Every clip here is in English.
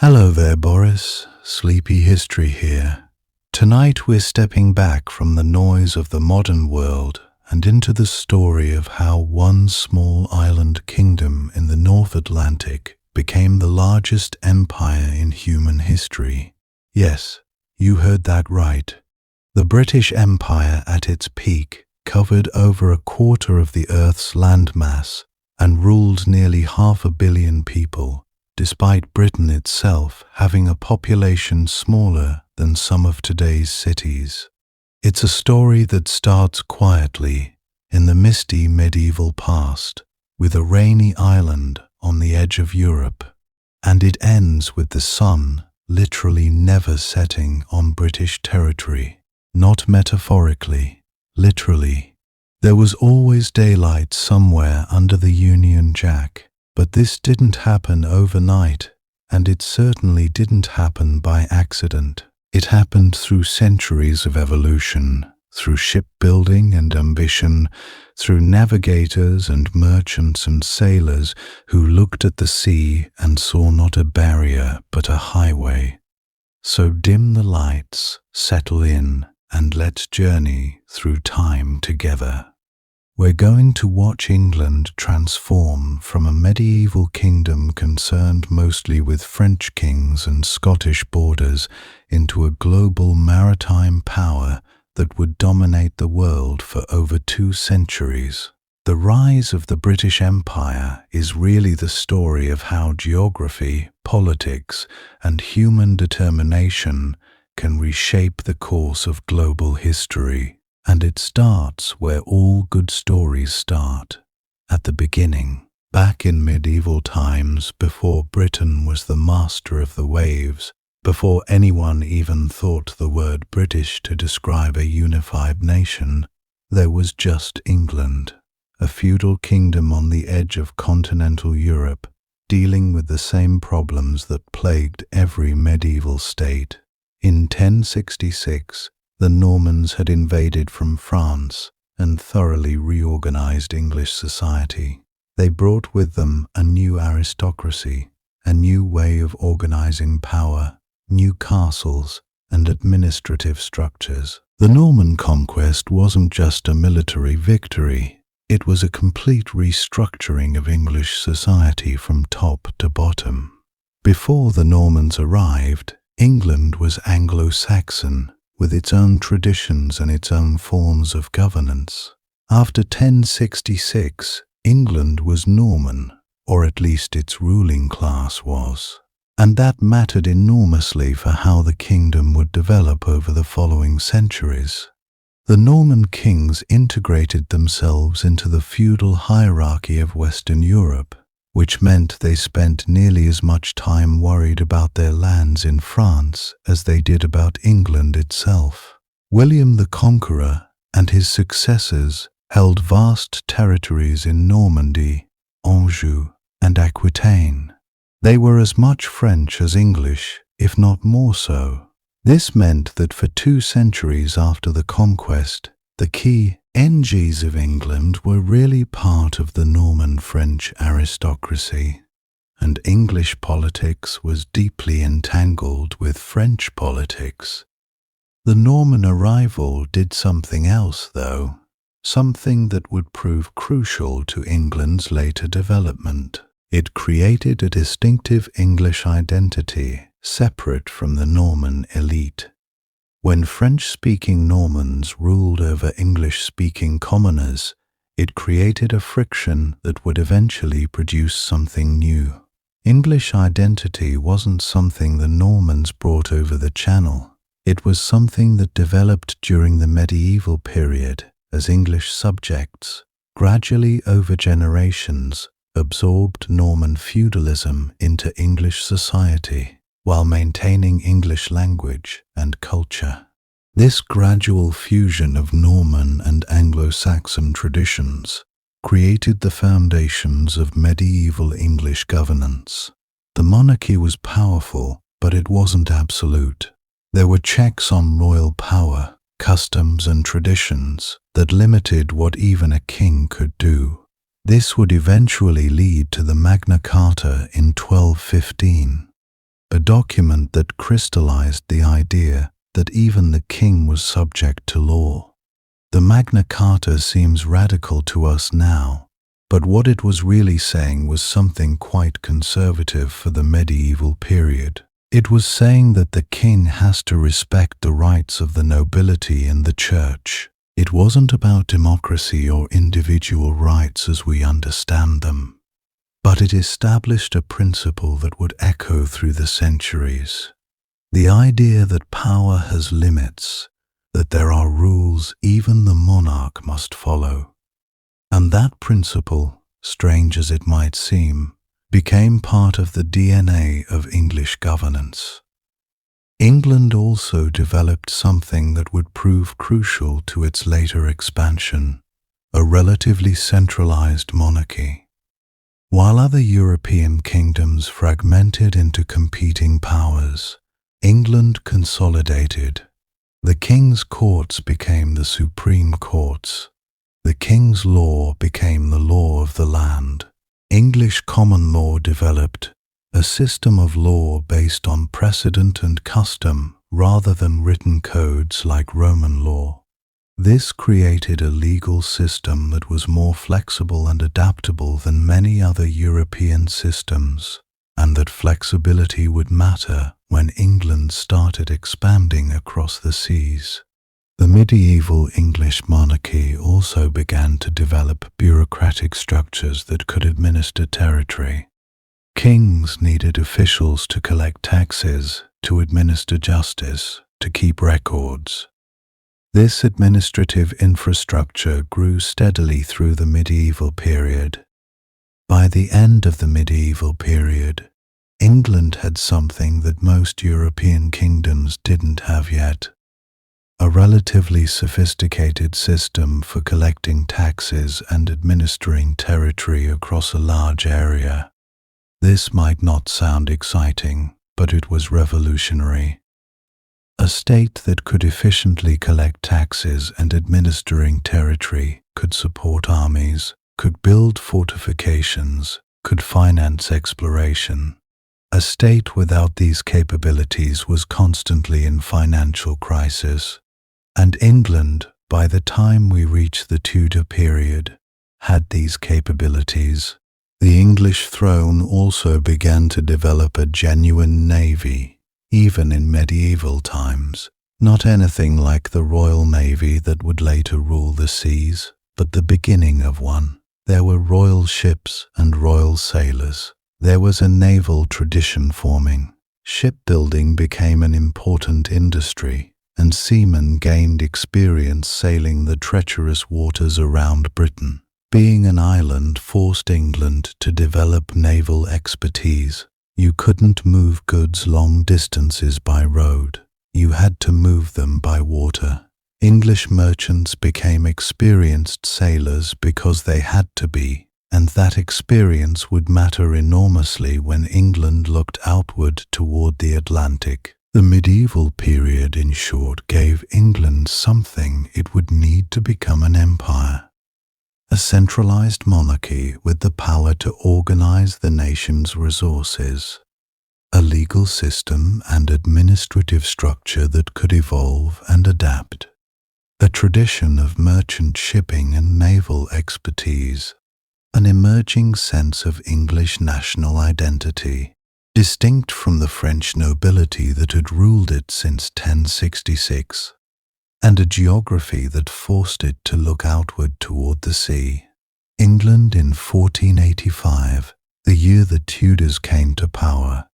Hello there, Boris. Sleepy History here. Tonight we're stepping back from the noise of the modern world and into the story of how one small island kingdom in the North Atlantic became the largest empire in human history. Yes, you heard that right. The British Empire at its peak covered over a quarter of the Earth's landmass and ruled nearly 500 million people, despite Britain itself having a population smaller than some of today's cities. It's a story that starts quietly in the misty medieval past, with a rainy island on the edge of Europe, and it ends with the sun literally never setting on British territory. Not metaphorically, literally. There was always daylight somewhere under the Union Jack, but this didn't happen overnight, and it certainly didn't happen by accident. It happened through centuries of evolution, through shipbuilding and ambition, through navigators and merchants and sailors who looked at the sea and saw not a barrier but a highway. So dim the lights, settle in, and let's journey through time together. We're going to watch England transform from a medieval kingdom concerned mostly with French kings and Scottish borders into a global maritime power that would dominate the world for over 2 centuries. The rise of the British Empire is really the story of how geography, politics, and human determination can reshape the course of global history. And it starts where all good stories start, at the beginning, back in medieval times, before Britain was the master of the waves, before anyone even thought the word British to describe a unified nation. There was just England, a feudal kingdom on the edge of continental Europe, dealing with the same problems that plagued every medieval state. In 1066, the Normans had invaded from France and thoroughly reorganized English society. They brought with them a new aristocracy, a new way of organizing power, new castles, and administrative structures. The Norman conquest wasn't just a military victory. It was a complete restructuring of English society from top to bottom. Before the Normans arrived, England was Anglo-Saxon, with its own traditions and its own forms of governance. After 1066, England was Norman, or at least its ruling class was. And that mattered enormously for how the kingdom would develop over the following centuries. The Norman kings integrated themselves into the feudal hierarchy of Western Europe, which meant they spent nearly as much time worried about their lands in France as they did about England itself. William the Conqueror and his successors held vast territories in Normandy, Anjou, and Aquitaine. They were as much French as English, if not more so. This meant that for 2 centuries after the conquest, the key NGs of England were really part of the Norman French aristocracy, and English politics was deeply entangled with French politics. The Norman arrival did something else, though, something that would prove crucial to England's later development. It created a distinctive English identity, separate from the Norman elite. When French-speaking Normans ruled over English-speaking commoners, it created a friction that would eventually produce something new. English identity wasn't something the Normans brought over the Channel. It was something that developed during the medieval period as English subjects, gradually over generations, absorbed Norman feudalism into English society, while maintaining English language and culture. This gradual fusion of Norman and Anglo-Saxon traditions created the foundations of medieval English governance. The monarchy was powerful, but it wasn't absolute. There were checks on royal power, customs and traditions that limited what even a king could do. This would eventually lead to the Magna Carta in 1215. a document that crystallized the idea that even the king was subject to law. The Magna Carta seems radical to us now, but what it was really saying was something quite conservative for the medieval period. It was saying that the king has to respect the rights of the nobility and the church. It wasn't about democracy or individual rights as we understand them, but it established a principle that would echo through the centuries. The idea that power has limits, that there are rules even the monarch must follow. And that principle, strange as it might seem, became part of the DNA of English governance. England also developed something that would prove crucial to its later expansion, a relatively centralized monarchy. While other European kingdoms fragmented into competing powers, England consolidated. The king's courts became the supreme courts. The king's law became the law of the land. English common law developed, a system of law based on precedent and custom rather than written codes like Roman law. This created a legal system that was more flexible and adaptable than many other European systems, and that flexibility would matter when England started expanding across the seas. The medieval English monarchy also began to develop bureaucratic structures that could administer territory. Kings needed officials to collect taxes, to administer justice, to keep records. This administrative infrastructure grew steadily through the medieval period. By the end of the medieval period, England had something that most European kingdoms didn't have yet: a relatively sophisticated system for collecting taxes and administering territory across a large area. This might not sound exciting, but it was revolutionary. A state that could efficiently collect taxes and administering territory could support armies, could build fortifications, could finance exploration. A state without these capabilities was constantly in financial crisis. And England, by the time we reach the Tudor period, had these capabilities. The English throne also began to develop a genuine navy, even in medieval times. Not anything like the Royal Navy that would later rule the seas, but the beginning of one. There were royal ships and royal sailors. There was a naval tradition forming. Shipbuilding became an important industry, and seamen gained experience sailing the treacherous waters around Britain. Being an island forced England to develop naval expertise. You couldn't move goods long distances by road. You had to move them by water. English merchants became experienced sailors because they had to be, and that experience would matter enormously when England looked outward toward the Atlantic. The medieval period, in short, gave England something it would need to become an empire. A centralized monarchy with the power to organize the nation's resources. A legal system and administrative structure that could evolve and adapt. A tradition of merchant shipping and naval expertise. An emerging sense of English national identity, distinct from the French nobility that had ruled it since 1066. And a geography that forced it to look outward toward the sea. England in 1485, the year the Tudors came to power,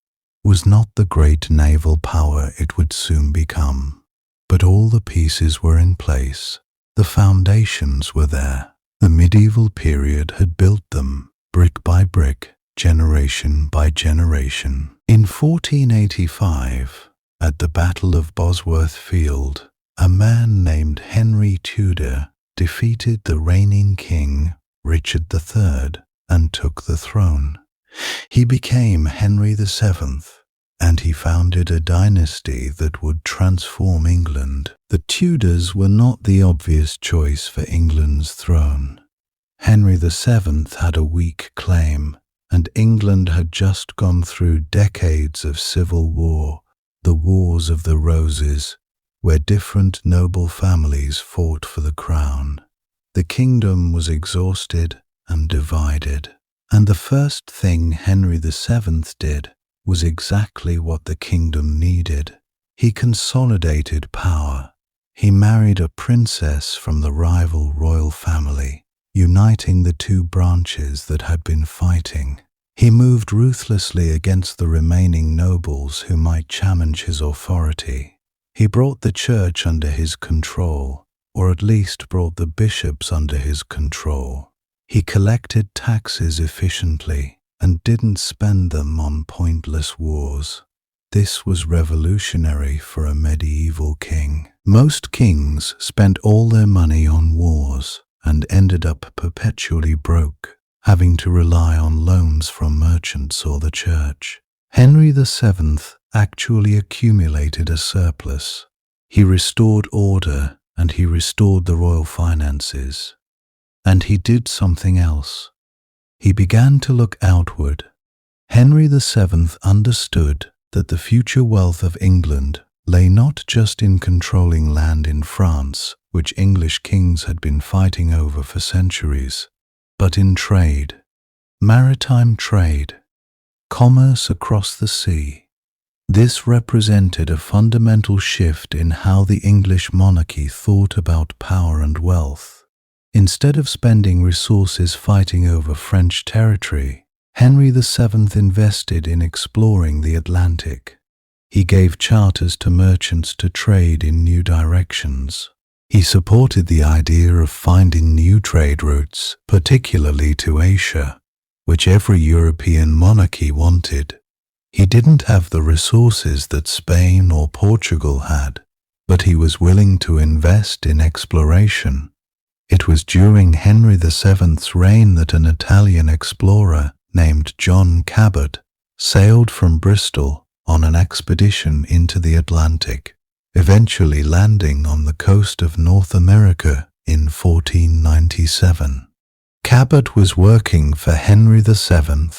was not the great naval power it would soon become. But all the pieces were in place. The foundations were there. The medieval period had built them, brick by brick, generation by generation. In 1485, at the Battle of Bosworth Field, a man named Henry Tudor defeated the reigning king, Richard III, and took the throne. He became Henry VII, and he founded a dynasty that would transform England. The Tudors were not the obvious choice for England's throne. Henry VII had a weak claim. and England had just gone through decades of civil war, the Wars of the Roses, where different noble families fought for the crown. The kingdom was exhausted and divided, and the first thing Henry VII did was exactly what the kingdom needed. He consolidated power. He married a princess from the rival royal family, uniting the two branches that had been fighting. He moved ruthlessly against the remaining nobles who might challenge his authority. He brought the church under his control, or at least brought the bishops under his control. He collected taxes efficiently and didn't spend them on pointless wars. This was revolutionary for a medieval king. Most kings spent all their money on wars and ended up perpetually broke, having to rely on loans from merchants or the church. Henry VII actually accumulated a surplus. He restored order and he restored the royal finances. And he did something else. He began to look outward. Henry VII understood that the future wealth of England lay not just in controlling land in France, which English kings had been fighting over for centuries, but in trade, maritime trade, commerce across the sea. This represented a fundamental shift in how the English monarchy thought about power and wealth. Instead of spending resources fighting over French territory, Henry VII invested in exploring the Atlantic. He gave charters to merchants to trade in new directions. He supported the idea of finding new trade routes, particularly to Asia, which every European monarchy wanted. He didn't have the resources that Spain or Portugal had, but he was willing to invest in exploration. It was during Henry VII's reign that an Italian explorer named John Cabot sailed from Bristol on an expedition into the Atlantic, eventually landing on the coast of North America in 1497. Cabot was working for Henry VII,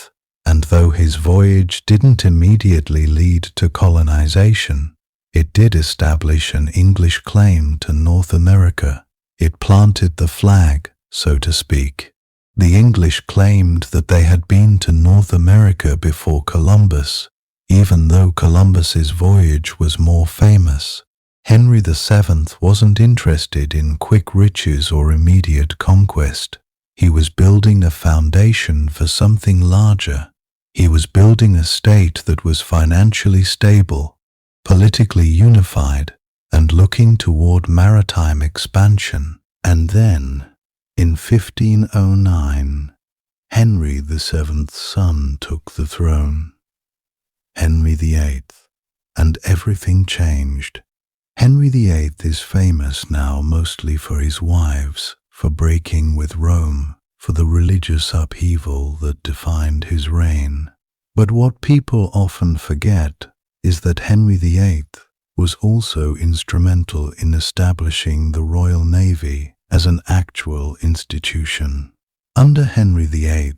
and though his voyage didn't immediately lead to colonization, it did establish an English claim to North America. It planted the flag, so to speak. The English claimed that they had been to North America before Columbus, even though Columbus's voyage was more famous. Henry VII wasn't interested in quick riches or immediate conquest. He was building a foundation for something larger. He was building a state that was financially stable, politically unified, and looking toward maritime expansion. And then, in 1509, Henry VII's son took the throne. Henry VIII, and everything changed. Henry VIII is famous now mostly for his wives, for breaking with Rome, for the religious upheaval that defined his reign. But what people often forget is that Henry VIII was also instrumental in establishing the Royal Navy as an actual institution. Under Henry VIII,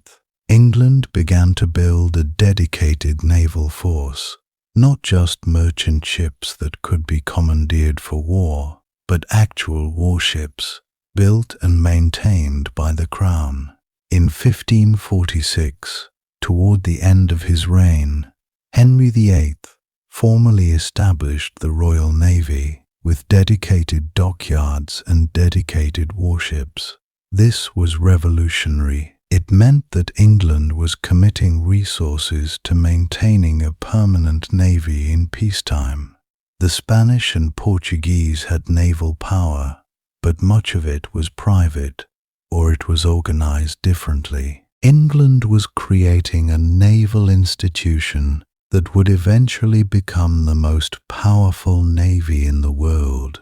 England began to build a dedicated naval force, not just merchant ships that could be commandeered for war, but actual warships, built and maintained by the Crown. In 1546, toward the end of his reign, Henry VIII formally established the Royal Navy with dedicated dockyards and dedicated warships. This was revolutionary. It meant that England was committing resources to maintaining a permanent navy in peacetime. The Spanish and Portuguese had naval power, but much of it was private, or it was organized differently. England was creating a naval institution that would eventually become the most powerful navy in the world.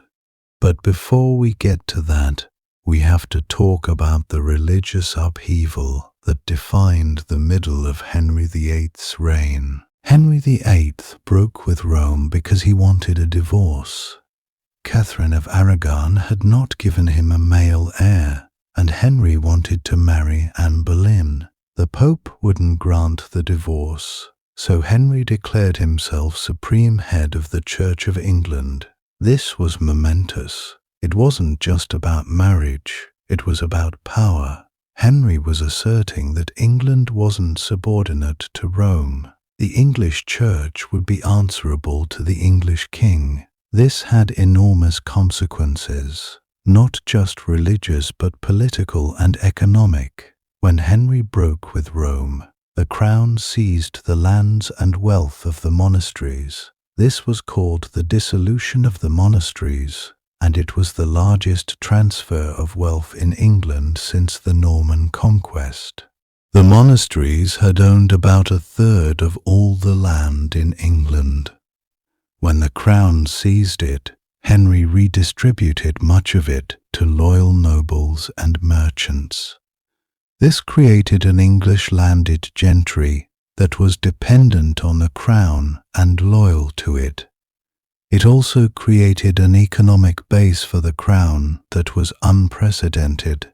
But before we get to that, we have to talk about the religious upheaval that defined the middle of Henry VIII's reign. Henry VIII broke with Rome because he wanted a divorce. Catherine of Aragon had not given him a male heir, and Henry wanted to marry Anne Boleyn, The Pope wouldn't grant the divorce, so Henry declared himself supreme head of the Church of England. This was momentous. It wasn't just about marriage, it was about power. Henry was asserting that England wasn't subordinate to Rome. The English Church would be answerable to the English king. This had enormous consequences, not just religious but political and economic. When Henry broke with Rome, the crown seized the lands and wealth of the monasteries. This was called the dissolution of the monasteries, and it was the largest transfer of wealth in England since the Norman conquest. The monasteries had owned about a third of all the land in England. When the crown seized it, Henry redistributed much of it to loyal nobles and merchants. This created an English landed gentry that was dependent on the crown and loyal to it. It also created an economic base for the crown that was unprecedented.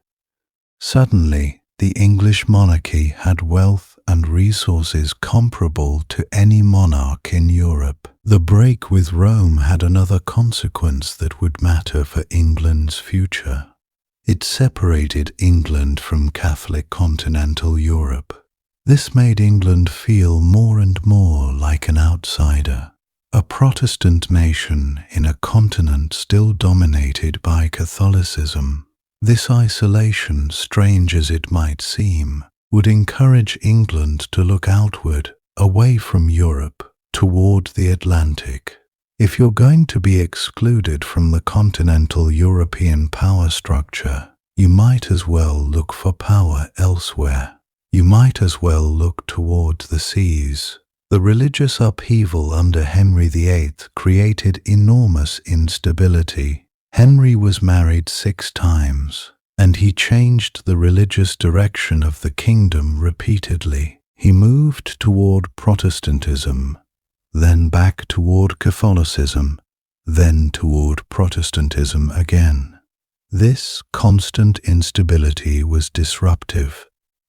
Suddenly, the English monarchy had wealth and resources comparable to any monarch in Europe. The break with Rome had another consequence that would matter for England's future. It separated England from Catholic continental Europe. This made England feel more and more like an outsider, a Protestant nation in a continent still dominated by Catholicism. This isolation, strange as it might seem, would encourage England to look outward, away from Europe, toward the Atlantic. If you're going to be excluded from the continental European power structure, you might as well look for power elsewhere. You might as well look toward the seas. The religious upheaval under Henry VIII created enormous instability. Henry was married 6 times, and he changed the religious direction of the kingdom repeatedly. He moved toward Protestantism, then back toward Catholicism, then toward Protestantism again. This constant instability was disruptive,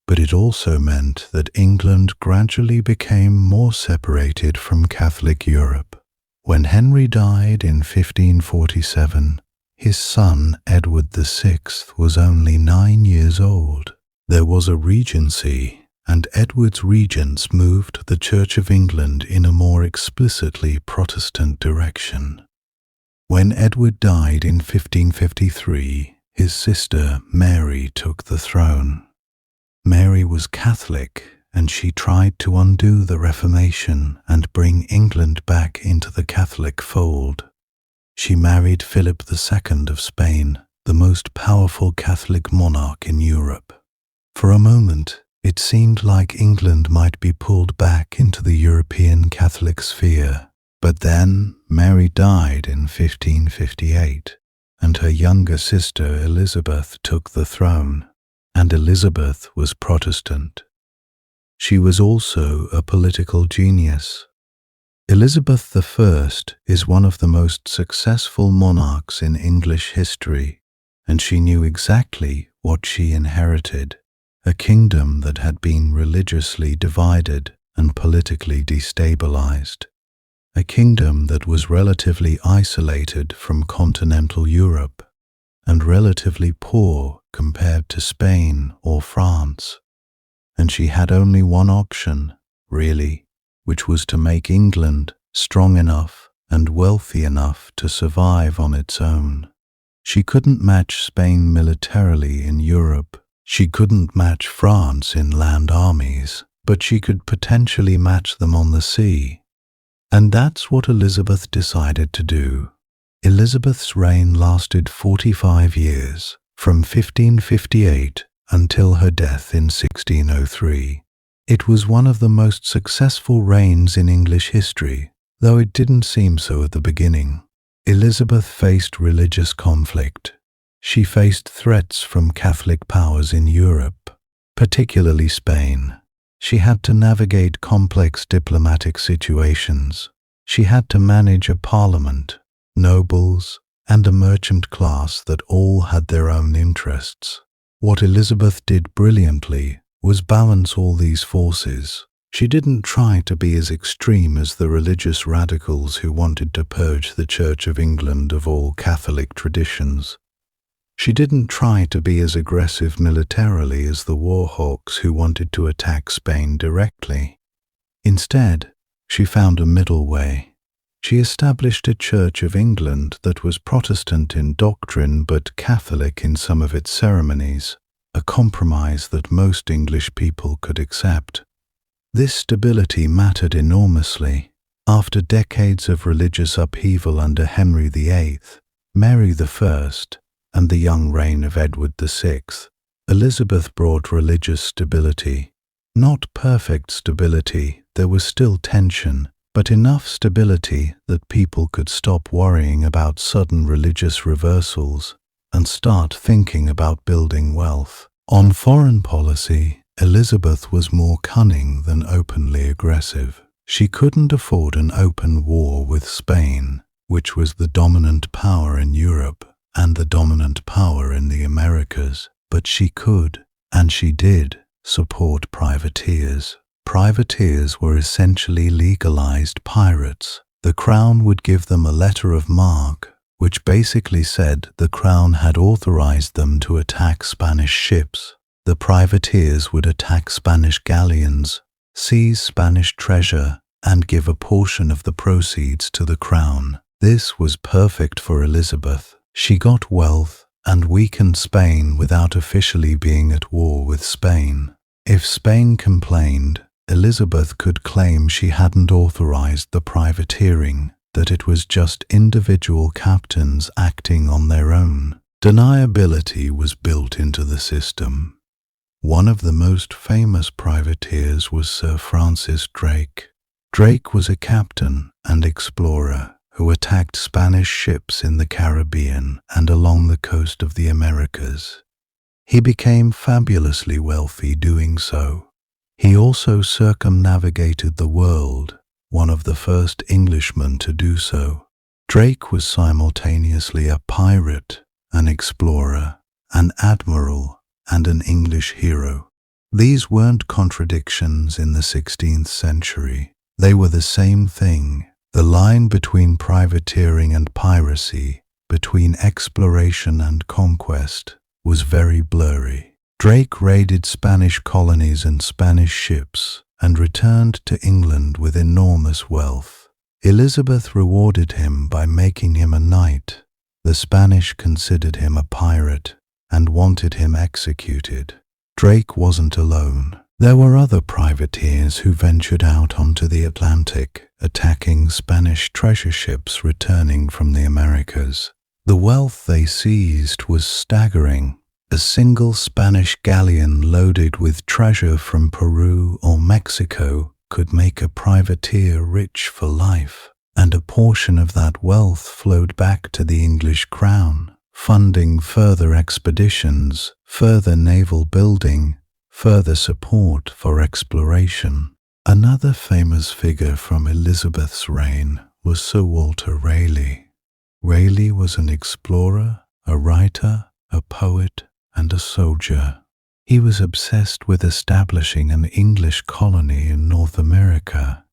but it also meant that England gradually became more separated from Catholic Europe. When Henry died in 1547, his son Edward VI was only 9 years old. There was a regency, and Edward's regents moved the Church of England in a more explicitly Protestant direction. When Edward died in 1553, his sister Mary took the throne. Mary was Catholic, and she tried to undo the Reformation and bring England back into the Catholic fold. She married Philip II of Spain, the most powerful Catholic monarch in Europe. For a moment, it seemed like England might be pulled back into the European Catholic sphere. But then Mary died in 1558, and her younger sister Elizabeth took the throne, and Elizabeth was Protestant. She was also a political genius. Elizabeth I is one of the most successful monarchs in English history, and she knew exactly what she inherited: a kingdom that had been religiously divided and politically destabilized, a kingdom that was relatively isolated from continental Europe and relatively poor compared to Spain or France. And she had only one option, really, which was to make England strong enough and wealthy enough to survive on its own. She couldn't match Spain militarily in Europe. She couldn't match France in land armies, but she could potentially match them on the sea. And that's what Elizabeth decided to do. Elizabeth's reign lasted 45 years, from 1558 until her death in 1603. It was one of the most successful reigns in English history, though it didn't seem so at the beginning. Elizabeth faced religious conflict. She faced threats from Catholic powers in Europe, particularly Spain. She had to navigate complex diplomatic situations. She had to manage a parliament, nobles, and a merchant class that all had their own interests. What Elizabeth did brilliantly was balance all these forces. She didn't try to be as extreme as the religious radicals who wanted to purge the Church of England of all Catholic traditions. She didn't try to be as aggressive militarily as the war hawks who wanted to attack Spain directly. Instead, she found a middle way. She established a Church of England that was Protestant in doctrine but Catholic in some of its ceremonies, a compromise that most English people could accept. This stability mattered enormously. After decades of religious upheaval under Henry VIII, Mary I, and the young reign of Edward VI, Elizabeth brought religious stability. Not perfect stability, there was still tension, but enough stability that people could stop worrying about sudden religious reversals and start thinking about building wealth. On foreign policy, Elizabeth was more cunning than openly aggressive. She couldn't afford an open war with Spain, which was the dominant power in Europe and the dominant power in the Americas, but she could, and she did, support privateers. Privateers were essentially legalized pirates. The Crown would give them a letter of marque, which basically said the Crown had authorized them to attack Spanish ships. The privateers would attack Spanish galleons, seize Spanish treasure, and give a portion of the proceeds to the Crown. This was perfect for Elizabeth. She got wealth and weakened Spain without officially being at war with Spain. If Spain complained, Elizabeth could claim she hadn't authorized the privateering, that it was just individual captains acting on their own. Deniability was built into the system. One of the most famous privateers was Sir Francis Drake. Drake was a captain and explorer who attacked Spanish ships in the Caribbean and along the coast of the Americas. He became fabulously wealthy doing so. He also circumnavigated the world, one of the first Englishmen to do so. Drake was simultaneously a pirate, an explorer, an admiral, and an English hero. These weren't contradictions in the 16th century. They were the same thing. The line between privateering and piracy, between exploration and conquest, was very blurry. Drake raided Spanish colonies and Spanish ships and returned to England with enormous wealth. Elizabeth rewarded him by making him a knight. The Spanish considered him a pirate and wanted him executed. Drake wasn't alone. There were other privateers who ventured out onto the Atlantic, attacking Spanish treasure ships returning from the Americas. The wealth they seized was staggering. A single Spanish galleon loaded with treasure from Peru or Mexico could make a privateer rich for life, and a portion of that wealth flowed back to the English crown, funding further expeditions, further naval building, further support for exploration. Another famous figure from Elizabeth's reign was Sir Walter Raleigh. Raleigh was an explorer, a writer, a poet, and a soldier. He was obsessed with establishing an English colony in North America.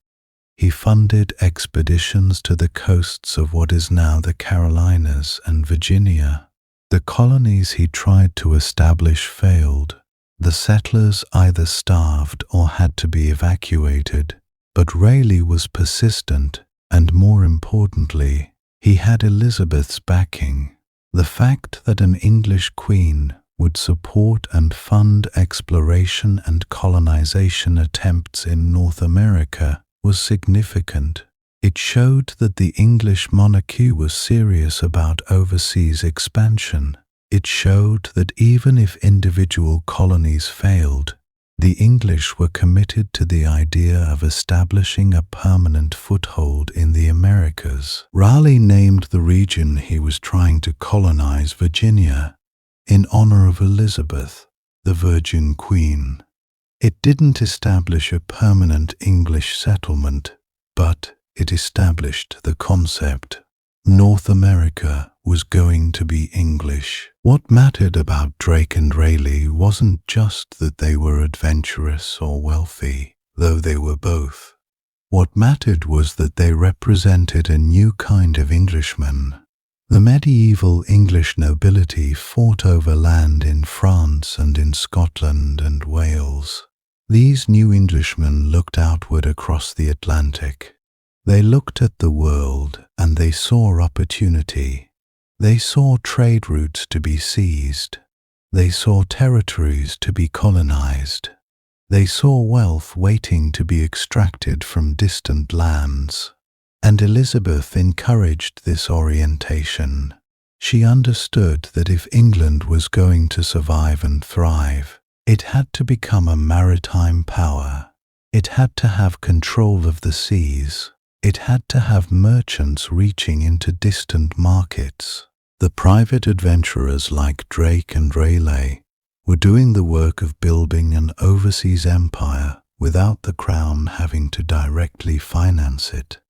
He funded expeditions to the coasts of what is now the Carolinas and Virginia. The colonies he tried to establish failed. The settlers either starved or had to be evacuated, but Raleigh was persistent, and more importantly, he had Elizabeth's backing. The fact that an English queen would support and fund exploration and colonization attempts in North America was significant. It showed that the English monarchy was serious about overseas expansion. It showed that even if individual colonies failed, the English were committed to the idea of establishing a permanent foothold in the Americas. Raleigh named the region he was trying to colonize Virginia in honor of Elizabeth, the Virgin Queen. It didn't establish a permanent English settlement, but it established the concept. North America was going to be English. What mattered about Drake and Rayleigh wasn't just that they were adventurous or wealthy, though they were both. What mattered was that they represented a new kind of Englishman. The medieval English nobility fought over land in France and in Scotland and Wales. These new Englishmen looked outward across the Atlantic. They looked at the world and they saw opportunity. They saw trade routes to be seized. They saw territories to be colonized. They saw wealth waiting to be extracted from distant lands. And Elizabeth encouraged this orientation. She understood that if England was going to survive and thrive, it had to become a maritime power. It had to have control of the seas. It had to have merchants reaching into distant markets. The private adventurers like Drake and Rayleigh were doing the work of building an overseas empire without the crown having to directly finance it.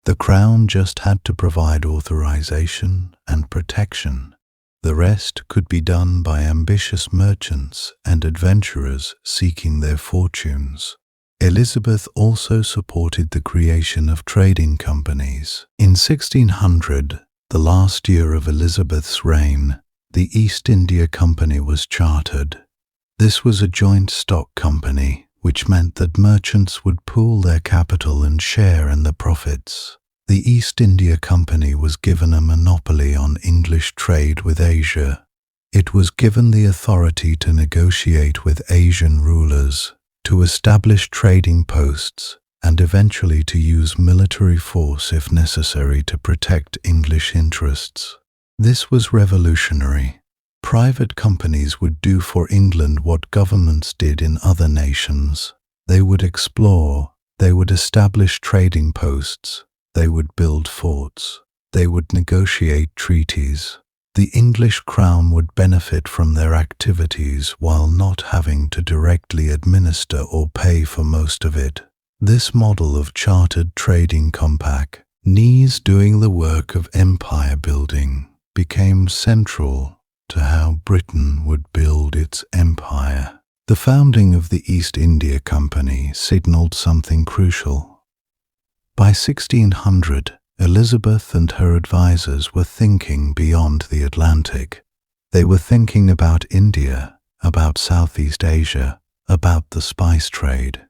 The crown just had to provide authorization and protection. The rest could be done by ambitious merchants and adventurers seeking their fortunes. Elizabeth also supported the creation of trading companies. In 1600, the last year of Elizabeth's reign, the East India Company was chartered. This was a joint stock company, which meant that merchants would pool their capital and share in the profits. The East India Company was given a monopoly on English trade with Asia. It was given the authority to negotiate with Asian rulers, to establish trading posts, and eventually to use military force if necessary to protect English interests. This was revolutionary. Private companies would do for England what governments did in other nations. They would explore, they would establish trading posts, they would build forts, they would negotiate treaties. The English crown would benefit from their activities while not having to directly administer or pay for most of it. This model of chartered trading compact, knees doing the work of empire building, became central to how Britain would build its empire. The founding of the East India Company signaled something crucial. By 1600, Elizabeth and her advisors were thinking beyond the Atlantic. They were thinking about India, about Southeast Asia, about the spice trade.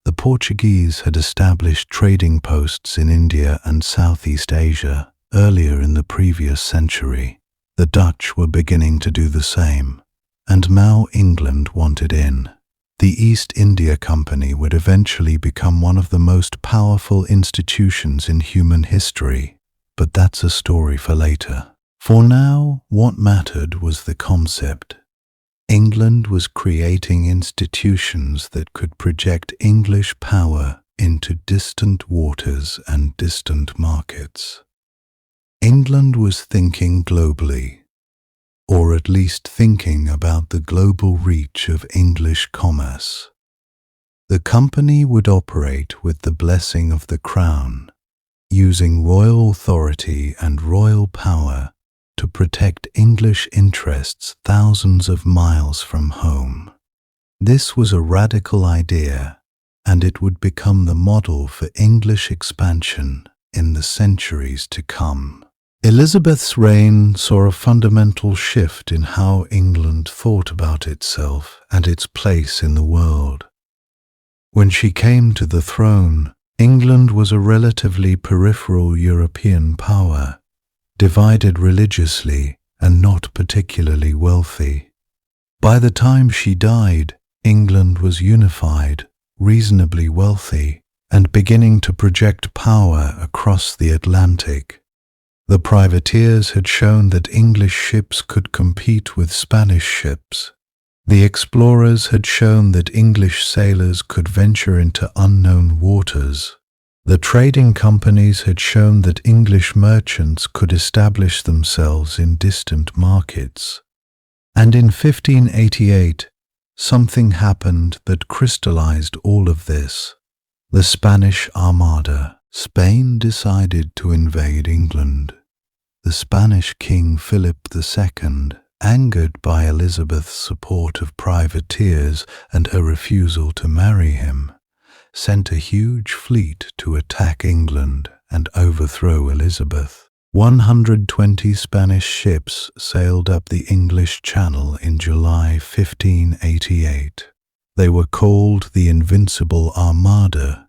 The Portuguese had established trading posts in India and Southeast Asia earlier in the previous century. The Dutch were beginning to do the same, and now England wanted in. The East India Company would eventually become one of the most powerful institutions in human history, but that's a story for later. For now, what mattered was the concept. England was creating institutions that could project English power into distant waters and distant markets. England was thinking globally, or at least thinking about the global reach of English commerce. The company would operate with the blessing of the crown, using royal authority and royal power to protect English interests thousands of miles from home. This was a radical idea, and it would become the model for English expansion in the centuries to come. Elizabeth's reign saw a fundamental shift in how England thought about itself and its place in the world. When she came to the throne, England was a relatively peripheral European power, divided religiously and not particularly wealthy. By the time she died, England was unified, reasonably wealthy, and beginning to project power across the Atlantic. The privateers had shown that English ships could compete with Spanish ships. The explorers had shown that English sailors could venture into unknown waters. The trading companies had shown that English merchants could establish themselves in distant markets. And in 1588, something happened that crystallized all of this. The Spanish Armada. Spain decided to invade England. The Spanish King Philip II, angered by Elizabeth's support of privateers and her refusal to marry him, sent a huge fleet to attack England and overthrow Elizabeth. 120 Spanish ships sailed up the English Channel in July 1588. They were called the Invincible Armada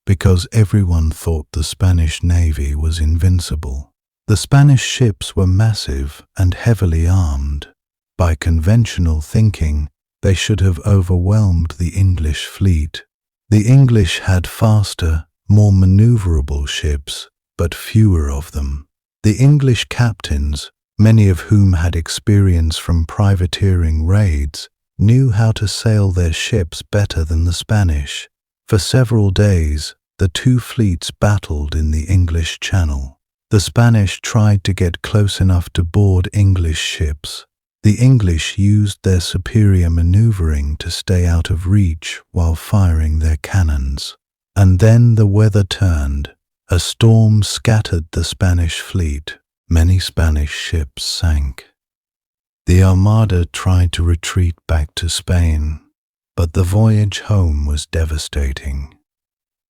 because everyone thought the Spanish Navy was invincible. The Spanish ships were massive and heavily armed. By conventional thinking, they should have overwhelmed the English fleet. The English had faster, more maneuverable ships, but fewer of them. The English captains, many of whom had experience from privateering raids, knew how to sail their ships better than the Spanish. For several days, the two fleets battled in the English Channel. The Spanish tried to get close enough to board English ships. The English used their superior maneuvering to stay out of reach while firing their cannons. And then the weather turned. A storm scattered the Spanish fleet. Many Spanish ships sank. The Armada tried to retreat back to Spain, but the voyage home was devastating.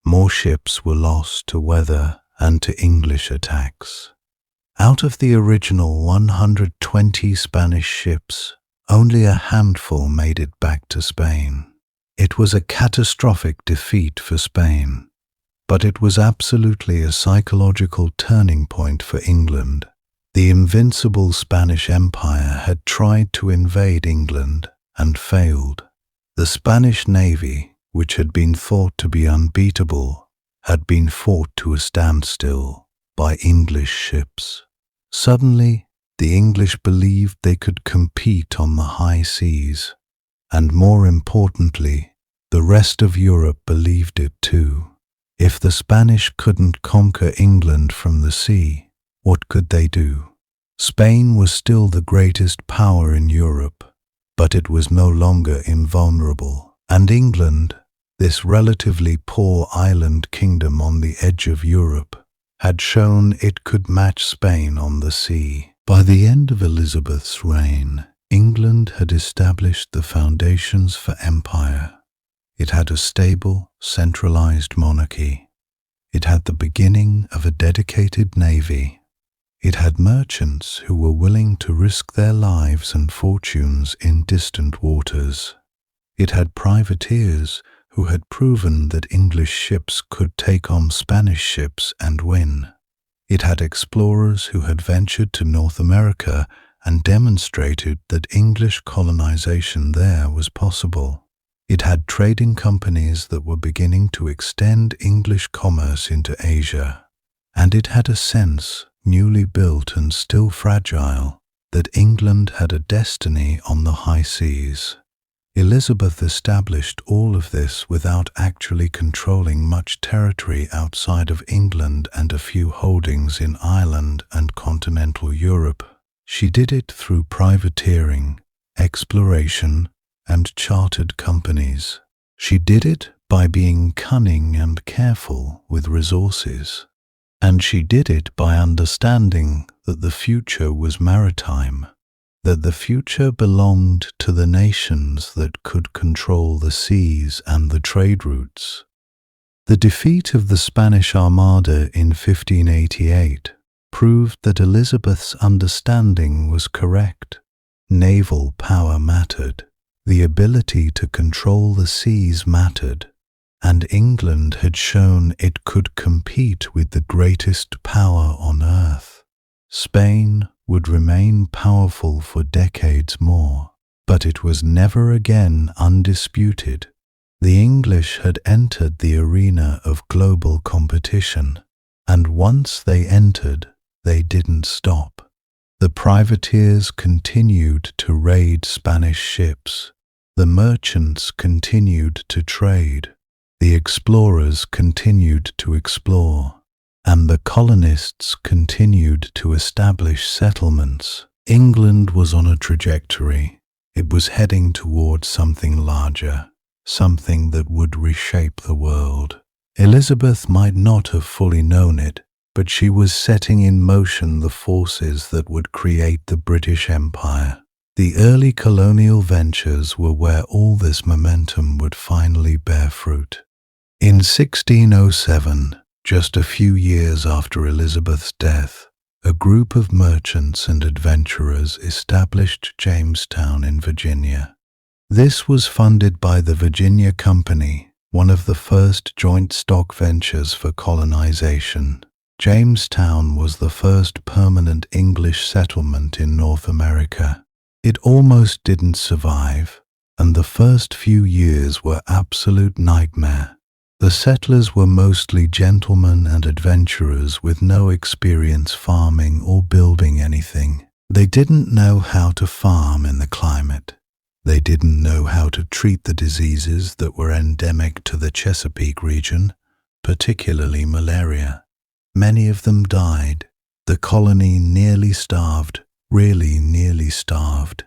More ships were lost to weather and to English attacks. Out of the original 120 Spanish ships, only a handful made it back to Spain. It was a catastrophic defeat for Spain, but it was absolutely a psychological turning point for England. The invincible Spanish Empire had tried to invade England and failed. The Spanish Navy, which had been thought to be unbeatable, had been fought to a standstill by English ships. Suddenly, the English believed they could compete on the high seas, and more importantly, the rest of Europe believed it too. If the Spanish couldn't conquer England from the sea, what could they do? Spain was still the greatest power in Europe, but it was no longer invulnerable. And England, this relatively poor island kingdom on the edge of Europe, had shown it could match Spain on the sea. By the end of Elizabeth's reign, England had established the foundations for empire. It had a stable, centralized monarchy. It had the beginning of a dedicated navy. It had merchants who were willing to risk their lives and fortunes in distant waters. It had privateers who had proven that English ships could take on Spanish ships and win. It had explorers who had ventured to North America and demonstrated that English colonization there was possible. It had trading companies that were beginning to extend English commerce into Asia. And it had a sense, newly built and still fragile, that England had a destiny on the high seas. Elizabeth established all of this without actually controlling much territory outside of England and a few holdings in Ireland and continental Europe. She did it through privateering, exploration, and chartered companies. She did it by being cunning and careful with resources. And she did it by understanding that the future was maritime, that the future belonged to the nations that could control the seas and the trade routes. The defeat of the Spanish Armada in 1588 proved that Elizabeth's understanding was correct. Naval power mattered. The ability to control the seas mattered, and England had shown it could compete with the greatest power on earth. Spain would remain powerful for decades more, but it was never again undisputed. The English had entered the arena of global competition, and once they entered, they didn't stop. The privateers continued to raid Spanish ships. The merchants continued to trade. The explorers continued to explore. And the colonists continued to establish settlements. England was on a trajectory. It was heading towards something larger, something that would reshape the world. Elizabeth might not have fully known it, but she was setting in motion the forces that would create the British Empire. The early colonial ventures were where all this momentum would finally bear fruit. In 1607, just a few years after Elizabeth's death, a group of merchants and adventurers established Jamestown in Virginia. This was funded by the Virginia Company, one of the first joint stock ventures for colonization. Jamestown was the first permanent English settlement in North America. It almost didn't survive, and the first few years were absolute nightmare. The settlers were mostly gentlemen and adventurers with no experience farming or building anything. They didn't know how to farm in the climate. They didn't know how to treat the diseases that were endemic to the Chesapeake region, particularly malaria. Many of them died. The colony nearly starved, really nearly starved.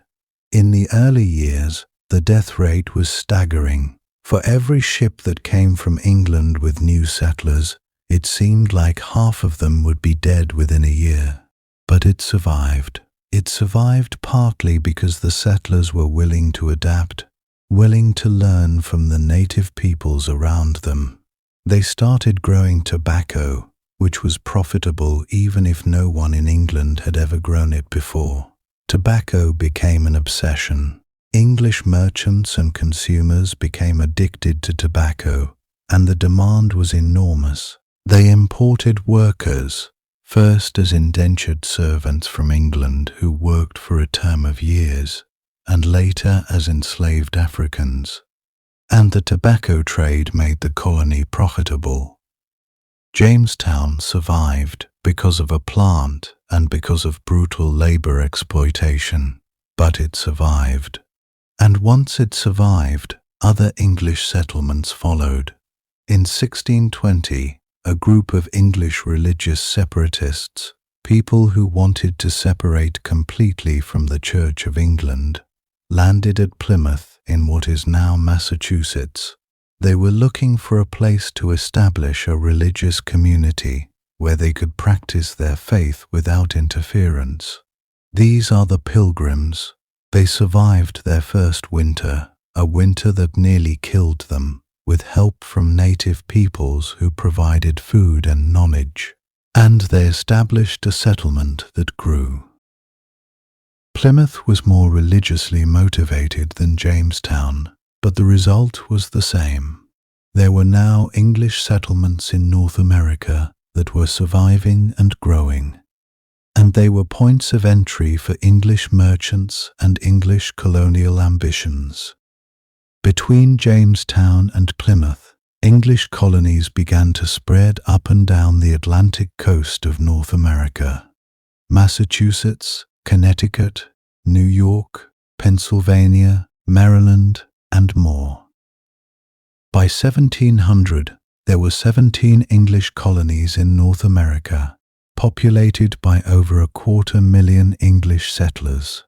In the early years, the death rate was staggering. For every ship that came from England with new settlers, it seemed like half of them would be dead within a year. But it survived. It survived partly because the settlers were willing to adapt, willing to learn from the native peoples around them. They started growing tobacco, which was profitable even if no one in England had ever grown it before. Tobacco became an obsession. English merchants and consumers became addicted to tobacco, and the demand was enormous. They imported workers, first as indentured servants from England who worked for a term of years, and later as enslaved Africans. And the tobacco trade made the colony profitable. Jamestown survived because of a plant and because of brutal labor exploitation, but it survived. And once it survived, other English settlements followed. In 1620, a group of English religious separatists, people who wanted to separate completely from the Church of England, landed at Plymouth in what is now Massachusetts. They were looking for a place to establish a religious community where they could practice their faith without interference. These are the Pilgrims. They survived their first winter, a winter that nearly killed them, with help from native peoples who provided food and knowledge. And they established a settlement that grew. Plymouth was more religiously motivated than Jamestown, but the result was the same. There were now English settlements in North America that were surviving and growing, and they were points of entry for English merchants and English colonial ambitions. Between Jamestown and Plymouth, English colonies began to spread up and down the Atlantic coast of North America. Massachusetts, Connecticut, New York, Pennsylvania, Maryland, and more. By 1700, there were 17 English colonies in North America, populated by over 250,000 English settlers.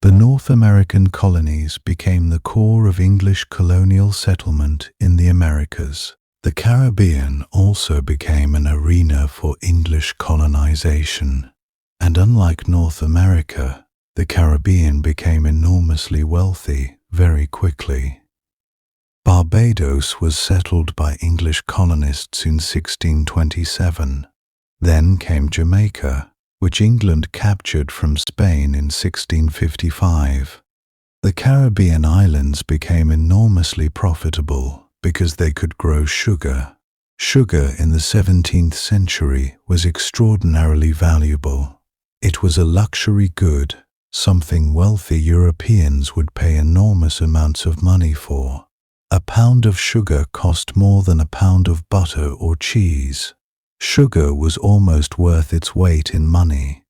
The North American colonies became the core of English colonial settlement in the Americas. The Caribbean also became an arena for English colonization, and unlike North America, the Caribbean became enormously wealthy very quickly. Barbados was settled by English colonists in 1627. Then came Jamaica, which England captured from Spain in 1655. The Caribbean islands became enormously profitable because they could grow sugar. Sugar in the 17th century was extraordinarily valuable. It was a luxury good, something wealthy Europeans would pay enormous amounts of money for. A pound of sugar cost more than a pound of butter or cheese. Sugar was almost worth its weight in money.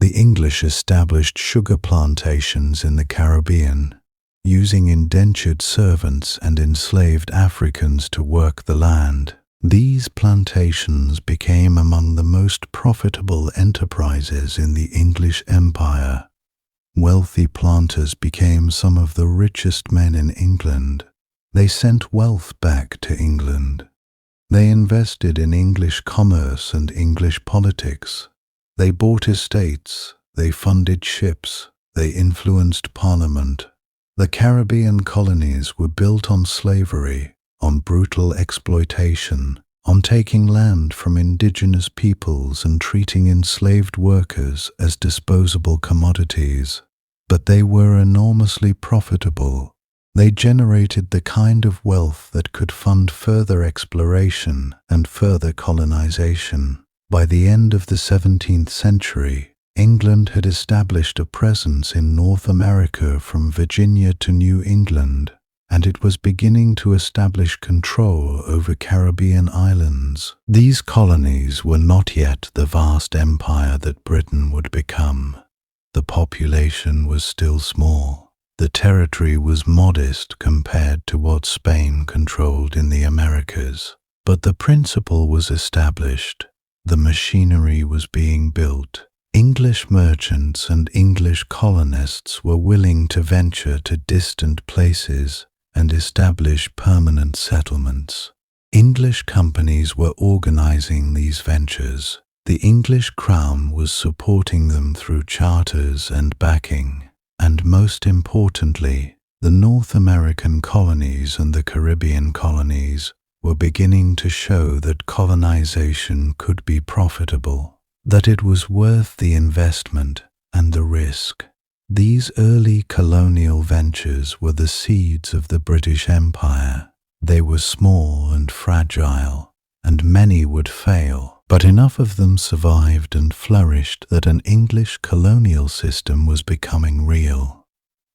The English established sugar plantations in the Caribbean, using indentured servants and enslaved Africans to work the land. These plantations became among the most profitable enterprises in the English Empire. Wealthy planters became some of the richest men in England. They sent wealth back to England. They invested in English commerce and English politics. They bought estates, they funded ships, they influenced Parliament. The Caribbean colonies were built on slavery, on brutal exploitation, on taking land from indigenous peoples and treating enslaved workers as disposable commodities. But they were enormously profitable. They generated the kind of wealth that could fund further exploration and further colonization. By the end of the 17th century, England had established a presence in North America from Virginia to New England, and it was beginning to establish control over Caribbean islands. These colonies were not yet the vast empire that Britain would become. The population was still small. The territory was modest compared to what Spain controlled in the Americas. But the principle was established. The machinery was being built. English merchants and English colonists were willing to venture to distant places and establish permanent settlements. English companies were organizing these ventures. The English crown was supporting them through charters and backing. And most importantly, the North American colonies and the Caribbean colonies were beginning to show that colonization could be profitable, that it was worth the investment and the risk. These early colonial ventures were the seeds of the British Empire. They were small and fragile, and many would fail, but enough of them survived and flourished that an English colonial system was becoming real.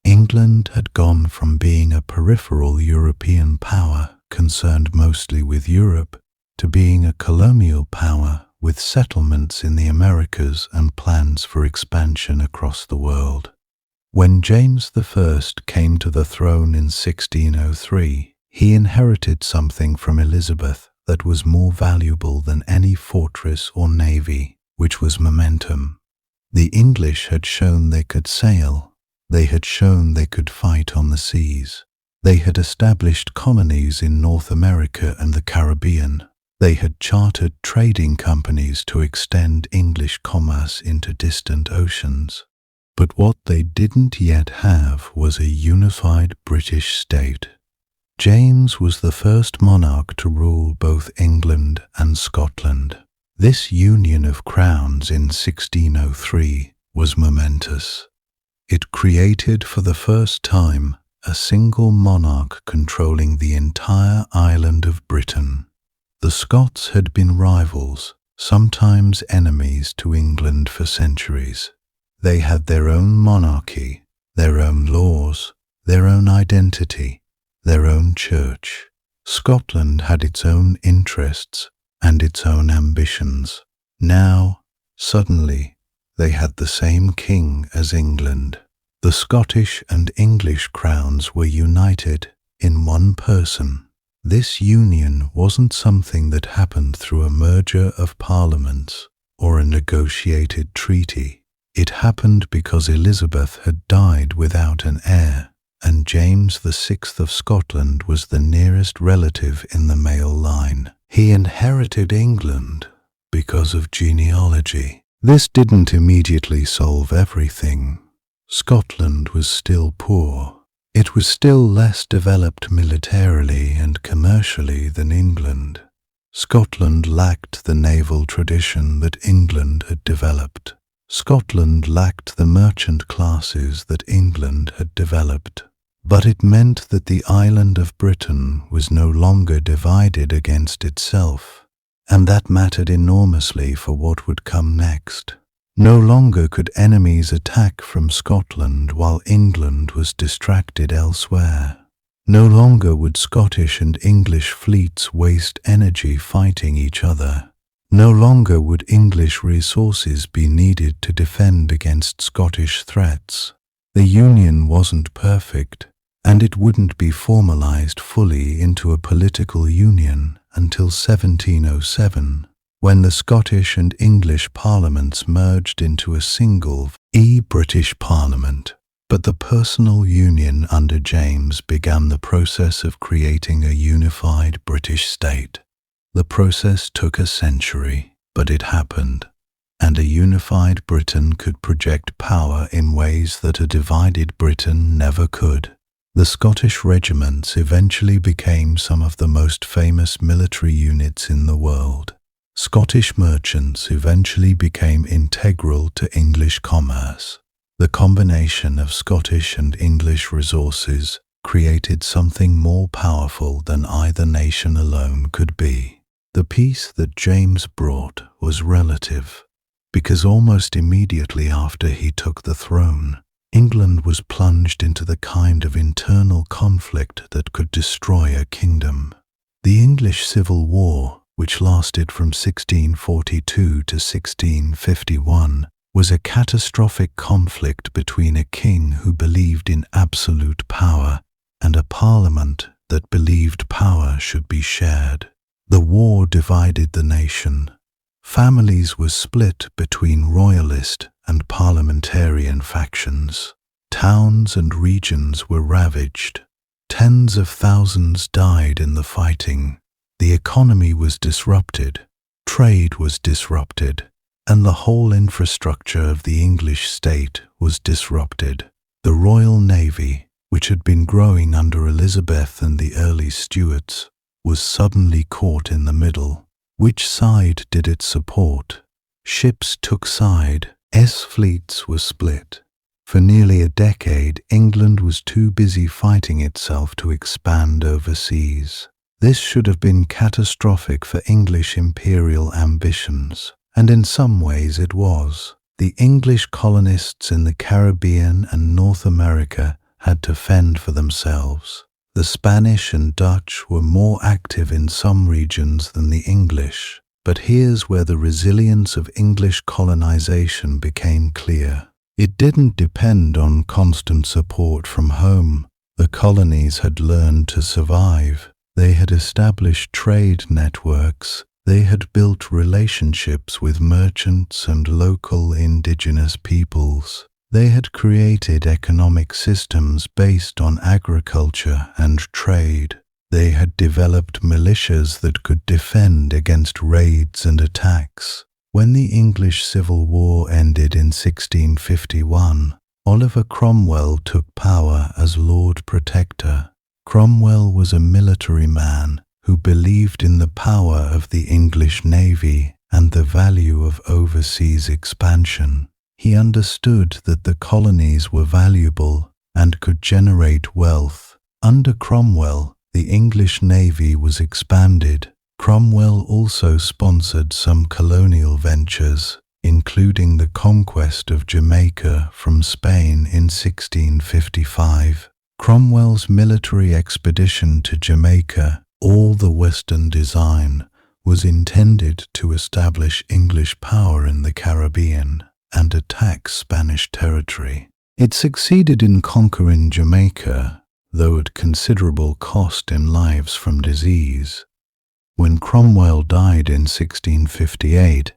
England had gone from being a peripheral European power concerned mostly with Europe to being a colonial power with settlements in the Americas and plans for expansion across the world. When James I came to the throne in 1603, he inherited something from Elizabeth that was more valuable than any fortress or navy, which was momentum. The English had shown they could sail. They had shown they could fight on the seas. They had established colonies in North America and the Caribbean. They had chartered trading companies to extend English commerce into distant oceans. But what they didn't yet have was a unified British state. James was the first monarch to rule both England and Scotland. This union of crowns in 1603 was momentous. It created for the first time a single monarch controlling the entire island of Britain. The Scots had been rivals, sometimes enemies to England for centuries. They had their own monarchy, their own laws, their own identity, their own church. Scotland had its own interests and its own ambitions. Now, suddenly, they had the same king as England. The Scottish and English crowns were united in one person. This union wasn't something that happened through a merger of parliaments or a negotiated treaty. It happened because Elizabeth had died without an heir, and James VI of Scotland was the nearest relative in the male line. He inherited England because of genealogy. This didn't immediately solve everything. Scotland was still poor. It was still less developed militarily and commercially than England. Scotland lacked the naval tradition that England had developed. Scotland lacked the merchant classes that England had developed. But it meant that the island of Britain was no longer divided against itself, and that mattered enormously for what would come next. No longer could enemies attack from Scotland while England was distracted elsewhere. No longer would Scottish and English fleets waste energy fighting each other. No longer would English resources be needed to defend against Scottish threats. The union wasn't perfect, and it wouldn't be formalized fully into a political union until 1707. When the Scottish and English parliaments merged into a single British Parliament. But the personal union under James began the process of creating a unified British state. The process took a century, but it happened, and a unified Britain could project power in ways that a divided Britain never could. The Scottish regiments eventually became some of the most famous military units in the world. Scottish merchants eventually became integral to English commerce. The combination of Scottish and English resources created something more powerful than either nation alone could be. The peace that James brought was relative, because almost immediately after he took the throne, England was plunged into the kind of internal conflict that could destroy a kingdom. The English Civil War, which lasted from 1642 to 1651, was a catastrophic conflict between a king who believed in absolute power and a parliament that believed power should be shared. The war divided the nation. Families were split between royalist and parliamentarian factions. Towns and regions were ravaged. Tens of thousands died in the fighting. The economy was disrupted. Trade was disrupted. And the whole infrastructure of the English state was disrupted. The Royal Navy, which had been growing under Elizabeth and the early Stuarts, was suddenly caught in the middle. Which side did it support? Ships took side. Fleets were split. For nearly a decade, England was too busy fighting itself to expand overseas. This should have been catastrophic for English imperial ambitions, and in some ways it was. The English colonists in the Caribbean and North America had to fend for themselves. The Spanish and Dutch were more active in some regions than the English, but here's where the resilience of English colonization became clear. It didn't depend on constant support from home. The colonies had learned to survive. They had established trade networks. They had built relationships with merchants and local indigenous peoples. They had created economic systems based on agriculture and trade. They had developed militias that could defend against raids and attacks. When the English Civil War ended in 1651, Oliver Cromwell took power as Lord Protector. Cromwell was a military man who believed in the power of the English Navy and the value of overseas expansion. He understood that the colonies were valuable and could generate wealth. Under Cromwell, the English Navy was expanded. Cromwell also sponsored some colonial ventures, including the conquest of Jamaica from Spain in 1655. Cromwell's military expedition to Jamaica, all the Western design, was intended to establish English power in the Caribbean and attack Spanish territory. It succeeded in conquering Jamaica, though at considerable cost in lives from disease. When Cromwell died in 1658,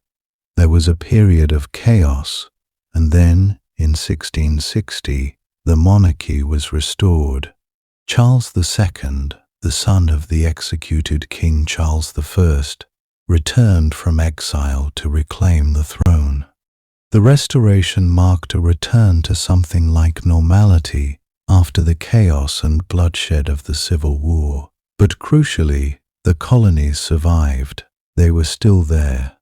there was a period of chaos, and then, in 1660, the monarchy was restored. Charles II, the son of the executed King Charles I, returned from exile to reclaim the throne. The restoration marked a return to something like normality after the chaos and bloodshed of the Civil War. But crucially, the colonies survived. They were still there.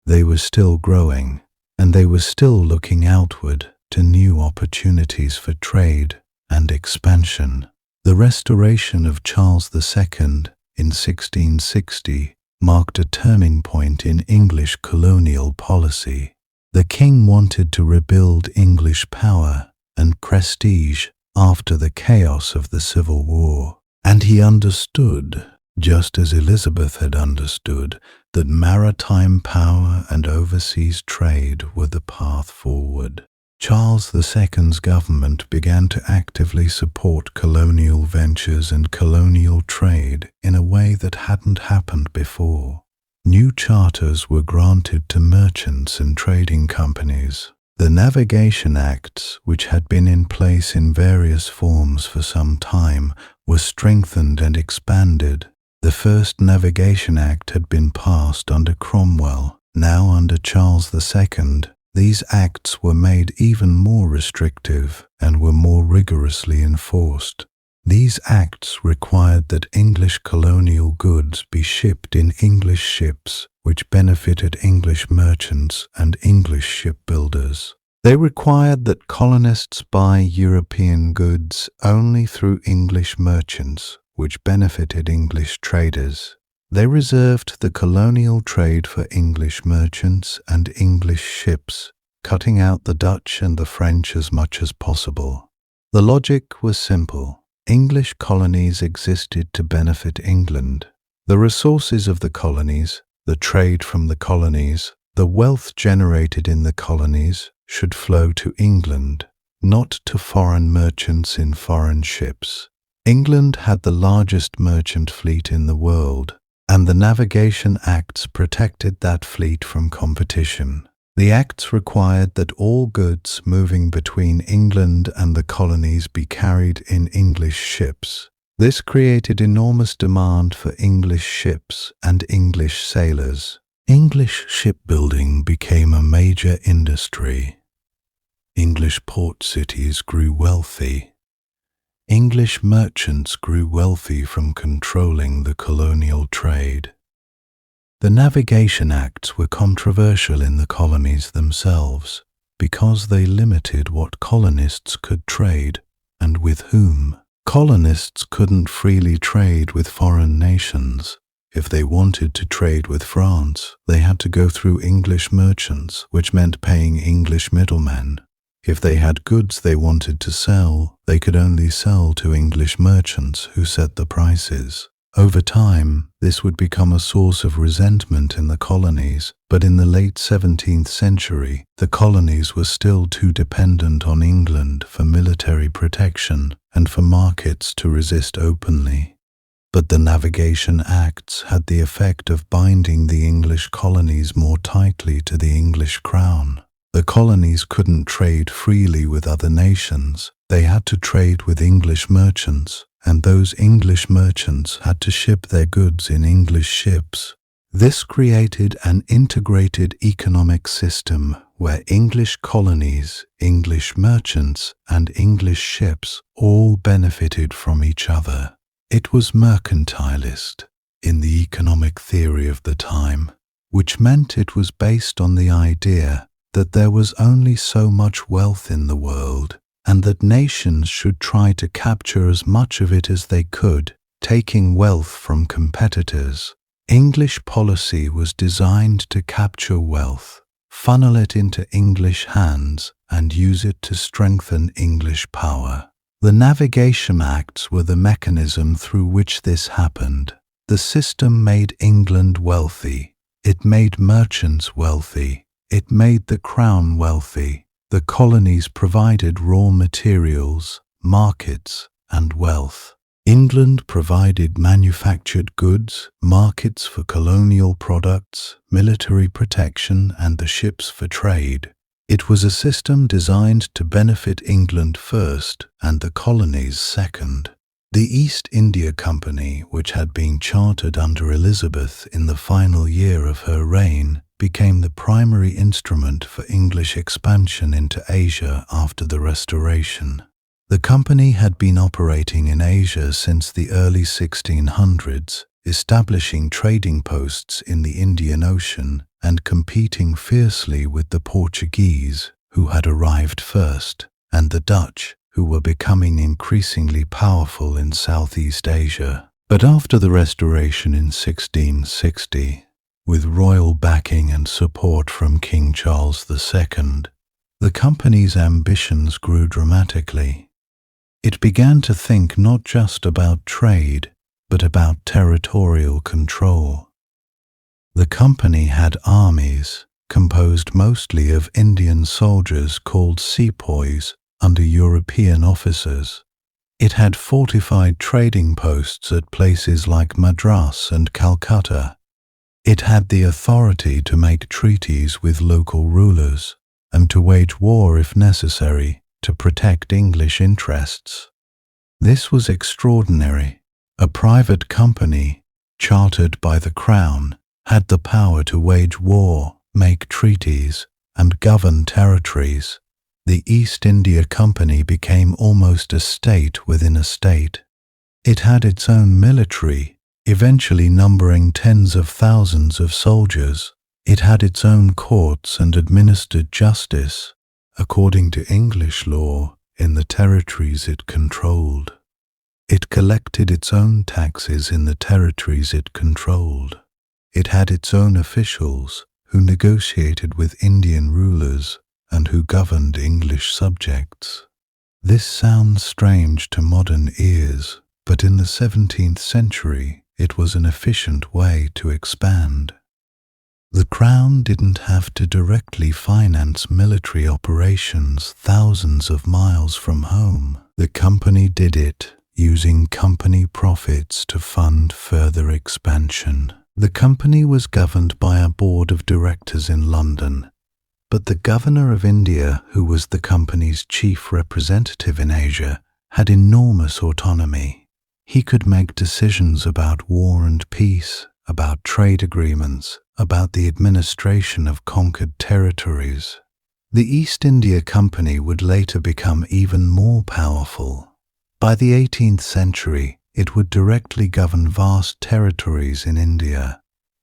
They were still growing, and they were still looking outward to new opportunities for trade and expansion. The restoration of Charles II in 1660 marked a turning point in English colonial policy. The king wanted to rebuild English power and prestige after the chaos of the Civil War, and he understood, just as Elizabeth had understood, that maritime power and overseas trade were the path forward. Charles II's government began to actively support colonial ventures and colonial trade in a way that hadn't happened before. New charters were granted to merchants and trading companies. The Navigation Acts, which had been in place in various forms for some time, were strengthened and expanded. The first Navigation Act had been passed under Cromwell. Now under Charles II, these acts were made even more restrictive and were more rigorously enforced. These acts required that English colonial goods be shipped in English ships, which benefited English merchants and English shipbuilders. They required that colonists buy European goods only through English merchants, which benefited English traders. They reserved the colonial trade for English merchants and English ships, cutting out the Dutch and the French as much as possible. The logic was simple. English colonies existed to benefit England. The resources of the colonies, the trade from the colonies, the wealth generated in the colonies should flow to England, not to foreign merchants in foreign ships. England had the largest merchant fleet in the world, and the Navigation Acts protected that fleet from competition. The Acts required that all goods moving between England and the colonies be carried in English ships. This created enormous demand for English ships and English sailors. English shipbuilding became a major industry. English port cities grew wealthy. English merchants grew wealthy from controlling the colonial trade. The Navigation Acts were controversial in the colonies themselves because they limited what colonists could trade and with whom. Colonists couldn't freely trade with foreign nations. If they wanted to trade with France, they had to go through English merchants, which meant paying English middlemen. If they had goods they wanted to sell, they could only sell to English merchants who set the prices. Over time, this would become a source of resentment in the colonies, but in the late 17th century, the colonies were still too dependent on England for military protection and for markets to resist openly. But the Navigation Acts had the effect of binding the English colonies more tightly to the English crown. The colonies couldn't trade freely with other nations. They had to trade with English merchants, and those English merchants had to ship their goods in English ships. This created an integrated economic system where English colonies, English merchants, and English ships all benefited from each other. It was mercantilist in the economic theory of the time, which meant it was based on the idea that there was only so much wealth in the world, and that nations should try to capture as much of it as they could, taking wealth from competitors. English policy was designed to capture wealth, funnel it into English hands, and use it to strengthen English power. The Navigation Acts were the mechanism through which this happened. The system made England wealthy. It made merchants wealthy. It made the crown wealthy. The colonies provided raw materials, markets, and wealth. England provided manufactured goods, markets for colonial products, military protection, and the ships for trade. It was a system designed to benefit England first and the colonies second. The East India Company, which had been chartered under Elizabeth in the final year of her reign, became the primary instrument for English expansion into Asia after the Restoration. The company had been operating in Asia since the early 1600s, establishing trading posts in the Indian Ocean and competing fiercely with the Portuguese, who had arrived first, and the Dutch, who were becoming increasingly powerful in Southeast Asia. But after the Restoration in 1660, with royal backing and support from King Charles II, the company's ambitions grew dramatically. It began to think not just about trade, but about territorial control. The company had armies, composed mostly of Indian soldiers called sepoys, under European officers. It had fortified trading posts at places like Madras and Calcutta. It had the authority to make treaties with local rulers and to wage war if necessary to protect English interests. This was extraordinary. A private company, chartered by the Crown, had the power to wage war, make treaties, and govern territories. The East India Company became almost a state within a state. It had its own military, eventually numbering tens of thousands of soldiers. It had its own courts and administered justice, according to English law, in the territories it controlled. It collected its own taxes in the territories it controlled. It had its own officials who negotiated with Indian rulers and who governed English subjects. This sounds strange to modern ears, but in the 17th century it was an efficient way to expand. The Crown didn't have to directly finance military operations thousands of miles from home. The company did it, using company profits to fund further expansion. The company was governed by a board of directors in London, but the governor of India, who was the company's chief representative in Asia, had enormous autonomy. He could make decisions about war and peace, about trade agreements, about the administration of conquered territories. The East India Company would later become even more powerful. By the 18th century, it would directly govern vast territories in India.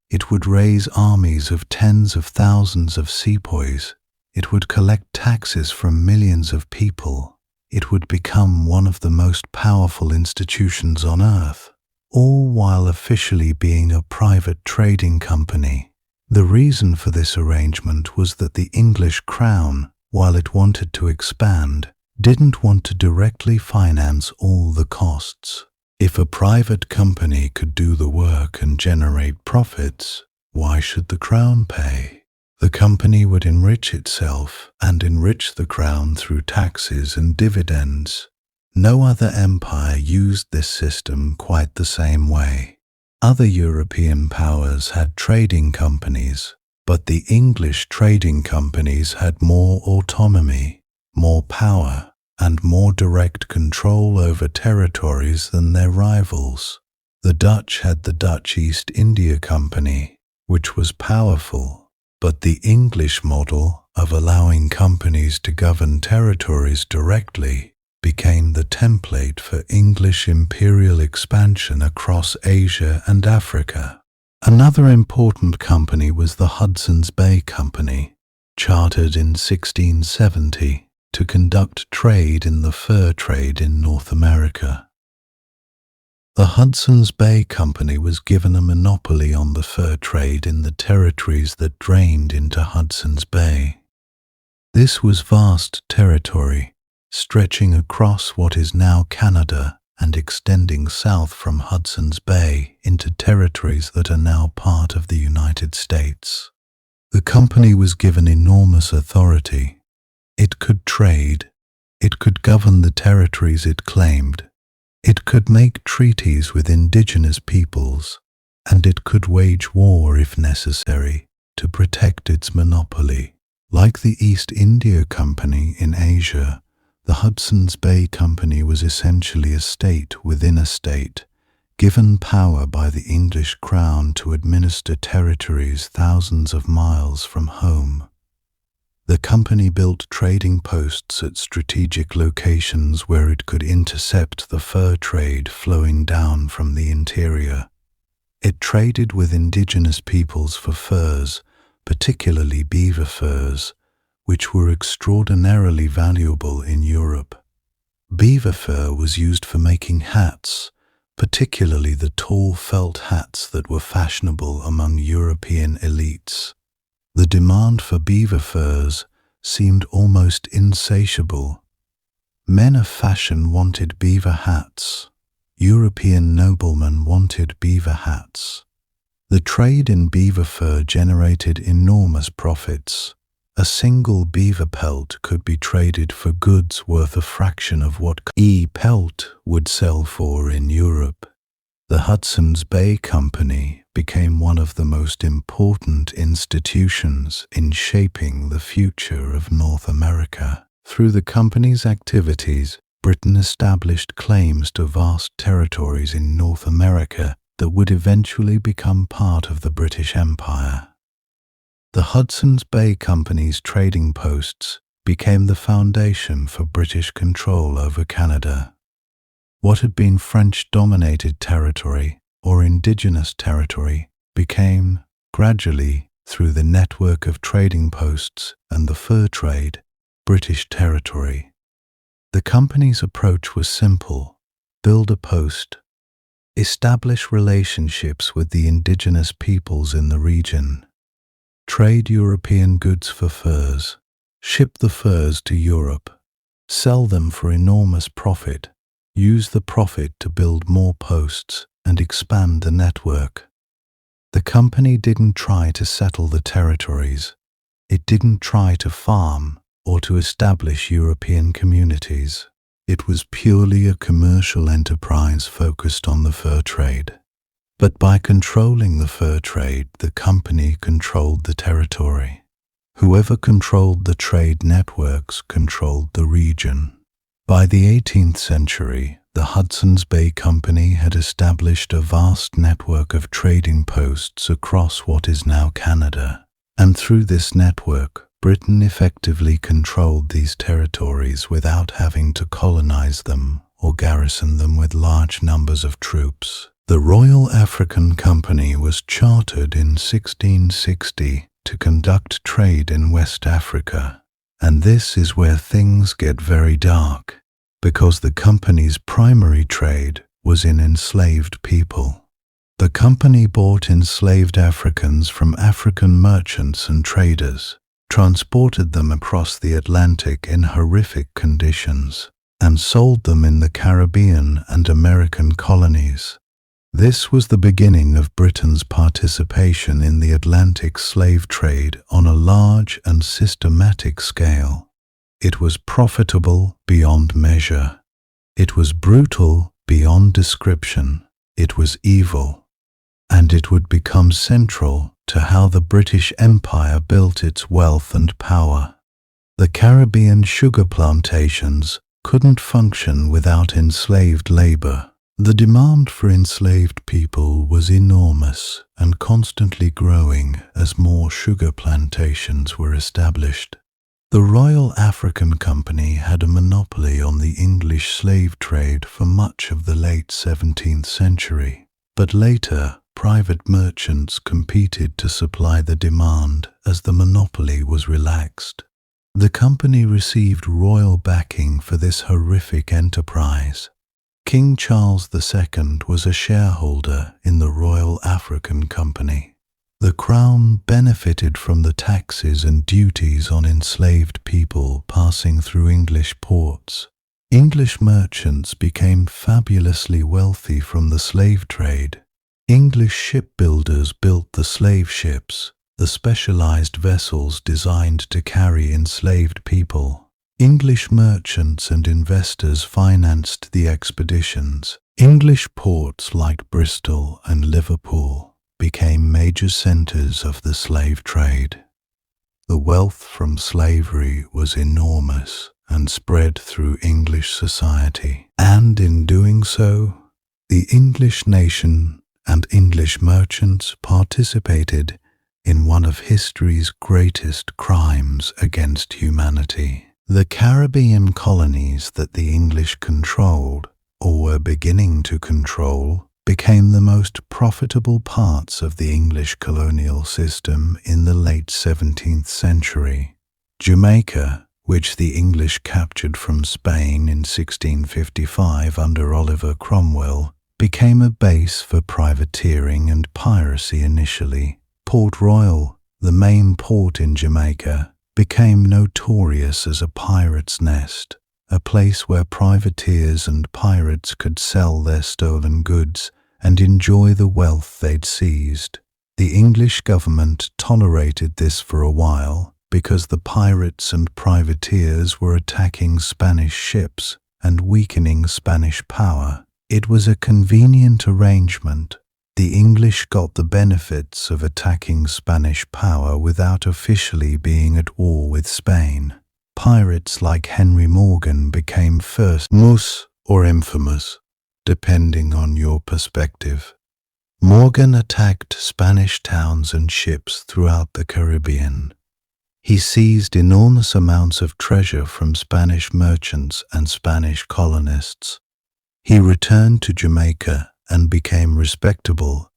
It would raise armies of tens of thousands of sepoys. It would collect taxes from millions of people. It would become one of the most powerful institutions on earth, all while officially being a private trading company. The reason for this arrangement was that the English Crown, while it wanted to expand, didn't want to directly finance all the costs. If a private company could do the work and generate profits, why should the Crown pay? The company would enrich itself and enrich the Crown through taxes and dividends. No other empire used this system quite the same way. Other European powers had trading companies, but the English trading companies had more autonomy, more power, and more direct control over territories than their rivals. The Dutch had the Dutch East India Company, which was powerful, but the English model of allowing companies to govern territories directly became the template for English imperial expansion across Asia and Africa. Another important company was the Hudson's Bay Company, chartered in 1670. To conduct trade in the fur trade in North America. The Hudson's Bay Company was given a monopoly on the fur trade in the territories that drained into Hudson's Bay. This was vast territory, stretching across what is now Canada and extending south from Hudson's Bay into territories that are now part of the United States. The company was given enormous authority. It could trade, it could govern the territories it claimed, it could make treaties with indigenous peoples, and it could wage war if necessary to protect its monopoly. Like the East India Company in Asia, the Hudson's Bay Company was essentially a state within a state, given power by the English Crown to administer territories thousands of miles from home. The company built trading posts at strategic locations where it could intercept the fur trade flowing down from the interior. It traded with indigenous peoples for furs, particularly beaver furs, which were extraordinarily valuable in Europe. Beaver fur was used for making hats, particularly the tall felt hats that were fashionable among European elites. The demand for beaver furs seemed almost insatiable. Men of fashion wanted beaver hats. European noblemen wanted beaver hats. The trade in beaver fur generated enormous profits. A single beaver pelt could be traded for goods worth a fraction of what a pelt would sell for in Europe. The Hudson's Bay Company became one of the most important institutions in shaping the future of North America. Through the company's activities, Britain established claims to vast territories in North America that would eventually become part of the British Empire. The Hudson's Bay Company's trading posts became the foundation for British control over Canada. What had been French-dominated territory or indigenous territory became, gradually, through the network of trading posts and the fur trade, British territory. The company's approach was simple: build a post, establish relationships with the indigenous peoples in the region, trade European goods for furs, ship the furs to Europe, sell them for enormous profit, use the profit to build more posts and expand the network. The company didn't try to settle the territories. It didn't try to farm or to establish European communities. It was purely a commercial enterprise focused on the fur trade. But by controlling the fur trade, the company controlled the territory. Whoever controlled the trade networks controlled the region. By the 18th century, the Hudson's Bay Company had established a vast network of trading posts across what is now Canada, and through this network, Britain effectively controlled these territories without having to colonize them or garrison them with large numbers of troops. The Royal African Company was chartered in 1660 to conduct trade in West Africa, and this is where things get very dark, because the company's primary trade was in enslaved people. The company bought enslaved Africans from African merchants and traders, transported them across the Atlantic in horrific conditions, and sold them in the Caribbean and American colonies. This was the beginning of Britain's participation in the Atlantic slave trade on a large and systematic scale. It was profitable beyond measure. It was brutal beyond description. It was evil. And it would become central to how the British Empire built its wealth and power. The Caribbean sugar plantations couldn't function without enslaved labor. The demand for enslaved people was enormous and constantly growing as more sugar plantations were established. The Royal African Company had a monopoly on the English slave trade for much of the late 17th century, but later private merchants competed to supply the demand as the monopoly was relaxed. The company received royal backing for this horrific enterprise. King Charles II was a shareholder in the Royal African Company. The Crown benefited from the taxes and duties on enslaved people passing through English ports. English merchants became fabulously wealthy from the slave trade. English shipbuilders built the slave ships, the specialized vessels designed to carry enslaved people. English merchants and investors financed the expeditions. English ports like Bristol and Liverpool became major centers of the slave trade. The wealth from slavery was enormous and spread through English society. And in doing so, the English nation and English merchants participated in one of history's greatest crimes against humanity. The Caribbean colonies that the English controlled, or were beginning to control, became the most profitable parts of the English colonial system in the late 17th century. Jamaica, which the English captured from Spain in 1655 under Oliver Cromwell, became a base for privateering and piracy initially. Port Royal, the main port in Jamaica, became notorious as a pirate's nest, a place where privateers and pirates could sell their stolen goods and enjoy the wealth they'd seized. The English government tolerated this for a while because the pirates and privateers were attacking Spanish ships and weakening Spanish power. It was a convenient arrangement. The English got the benefits of attacking Spanish power without officially being at war with Spain. Pirates like Henry Morgan became famous or infamous, depending on your perspective. Morgan attacked Spanish towns and ships throughout the Caribbean. He seized enormous amounts of treasure from Spanish merchants and Spanish colonists. He returned to Jamaica and became respectable,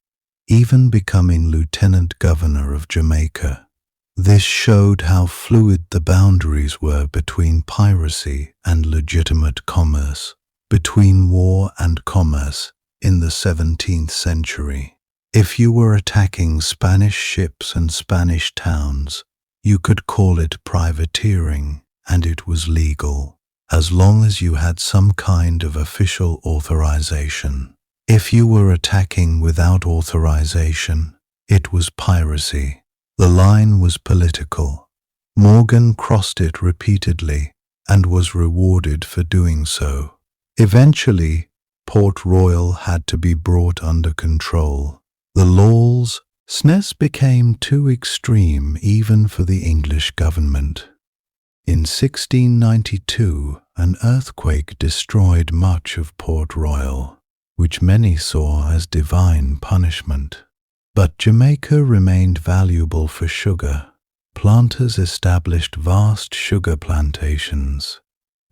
even becoming lieutenant governor of Jamaica. This showed how fluid the boundaries were between piracy and legitimate commerce, between war and commerce in the 17th century. If you were attacking Spanish ships and Spanish towns, you could call it privateering, and it was legal, as long as you had some kind of official authorization. If you were attacking without authorization, it was piracy. The line was political. Morgan crossed it repeatedly and was rewarded for doing so. Eventually, Port Royal had to be brought under control. The lawlessness became too extreme even for the English government. In 1692, an earthquake destroyed much of Port Royal, which many saw as divine punishment. But Jamaica remained valuable for sugar. Planters established vast sugar plantations.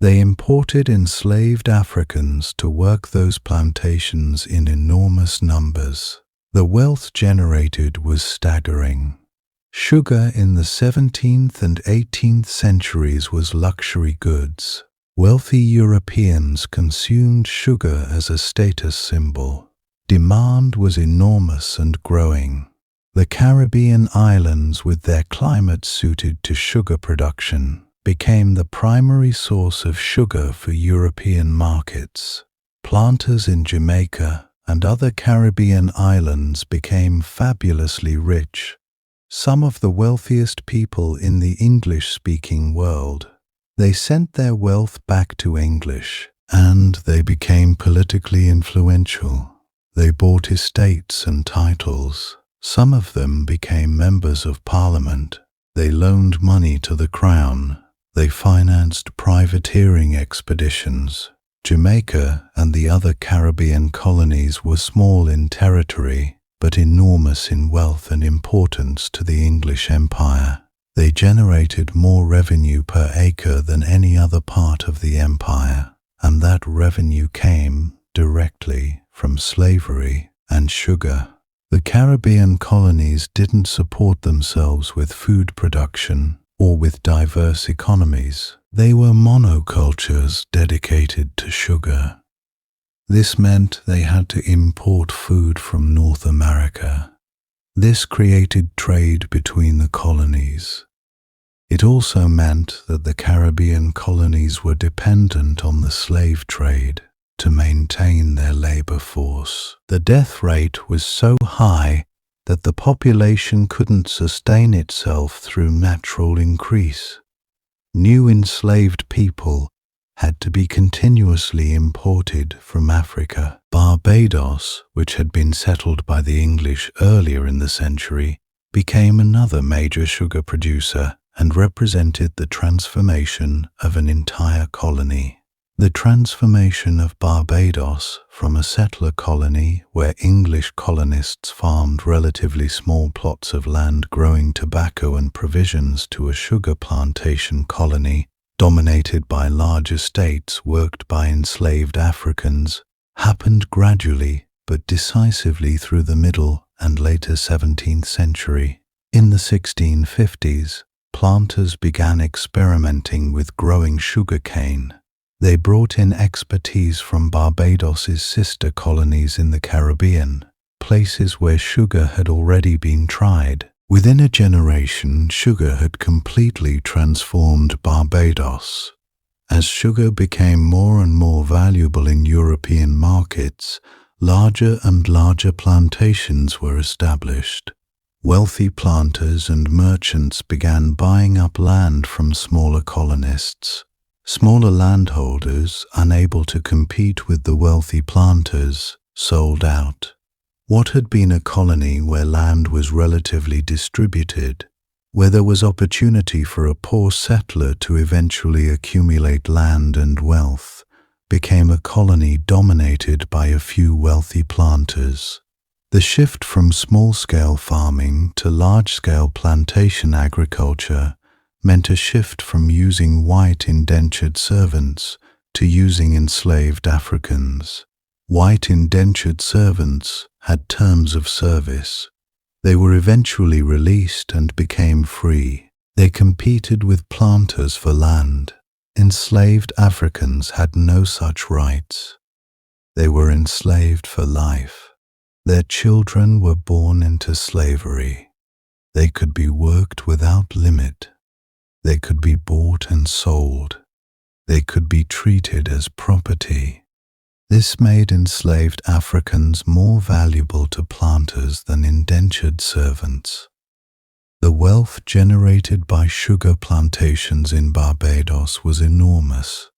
They imported enslaved Africans to work those plantations in enormous numbers. The wealth generated was staggering. Sugar in the 17th and 18th centuries was luxury goods. Wealthy Europeans consumed sugar as a status symbol. Demand was enormous and growing. The Caribbean islands, with their climate suited to sugar production, became the primary source of sugar for European markets. Planters in Jamaica and other Caribbean islands became fabulously rich, some of the wealthiest people in the English-speaking world. They sent their wealth back to English, and they became politically influential. They bought estates and titles. Some of them became members of Parliament. They loaned money to the Crown. They financed privateering expeditions. Jamaica and the other Caribbean colonies were small in territory, but enormous in wealth and importance to the English Empire. They generated more revenue per acre than any other part of the empire, and that revenue came directly from slavery and sugar. The Caribbean colonies didn't support themselves with food production or with diverse economies. They were monocultures dedicated to sugar. This meant they had to import food from North America. This created trade between the colonies. It also meant that the Caribbean colonies were dependent on the slave trade to maintain their labor force. The death rate was so high that the population couldn't sustain itself through natural increase. New enslaved people had to be continuously imported from Africa. Barbados, which had been settled by the English earlier in the century, became another major sugar producer and represented the transformation of an entire colony. The transformation of Barbados from a settler colony where English colonists farmed relatively small plots of land growing tobacco and provisions to a sugar plantation colony dominated by large estates worked by enslaved Africans happened gradually but decisively through the middle and later 17th century. In the 1650s, planters began experimenting with growing sugarcane. They brought in expertise from Barbados's sister colonies in the Caribbean, places where sugar had already been tried. Within a generation, sugar had completely transformed Barbados. As sugar became more and more valuable in European markets, larger and larger plantations were established. Wealthy planters and merchants began buying up land from smaller colonists. Smaller landholders, unable to compete with the wealthy planters, sold out. What had been a colony where land was relatively distributed, where there was opportunity for a poor settler to eventually accumulate land and wealth, became a colony dominated by a few wealthy planters. The shift from small-scale farming to large-scale plantation agriculture meant a shift from using white indentured servants to using enslaved Africans. White indentured servants had terms of service. They were eventually released and became free. They competed with planters for land. Enslaved Africans had no such rights. They were enslaved for life. Their children were born into slavery. They could be worked without limit. They could be bought and sold. They could be treated as property. This made enslaved Africans more valuable to planters than indentured servants. The wealth generated by sugar plantations in Barbados was enormous.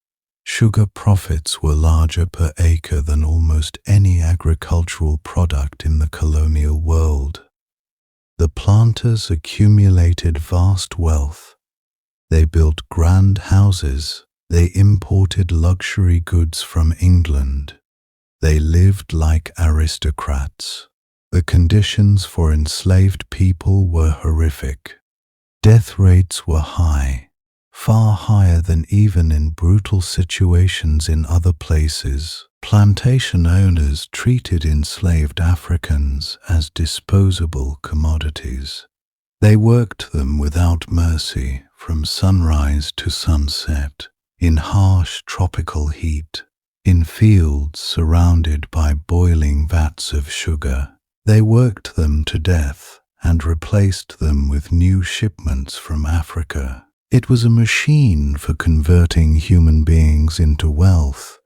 Sugar profits were larger per acre than almost any agricultural product in the colonial world. The planters accumulated vast wealth. They built grand houses. They imported luxury goods from England. They lived like aristocrats. The conditions for enslaved people were horrific. Death rates were high, far higher than even in brutal situations in other places. Plantation owners treated enslaved Africans as disposable commodities. They worked them without mercy from sunrise to sunset, in harsh tropical heat, in fields surrounded by boiling vats of sugar. They worked them to death and replaced them with new shipments from Africa. It was a machine for converting human beings into wealth,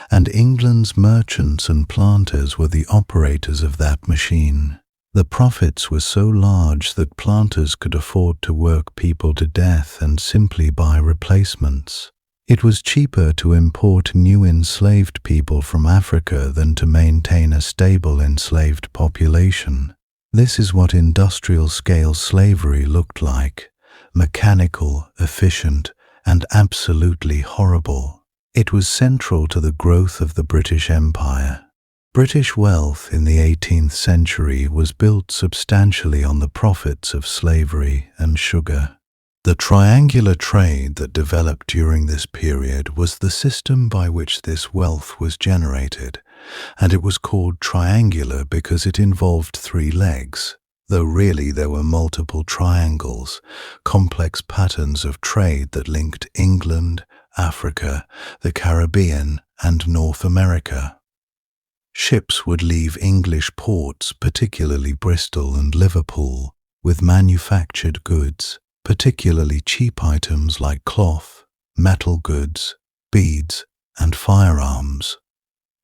and England's merchants and planters were the operators of that machine. The profits were so large that planters could afford to work people to death and simply buy replacements. It was cheaper to import new enslaved people from Africa than to maintain a stable enslaved population. This is what industrial-scale slavery looked like: mechanical, efficient, and absolutely horrible. It was central to the growth of the British Empire. British wealth in the 18th century was built substantially on the profits of slavery and sugar. The triangular trade that developed during this period was the system by which this wealth was generated, and it was called triangular because it involved 3 legs, though really there were multiple triangles, complex patterns of trade that linked England, Africa, the Caribbean, and North America. Ships would leave English ports, particularly Bristol and Liverpool, with manufactured goods, particularly cheap items like cloth, metal goods, beads, and firearms.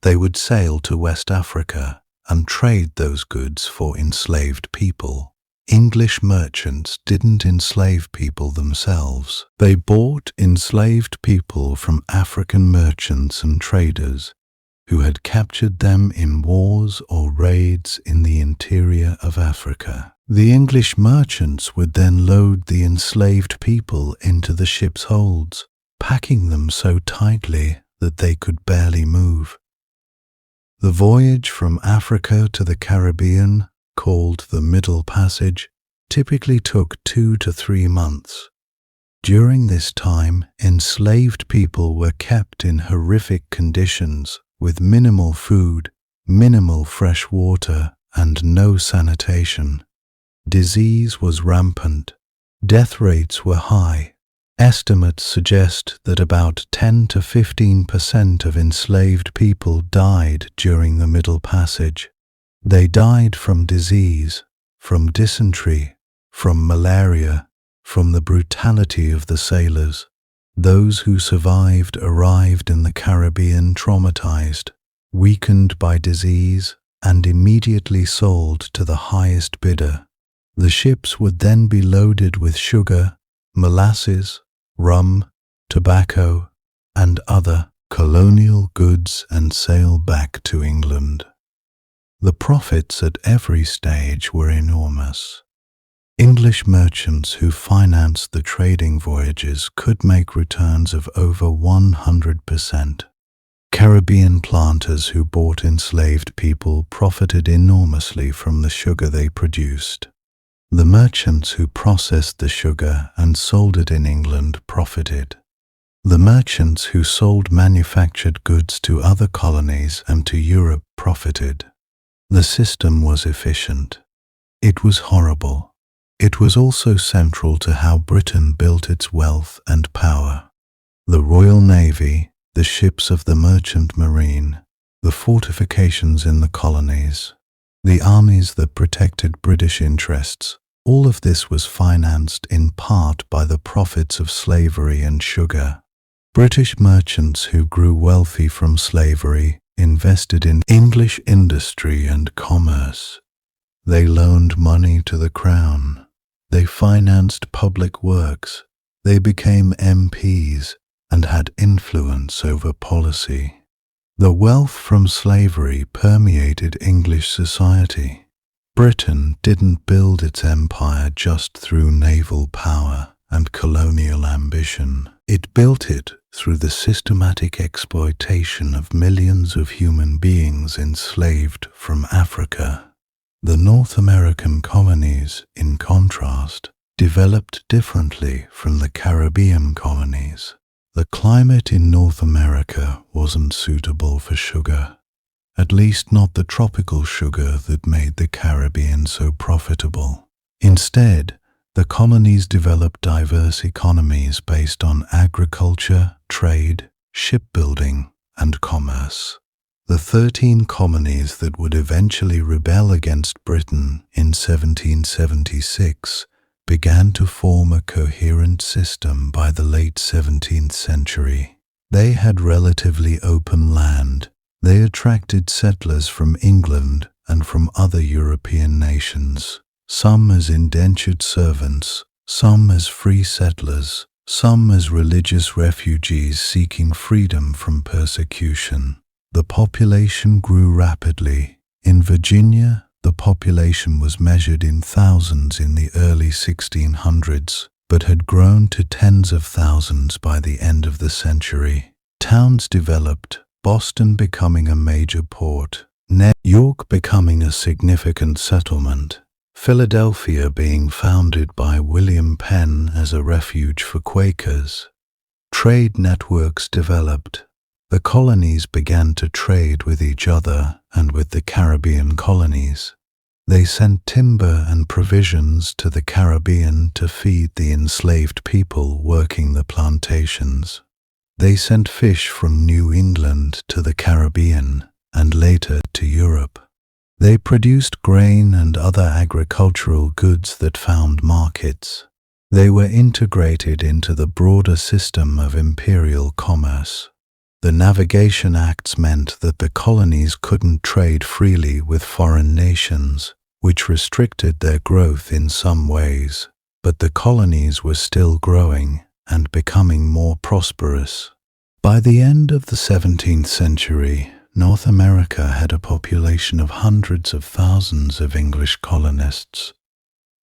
They would sail to West Africa and trade those goods for enslaved people. English merchants didn't enslave people themselves. They bought enslaved people from African merchants and traders who had captured them in wars or raids in the interior of Africa. The English merchants would then load the enslaved people into the ship's holds, packing them so tightly that they could barely move. The voyage from Africa to the Caribbean, called the Middle Passage, typically took 2 to 3 months. During this time, enslaved people were kept in horrific conditions with minimal food, minimal fresh water, and no sanitation. Disease was rampant. Death rates were high. Estimates suggest that about 10 to 15% of enslaved people died during the Middle Passage. They died from disease, from dysentery, from malaria, from the brutality of the sailors. Those who survived arrived in the Caribbean traumatized, weakened by disease, and immediately sold to the highest bidder. The ships would then be loaded with sugar, molasses, rum, tobacco, and other colonial goods and sail back to England. The profits at every stage were enormous. English merchants who financed the trading voyages could make returns of over 100%. Caribbean planters who bought enslaved people profited enormously from the sugar they produced. The merchants who processed the sugar and sold it in England profited. The merchants who sold manufactured goods to other colonies and to Europe profited. The system was efficient. It was horrible. It was also central to how Britain built its wealth and power. The Royal Navy, the ships of the merchant marine, the fortifications in the colonies, the armies that protected British interests, all of this was financed in part by the profits of slavery and sugar. British merchants who grew wealthy from slavery invested in English industry and commerce. They loaned money to the Crown. They financed public works. They became MPs and had influence over policy. The wealth from slavery permeated English society. Britain didn't build its empire just through naval power and colonial ambition. It built it through the systematic exploitation of millions of human beings enslaved from Africa. The North American colonies, in contrast, developed differently from the Caribbean colonies. The climate in North America wasn't suitable for sugar, at least not the tropical sugar that made the Caribbean so profitable. Instead, the colonies developed diverse economies based on agriculture, trade, shipbuilding, and commerce. The 13 colonies that would eventually rebel against Britain in 1776 began to form a coherent system by the late 17th century. They had relatively open land. They attracted settlers from England and from other European nations, some as indentured servants, some as free settlers, some as religious refugees seeking freedom from persecution. The population grew rapidly. In Virginia, the population was measured in thousands in the early 1600s, but had grown to tens of thousands by the end of the century. Towns developed, Boston becoming a major port, New York becoming a significant settlement, Philadelphia being founded by William Penn as a refuge for Quakers. Trade networks developed. The colonies began to trade with each other and with the Caribbean colonies. They sent timber and provisions to the Caribbean to feed the enslaved people working the plantations. They sent fish from New England to the Caribbean and later to Europe. They produced grain and other agricultural goods that found markets. They were integrated into the broader system of imperial commerce. The Navigation Acts meant that the colonies couldn't trade freely with foreign nations, which restricted their growth in some ways, but the colonies were still growing and becoming more prosperous. By the end of the 17th century, North America had a population of hundreds of thousands of English colonists.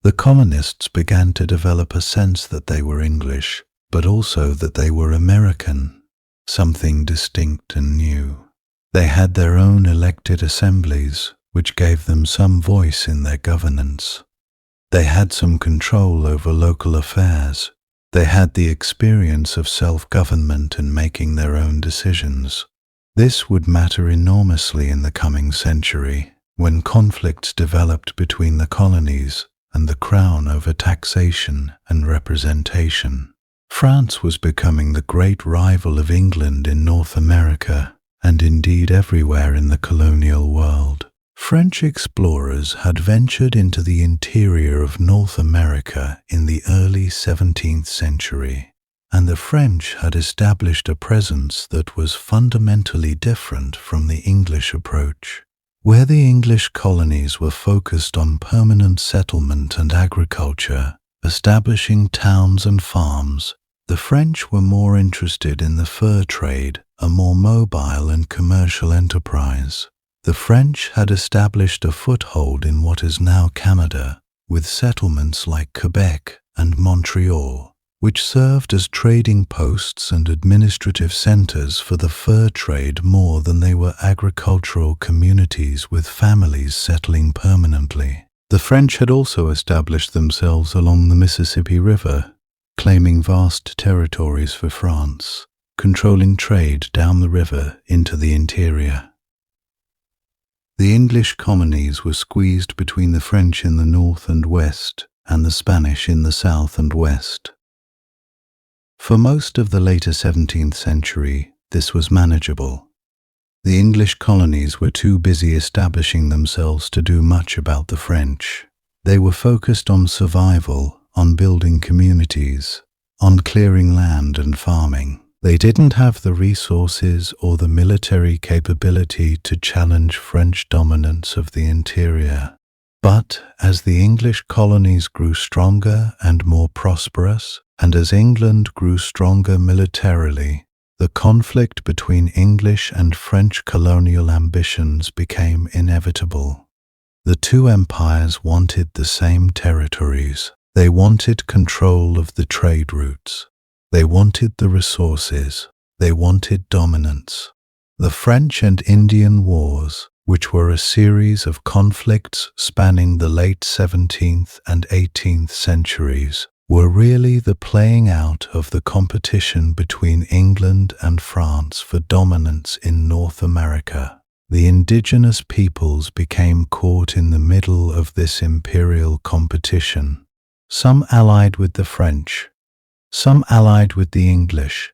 The colonists began to develop a sense that they were English, but also that they were American. Something distinct and new. They had their own elected assemblies, which gave them some voice in their governance. They had some control over local affairs. They had the experience of self-government and making their own decisions. This would matter enormously in the coming century, when conflicts developed between the colonies and the Crown over taxation and representation. France was becoming the great rival of England in North America, and indeed everywhere in the colonial world. French explorers had ventured into the interior of North America in the early 17th century, and the French had established a presence that was fundamentally different from the English approach. Where the English colonies were focused on permanent settlement and agriculture, establishing towns and farms, the French were more interested in the fur trade, a more mobile and commercial enterprise. The French had established a foothold in what is now Canada, with settlements like Quebec and Montreal. which served as trading posts and administrative centers for the fur trade more than they were agricultural communities with families settling permanently. The French had also established themselves along the Mississippi River, claiming vast territories for France, controlling trade down the river into the interior. The English colonies were squeezed between the French in the north and west and the Spanish in the south and west. For most of the later 17th century, this was manageable. The English colonies were too busy establishing themselves to do much about the French. They were focused on survival, on building communities, on clearing land and farming. They didn't have the resources or the military capability to challenge French dominance of the interior. But as the English colonies grew stronger and more prosperous, and as England grew stronger militarily, the conflict between English and French colonial ambitions became inevitable. The two empires wanted the same territories. They wanted control of the trade routes. They wanted the resources. They wanted dominance. The French and Indian Wars, which were a series of conflicts spanning the late 17th and 18th centuries, were really the playing out of the competition between England and France for dominance in North America. The indigenous peoples became caught in the middle of this imperial competition. Some allied with the French, some allied with the English,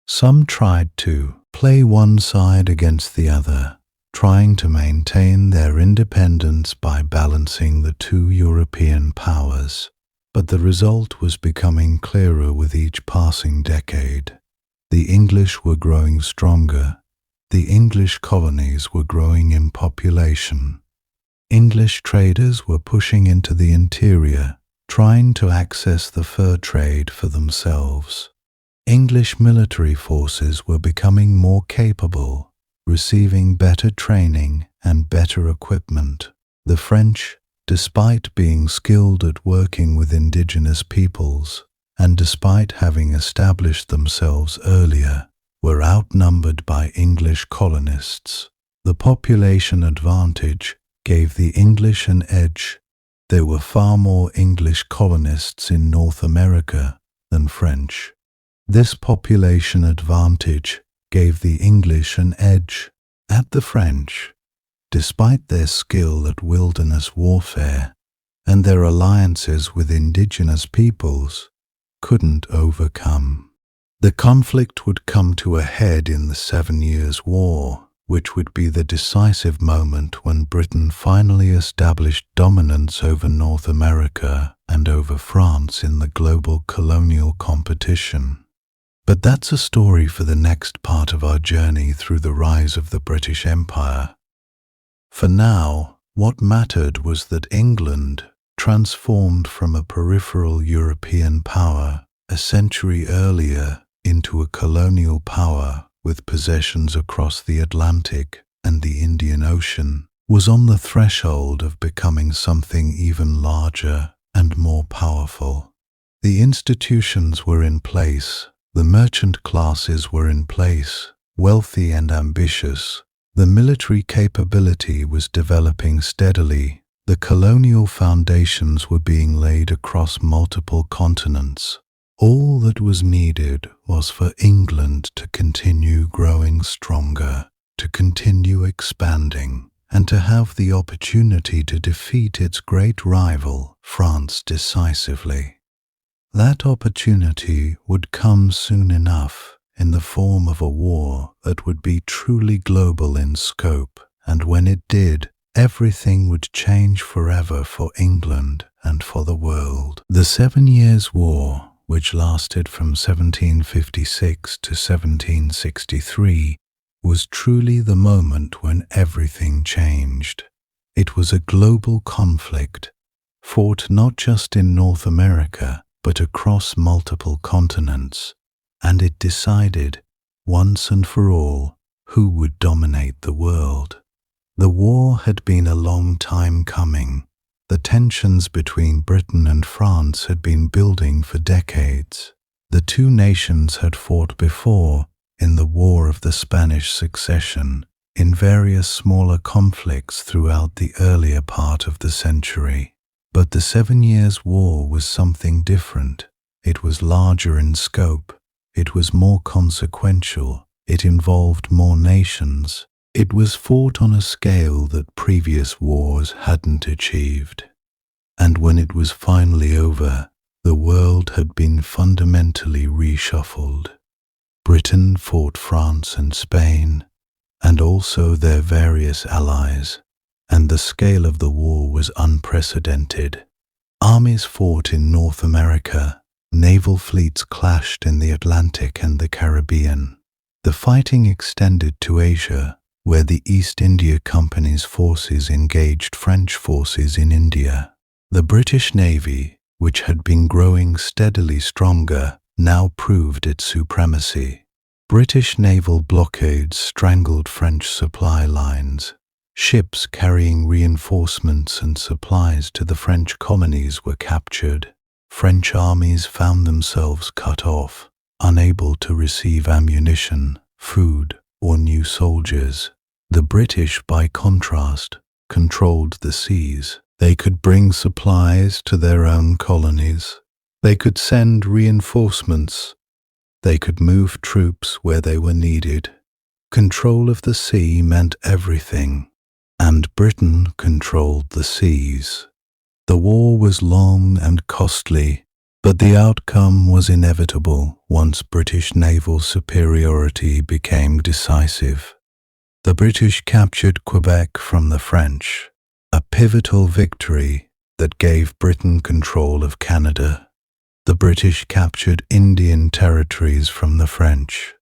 some tried to play one side against the other, trying to maintain their independence by balancing the two European powers. But the result was becoming clearer with each passing decade. The English were growing stronger. The English colonies were growing in population. English traders were pushing into the interior, trying to access the fur trade for themselves. English military forces were becoming more capable, receiving better training and better equipment. The French, despite being skilled at working with indigenous peoples, and despite having established themselves earlier, were outnumbered by English colonists. The population advantage gave the English an edge. There were far more English colonists in North America than French. This population advantage gave the English an edge at the French, despite their skill at wilderness warfare and their alliances with indigenous peoples, couldn't overcome. The conflict would come to a head in the 7 Years' War, which would be the decisive moment when Britain finally established dominance over North America and over France in the global colonial competition. But that's a story for the next part of our journey through the rise of the British Empire. For now, what mattered was that England, transformed from a peripheral European power a century earlier into a colonial power with possessions across the Atlantic and the Indian Ocean, was on the threshold of becoming something even larger and more powerful. The institutions were in place, the merchant classes were in place, wealthy and ambitious. The military capability was developing steadily. The colonial foundations were being laid across multiple continents. All that was needed was for England to continue growing stronger, to continue expanding, and to have the opportunity to defeat its great rival, France, decisively. That opportunity would come soon enough in the form of a war that would be truly global in scope, and when it did, everything would change forever for England and for the world. The 7 Years' War, which lasted from 1756 to 1763, was truly the moment when everything changed. It was a global conflict, fought not just in North America, but across multiple continents, and it decided, once and for all, who would dominate the world. The war had been a long time coming. The tensions between Britain and France had been building for decades. The two nations had fought before in the War of the Spanish Succession, in various smaller conflicts throughout the earlier part of the century. But the 7 Years' War was something different. It was larger in scope. It was more consequential. It involved more nations. It was fought on a scale that previous wars hadn't achieved. And when it was finally over, the world had been fundamentally reshuffled. Britain fought France and Spain, and also their various allies, and the scale of the war was unprecedented. Armies fought in North America. Naval fleets clashed in the Atlantic and the Caribbean. The fighting extended to Asia, where the East India Company's forces engaged French forces in India. The British Navy, which had been growing steadily stronger, now proved its supremacy. British naval blockades strangled French supply lines. Ships carrying reinforcements and supplies to the French colonies were captured. French armies found themselves cut off, unable to receive ammunition, food, or new soldiers. The British, by contrast, controlled the seas. They could bring supplies to their own colonies. They could send reinforcements. They could move troops where they were needed. Control of the sea meant everything, and Britain controlled the seas. The war was long and costly, but the outcome was inevitable once British naval superiority became decisive. The British captured Quebec from the French, a pivotal victory that gave Britain control of Canada. The British captured Indian territories from the French.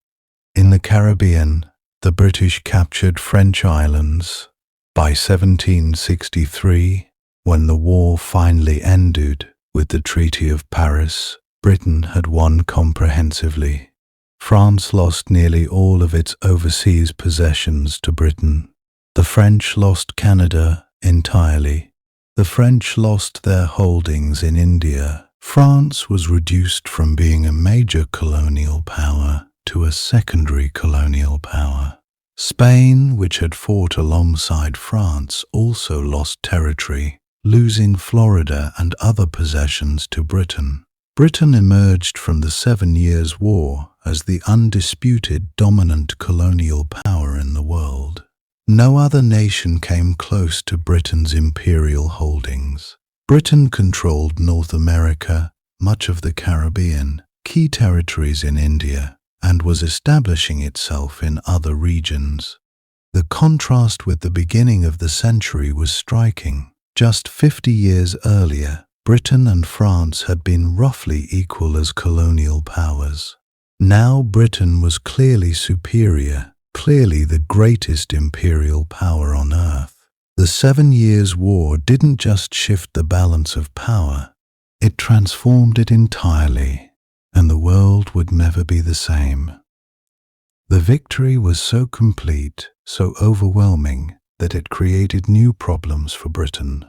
In the Caribbean, the British captured French islands. By 1763, when the war finally ended with the Treaty of Paris, Britain had won comprehensively. France lost nearly all of its overseas possessions to Britain. The French lost Canada entirely. The French lost their holdings in India. France was reduced from being a major colonial power to a secondary colonial power. Spain, which had fought alongside France, also lost territory, losing Florida and other possessions to Britain. Britain emerged from the 7 Years' War as the undisputed dominant colonial power in the world. No other nation came close to Britain's imperial holdings. Britain controlled North America, much of the Caribbean, key territories in India, and was establishing itself in other regions. The contrast with the beginning of the century was striking. Just 50 years earlier, Britain and France had been roughly equal as colonial powers. Now Britain was clearly superior, clearly the greatest imperial power on earth. The 7 Years' War didn't just shift the balance of power, it transformed it entirely, and the world would never be the same. The victory was so complete, so overwhelming, that it created new problems for Britain.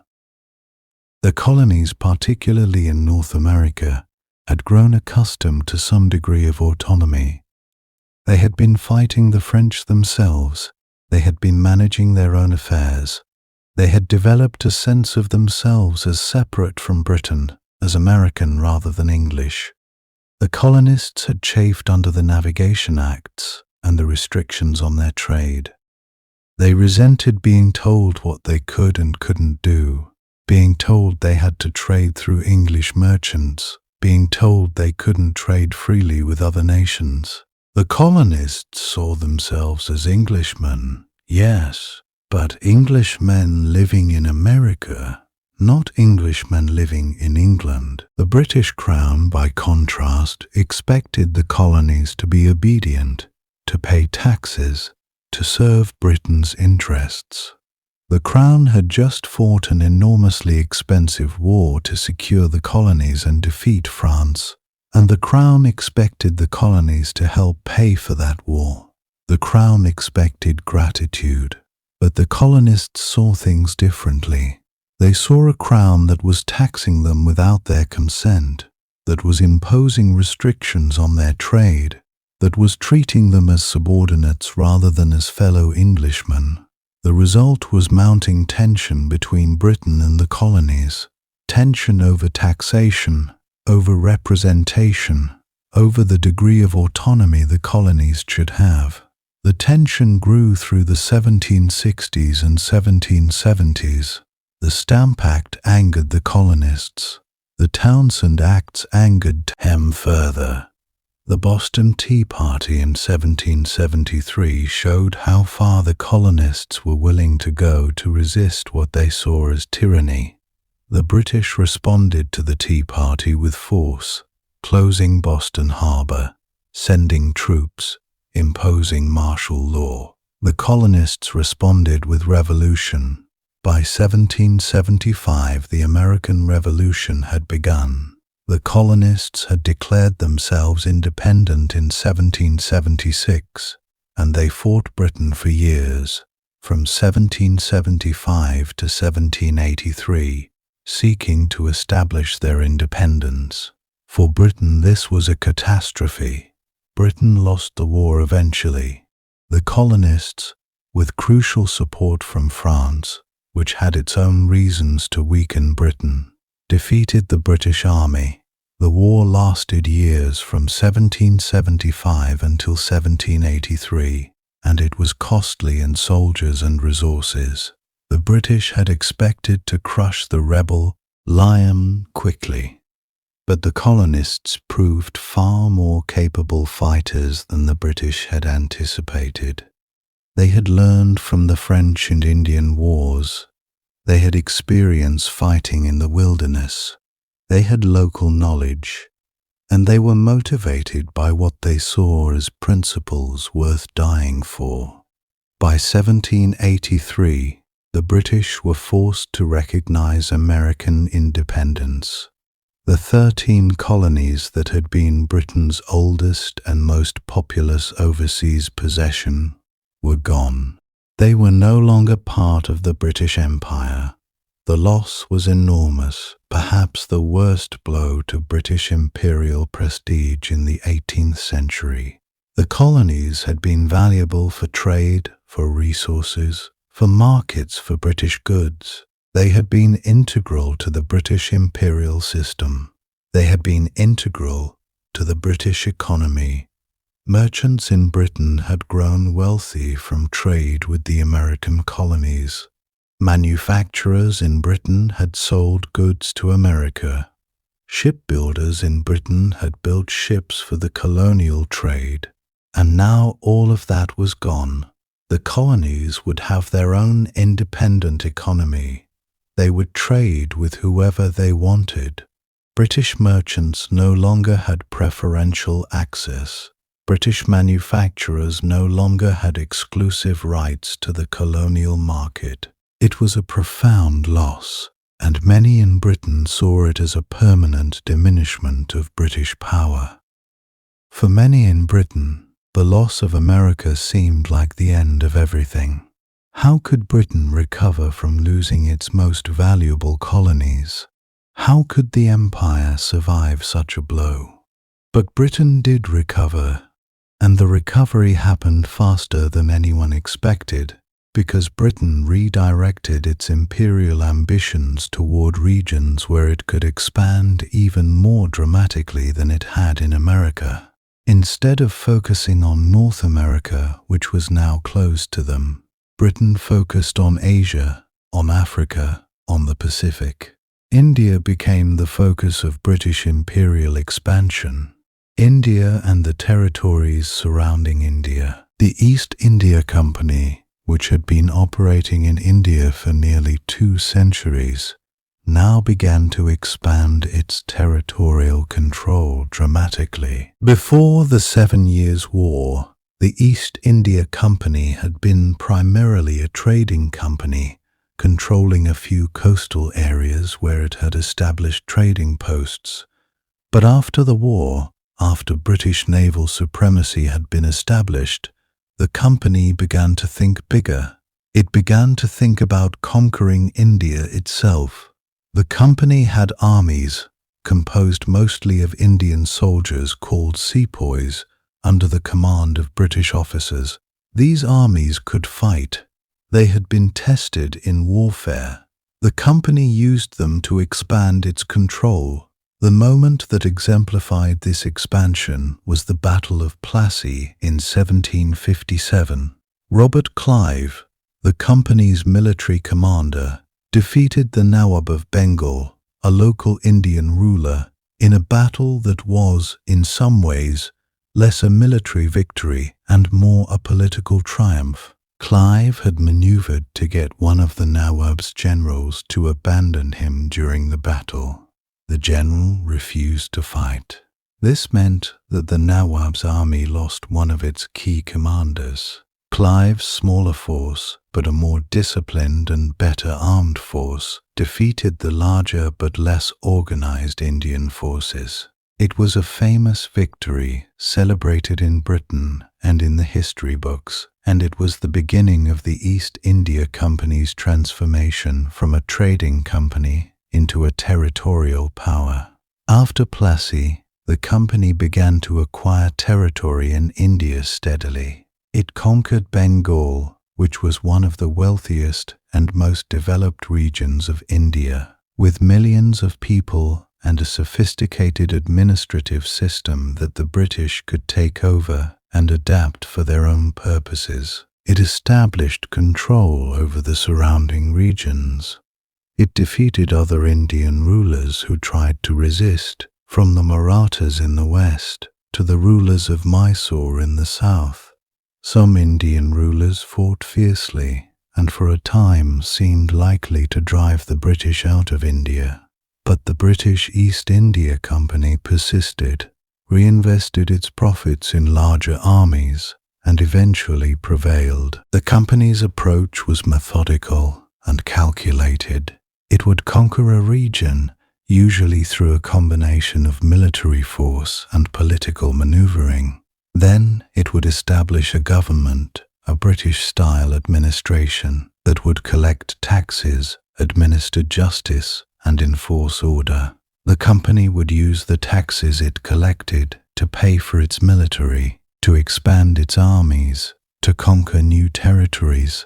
The colonies, particularly in North America, had grown accustomed to some degree of autonomy. They had been fighting the French themselves. They had been managing their own affairs. They had developed a sense of themselves as separate from Britain, as American rather than English. The colonists had chafed under the Navigation Acts and the restrictions on their trade. They resented being told what they could and couldn't do, being told they had to trade through English merchants, being told they couldn't trade freely with other nations. The colonists saw themselves as Englishmen, yes, but Englishmen living in America, not Englishmen living in England. The British Crown, by contrast, expected the colonies to be obedient, to pay taxes, to serve Britain's interests. The Crown had just fought an enormously expensive war to secure the colonies and defeat France, and the Crown expected the colonies to help pay for that war. The Crown expected gratitude, but the colonists saw things differently. They saw a Crown that was taxing them without their consent, that was imposing restrictions on their trade, that was treating them as subordinates rather than as fellow Englishmen. The result was mounting tension between Britain and the colonies, tension over taxation, over representation, over the degree of autonomy the colonies should have. The tension grew through the 1760s and 1770s. The Stamp Act angered the colonists. The Townshend Acts angered them further. The Boston Tea Party in 1773 showed how far the colonists were willing to go to resist what they saw as tyranny. The British responded to the Tea Party with force, closing Boston Harbor, sending troops, imposing martial law. The colonists responded with revolution. By 1775, the American Revolution had begun. The colonists had declared themselves independent in 1776, and they fought Britain for years, from 1775 to 1783, seeking to establish their independence. For Britain, this was a catastrophe. Britain lost the war eventually. The colonists, with crucial support from France, which had its own reasons to weaken Britain, defeated the British Army. The war lasted years from 1775 until 1783, and it was costly in soldiers and resources. The British had expected to crush the rebel lion quickly, but the colonists proved far more capable fighters than the British had anticipated. They had learned from the French and Indian wars. They had experience fighting in the wilderness. They had local knowledge, and they were motivated by what they saw as principles worth dying for. By 1783, the British were forced to recognize American independence. The 13 colonies that had been Britain's oldest and most populous overseas possession were gone. They were no longer part of the British Empire. The loss was enormous, perhaps the worst blow to British imperial prestige in the 18th century. The colonies had been valuable for trade, for resources, for markets for British goods. They had been integral to the British imperial system. They had been integral to the British economy. Merchants in Britain had grown wealthy from trade with the American colonies. Manufacturers in Britain had sold goods to America. Shipbuilders in Britain had built ships for the colonial trade. And now all of that was gone. The colonies would have their own independent economy. They would trade with whoever they wanted. British merchants no longer had preferential access. British manufacturers no longer had exclusive rights to the colonial market. It was a profound loss, and many in Britain saw it as a permanent diminishment of British power. For many in Britain, the loss of America seemed like the end of everything. How could Britain recover from losing its most valuable colonies? How could the empire survive such a blow? But Britain did recover, and the recovery happened faster than anyone expected, because Britain redirected its imperial ambitions toward regions where it could expand even more dramatically than it had in America. Instead of focusing on North America, which was now closed to them, Britain focused on Asia, on Africa, on the Pacific. India became the focus of British imperial expansion. India and the territories surrounding India. The East India Company, which had been operating in India for nearly 2 centuries, now began to expand its territorial control dramatically. Before the 7 Years' War, the East India Company had been primarily a trading company, controlling a few coastal areas where it had established trading posts. But after the war, after British naval supremacy had been established, the company began to think bigger. It began to think about conquering India itself. The company had armies, composed mostly of Indian soldiers called sepoys, under the command of British officers. These armies could fight. They had been tested in warfare. The company used them to expand its control. The moment that exemplified this expansion was the Battle of Plassey in 1757. Robert Clive, the company's military commander, defeated the Nawab of Bengal, a local Indian ruler, in a battle that was, in some ways, less a military victory and more a political triumph. Clive had maneuvered to get one of the Nawab's generals to abandon him during the battle. The general refused to fight. This meant that the Nawab's army lost one of its key commanders. Clive's smaller force, but a more disciplined and better armed force, defeated the larger but less organized Indian forces. It was a famous victory celebrated in Britain and in the history books, and it was the beginning of the East India Company's transformation from a trading company into a territorial power. After Plassey, the company began to acquire territory in India steadily. It conquered Bengal, which was one of the wealthiest and most developed regions of India, with millions of people and a sophisticated administrative system that the British could take over and adapt for their own purposes. It established control over the surrounding regions. It defeated other Indian rulers who tried to resist, from the Marathas in the west to the rulers of Mysore in the south. Some Indian rulers fought fiercely and for a time seemed likely to drive the British out of India. But the British East India Company persisted, reinvested its profits in larger armies, and eventually prevailed. The company's approach was methodical and calculated. It would conquer a region, usually through a combination of military force and political maneuvering. Then it would establish a government, a British-style administration, that would collect taxes, administer justice, and enforce order. The company would use the taxes it collected to pay for its military, to expand its armies, to conquer new territories.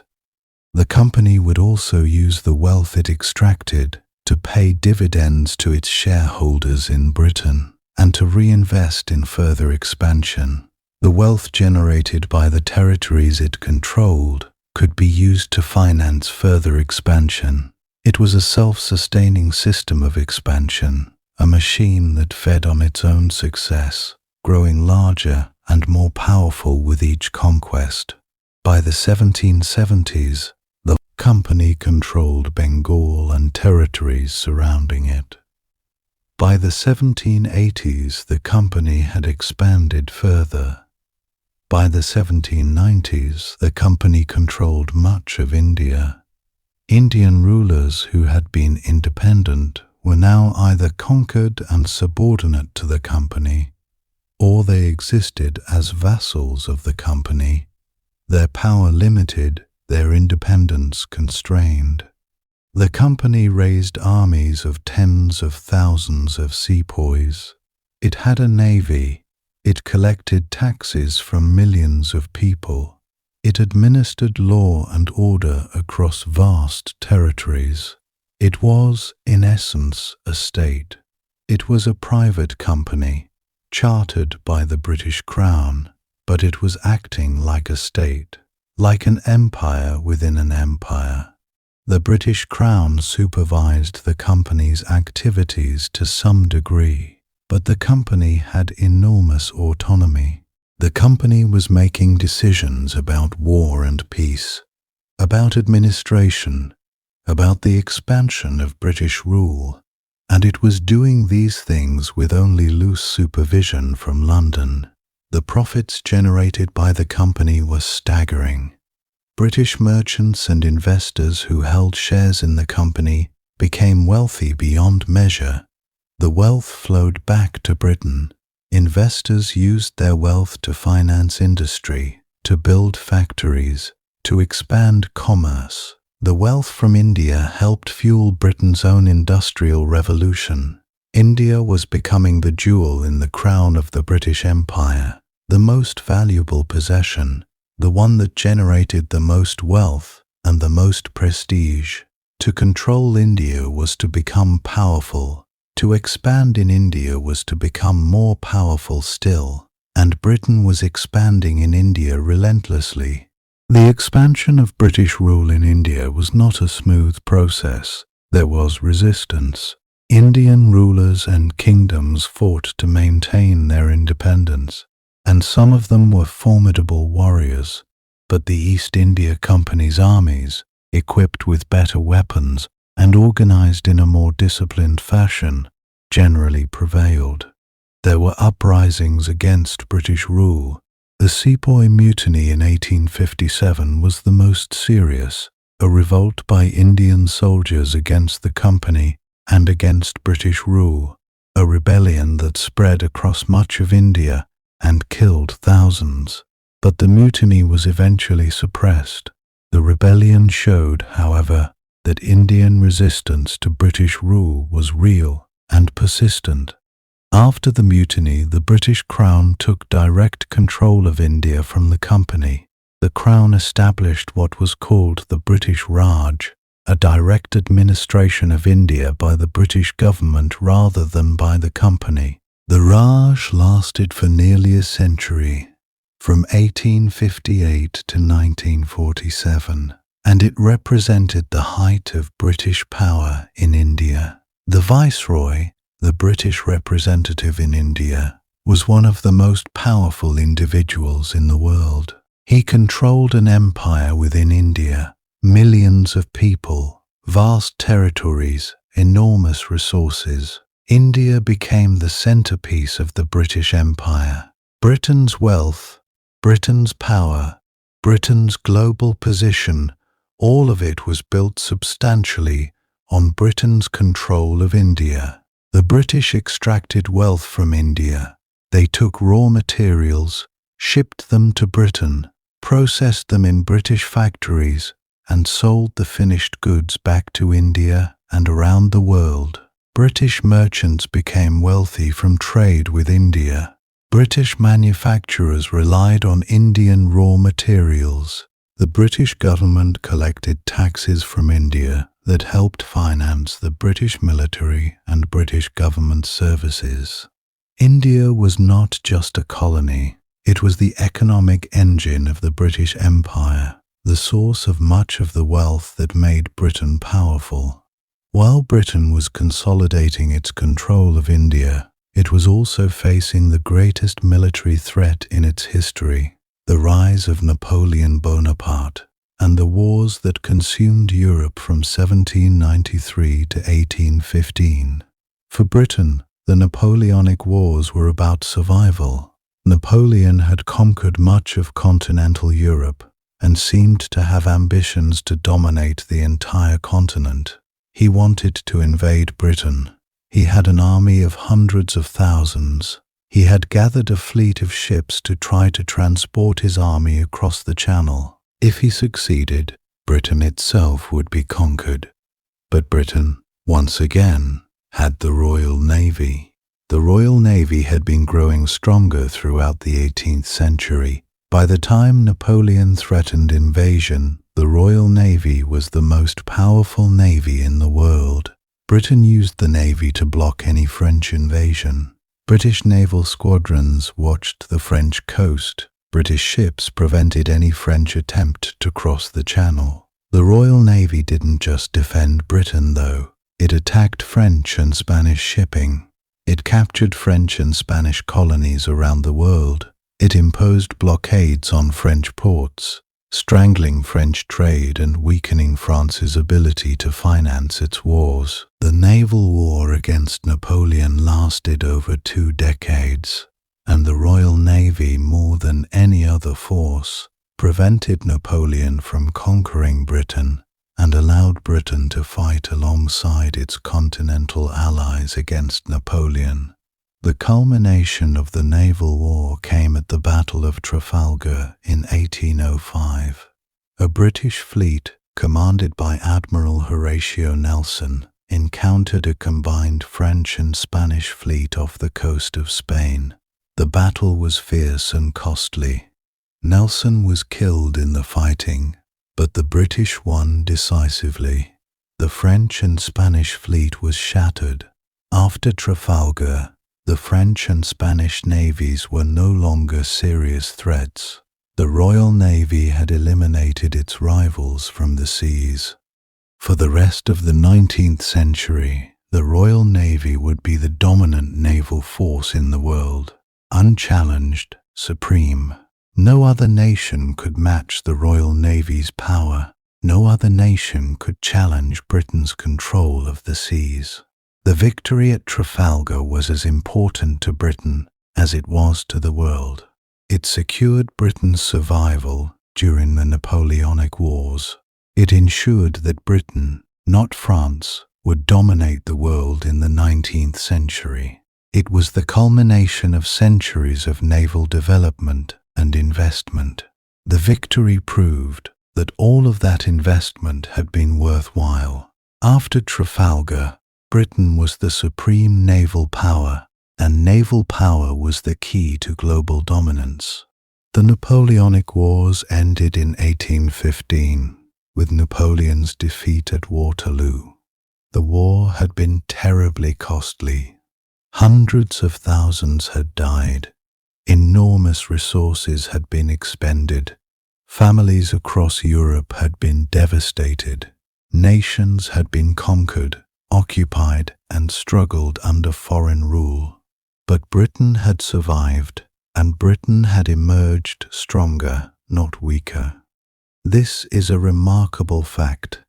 The company would also use the wealth it extracted to pay dividends to its shareholders in Britain and to reinvest in further expansion. The wealth generated by the territories it controlled could be used to finance further expansion. It was a self-sustaining system of expansion, a machine that fed on its own success, growing larger and more powerful with each conquest. By the 1770s, the company controlled Bengal and territories surrounding it. By the 1780s, the company had expanded further. By the 1790s, the company controlled much of India. Indian rulers who had been independent were now either conquered and subordinate to the company, or they existed as vassals of the company, their power limited, their independence constrained. The company raised armies of tens of thousands of sepoys. It had a navy. It collected taxes from millions of people. It administered law and order across vast territories. It was, in essence, a state. It was a private company, chartered by the British Crown, but it was acting like a state, like an empire within an empire. The British Crown supervised the company's activities to some degree, but the company had enormous autonomy. The company was making decisions about war and peace, about administration, about the expansion of British rule, and it was doing these things with only loose supervision from London. The profits generated by the company were staggering. British merchants and investors who held shares in the company became wealthy beyond measure. The wealth flowed back to Britain. Investors used their wealth to finance industry, to build factories, to expand commerce. The wealth from India helped fuel Britain's own industrial revolution. India was becoming the jewel in the crown of the British Empire, the most valuable possession, the one that generated the most wealth and the most prestige. To control India was to become powerful. To expand in India was to become more powerful still, and Britain was expanding in India relentlessly. The expansion of British rule in India was not a smooth process. There was resistance. Indian rulers and kingdoms fought to maintain their independence, and some of them were formidable warriors. But the East India Company's armies, equipped with better weapons and organized in a more disciplined fashion, generally prevailed. There were uprisings against British rule. The Sepoy Mutiny in 1857 was the most serious, a revolt by Indian soldiers against the company and against British rule, a rebellion that spread across much of India and killed thousands. But the mutiny was eventually suppressed. The rebellion showed, however, that Indian resistance to British rule was real and persistent. After the mutiny, the British Crown took direct control of India from the company. The Crown established what was called the British Raj, a direct administration of India by the British government rather than by the company. The Raj lasted for nearly a century, from 1858 to 1947, and it represented the height of British power in India. The Viceroy, the British representative in India, was one of the most powerful individuals in the world. He controlled an empire within India, millions of people, vast territories, enormous resources. India became the centerpiece of the British Empire. Britain's wealth, Britain's power, Britain's global position, all of it was built substantially on Britain's control of India. The British extracted wealth from India. They took raw materials, shipped them to Britain, processed them in British factories, and sold the finished goods back to India and around the world. British merchants became wealthy from trade with India. British manufacturers relied on Indian raw materials. The British government collected taxes from India that helped finance the British military and British government services. India was not just a colony. It was the economic engine of the British Empire, the source of much of the wealth that made Britain powerful. While Britain was consolidating its control of India, it was also facing the greatest military threat in its history, the rise of Napoleon Bonaparte, and the wars that consumed Europe from 1793 to 1815. For Britain, the Napoleonic Wars were about survival. Napoleon had conquered much of continental Europe and seemed to have ambitions to dominate the entire continent. He wanted to invade Britain. He had an army of hundreds of thousands. He had gathered a fleet of ships to try to transport his army across the Channel. If he succeeded, Britain itself would be conquered. But Britain, once again, had the Royal Navy. The Royal Navy had been growing stronger throughout the 18th century. By the time Napoleon threatened invasion, the Royal Navy was the most powerful navy in the world. Britain used the navy to block any French invasion. British naval squadrons watched the French coast. British ships prevented any French attempt to cross the Channel. The Royal Navy didn't just defend Britain, though. It attacked French and Spanish shipping. It captured French and Spanish colonies around the world. It imposed blockades on French ports, strangling French trade and weakening France's ability to finance its wars. The naval war against Napoleon lasted over 2 decades, and the Royal Navy, more than any other force, prevented Napoleon from conquering Britain and allowed Britain to fight alongside its continental allies against Napoleon. The culmination of the naval war came at the Battle of Trafalgar in 1805. A British fleet, commanded by Admiral Horatio Nelson, encountered a combined French and Spanish fleet off the coast of Spain. The battle was fierce and costly. Nelson was killed in the fighting, but the British won decisively. The French and Spanish fleet was shattered. After Trafalgar, the French and Spanish navies were no longer serious threats. The Royal Navy had eliminated its rivals from the seas. For the rest of the 19th century, the Royal Navy would be the dominant naval force in the world, unchallenged, supreme. No other nation could match the Royal Navy's power. No other nation could challenge Britain's control of the seas. The victory at Trafalgar was as important to Britain as it was to the world. It secured Britain's survival during the Napoleonic Wars. It ensured that Britain, not France, would dominate the world in the 19th century. It was the culmination of centuries of naval development and investment. The victory proved that all of that investment had been worthwhile. After Trafalgar, Britain was the supreme naval power, and naval power was the key to global dominance. The Napoleonic Wars ended in 1815, with Napoleon's defeat at Waterloo. The war had been terribly costly. Hundreds of thousands had died. Enormous resources had been expended. Families across Europe had been devastated. Nations had been conquered, occupied, and struggled under foreign rule. But Britain had survived, and Britain had emerged stronger, not weaker. This is a remarkable fact.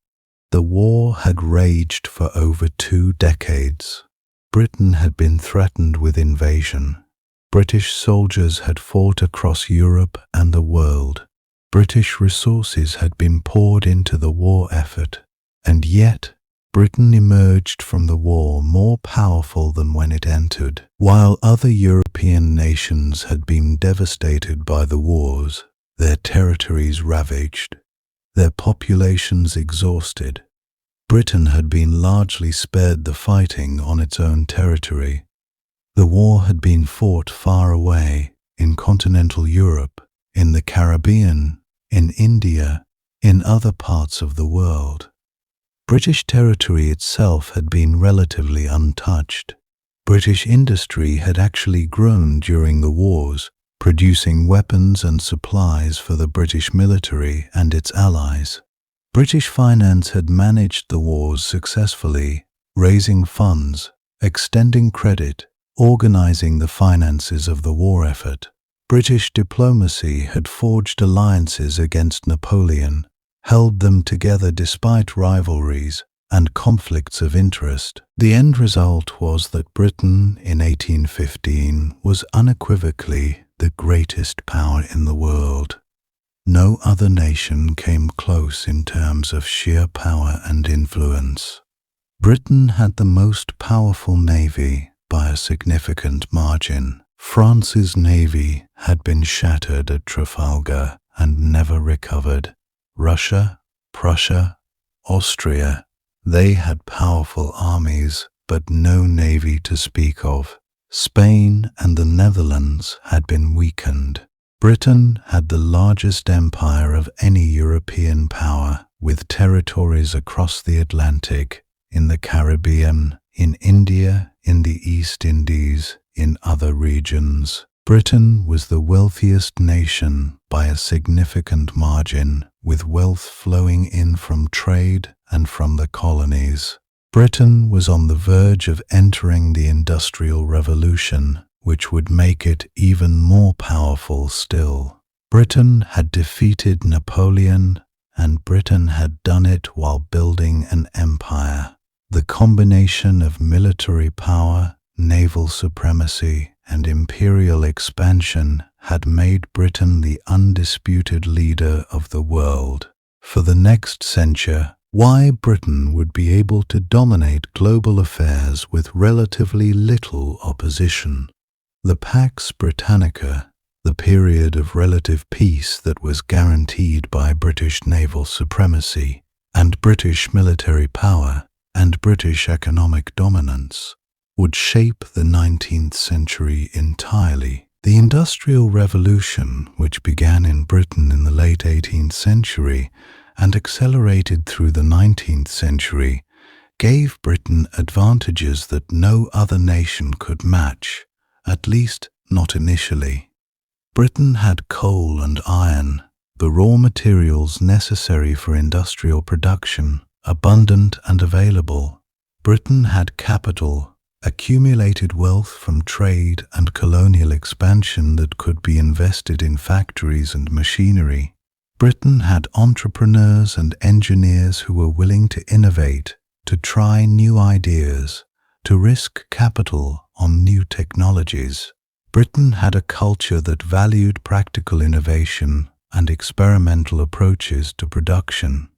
The war had raged for over 2 decades. Britain had been threatened with invasion. British soldiers had fought across Europe and the world. British resources had been poured into the war effort, and yet Britain emerged from the war more powerful than when it entered. While other European nations had been devastated by the wars, their territories ravaged, their populations exhausted, Britain had been largely spared the fighting on its own territory. The war had been fought far away, in continental Europe, in the Caribbean, in India, in other parts of the world. British territory itself had been relatively untouched. British industry had actually grown during the wars, producing weapons and supplies for the British military and its allies. British finance had managed the wars successfully, raising funds, extending credit, organizing the finances of the war effort. British diplomacy had forged alliances against Napoleon, held them together despite rivalries and conflicts of interest. The end result was that Britain in 1815 was unequivocally the greatest power in the world. No other nation came close in terms of sheer power and influence. Britain had the most powerful navy by a significant margin. France's navy had been shattered at Trafalgar and never recovered. Russia, Prussia, Austria, they had powerful armies, but no navy to speak of. Spain and the Netherlands had been weakened. Britain had the largest empire of any European power, with territories across the Atlantic, in the Caribbean, in India, in the East Indies, in other regions. Britain was the wealthiest nation by a significant margin, with wealth flowing in from trade and from the colonies. Britain was on the verge of entering the Industrial Revolution, which would make it even more powerful still. Britain had defeated Napoleon, and Britain had done it while building an empire. The combination of military power, naval supremacy, and imperial expansion had made Britain the undisputed leader of the world. For the next century, why Britain would be able to dominate global affairs with relatively little opposition. The Pax Britannica, the period of relative peace that was guaranteed by British naval supremacy and British military power, and British economic dominance would shape the 19th century entirely. The Industrial Revolution, which began in Britain in the late 18th century and accelerated through the 19th century, gave Britain advantages that no other nation could match, at least not initially. Britain had coal and iron, the raw materials necessary for industrial production, abundant and available. Britain had capital, accumulated wealth from trade and colonial expansion that could be invested in factories and machinery. Britain had entrepreneurs and engineers who were willing to innovate, to try new ideas, to risk capital on new technologies. Britain had a culture that valued practical innovation and experimental approaches to production.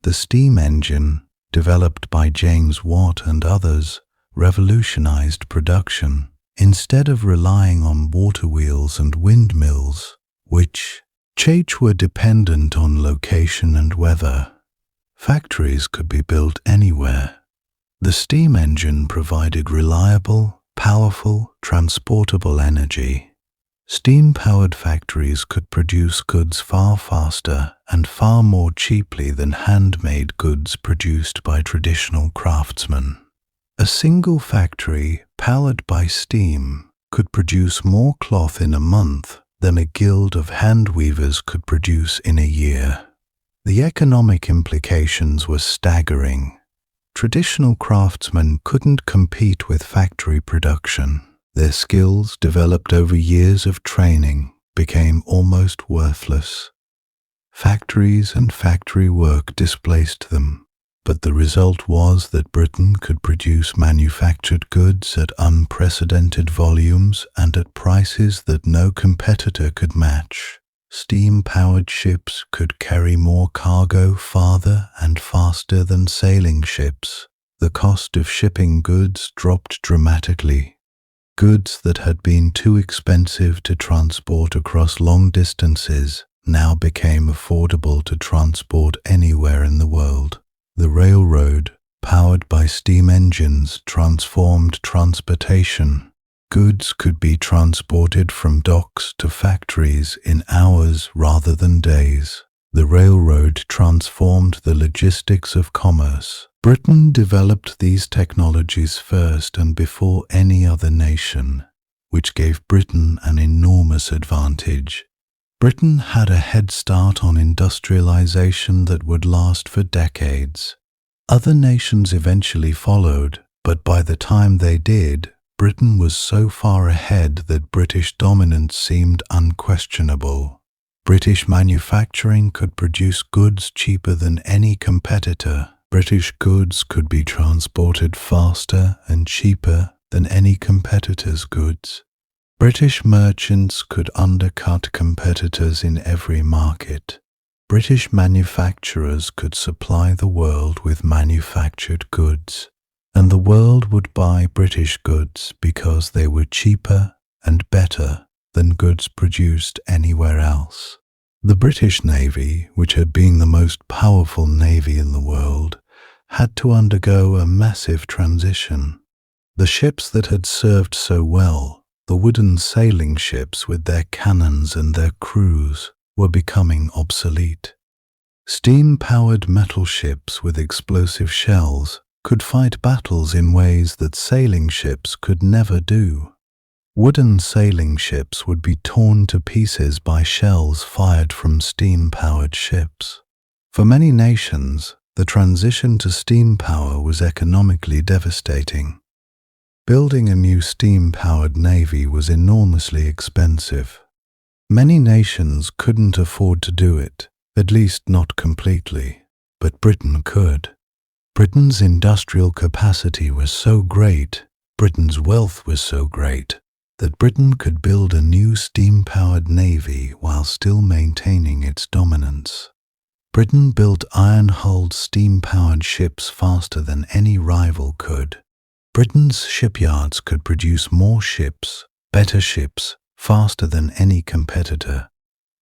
The steam engine, developed by James Watt and others, revolutionized production. Instead of relying on water wheels and windmills, which were dependent on location and weather, factories could be built anywhere. The steam engine provided reliable, powerful, transportable energy. Steam-powered factories could produce goods far faster and far more cheaply than handmade goods produced by traditional craftsmen. A single factory, powered by steam, could produce more cloth in a month than a guild of hand weavers could produce in a year. The economic implications were staggering. Traditional craftsmen couldn't compete with factory production. Their skills, developed over years of training, became almost worthless. Factories and factory work displaced them, but the result was that Britain could produce manufactured goods at unprecedented volumes and at prices that no competitor could match. Steam-powered ships could carry more cargo farther and faster than sailing ships. The cost of shipping goods dropped dramatically. Goods that had been too expensive to transport across long distances now became affordable to transport anywhere in the world. The railroad, powered by steam engines, transformed transportation. Goods could be transported from docks to factories in hours rather than days. The railroad transformed the logistics of commerce. Britain developed these technologies first and before any other nation, which gave Britain an enormous advantage. Britain had a head start on industrialization that would last for decades. Other nations eventually followed, but by the time they did, Britain was so far ahead that British dominance seemed unquestionable. British manufacturing could produce goods cheaper than any competitor. British goods could be transported faster and cheaper than any competitor's goods. British merchants could undercut competitors in every market. British manufacturers could supply the world with manufactured goods, and the world would buy British goods because they were cheaper and better than goods produced anywhere else. The British Navy, which had been the most powerful navy in the world, had to undergo a massive transition. The ships that had served so well, the wooden sailing ships with their cannons and their crews, were becoming obsolete. Steam-powered metal ships with explosive shells could fight battles in ways that sailing ships could never do. Wooden sailing ships would be torn to pieces by shells fired from steam-powered ships. For many nations, the transition to steam power was economically devastating. Building a new steam-powered navy was enormously expensive. Many nations couldn't afford to do it, at least not completely, but Britain could. Britain's industrial capacity was so great, Britain's wealth was so great, that Britain could build a new steam-powered navy while still maintaining its dominance. Britain built iron-hulled steam-powered ships faster than any rival could. Britain's shipyards could produce more ships, better ships, faster than any competitor.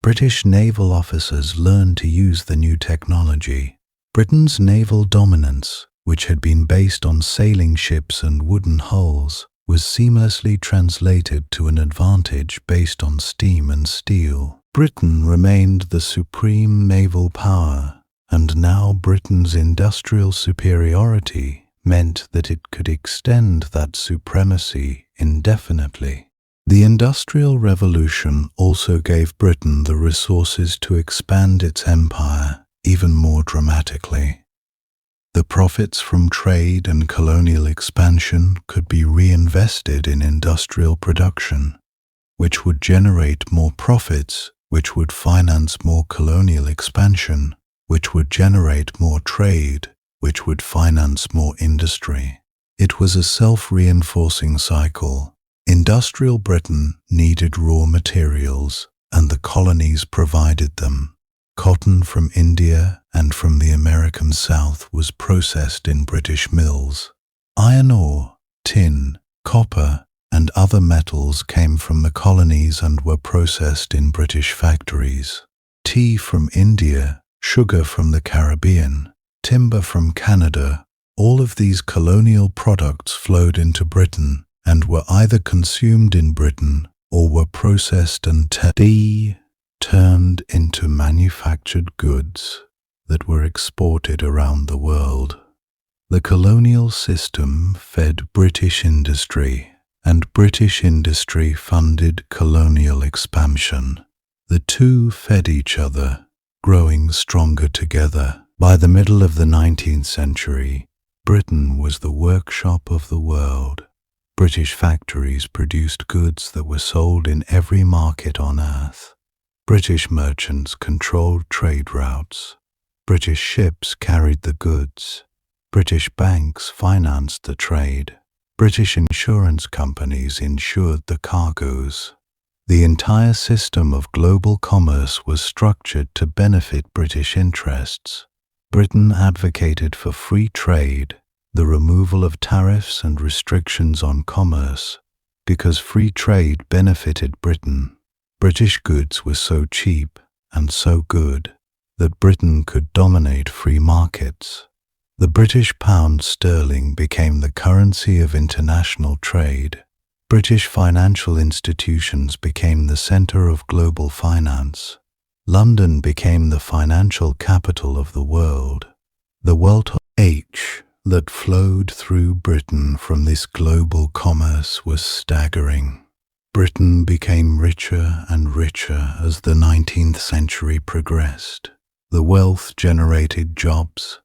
British naval officers learned to use the new technology. Britain's naval dominance which had been based on sailing ships and wooden hulls, was seamlessly translated to an advantage based on steam and steel. Britain remained the supreme naval power, and now Britain's industrial superiority meant that it could extend that supremacy indefinitely. The Industrial Revolution also gave Britain the resources to expand its empire even more dramatically. The profits from trade and colonial expansion could be reinvested in industrial production, which would generate more profits, which would finance more colonial expansion, which would generate more trade, which would finance more industry. It was a self-reinforcing cycle. Industrial Britain needed raw materials, and the colonies provided them. Cotton from India and from the American South was processed in British mills. Iron ore, tin, copper, and other metals came from the colonies and were processed in British factories. Tea from India, sugar from the Caribbean, timber from Canada, all of these colonial products flowed into Britain and were either consumed in Britain or were processed and turned into manufactured goods that were exported around the world. The colonial system fed British industry, and British industry funded colonial expansion. The two fed each other, growing stronger together. By the middle of the 19th century, Britain was the workshop of the world. British factories produced goods that were sold in every market on earth. British merchants controlled trade routes. British ships carried the goods. British banks financed the trade. British insurance companies insured the cargoes. The entire system of global commerce was structured to benefit British interests. Britain advocated for free trade, the removal of tariffs and restrictions on commerce, because free trade benefited Britain. British goods were so cheap and so good that Britain could dominate free markets. The British pound sterling became the currency of international trade. British financial institutions became the center of global finance. London became the financial capital of the world. The wealth that flowed through Britain from this global commerce was staggering. Britain became richer and richer as the 19th century progressed. The wealth generated jobs.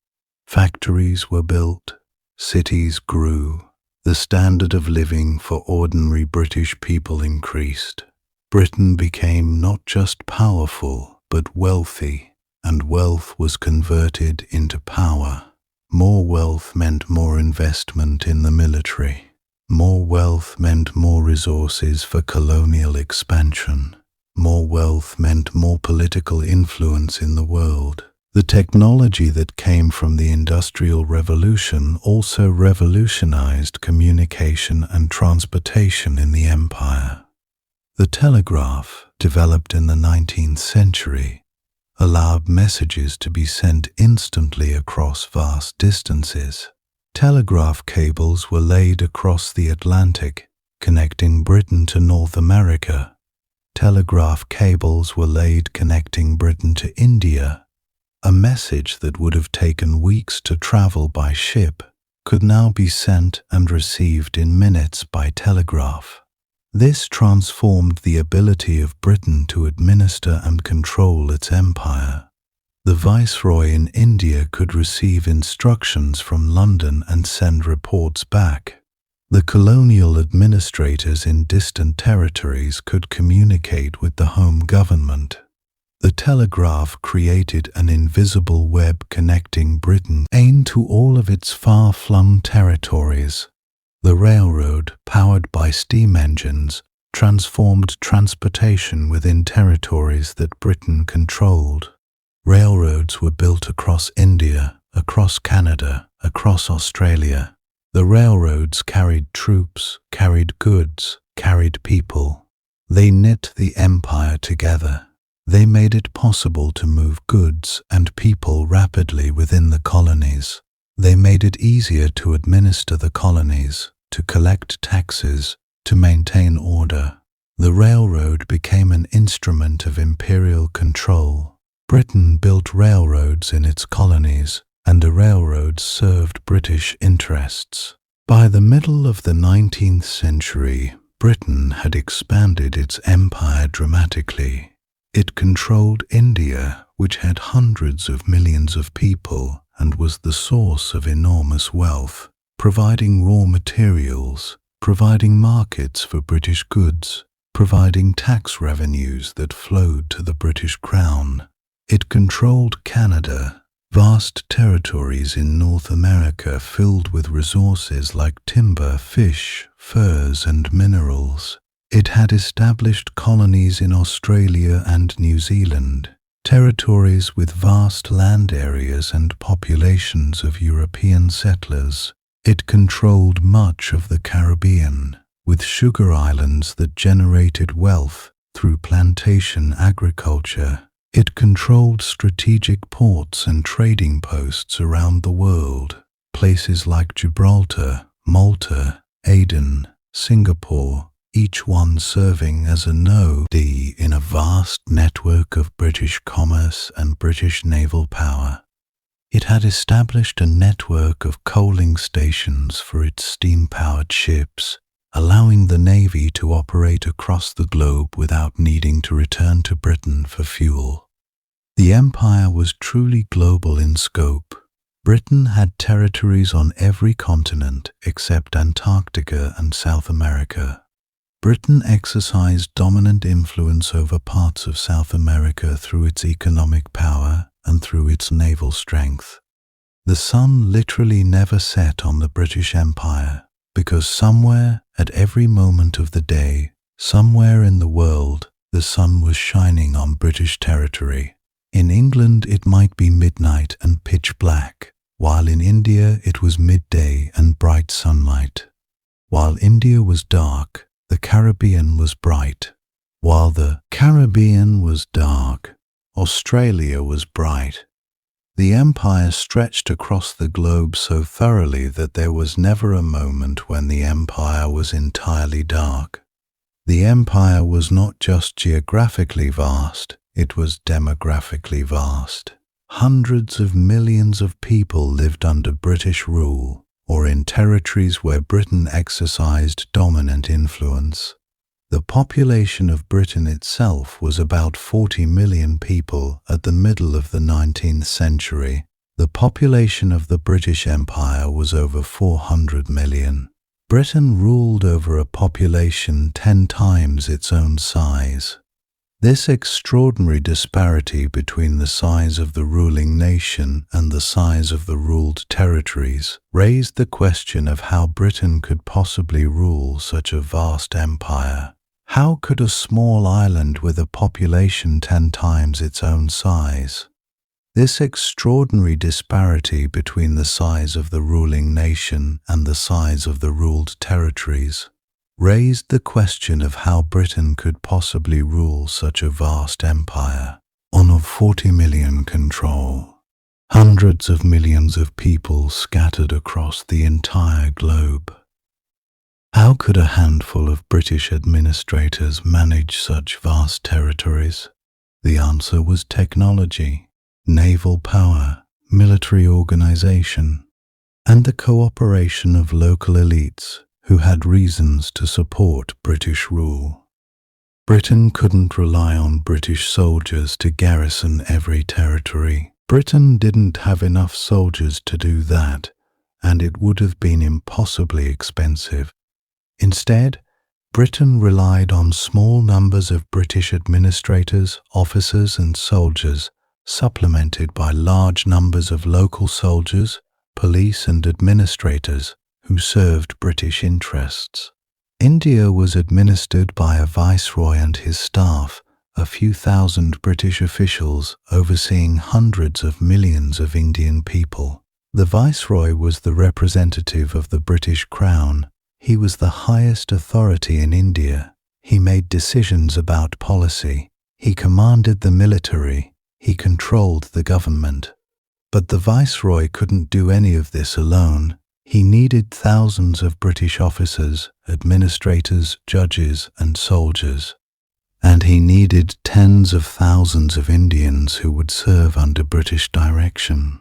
Factories were built. Cities grew. The standard of living for ordinary British people increased. Britain became not just powerful, but wealthy, and wealth was converted into power. More wealth meant more investment in the military. More wealth meant more resources for colonial expansion. More wealth meant more political influence in the world. The technology that came from the Industrial Revolution also revolutionized communication and transportation in the empire. The telegraph, developed in the 19th century, allowed messages to be sent instantly across vast distances. Telegraph cables were laid across the Atlantic, connecting Britain to North America. Telegraph cables were laid connecting Britain to India. A message that would have taken weeks to travel by ship could now be sent and received in minutes by telegraph. This transformed the ability of Britain to administer and control its empire. The viceroy in India could receive instructions from London and send reports back. The colonial administrators in distant territories could communicate with the home government. The telegraph created an invisible web connecting Britain to all of its far-flung territories. The railroad, powered by steam engines, transformed transportation within territories that Britain controlled. Railroads were built across India, across Canada, across Australia. The railroads carried troops, carried goods, carried people. They knit the empire together. They made it possible to move goods and people rapidly within the colonies. They made it easier to administer the colonies, to collect taxes, to maintain order. The railroad became an instrument of imperial control. Britain built railroads in its colonies, and the railroads served British interests. By the middle of the 19th century, Britain had expanded its empire dramatically. It controlled India, which had hundreds of millions of people and was the source of enormous wealth, providing raw materials, providing markets for British goods, providing tax revenues that flowed to the British Crown. It controlled Canada, vast territories in North America filled with resources like timber, fish, furs, and minerals. It had established colonies in Australia and New Zealand, territories with vast land areas and populations of European settlers. It controlled much of the Caribbean, with sugar islands that generated wealth through plantation agriculture. It controlled strategic ports and trading posts around the world, places like Gibraltar, Malta, Aden, Singapore, each one serving as a node in a vast network of British commerce and British naval power. It had established a network of coaling stations for its steam-powered ships, allowing the Navy to operate across the globe without needing to return to Britain for fuel. The empire was truly global in scope. Britain had territories on every continent except Antarctica and South America. Britain exercised dominant influence over parts of South America through its economic power and through its naval strength. The sun literally never set on the British Empire, because somewhere, at every moment of the day, somewhere in the world, the sun was shining on British territory. In England it might be midnight and pitch black, while in India it was midday and bright sunlight. While India was dark, the Caribbean was bright. While the Caribbean was dark, Australia was bright. The empire stretched across the globe so thoroughly that there was never a moment when the empire was entirely dark. The empire was not just geographically vast, it was demographically vast. Hundreds of millions of people lived under British rule, or in territories where Britain exercised dominant influence. The population of Britain itself was about 40 million people at the middle of the 19th century. The population of the British Empire was over 400 million. Britain ruled over a population 10 times its own size. This extraordinary disparity between the size of the ruling nation and the size of the ruled territories raised the question of how Britain could possibly rule such a vast empire. How could a small island with a population 10 times its own size? This extraordinary disparity between the size of the ruling nation and the size of the ruled territories raised the question of how Britain could possibly rule such a vast empire on a 40 million control. Hundreds of millions of people scattered across the entire globe. How could a handful of British administrators manage such vast territories? The answer was technology, naval power, military organization, and the cooperation of local elites who had reasons to support British rule. Britain couldn't rely on British soldiers to garrison every territory. Britain didn't have enough soldiers to do that, and it would have been impossibly expensive. Instead, Britain relied on small numbers of British administrators, officers, and soldiers, supplemented by large numbers of local soldiers, police, and administrators who served British interests. India was administered by a viceroy and his staff, a few thousand British officials overseeing hundreds of millions of Indian people. The viceroy was the representative of the British Crown. He was the highest authority in India. He made decisions about policy. He commanded the military. He controlled the government. But the Viceroy couldn't do any of this alone. He needed thousands of British officers, administrators, judges, and soldiers. And he needed tens of thousands of Indians who would serve under British direction.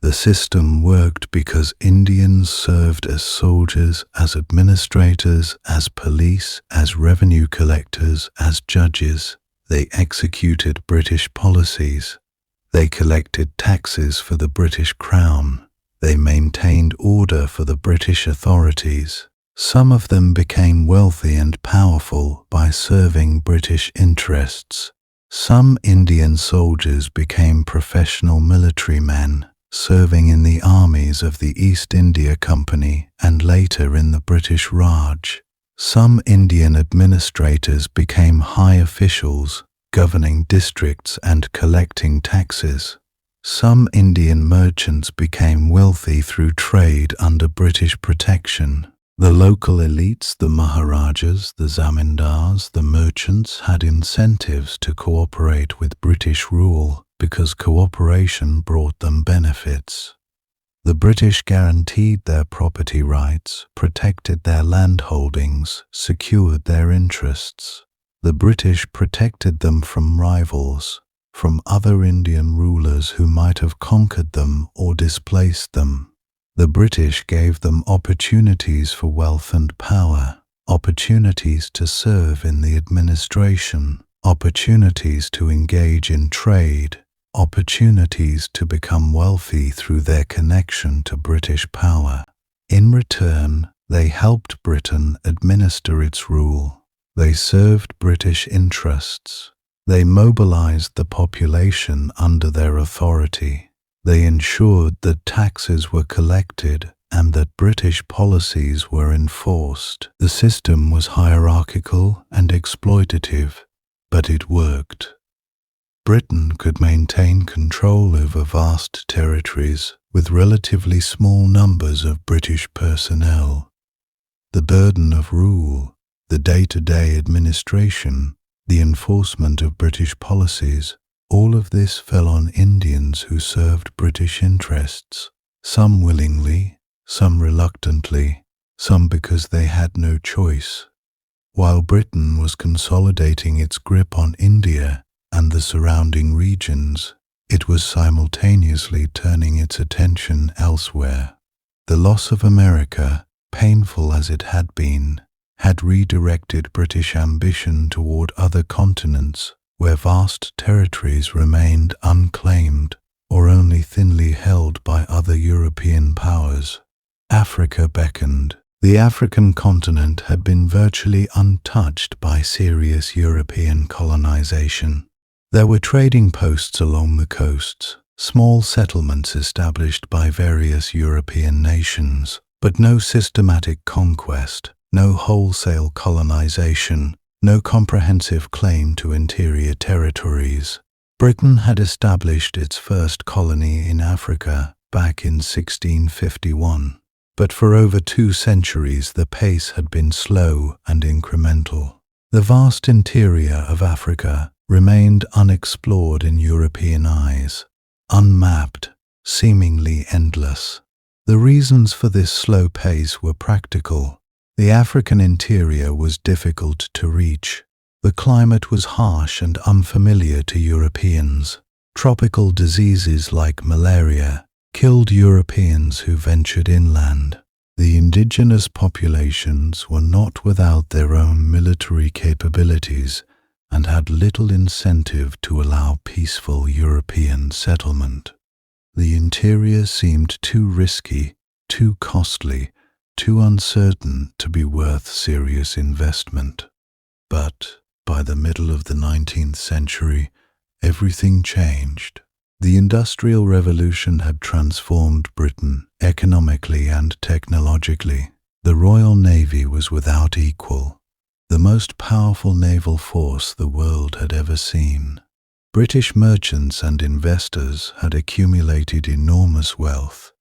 The system worked because Indians served as soldiers, as administrators, as police, as revenue collectors, as judges. They executed British policies. They collected taxes for the British Crown. They maintained order for the British authorities. Some of them became wealthy and powerful by serving British interests. Some Indian soldiers became professional military men, serving in the armies of the East India Company and later in the British Raj. Some Indian administrators became high officials, governing districts and collecting taxes. Some Indian merchants became wealthy through trade under British protection. The local elites, the Maharajas, the Zamindars, the merchants had incentives to cooperate with British rule because cooperation brought them benefits. The British guaranteed their property rights, protected their land holdings, secured their interests. The British protected them from rivals, from other Indian rulers who might have conquered them or displaced them. The British gave them opportunities for wealth and power, opportunities to serve in the administration, opportunities to engage in trade, opportunities to become wealthy through their connection to British power. In return, they helped Britain administer its rule. They served British interests. They mobilized the population under their authority. They ensured that taxes were collected and that British policies were enforced. The system was hierarchical and exploitative, but it worked. Britain could maintain control over vast territories with relatively small numbers of British personnel. The burden of rule, the day-to-day administration, the enforcement of British policies, all of this fell on Indians who served British interests, some willingly, some reluctantly, some because they had no choice. While Britain was consolidating its grip on India and the surrounding regions, it was simultaneously turning its attention elsewhere. The loss of America, painful as it had been, had redirected British ambition toward other continents where vast territories remained unclaimed or only thinly held by other European powers. Africa beckoned. The African continent had been virtually untouched by serious European colonization. There were trading posts along the coasts, small settlements established by various European nations, but no systematic conquest, no wholesale colonization, no comprehensive claim to interior territories. Britain had established its first colony in Africa back in 1651, but for over 2 centuries the pace had been slow and incremental. The vast interior of Africa remained unexplored in European eyes, unmapped, seemingly endless. The reasons for this slow pace were practical. The African interior was difficult to reach. The climate was harsh and unfamiliar to Europeans. Tropical diseases like malaria killed Europeans who ventured inland. The indigenous populations were not without their own military capabilities and had little incentive to allow peaceful European settlement. The interior seemed too risky, too costly, too uncertain to be worth serious investment. But by the middle of the 19th century, everything changed. The Industrial Revolution had transformed Britain economically and technologically. The Royal Navy was without equal, the most powerful naval force the world had ever seen. British merchants and investors had accumulated enormous wealth.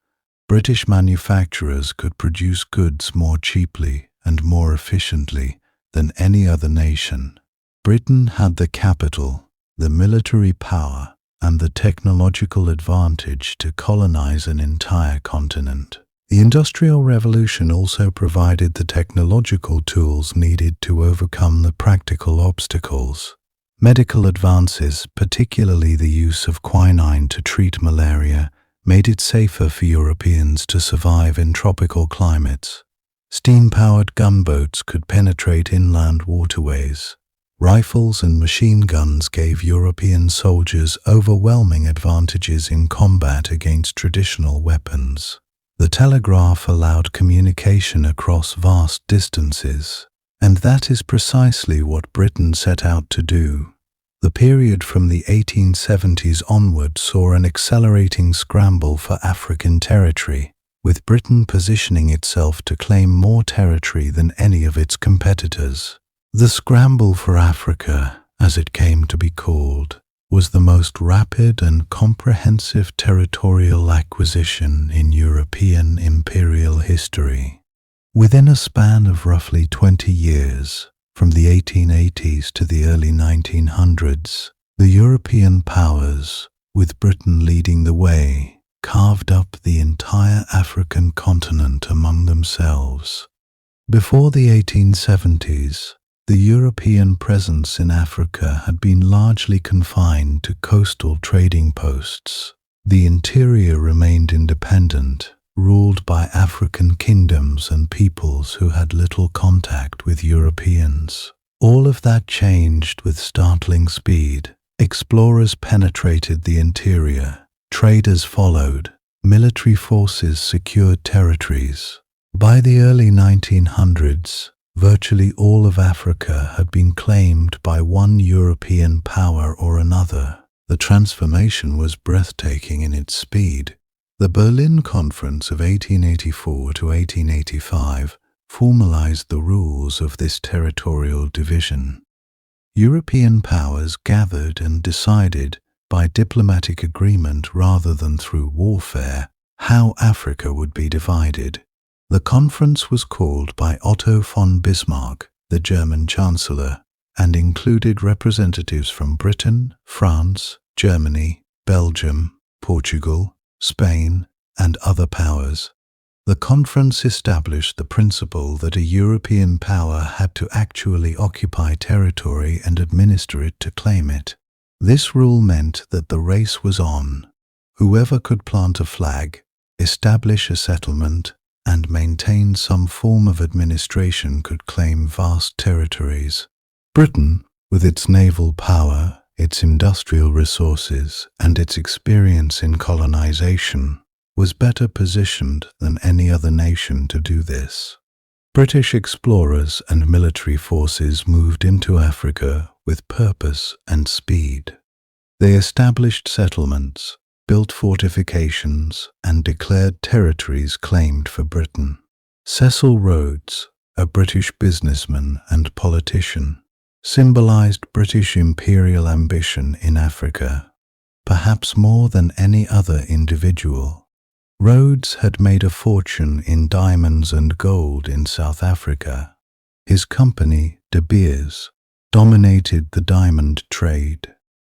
British manufacturers could produce goods more cheaply and more efficiently than any other nation. Britain had the capital, the military power, and the technological advantage to colonize an entire continent. The Industrial Revolution also provided the technological tools needed to overcome the practical obstacles. Medical advances, particularly the use of quinine to treat malaria, made it safer for Europeans to survive in tropical climates. Steam-powered gunboats could penetrate inland waterways. Rifles and machine guns gave European soldiers overwhelming advantages in combat against traditional weapons. The telegraph allowed communication across vast distances, and that is precisely what Britain set out to do. The period from the 1870s onward saw an accelerating scramble for African territory, with Britain positioning itself to claim more territory than any of its competitors. The scramble for Africa, as it came to be called, was the most rapid and comprehensive territorial acquisition in European imperial history. Within a span of roughly 20 years, from the 1880s to the early 1900s, the European powers, with Britain leading the way, carved up the entire African continent among themselves. Before the 1870s, the European presence in Africa had been largely confined to coastal trading posts. The interior remained independent, ruled by African kingdoms and peoples who had little contact with Europeans. All of that changed with startling speed. Explorers penetrated the interior, traders followed, military forces secured territories. By the early 1900s, virtually all of Africa had been claimed by one European power or another. The transformation was breathtaking in its speed. The Berlin Conference of 1884 to 1885 formalized the rules of this territorial division. European powers gathered and decided, by diplomatic agreement rather than through warfare, how Africa would be divided. The conference was called by Otto von Bismarck, the German Chancellor, and included representatives from Britain, France, Germany, Belgium, Portugal, Spain, and other powers. The conference established the principle that a European power had to actually occupy territory and administer it to claim it. This rule meant that the race was on. Whoever could plant a flag, establish a settlement, and maintain some form of administration could claim vast territories. Britain, with its naval power, its industrial resources, and its experience in colonization, was better positioned than any other nation to do this. British explorers and military forces moved into Africa with purpose and speed. They established settlements, built fortifications, and declared territories claimed for Britain. Cecil Rhodes, a British businessman and politician, symbolized British imperial ambition in Africa, perhaps more than any other individual. Rhodes had made a fortune in diamonds and gold in South Africa. His company, De Beers, dominated the diamond trade.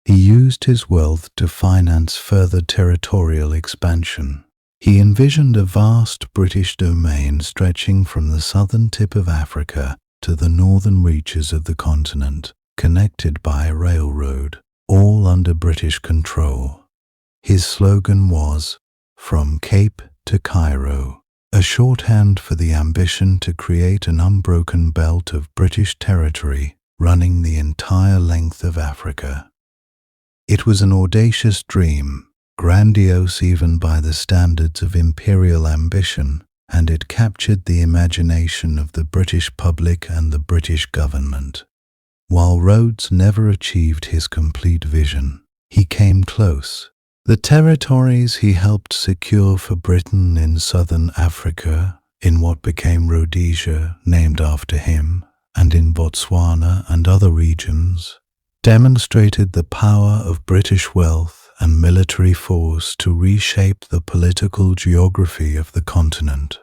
He used his wealth to finance further territorial expansion. He envisioned a vast British domain stretching from the southern tip of Africa to the northern reaches of the continent, connected by a railroad, all under British control. His slogan was, "From Cape to Cairo," a shorthand for the ambition to create an unbroken belt of British territory running the entire length of Africa. It was an audacious dream, grandiose even by the standards of imperial ambition, and it captured the imagination of the British public and the British government. While Rhodes never achieved his complete vision, he came close. The territories he helped secure for Britain in southern Africa, in what became Rhodesia, named after him, and in Botswana and other regions, demonstrated the power of British wealth and military force to reshape the political geography of the continent.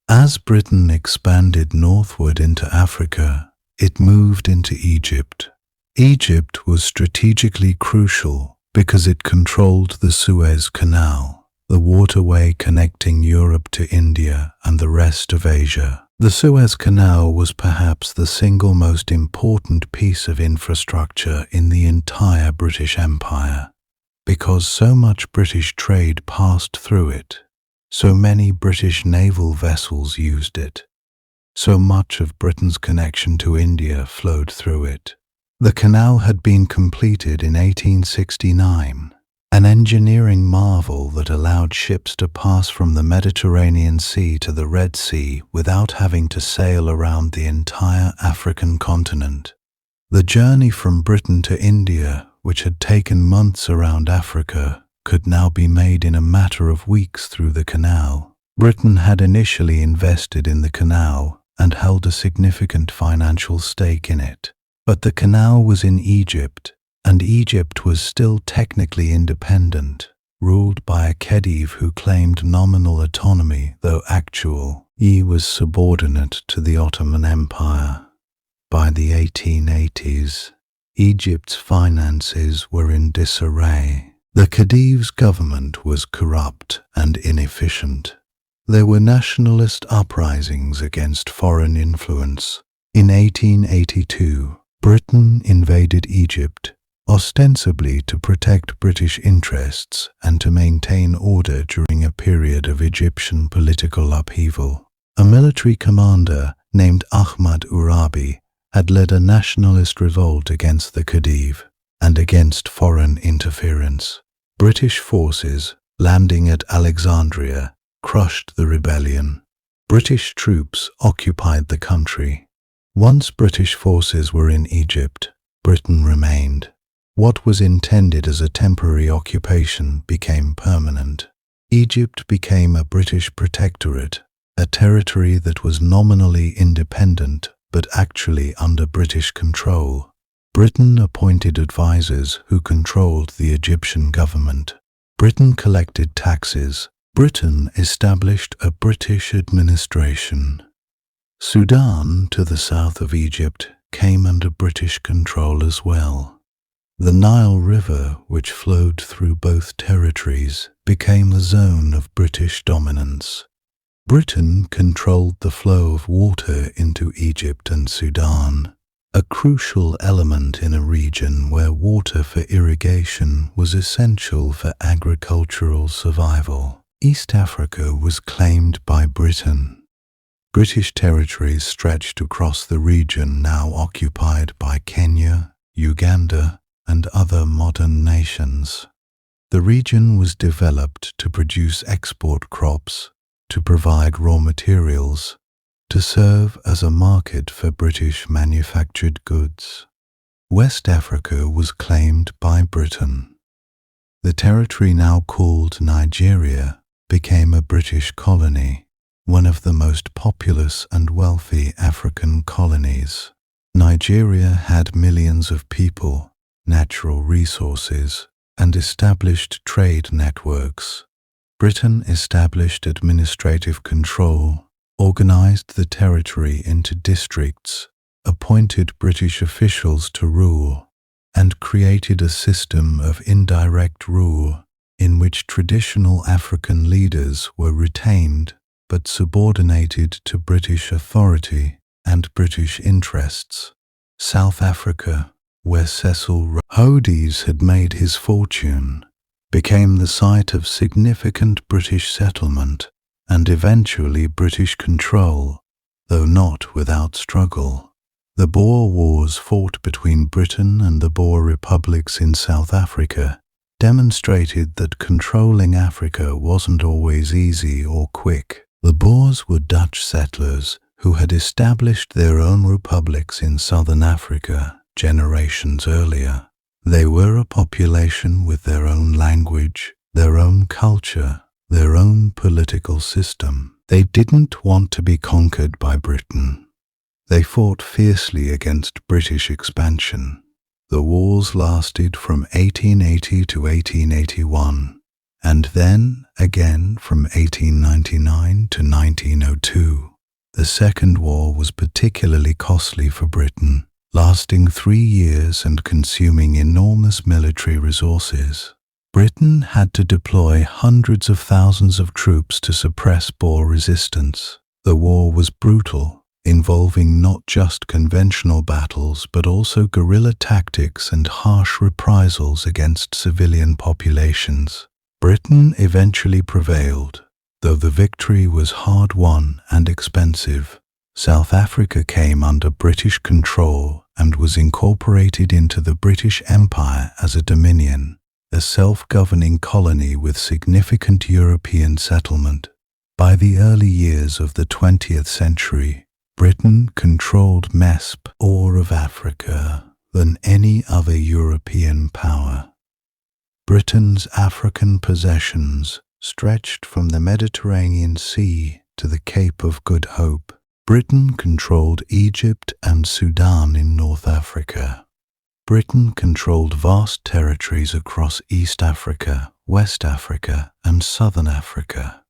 As Britain expanded northward into Africa, it moved into Egypt. Egypt was strategically crucial because it controlled the Suez Canal, the waterway connecting Europe to India and the rest of Asia. The Suez Canal was perhaps the single most important piece of infrastructure in the entire British Empire, because so much British trade passed through it, so many British naval vessels used it, so much of Britain's connection to India flowed through it. The canal had been completed in 1869, an engineering marvel that allowed ships to pass from the Mediterranean Sea to the Red Sea without having to sail around the entire African continent. The journey from Britain to India, which had taken months around Africa, could now be made in a matter of weeks through the canal. Britain had initially invested in the canal and held a significant financial stake in it. But the canal was in Egypt, and Egypt was still technically independent, ruled by a Khedive who claimed nominal autonomy, though actual. He was subordinate to the Ottoman Empire. By the 1880s, Egypt's finances were in disarray. The Khedive's government was corrupt and inefficient. There were nationalist uprisings against foreign influence. In 1882, Britain invaded Egypt, ostensibly to protect British interests and to maintain order during a period of Egyptian political upheaval. A military commander named Ahmad Urabi had led a nationalist revolt against the Khedive and against foreign interference. British forces, landing at Alexandria, crushed the rebellion. British troops occupied the country. Once British forces were in Egypt, Britain remained. What was intended as a temporary occupation became permanent. Egypt became a British protectorate, a territory that was nominally independent but actually under British control. Britain appointed advisors who controlled the Egyptian government. Britain collected taxes. Britain established a British administration. Sudan, to the south of Egypt, came under British control as well. The Nile River, which flowed through both territories, became a zone of British dominance. Britain controlled the flow of water into Egypt and Sudan, a crucial element in a region where water for irrigation was essential for agricultural survival. East Africa was claimed by Britain. British territories stretched across the region now occupied by Kenya, Uganda, and other modern nations. The region was developed to produce export crops, to provide raw materials, to serve as a market for British manufactured goods. West Africa was claimed by Britain. The territory now called Nigeria became a British colony, one of the most populous and wealthy African colonies. Nigeria had millions of people, natural resources, and established trade networks. Britain established administrative control, organized the territory into districts, appointed British officials to rule, and created a system of indirect rule in which traditional African leaders were retained but subordinated to British authority and British interests. South Africa, where Cecil Rhodes had made his fortune, became the site of significant British settlement and eventually British control, though not without struggle. The Boer Wars fought between Britain and the Boer republics in South Africa demonstrated that controlling Africa wasn't always easy or quick. The Boers were Dutch settlers who had established their own republics in southern Africa generations earlier. They were a population with their own language, their own culture, their own political system. They didn't want to be conquered by Britain. They fought fiercely against British expansion. The wars lasted from 1880 to 1881, and then again from 1899 to 1902. The Second War was particularly costly for Britain. lasting 3 years and consuming enormous military resources. Britain had to deploy hundreds of thousands of troops to suppress Boer resistance. The war was brutal, involving not just conventional battles but also guerrilla tactics and harsh reprisals against civilian populations. Britain eventually prevailed, though the victory was hard-won and expensive. South Africa came under British control and was incorporated into the British Empire as a dominion, a self-governing colony with significant European settlement. By the early years of the 20th century, Britain controlled more of Africa than any other European power. Britain's African possessions stretched from the Mediterranean Sea to the Cape of Good Hope. Britain controlled Egypt and Sudan in North Africa. Britain controlled vast territories across East Africa, West Africa, and Southern Africa.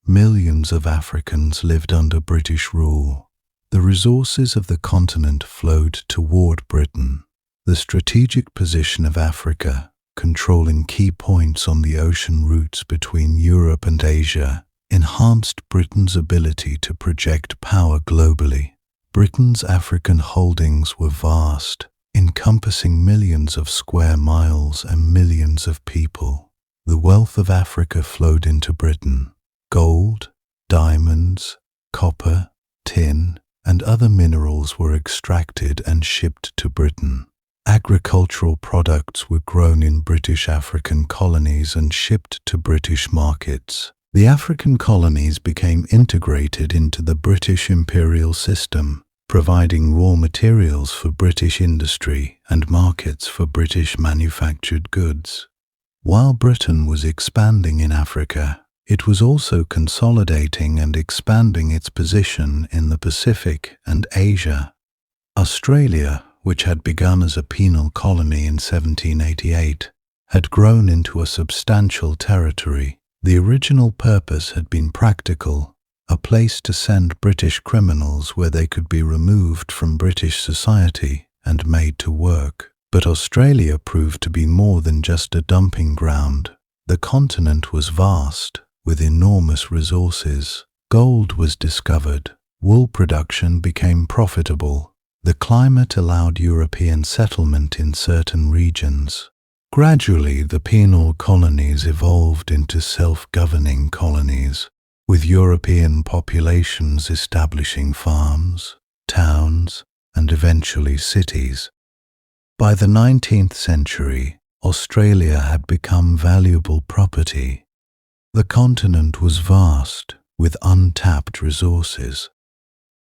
Millions of Africans lived under British rule. The resources of the continent flowed toward Britain. The strategic position of Africa, controlling key points on the ocean routes between Europe and Asia, enhanced Britain's ability to project power globally. Britain's African holdings were vast, encompassing millions of square miles and millions of people. The wealth of Africa flowed into Britain. Gold, diamonds, copper, tin, and other minerals were extracted and shipped to Britain. Agricultural products were grown in British African colonies and shipped to British markets. The African colonies became integrated into the British imperial system, providing raw materials for British industry and markets for British manufactured goods. While Britain was expanding in Africa, it was also consolidating and expanding its position in the Pacific and Asia. Australia, which had begun as a penal colony in 1788, had grown into a substantial territory. The original purpose had been practical, a place to send British criminals where they could be removed from British society and made to work. But Australia proved to be more than just a dumping ground. The continent was vast, with enormous resources. Gold was discovered. Wool production became profitable. The climate allowed European settlement in certain regions. Gradually, the penal colonies evolved into self-governing colonies, with European populations establishing farms, towns, and eventually cities. By the 19th century, Australia had become valuable property. The continent was vast, with untapped resources.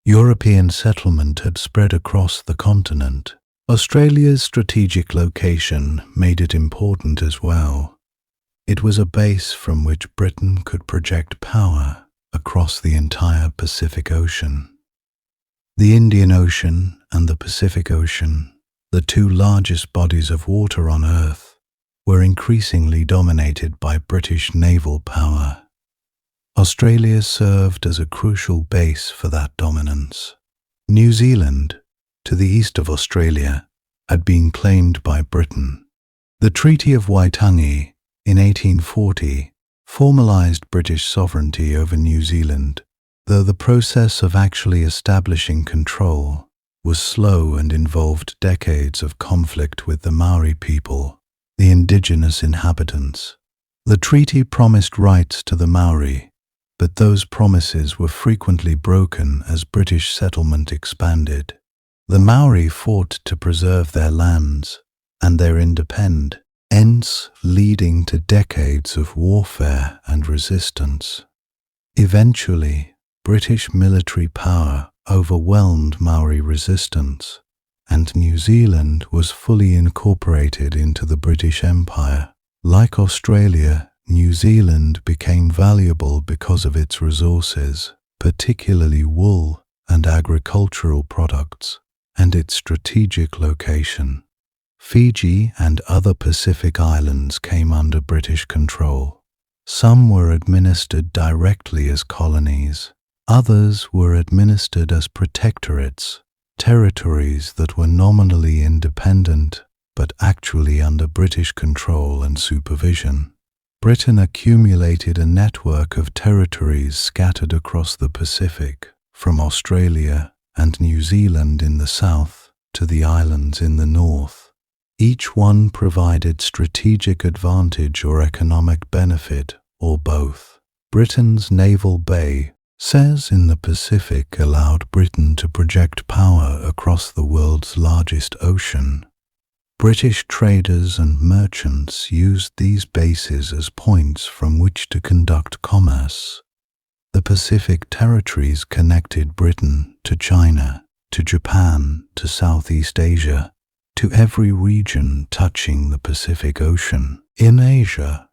European settlement had spread across the continent. Australia's strategic location made it important as well. It was a base from which Britain could project power across the entire Pacific Ocean. The Indian Ocean and the Pacific Ocean, the two largest bodies of water on Earth, were increasingly dominated by British naval power. Australia served as a crucial base for that dominance. New Zealand, to the east of Australia, had been claimed by Britain. The Treaty of Waitangi in 1840 formalised British sovereignty over New Zealand, though the process of actually establishing control was slow and involved decades of conflict with the Maori people, the indigenous inhabitants. The treaty promised rights to the Maori, but those promises were frequently broken as British settlement expanded. The Maori fought to preserve their lands and their independence, leading to decades of warfare and resistance. Eventually, British military power overwhelmed Maori resistance, and New Zealand was fully incorporated into the British Empire. Like Australia, New Zealand became valuable because of its resources, particularly wool and agricultural products, and its strategic location. Fiji and other Pacific islands came under British control. Some were administered directly as colonies. Others were administered as protectorates, territories that were nominally independent but actually under British control and supervision. Britain accumulated a network of territories scattered across the Pacific, from Australia and New Zealand in the south to the islands in the north. Each one provided strategic advantage or economic benefit, or both. Britain's naval bay says in the Pacific allowed Britain to project power across the world's largest ocean. British traders and merchants used these bases as points from which to conduct commerce. The Pacific territories connected Britain to China, to Japan, to Southeast Asia, to every region touching the Pacific Ocean. In Asia,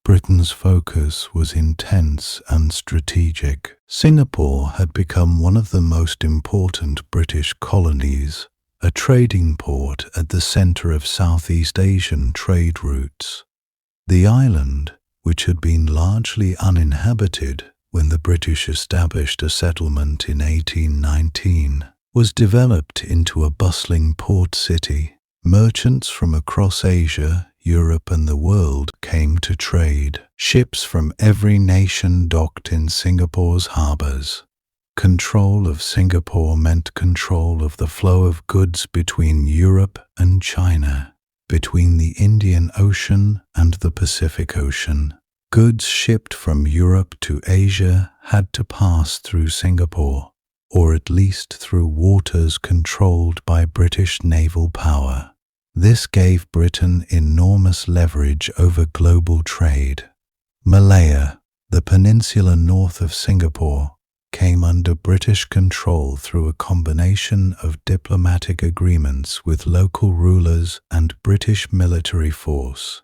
Britain's focus was intense and strategic. Singapore had become one of the most important British colonies, a trading port at the center of Southeast Asian trade routes. The island, which had been largely uninhabited when the British established a settlement in 1819, was developed into a bustling port city. Merchants from across Asia, Europe, and the world came to trade. Ships from every nation docked in Singapore's harbors. Control of Singapore meant control of the flow of goods between Europe and China, between the Indian Ocean and the Pacific Ocean. Goods shipped from Europe to Asia had to pass through Singapore, or at least through waters controlled by British naval power. This gave Britain enormous leverage over global trade. Malaya, the peninsula north of Singapore, came under British control through a combination of diplomatic agreements with local rulers and British military force.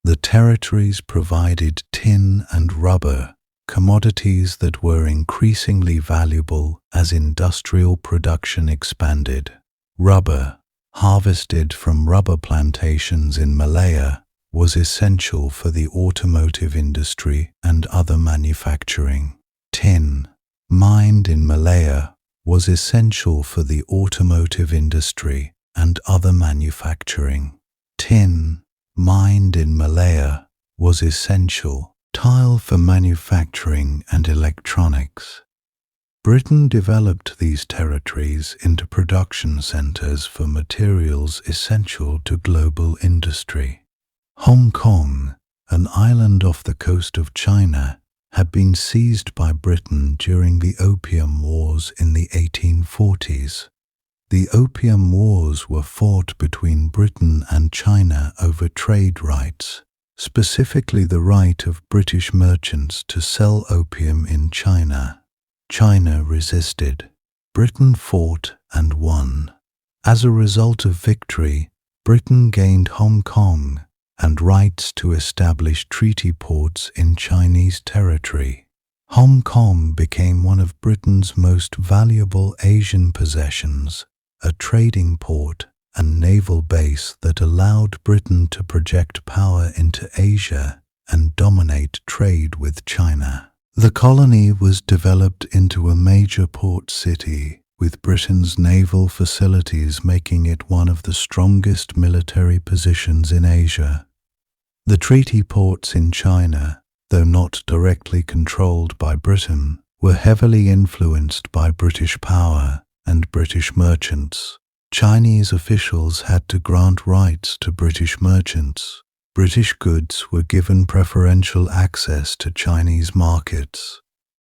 The territories provided tin and rubber, commodities that were increasingly valuable as industrial production expanded. Rubber, harvested from rubber plantations in Malaya, was essential for the automotive industry and other manufacturing. Tin, mined in Malaya, was essential for the automotive industry and other manufacturing. Tin, mined in Malaya, was essential. Tile for manufacturing and electronics. Britain developed these territories into production centers for materials essential to global industry. Hong Kong, an island off the coast of China, had been seized by Britain during the Opium Wars in the 1840s. The Opium Wars were fought between Britain and China over trade rights, specifically the right of British merchants to sell opium in China. China resisted. Britain fought and won. As a result of victory, Britain gained Hong Kong and rights to establish treaty ports in Chinese territory. Hong Kong became one of Britain's most valuable Asian possessions, a trading port and naval base that allowed Britain to project power into Asia and dominate trade with China. The colony was developed into a major port city, with Britain's naval facilities making it one of the strongest military positions in Asia. The treaty ports in China, though not directly controlled by Britain, were heavily influenced by British power and British merchants. Chinese officials had to grant rights to British merchants. British goods were given preferential access to Chinese markets.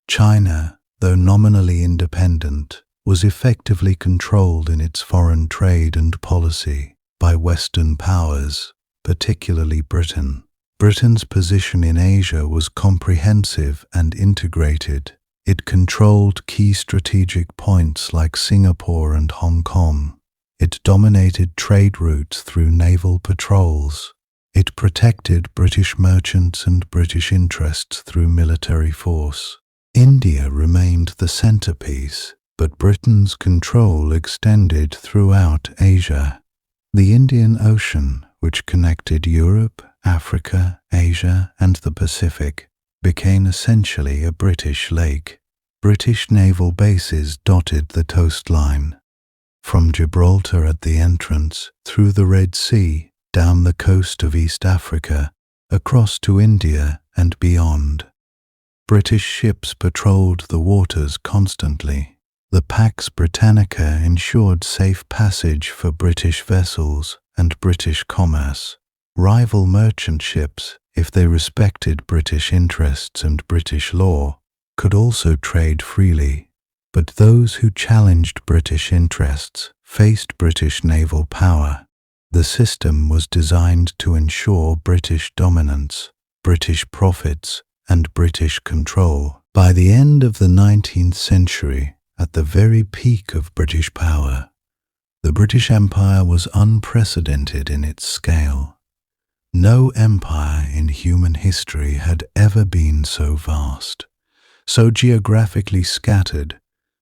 China, though nominally independent, was effectively controlled in its foreign trade and policy by Western powers, particularly Britain. Britain's position in Asia was comprehensive and integrated. It controlled key strategic points like Singapore and Hong Kong. It dominated trade routes through naval patrols. It protected British merchants and British interests through military force. India remained the centerpiece, but Britain's control extended throughout Asia. The Indian Ocean, which connected Europe, Africa, Asia, and the Pacific, became essentially a British lake. British naval bases dotted the coastline. From Gibraltar at the entrance, through the Red Sea, down the coast of East Africa, across to India and beyond. British ships patrolled the waters constantly. The Pax Britannica ensured safe passage for British vessels and British commerce. Rival merchant ships, if they respected British interests and British law, could also trade freely. But those who challenged British interests faced British naval power. The system was designed to ensure British dominance, British profits, and British control. By the end of the 19th century, at the very peak of British power, the British Empire was unprecedented in its scale. No empire in human history had ever been so vast, so geographically scattered,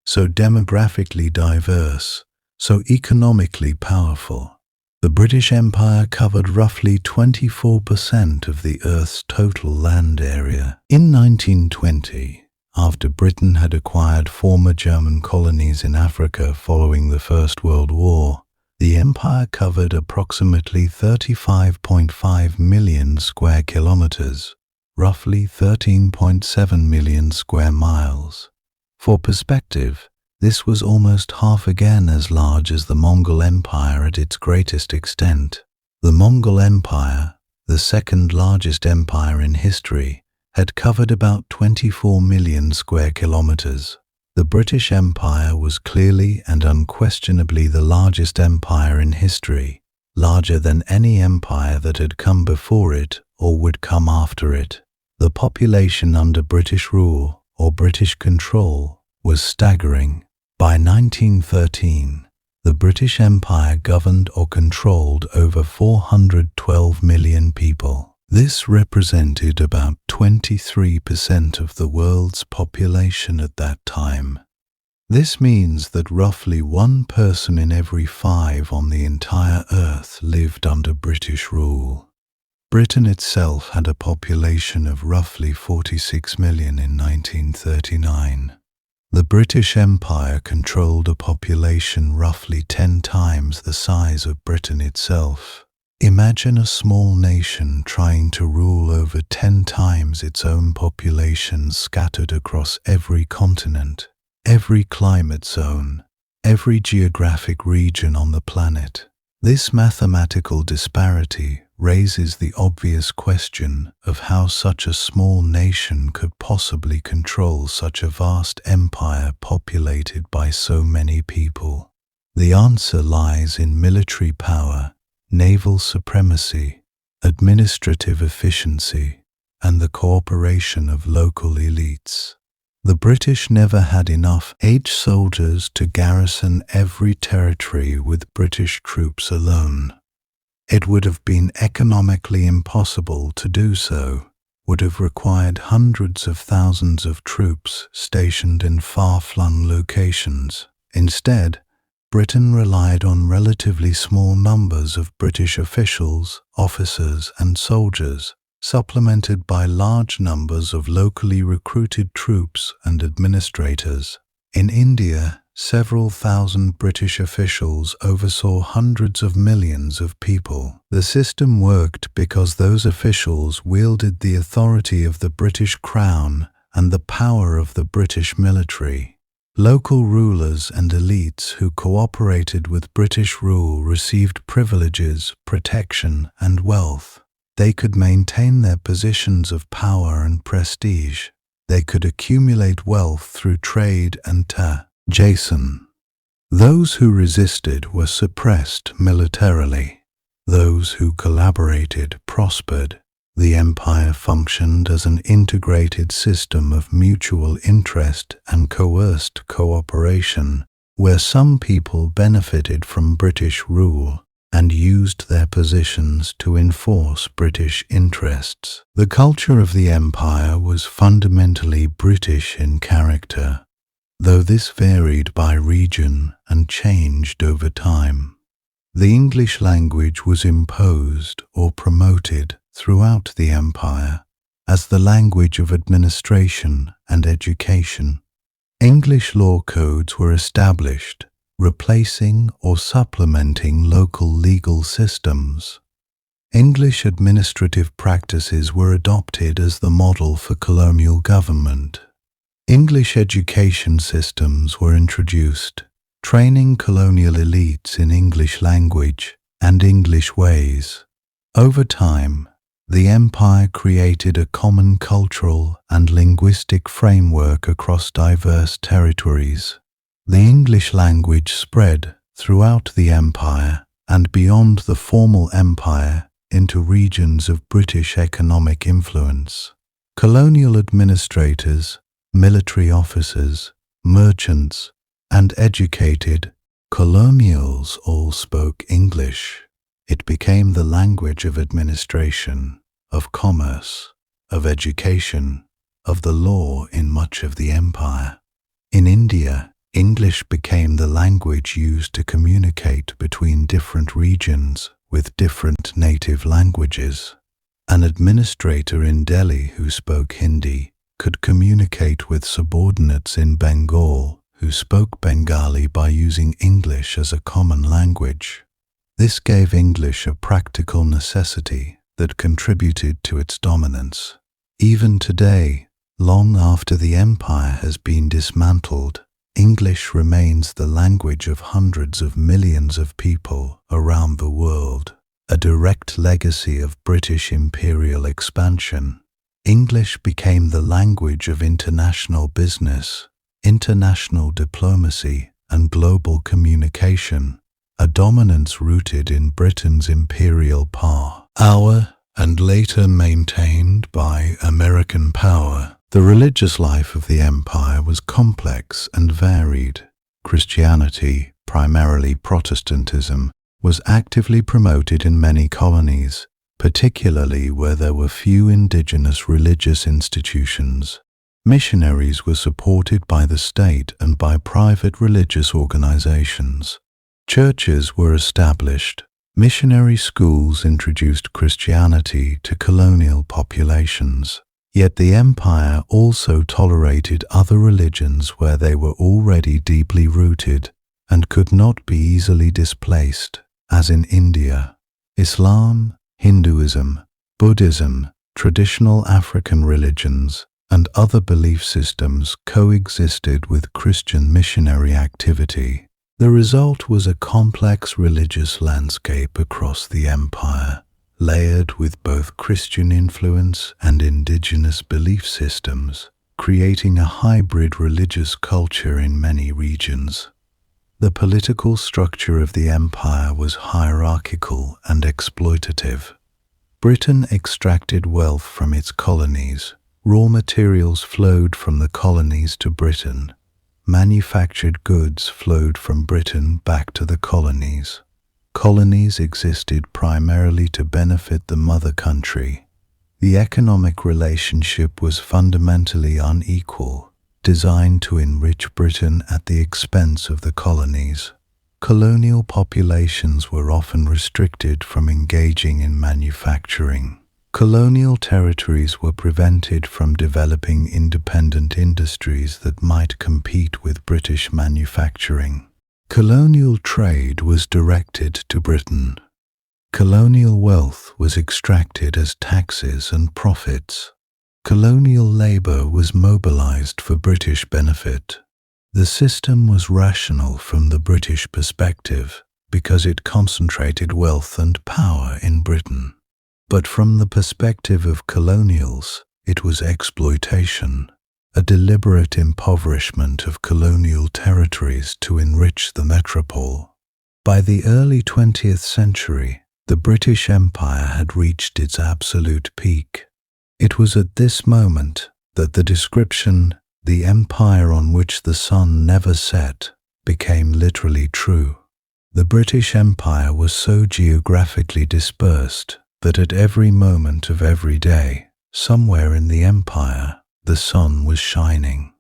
so demographically diverse, so economically powerful. The British Empire covered roughly 24% of the Earth's total land area. In 1920, after Britain had acquired former German colonies in Africa following the First World War, the empire covered approximately 35.5 million square kilometers, roughly 13.7 million square miles. For perspective, this was almost half again as large as the Mongol Empire at its greatest extent. The Mongol Empire, the second largest empire in history, had covered about 24 million square kilometers. The British Empire was clearly and unquestionably the largest empire in history, larger than any empire that had come before it or would come after it. The population under British rule or British control was staggering. By 1913, the British Empire governed or controlled over 412 million people. This represented about 23% of the world's population at that time. This means that roughly 1 person in every 5 on the entire Earth lived under British rule. Britain itself had a population of roughly 46 million in 1939. The British Empire controlled a population roughly 10 times the size of Britain itself. Imagine a small nation trying to rule over 10 times its own population scattered across every continent, every climate zone, every geographic region on the planet. This mathematical disparity raises the obvious question of how such a small nation could possibly control such a vast empire populated by so many people. The answer lies in military power, naval supremacy, administrative efficiency, and the cooperation of local elites. The British never had enough soldiers to garrison every territory with British troops alone. It would have been economically impossible to do so, would have required hundreds of thousands of troops stationed in far-flung locations. Instead, Britain relied on relatively small numbers of British officials, officers, and soldiers, supplemented by large numbers of locally recruited troops and administrators. In India, several thousand British officials oversaw hundreds of millions of people. The system worked because those officials wielded the authority of the British Crown and the power of the British military. Local rulers and elites who cooperated with British rule received privileges, protection, and wealth. They could maintain their positions of power and prestige. They could accumulate wealth through trade and Jason. Those who resisted were suppressed militarily. Those who collaborated prospered. The empire functioned as an integrated system of mutual interest and coerced cooperation, where some people benefited from British rule and used their positions to enforce British interests. The culture of the empire was fundamentally British in character, though this varied by region and changed over time. The English language was imposed or promoted throughout the empire as the language of administration and education. English law codes were established replacing or supplementing local legal systems. English administrative practices were adopted as the model for colonial government. English education systems were introduced, training colonial elites in English language and English ways. Over time, the empire created a common cultural and linguistic framework across diverse territories. The English language spread throughout the empire and beyond the formal empire into regions of British economic influence. Colonial administrators, military officers, merchants, and educated colonials all spoke English. It became the language of administration, of commerce, of education, of the law in much of the empire. In India, English became the language used to communicate between different regions with different native languages. An administrator in Delhi who spoke Hindi could communicate with subordinates in Bengal who spoke Bengali by using English as a common language. This gave English a practical necessity that contributed to its dominance. Even today, long after the empire has been dismantled, English remains the language of hundreds of millions of people around the world, a direct legacy of British imperial expansion. English became the language of international business, international diplomacy, and global communication, a dominance rooted in Britain's imperial power, and later maintained by American power. The religious life of the empire was complex and varied. Christianity, primarily Protestantism, was actively promoted in many colonies, particularly where there were few indigenous religious institutions. Missionaries were supported by the state and by private religious organizations. Churches were established. Missionary schools introduced Christianity to colonial populations. Yet the empire also tolerated other religions where they were already deeply rooted and could not be easily displaced, as in India. Islam, Hinduism, Buddhism, traditional African religions, and other belief systems coexisted with Christian missionary activity. The result was a complex religious landscape across the empire, layered with both Christian influence and indigenous belief systems, creating a hybrid religious culture in many regions. The political structure of the empire was hierarchical and exploitative. Britain extracted wealth from its colonies. Raw materials flowed from the colonies to Britain. Manufactured goods flowed from Britain back to the colonies. Colonies existed primarily to benefit the mother country. The economic relationship was fundamentally unequal, designed to enrich Britain at the expense of the colonies. Colonial populations were often restricted from engaging in manufacturing. Colonial territories were prevented from developing independent industries that might compete with British manufacturing. Colonial trade was directed to Britain. Colonial wealth was extracted as taxes and profits. Colonial labor was mobilized for British benefit. The system was rational from the British perspective because it concentrated wealth and power in Britain. But from the perspective of colonials, it was exploitation, a deliberate impoverishment of colonial territories to enrich the metropole. By the early 20th century, the British Empire had reached its absolute peak. It was at this moment that the description, "the empire on which the sun never set," became literally true. The British Empire was so geographically dispersed that at every moment of every day, somewhere in the empire, the sun was shining.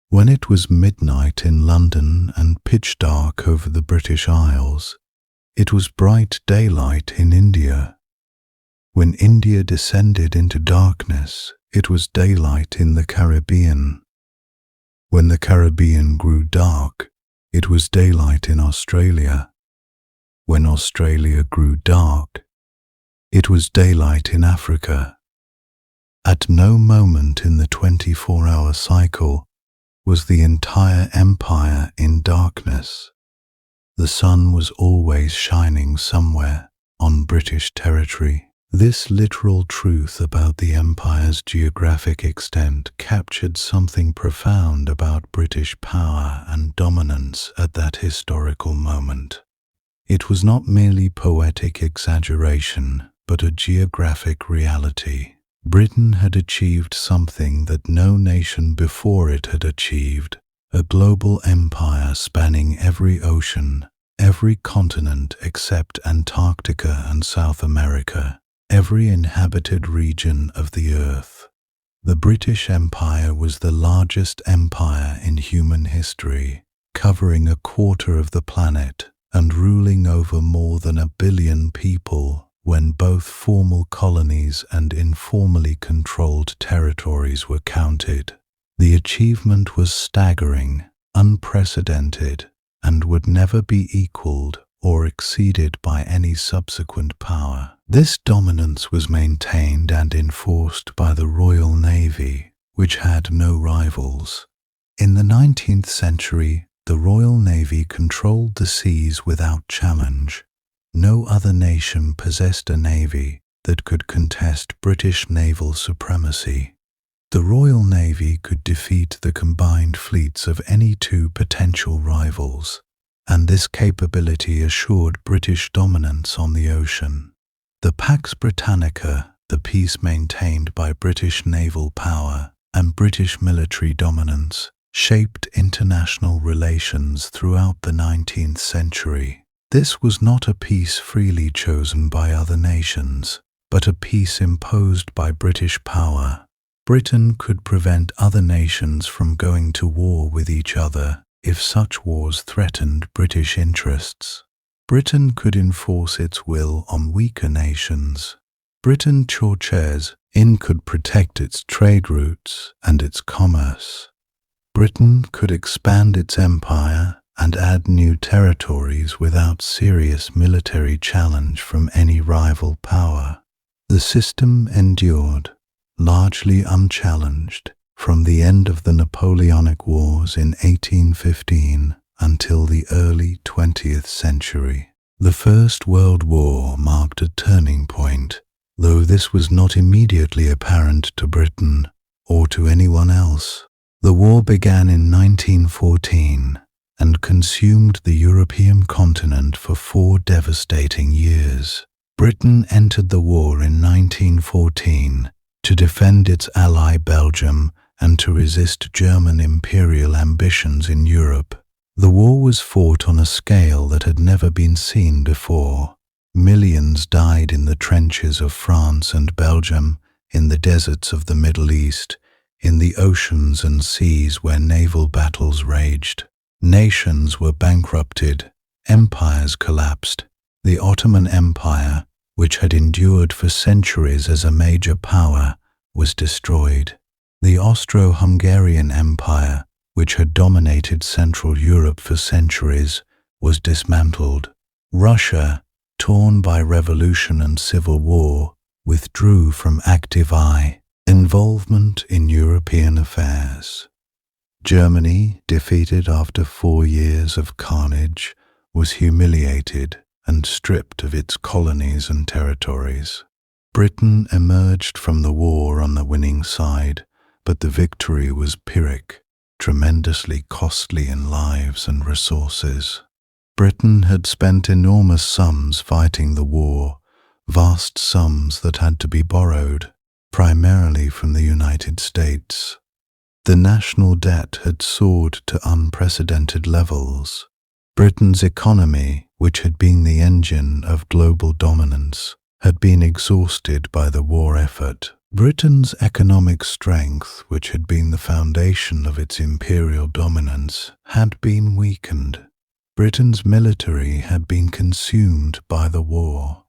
When it was midnight in London and pitch dark over the British Isles, it was bright daylight in India. When India descended into darkness, it was daylight in the Caribbean. When the Caribbean grew dark, It was daylight in Australia. When Australia grew dark, it was daylight in Africa. At no moment in the 24-hour cycle was the entire empire in darkness. The sun was always shining somewhere on British territory. This literal truth about the empire's geographic extent captured something profound about British power and dominance at that historical moment. It was not merely poetic exaggeration, but a geographic reality. Britain had achieved something that no nation before it had achieved, a global empire spanning every ocean, every continent except Antarctica and South America, every inhabited region of the earth. The British Empire was the largest empire in human history, covering a quarter of the planet and ruling over more than 1 billion people when both formal colonies and informally controlled territories were counted. The achievement was staggering, unprecedented, and would never be equaled or exceeded by any subsequent power. This dominance was maintained and enforced by the Royal Navy, which had no rivals. In the 19th century, the Royal Navy controlled the seas without challenge. No other nation possessed a navy that could contest British naval supremacy. The Royal Navy could defeat the combined fleets of any two potential rivals, and this capability assured British dominance on the ocean. The Pax Britannica, the peace maintained by British naval power and British military dominance, shaped international relations throughout the 19th century. This was not a peace freely chosen by other nations, but a peace imposed by British power. Britain could prevent other nations from going to war with each other if such wars threatened British interests. Britain could enforce its will on weaker nations. Britain Churches in could protect its trade routes and its commerce. Britain could expand its empire and add new territories without serious military challenge from any rival power. The system endured, largely unchallenged, from the end of the Napoleonic Wars in 1815 until the early 20th century. The First World War marked a turning point, though this was not immediately apparent to Britain or to anyone else. The war began in 1914 and consumed the European continent for 4 devastating years. Britain entered the war in 1914 to defend its ally Belgium and to resist German imperial ambitions in Europe. The war was fought on a scale that had never been seen before. Millions died in the trenches of France and Belgium, in the deserts of the Middle East, in the oceans and seas where naval battles raged. Nations were bankrupted, empires collapsed. The Ottoman Empire, which had endured for centuries as a major power, was destroyed. The Austro-Hungarian Empire, which had dominated Central Europe for centuries, was dismantled. Russia, torn by revolution and civil war, withdrew from active involvement in European affairs. Germany, defeated after 4 years of carnage, was humiliated and stripped of its colonies and territories. Britain emerged from the war on the winning side, but the victory was Pyrrhic, tremendously costly in lives and resources. Britain had spent enormous sums fighting the war, vast sums that had to be borrowed, primarily from the United States. The national debt had soared to unprecedented levels. Britain's economy, which had been the engine of global dominance, had been exhausted by the war effort. Britain's economic strength, which had been the foundation of its imperial dominance, had been weakened. Britain's military had been consumed by the war.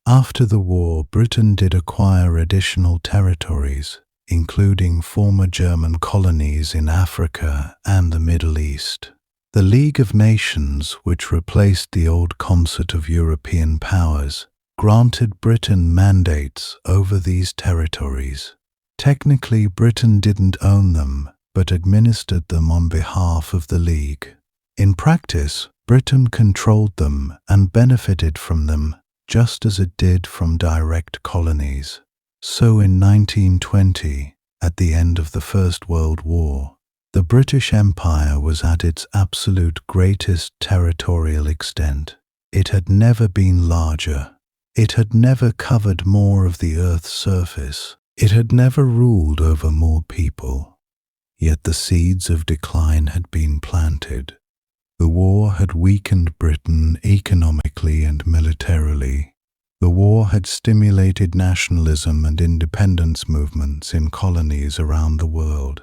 After the war, Britain did acquire additional territories, including former German colonies in Africa and the Middle East. The League of Nations, which replaced the old concert of European powers, granted Britain mandates over these territories. Technically, Britain didn't own them, but administered them on behalf of the League. In practice, Britain controlled them and benefited from them, just as it did from direct colonies. So in 1920, at the end of the First World War, the British Empire was at its absolute greatest territorial extent. It had never been larger. It had never covered more of the Earth's surface. It had never ruled over more people. Yet the seeds of decline had been planted. The war had weakened Britain economically and militarily. The war had stimulated nationalism and independence movements in colonies around the world.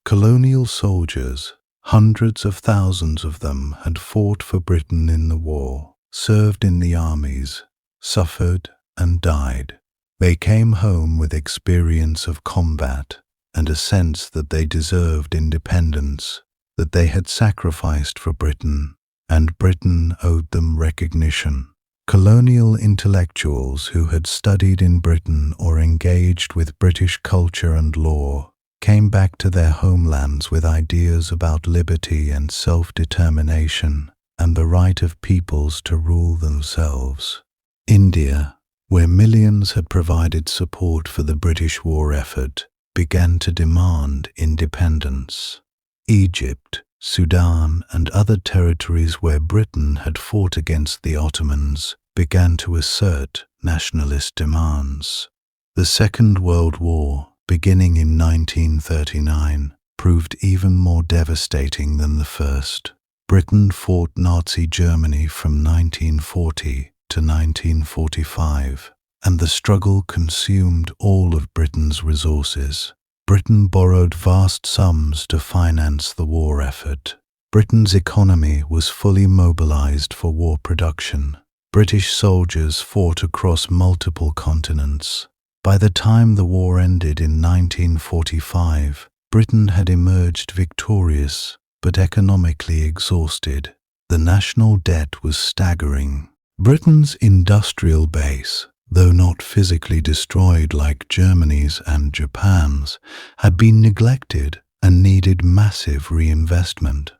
Colonial soldiers, hundreds of thousands of them, had fought for Britain in the war, served in the armies, suffered and died. They came home with experience of combat and a sense that they deserved independence, that they had sacrificed for Britain, and Britain owed them recognition. Colonial intellectuals who had studied in Britain or engaged with British culture and law came back to their homelands with ideas about liberty and self-determination and the right of peoples to rule themselves. India, where millions had provided support for the British war effort, began to demand independence. Egypt, Sudan, and other territories where Britain had fought against the Ottomans began to assert nationalist demands. The Second World War, beginning in 1939, proved even more devastating than the first. Britain fought Nazi Germany from 1940 to 1945, and the struggle consumed all of Britain's resources. Britain borrowed vast sums to finance the war effort. Britain's economy was fully mobilized for war production. British soldiers fought across multiple continents. By the time the war ended in 1945, Britain had emerged victorious, but economically exhausted. The national debt was staggering. Britain's industrial base, though not physically destroyed like Germany's and Japan's, had been neglected and needed massive reinvestment.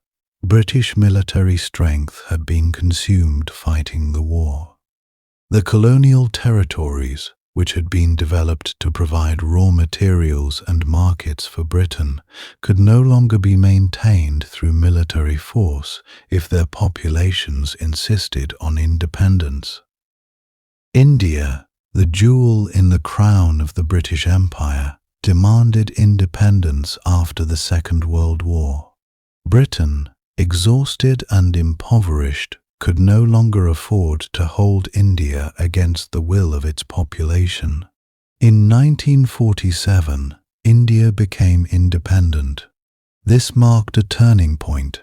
British military strength had been consumed fighting the war. The colonial territories, which had been developed to provide raw materials and markets for Britain, could no longer be maintained through military force if their populations insisted on independence. India, the jewel in the crown of the British Empire, demanded independence after the Second World War. Britain, exhausted and impoverished, could no longer afford to hold India against the will of its population. In 1947, India became independent. This marked a turning point.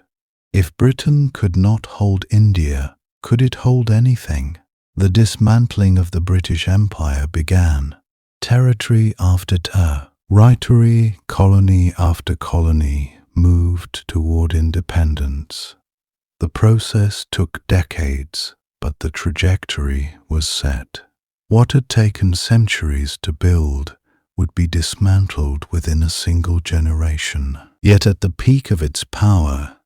If Britain could not hold India, could it hold anything? The dismantling of the British Empire began. Territory after territory, colony after colony moved toward independence. The process took decades, but the trajectory was set. What had taken centuries to build would be dismantled within a single generation. Yet at the peak of its power,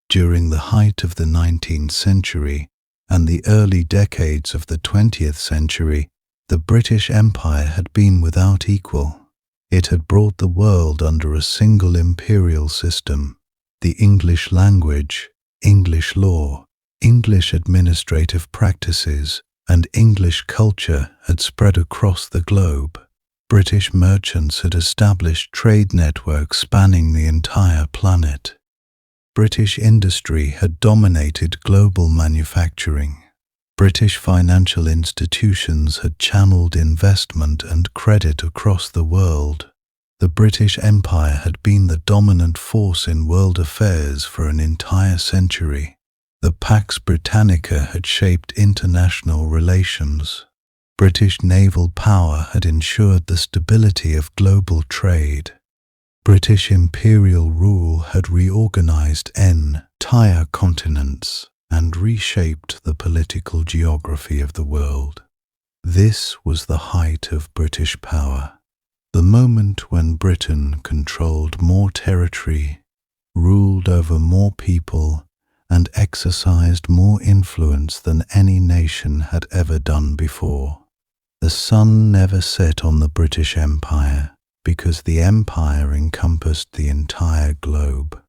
during the height of the 19th century and the early decades of the 20th century, the British Empire had been without equal. It had brought the world under a single imperial system. The English language, English law, English administrative practices, and English culture had spread across the globe. British merchants had established trade networks spanning the entire planet. British industry had dominated global manufacturing. British financial institutions had channeled investment and credit across the world. The British Empire had been the dominant force in world affairs for an entire century. The Pax Britannica had shaped international relations. British naval power had ensured the stability of global trade. British imperial rule had reorganized entire continents and reshaped the political geography of the world. This was the height of British power, the moment when Britain controlled more territory, ruled over more people, and exercised more influence than any nation had ever done before. The sun never set on the British Empire because the empire encompassed the entire globe.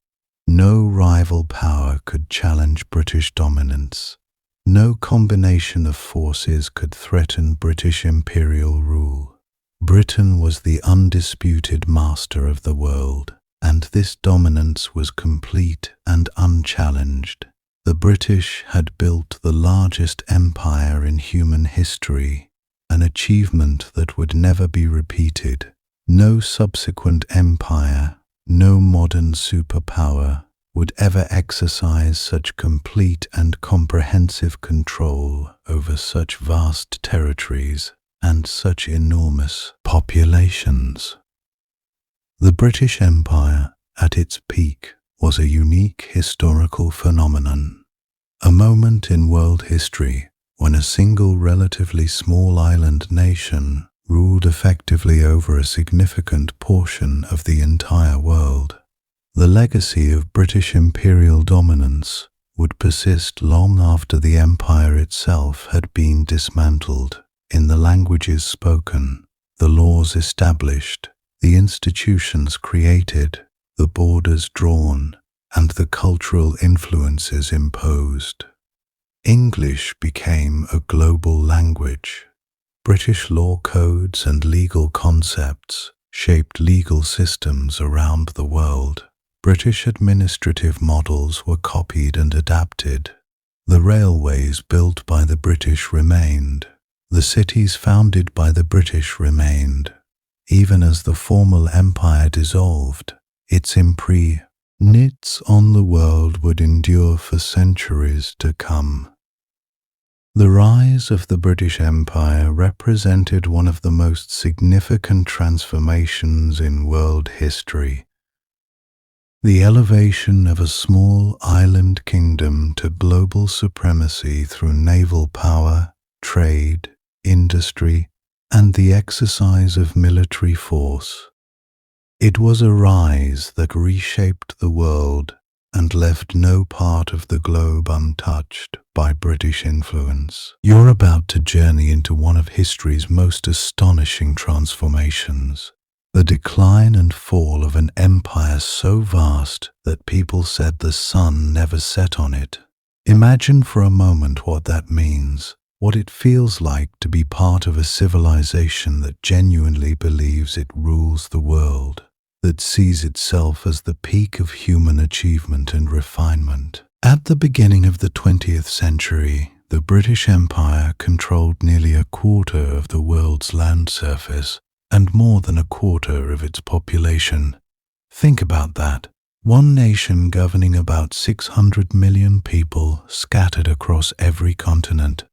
No rival power could challenge British dominance. No combination of forces could threaten British imperial rule. Britain was the undisputed master of the world, and this dominance was complete and unchallenged. The British had built the largest empire in human history, an achievement that would never be repeated. No subsequent empire, no modern superpower would ever exercise such complete and comprehensive control over such vast territories and such enormous populations. The British Empire, at its peak, was a unique historical phenomenon, a moment in world history when a single relatively small island nation ruled effectively over a significant portion of the entire world. The legacy of British imperial dominance would persist long after the empire itself had been dismantled. In the languages spoken, the laws established, the institutions created, the borders drawn, and the cultural influences imposed. English became a global language. British law codes and legal concepts shaped legal systems around the world. British administrative models were copied and adapted. The railways built by the British remained. The cities founded by the British remained. Even as the formal empire dissolved, its imprint on the world would endure for centuries to come. The rise of the British Empire represented one of the most significant transformations in world history. The elevation of a small island kingdom to global supremacy through naval power, trade, industry, and the exercise of military force. It was a rise that reshaped the world and left no part of the globe untouched by British influence. You're about to journey into one of history's most astonishing transformations, the decline and fall of an empire so vast that people said the sun never set on it. Imagine for a moment what that means, what it feels like to be part of a civilization that genuinely believes it rules the world, that sees itself as the peak of human achievement and refinement. At the beginning of the 20th century, the British Empire controlled nearly a quarter of the world's land surface and more than a quarter of its population. Think about that. One nation governing about 600 million people scattered across every continent.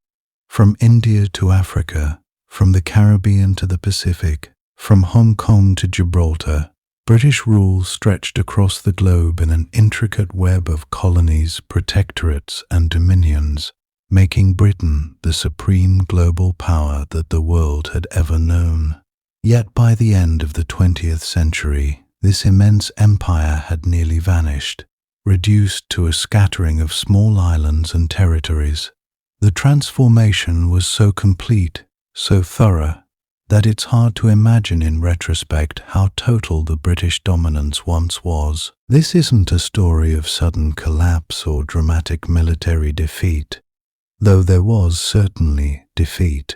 From India to Africa, from the Caribbean to the Pacific, from Hong Kong to Gibraltar, British rule stretched across the globe in an intricate web of colonies, protectorates, and dominions, making Britain the supreme global power that the world had ever known. Yet by the end of the 20th century, this immense empire had nearly vanished, reduced to a scattering of small islands and territories. The transformation was so complete, so thorough, that it's hard to imagine in retrospect how total the British dominance once was. This isn't a story of sudden collapse or dramatic military defeat, though there was certainly defeat.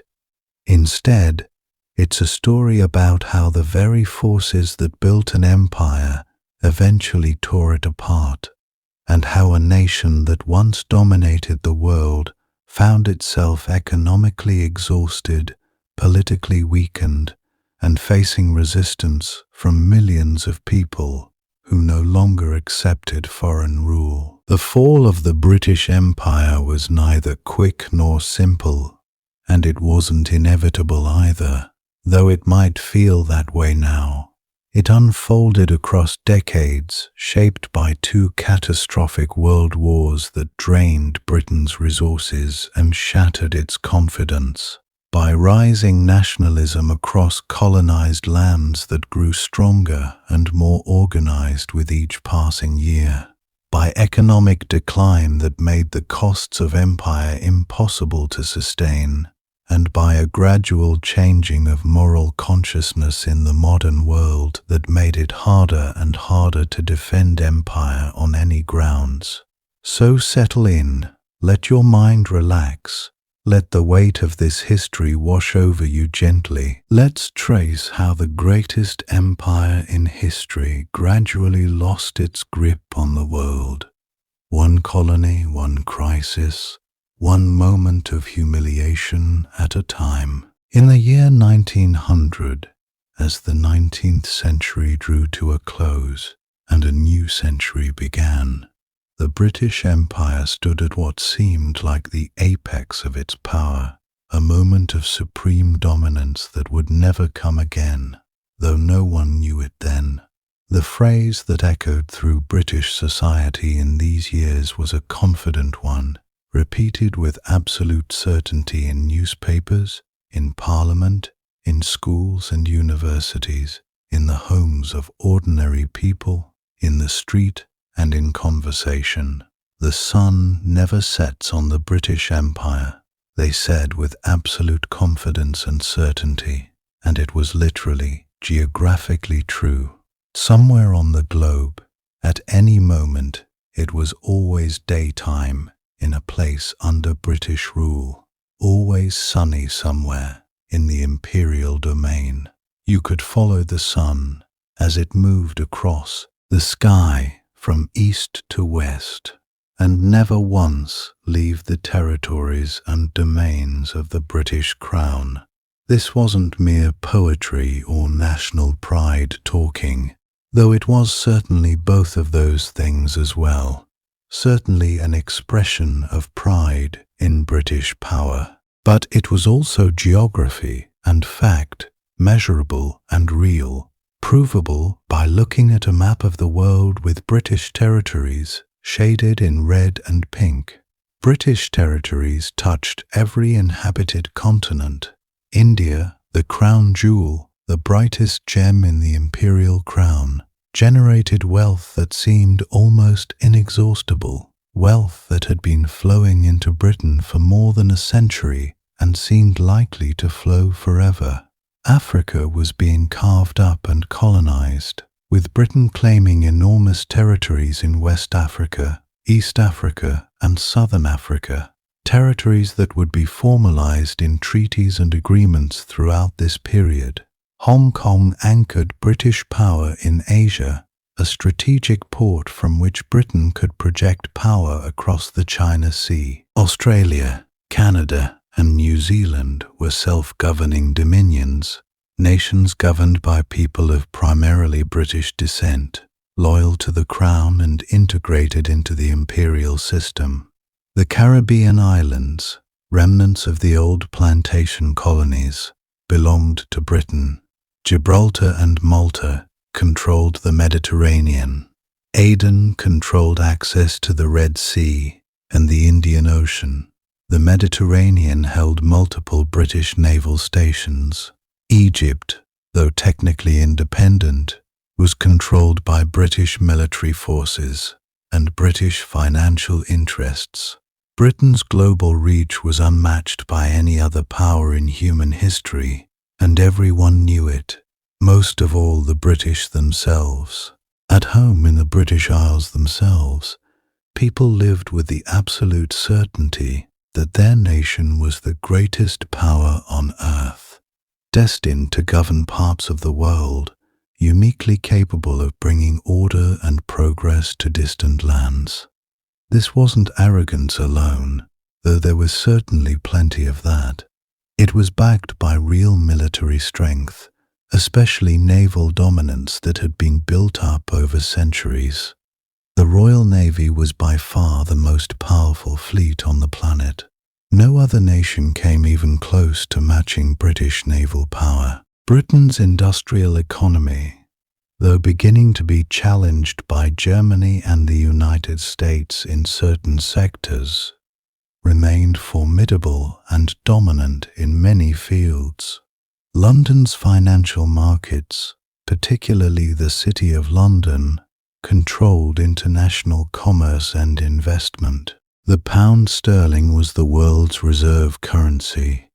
Instead, it's a story about how the very forces that built an empire eventually tore it apart, and how a nation that once dominated the world found itself economically exhausted, politically weakened, and facing resistance from millions of people who no longer accepted foreign rule. The fall of the British Empire was neither quick nor simple, and it wasn't inevitable either, though it might feel that way now. It unfolded across decades, shaped by two catastrophic world wars that drained Britain's resources and shattered its confidence, by rising nationalism across colonized lands that grew stronger and more organized with each passing year, by economic decline that made the costs of empire impossible to sustain, and by a gradual changing of moral consciousness in the modern world that made it harder and harder to defend empire on any grounds. So settle in, let your mind relax, let the weight of this history wash over you gently. Let's trace how the greatest empire in history gradually lost its grip on the world. One colony, one crisis, one moment of humiliation at a time. In the year 1900, as the 19th century drew to a close and a new century began, the British Empire stood at what seemed like the apex of its power, a moment of supreme dominance that would never come again, though no one knew it then. The phrase that echoed through British society in these years was a confident one, repeated with absolute certainty in newspapers, in Parliament, in schools and universities, in the homes of ordinary people, in the street and in conversation. The sun never sets on the British Empire, they said with absolute confidence and certainty, and it was literally, geographically true. Somewhere on the globe, at any moment, it was always daytime, in a place under British rule, always sunny somewhere in the imperial domain. You could follow the sun as it moved across the sky from east to west, and never once leave the territories and domains of the British Crown. This wasn't mere poetry or national pride talking, though it was certainly both of those things as well. Certainly an expression of pride in British power, but it was also geography and fact, measurable and real, provable by looking at a map of the world with British territories shaded in red and pink. British territories touched every inhabited continent. India, the crown jewel, the brightest gem in the imperial crown, generated wealth that seemed almost inexhaustible, wealth that had been flowing into Britain for more than a century and seemed likely to flow forever. Africa was being carved up and colonized, with Britain claiming enormous territories in West Africa, East Africa, and Southern Africa, territories that would be formalized in treaties and agreements throughout this period. Hong Kong anchored British power in Asia, a strategic port from which Britain could project power across the China Sea. Australia, Canada, and New Zealand were self-governing dominions, nations governed by people of primarily British descent, loyal to the Crown and integrated into the imperial system. The Caribbean islands, remnants of the old plantation colonies, belonged to Britain. Gibraltar and Malta controlled the Mediterranean. Aden controlled access to the Red Sea and the Indian Ocean. The Mediterranean held multiple British naval stations. Egypt, though technically independent, was controlled by British military forces and British financial interests. Britain's global reach was unmatched by any other power in human history, and everyone knew it, most of all the British themselves. At home in the British Isles themselves, people lived with the absolute certainty that their nation was the greatest power on earth, destined to govern parts of the world, uniquely capable of bringing order and progress to distant lands. This wasn't arrogance alone, though there was certainly plenty of that. It was backed by real military strength, especially naval dominance that had been built up over centuries. The Royal Navy was by far the most powerful fleet on the planet. No other nation came even close to matching British naval power. Britain's industrial economy, though beginning to be challenged by Germany and the United States in certain sectors, remained formidable and dominant in many fields. London's financial markets, particularly the City of London, controlled international commerce and investment. The pound sterling was the world's reserve currency,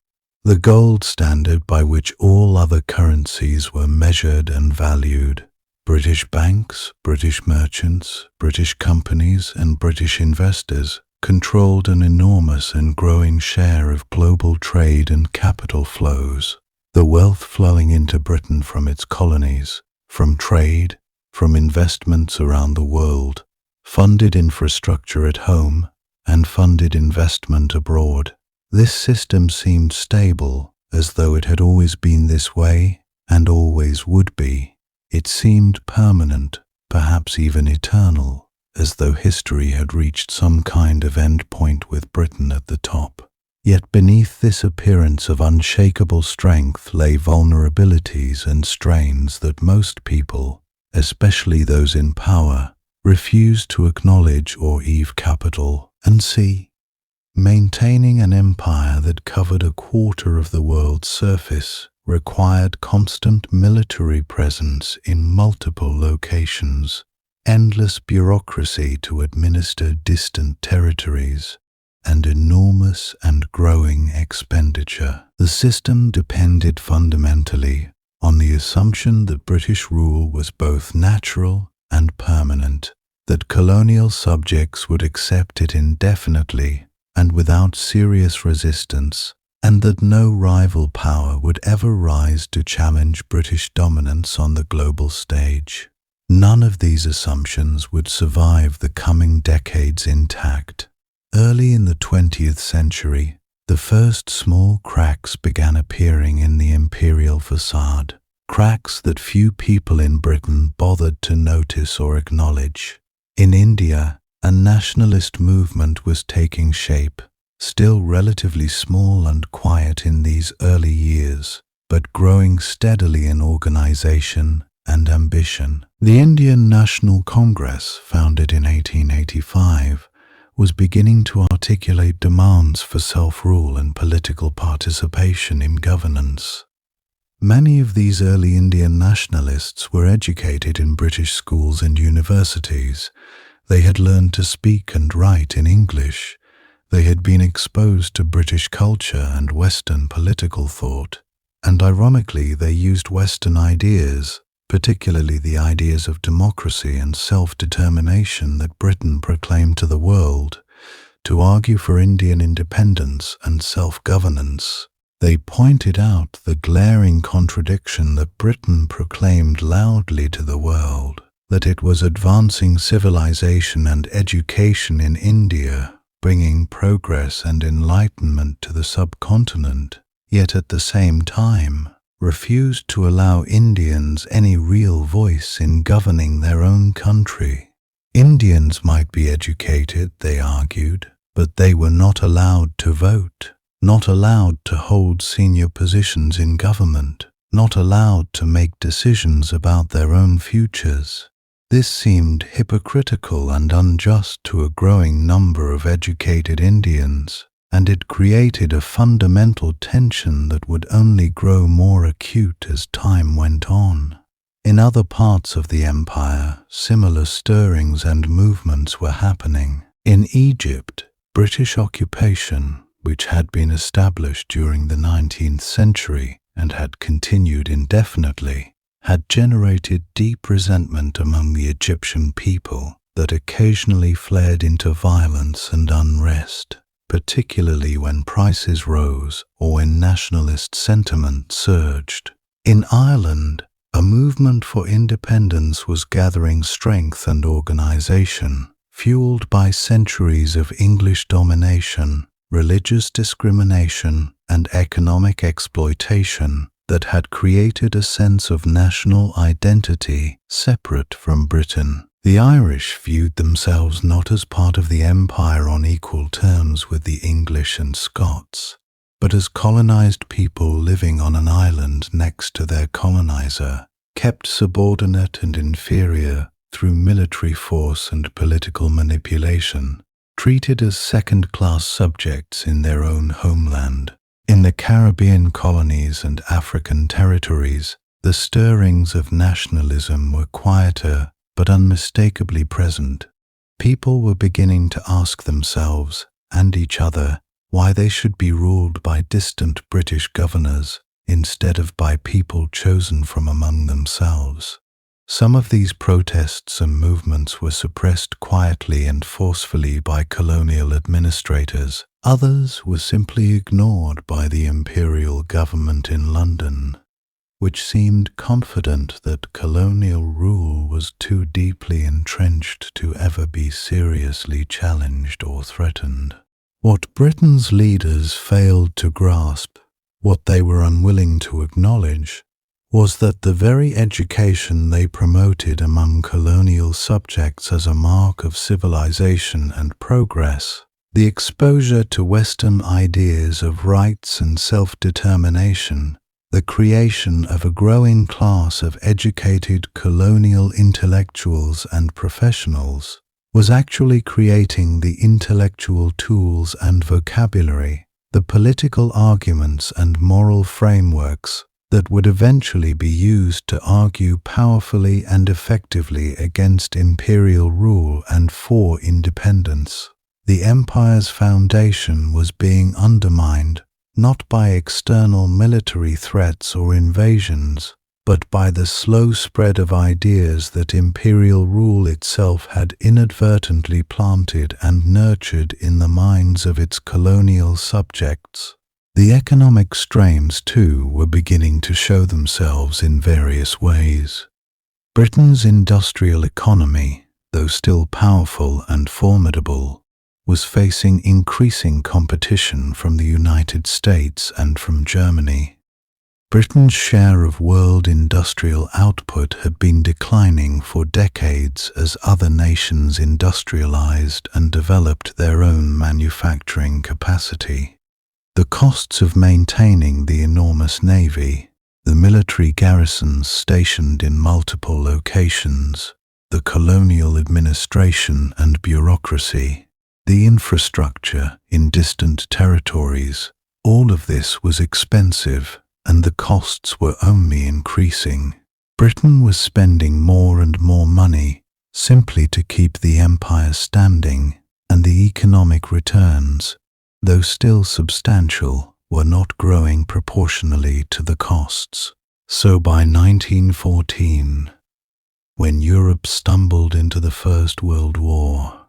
the gold standard by which all other currencies were measured and valued. British banks, British merchants, British companies, and British investors controlled an enormous and growing share of global trade and capital flows. The wealth flowing into Britain from its colonies, from trade, from investments around the world, funded infrastructure at home, and funded investment abroad. This system seemed stable, as though it had always been this way and always would be. It seemed permanent, perhaps even eternal, as though history had reached some kind of end point with Britain at the top. Yet beneath this appearance of unshakable strength lay vulnerabilities and strains that most people, especially those in power, refused to acknowledge or eve capital and see. Maintaining an empire that covered a quarter of the world's surface required constant military presence in multiple locations, endless bureaucracy to administer distant territories, and enormous and growing expenditure. The system depended fundamentally on the assumption that British rule was both natural and permanent, that colonial subjects would accept it indefinitely and without serious resistance, and that no rival power would ever rise to challenge British dominance on the global stage. None of these assumptions would survive the coming decades intact. Early in the 20th century, the first small cracks began appearing in the imperial facade, cracks that few people in Britain bothered to notice or acknowledge. In India, a nationalist movement was taking shape, still relatively small and quiet in these early years, but growing steadily in organization and ambition. The Indian National Congress, founded in 1885, was beginning to articulate demands for self-rule and political participation in governance. Many of these early Indian nationalists were educated in British schools and universities. They had learned to speak and write in English. They had been exposed to British culture and Western political thought, and ironically they used Western ideas, particularly the ideas of democracy and self-determination that Britain proclaimed to the world, to argue for Indian independence and self-governance. They pointed out the glaring contradiction that Britain proclaimed loudly to the world, that it was advancing civilization and education in India, bringing progress and enlightenment to the subcontinent, yet at the same time refused to allow Indians any real voice in governing their own country. Indians might be educated, they argued, but they were not allowed to vote, not allowed to hold senior positions in government, not allowed to make decisions about their own futures. This seemed hypocritical and unjust to a growing number of educated Indians, and it created a fundamental tension that would only grow more acute as time went on. In other parts of the empire, similar stirrings and movements were happening. In Egypt, British occupation, which had been established during the 19th century and had continued indefinitely, had generated deep resentment among the Egyptian people that occasionally flared into violence and unrest, particularly when prices rose or when nationalist sentiment surged. In Ireland, a movement for independence was gathering strength and organization, fueled by centuries of English domination, religious discrimination, and economic exploitation that had created a sense of national identity separate from Britain. The Irish viewed themselves not as part of the empire on equal terms with the English and Scots, but as colonized people living on an island next to their colonizer. kept subordinate and inferior through military force and political manipulation, treated as second-class subjects in their own homeland. In the Caribbean colonies and African territories, the stirrings of nationalism were quieter but unmistakably present. People were beginning to ask themselves and each other why they should be ruled by distant British governors instead of by people chosen from among themselves. Some of these protests and movements were suppressed quietly and forcefully by colonial administrators. Others were simply ignored by the imperial government in London, which seemed confident that colonial rule was too deeply entrenched to ever be seriously challenged or threatened. What Britain's leaders failed to grasp, what they were unwilling to acknowledge, was that the very education they promoted among colonial subjects as a mark of civilization and progress, the exposure to Western ideas of rights and self-determination, the creation of a growing class of educated colonial intellectuals and professionals, was actually creating the intellectual tools and vocabulary, the political arguments and moral frameworks that would eventually be used to argue powerfully and effectively against imperial rule and for independence. The empire's foundation was being undermined not by external military threats or invasions, but by the slow spread of ideas that imperial rule itself had inadvertently planted and nurtured in the minds of its colonial subjects. The economic strains, too, were beginning to show themselves in various ways. Britain's industrial economy, though still powerful and formidable, was facing increasing competition from the United States and from Germany. Britain's share of world industrial output had been declining for decades as other nations industrialized and developed their own manufacturing capacity. The costs of maintaining the enormous navy, the military garrisons stationed in multiple locations, the colonial administration and bureaucracy, the infrastructure in distant territories, all of this was expensive, and the costs were only increasing. Britain was spending more and more money simply to keep the empire standing, and the economic returns, though still substantial, were not growing proportionally to the costs. So by 1914, when Europe stumbled into the First World War,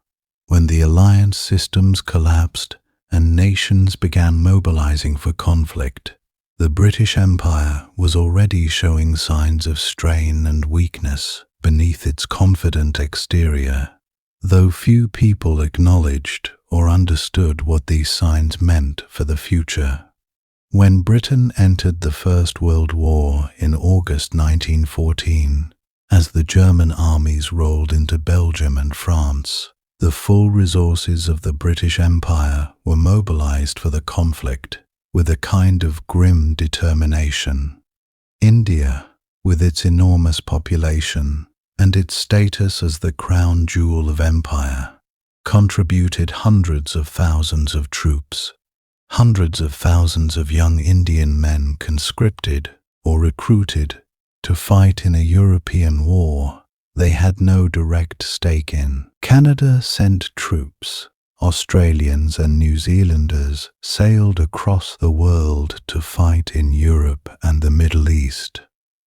when the alliance systems collapsed and nations began mobilizing for conflict, the British Empire was already showing signs of strain and weakness beneath its confident exterior, though few people acknowledged or understood what these signs meant for the future. When Britain entered the First World War in August 1914, as the German armies rolled into Belgium and France, the full resources of the British Empire were mobilized for the conflict with a kind of grim determination. India, with its enormous population and its status as the crown jewel of empire, contributed hundreds of thousands of troops. Hundreds of thousands of young Indian men conscripted or recruited to fight in a European war they had no direct stake in. Canada sent troops. Australians and New Zealanders sailed across the world to fight in Europe and the Middle East.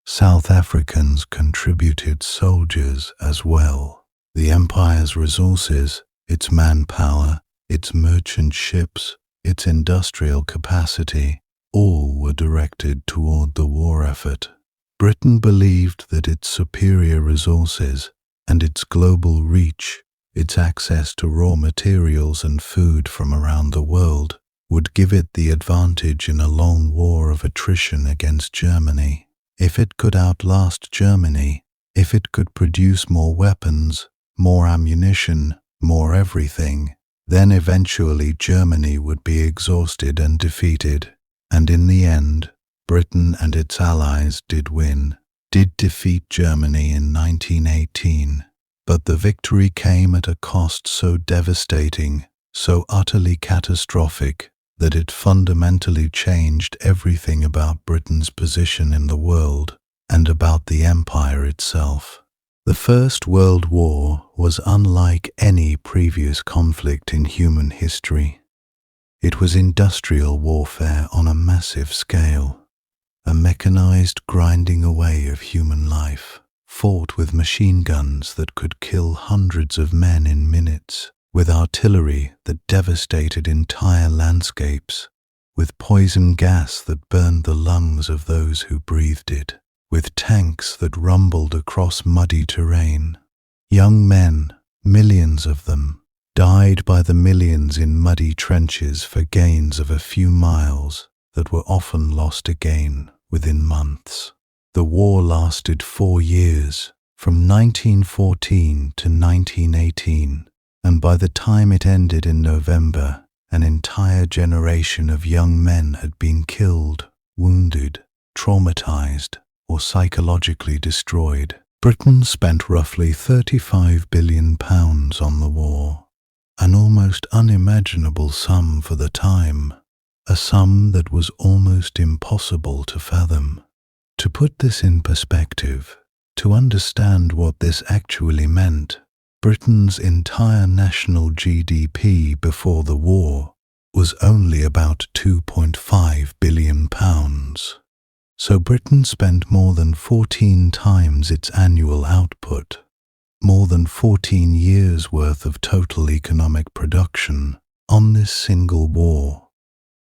South Africans contributed soldiers as well. The empire's resources, its manpower, its merchant ships, its industrial capacity, all were directed toward the war effort. Britain believed that its superior resources and its global reach, its access to raw materials and food from around the world, would give it the advantage in a long war of attrition against Germany. If it could outlast Germany, if it could produce more weapons, more ammunition, more everything, then eventually Germany would be exhausted and defeated, and in the end, Britain and its allies did win. did defeat Germany in 1918, but the victory came at a cost so devastating, so utterly catastrophic, that it fundamentally changed everything about Britain's position in the world and about the empire itself. The First World War was unlike any previous conflict in human history. It was industrial warfare on a massive scale, a mechanized grinding away of human life, fought with machine guns that could kill hundreds of men in minutes, with artillery that devastated entire landscapes, with poison gas that burned the lungs of those who breathed it, with tanks that rumbled across muddy terrain. Young men, millions of them, died by the millions in muddy trenches for gains of a few miles that were often lost again within months. The war lasted 4 years, from 1914 to 1918, and by the time it ended in November, an entire generation of young men had been killed, wounded, traumatized, or psychologically destroyed. Britain spent roughly £35 billion on the war, an almost unimaginable sum for the time, a sum that was almost impossible to fathom. To put this in perspective, to understand what this actually meant, Britain's entire national GDP before the war was only about £2.5 billion. So Britain spent more than 14 times its annual output, more than 14 years' worth of total economic production on this single war.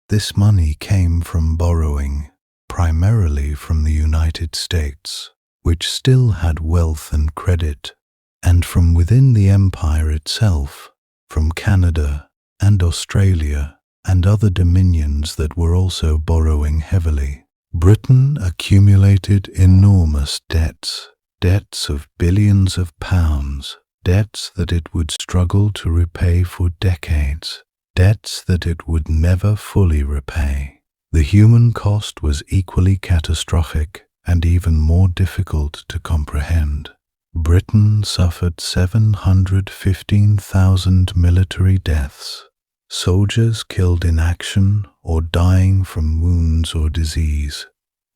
This money came from borrowing, primarily from the United States, which still had wealth and credit, and from within the empire itself, from Canada and Australia and other dominions that were also borrowing heavily. Britain accumulated enormous debts, debts of billions of pounds, debts that it would struggle to repay for decades, debts that it would never fully repay. The human cost was equally catastrophic and even more difficult to comprehend. Britain suffered 715,000 military deaths, soldiers killed in action or dying from wounds or disease,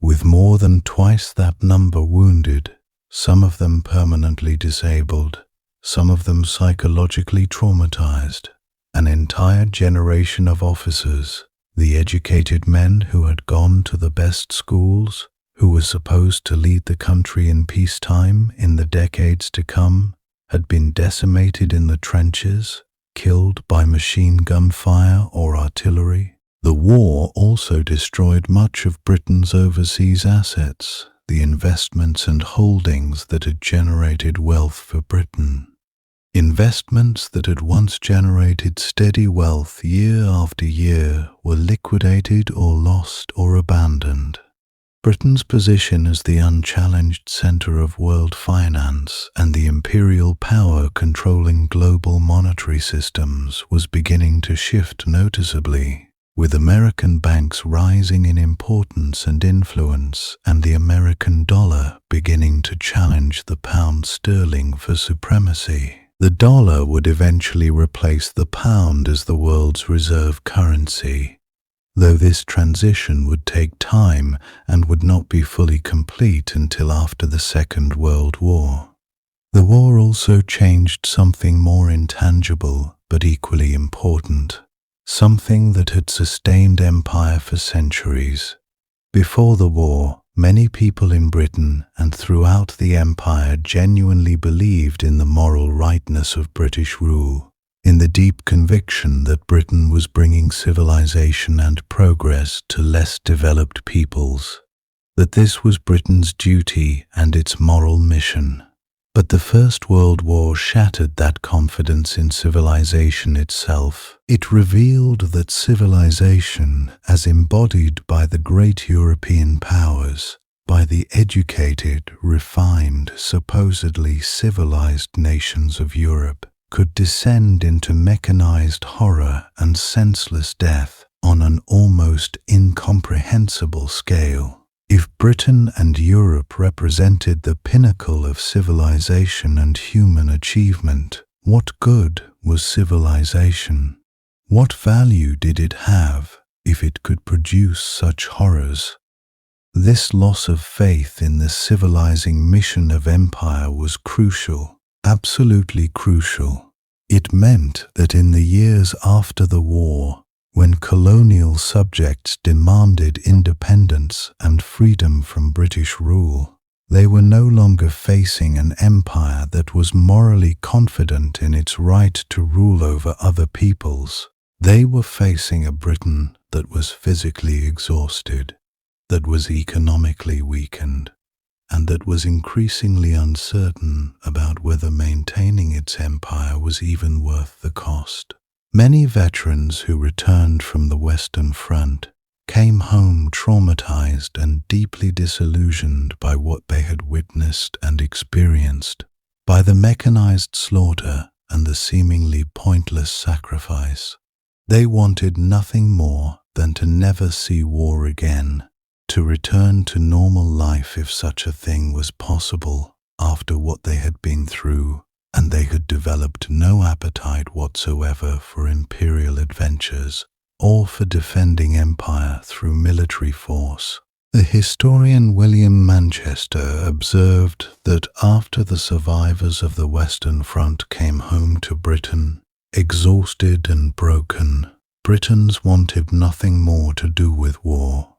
with more than twice that number wounded, some of them permanently disabled, some of them psychologically traumatized. An entire generation of officers, the educated men who had gone to the best schools, who were supposed to lead the country in peacetime in the decades to come, had been decimated in the trenches, killed by machine gun fire or artillery. The war also destroyed much of Britain's overseas assets, the investments and holdings that had generated wealth for Britain. Investments that had once generated steady wealth year after year were liquidated or lost or abandoned. Britain's position as the unchallenged center of world finance and the imperial power controlling global monetary systems was beginning to shift noticeably, with American banks rising in importance and influence and the American dollar beginning to challenge the pound sterling for supremacy. The dollar would eventually replace the pound as the world's reserve currency, though this transition would take time and would not be fully complete until after the Second World War. The war also changed something more intangible but equally important, something that had sustained empire for centuries. Before the war, many people in Britain and throughout the empire genuinely believed in the moral rightness of British rule, in the deep conviction that Britain was bringing civilization and progress to less developed peoples, that this was Britain's duty and its moral mission. But the First World War shattered that confidence in civilization itself. It revealed that civilization, as embodied by the great European powers, by the educated, refined, supposedly civilized nations of Europe, could descend into mechanized horror and senseless death on an almost incomprehensible scale. If Britain and Europe represented the pinnacle of civilization and human achievement, what good was civilization? What value did it have if it could produce such horrors? This loss of faith in the civilizing mission of empire was crucial, absolutely crucial. It meant that in the years after the war, when colonial subjects demanded independence and freedom from British rule, they were no longer facing an empire that was morally confident in its right to rule over other peoples. They were facing a Britain that was physically exhausted, that was economically weakened, and that was increasingly uncertain about whether maintaining its empire was even worth the cost. Many veterans who returned from the Western Front came home traumatized and deeply disillusioned by what they had witnessed and experienced, by the mechanized slaughter and the seemingly pointless sacrifice. They wanted nothing more than to never see war again, to return to normal life if such a thing was possible after what they had been through, and they had developed no appetite whatsoever for imperial adventures or for defending empire through military force. The historian William Manchester observed that after the survivors of the Western Front came home to Britain, exhausted and broken, Britons wanted nothing more to do with war.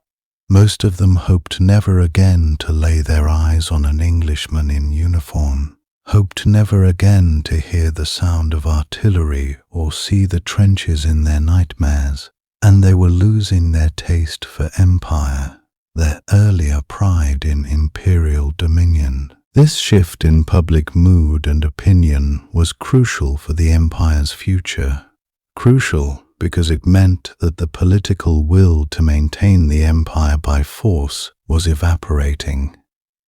Most of them hoped never again to lay their eyes on an Englishman in uniform, hoped never again to hear the sound of artillery or see the trenches in their nightmares, and they were losing their taste for empire, their earlier pride in imperial dominion. This shift in public mood and opinion was crucial for the empire's future. Crucial because it meant that the political will to maintain the empire by force was evaporating.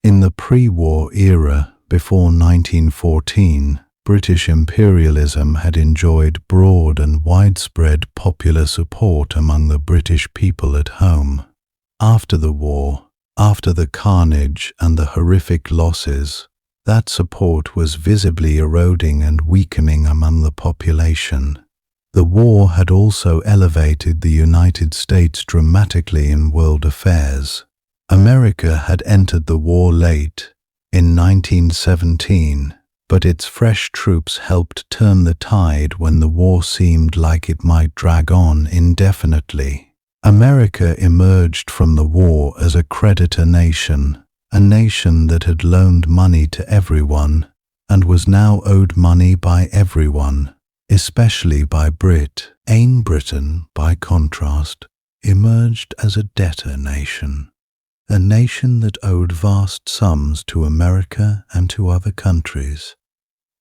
In the pre-war era, before 1914, British imperialism had enjoyed broad and widespread popular support among the British people at home. After the war, after the carnage and the horrific losses, that support was visibly eroding and weakening among the population. The war had also elevated the United States dramatically in world affairs. America had entered the war late, in 1917, but its fresh troops helped turn the tide when the war seemed like it might drag on indefinitely. America emerged from the war as a creditor nation, a nation that had loaned money to everyone and was now owed money by everyone, especially by Britain, by contrast, emerged as a debtor nation, a nation that owed vast sums to America and to other countries.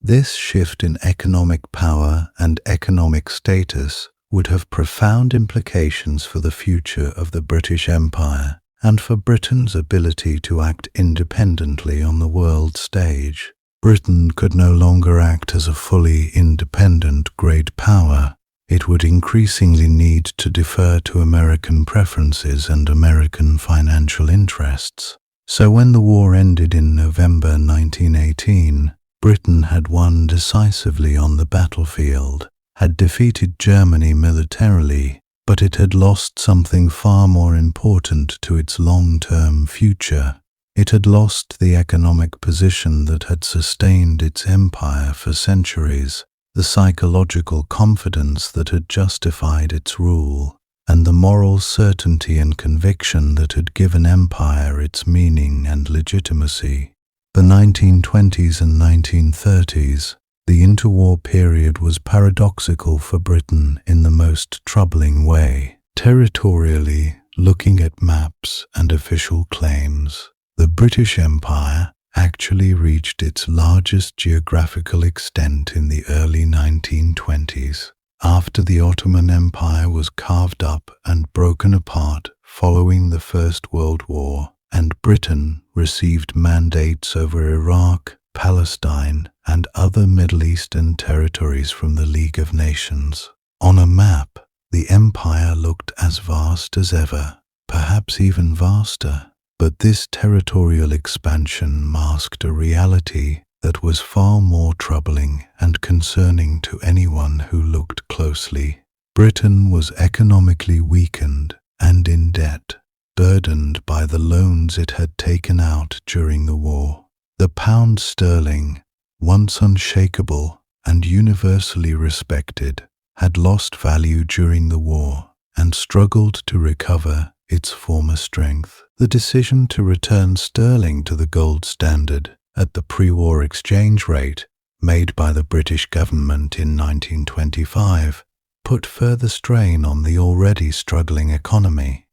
This shift in economic power and economic status would have profound implications for the future of the British Empire and for Britain's ability to act independently on the world stage. Britain could no longer act as a fully independent great power. It would increasingly need to defer to American preferences and American financial interests. So when the war ended in November 1918, Britain had won decisively on the battlefield, had defeated Germany militarily, but it had lost something far more important to its long-term future. It had lost the economic position that had sustained its empire for centuries, the psychological confidence that had justified its rule, and the moral certainty and conviction that had given empire its meaning and legitimacy. The 1920s and 1930s, the interwar period, was paradoxical for Britain in the most troubling way. Territorially, looking at maps and official claims, the British Empire actually reached its largest geographical extent in the early 1920s, after the Ottoman Empire was carved up and broken apart following the First World War, and Britain received mandates over Iraq, Palestine, and other Middle Eastern territories from the League of Nations. On a map, the empire looked as vast as ever, perhaps even vaster. But this territorial expansion masked a reality that was far more troubling and concerning to anyone who looked closely. Britain was economically weakened and in debt, burdened by the loans it had taken out during the war. The pound sterling, once unshakable and universally respected, had lost value during the war and struggled to recover its former strength. The decision to return sterling to the gold standard at the pre-war exchange rate, made by the British government in 1925, put further strain on the already struggling economy.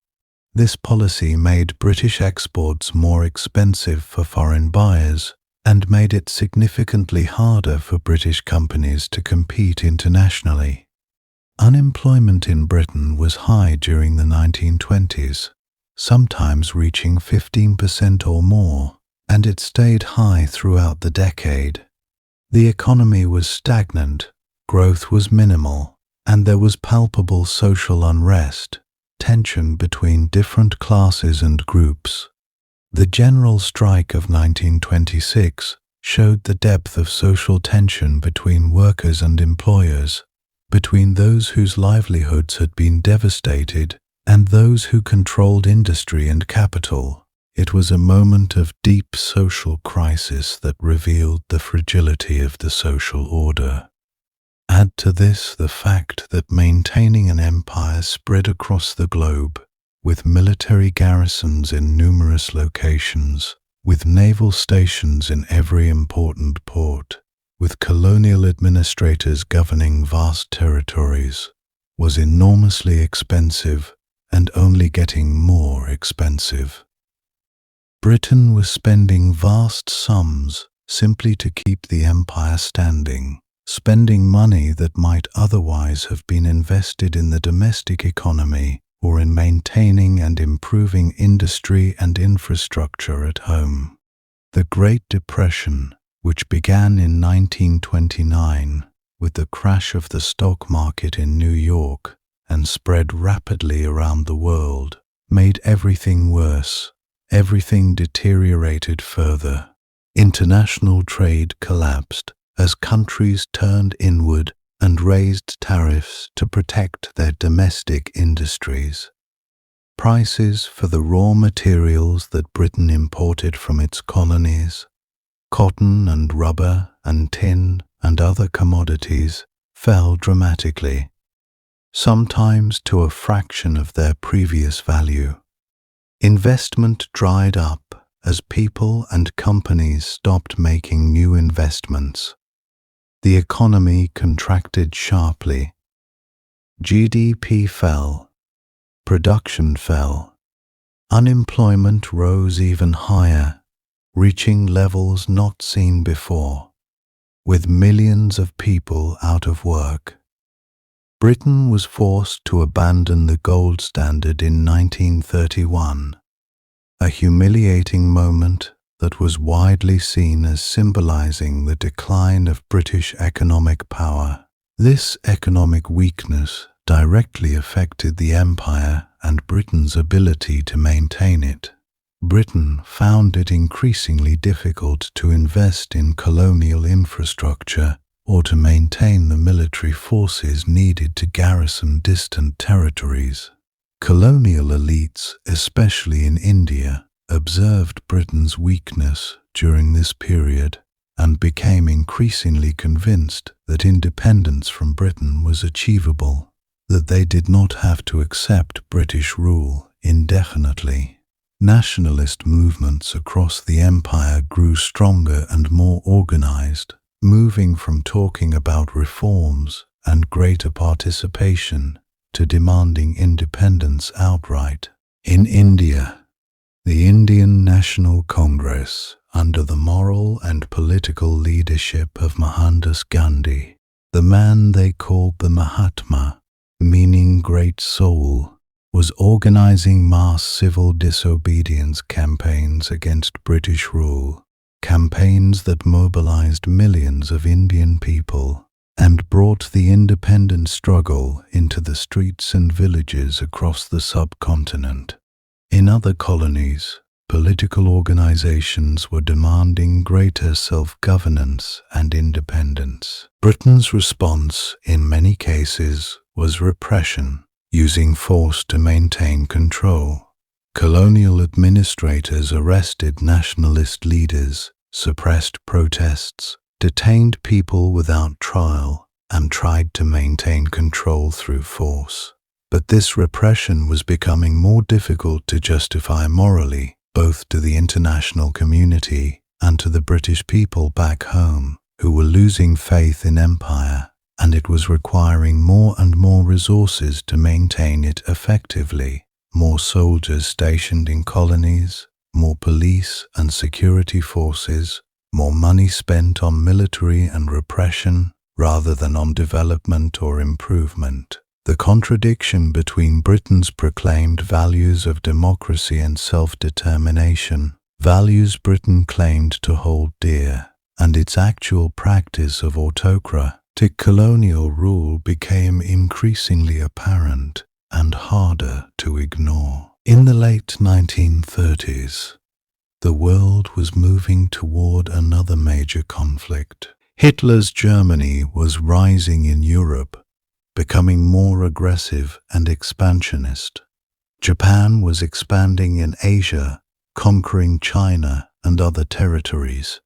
This policy made British exports more expensive for foreign buyers and made it significantly harder for British companies to compete internationally. Unemployment in Britain was high during the 1920s, sometimes reaching 15% or more, and it stayed high throughout the decade. The economy was stagnant, growth was minimal, and there was palpable social unrest, tension between different classes and groups. The general strike of 1926 showed the depth of social tension between workers and employers, between those whose livelihoods had been devastated and those who controlled industry and capital. It was a moment of deep social crisis that revealed the fragility of the social order. Add to this the fact that maintaining an empire spread across the globe, with military garrisons in numerous locations, with naval stations in every important port, with colonial administrators governing vast territories, was enormously expensive and only getting more expensive. Britain was spending vast sums simply to keep the empire standing, spending money that might otherwise have been invested in the domestic economy or in maintaining and improving industry and infrastructure at home. The Great Depression, which began in 1929 with the crash of the stock market in New York and spread rapidly around the world, made everything worse. Everything deteriorated further. International trade collapsed as countries turned inward and raised tariffs to protect their domestic industries. Prices for the raw materials that Britain imported from its colonies, cotton and rubber and tin and other commodities, fell dramatically, sometimes to a fraction of their previous value. Investment dried up as people and companies stopped making new investments. The economy contracted sharply. GDP fell. Production fell. Unemployment rose even higher, reaching levels not seen before, with millions of people out of work. Britain was forced to abandon the gold standard in 1931, a humiliating moment that was widely seen as symbolizing the decline of British economic power. This economic weakness directly affected the empire and Britain's ability to maintain it. Britain found it increasingly difficult to invest in colonial infrastructure or to maintain the military forces needed to garrison distant territories. Colonial elites, especially in India, observed Britain's weakness during this period and became increasingly convinced that independence from Britain was achievable, that they did not have to accept British rule indefinitely. Nationalist movements across the empire grew stronger and more organized, moving from talking about reforms and greater participation to demanding independence outright. In India, the Indian National Congress, under the moral and political leadership of Mohandas Gandhi, the man they called the Mahatma, meaning great soul, was organizing mass civil disobedience campaigns against British rule, campaigns that mobilized millions of Indian people and brought the independence struggle into the streets and villages across the subcontinent. In other colonies, political organizations were demanding greater self-governance and independence. Britain's response, in many cases, was repression, using force to maintain control. Colonial administrators arrested nationalist leaders, suppressed protests, detained people without trial, and tried to maintain control through force. But this repression was becoming more difficult to justify morally, both to the international community and to the British people back home, who were losing faith in empire, and it was requiring more and more resources to maintain it effectively. More soldiers stationed in colonies, more police and security forces, more money spent on military and repression rather than on development or improvement. The contradiction between Britain's proclaimed values of democracy and self-determination, values Britain claimed to hold dear, and its actual practice of autocratic colonial rule became increasingly apparent and harder to ignore. In the late 1930s, the world was moving toward another major conflict. Hitler's Germany was rising in Europe, becoming more aggressive and expansionist. Japan was expanding in Asia, conquering China and other territories.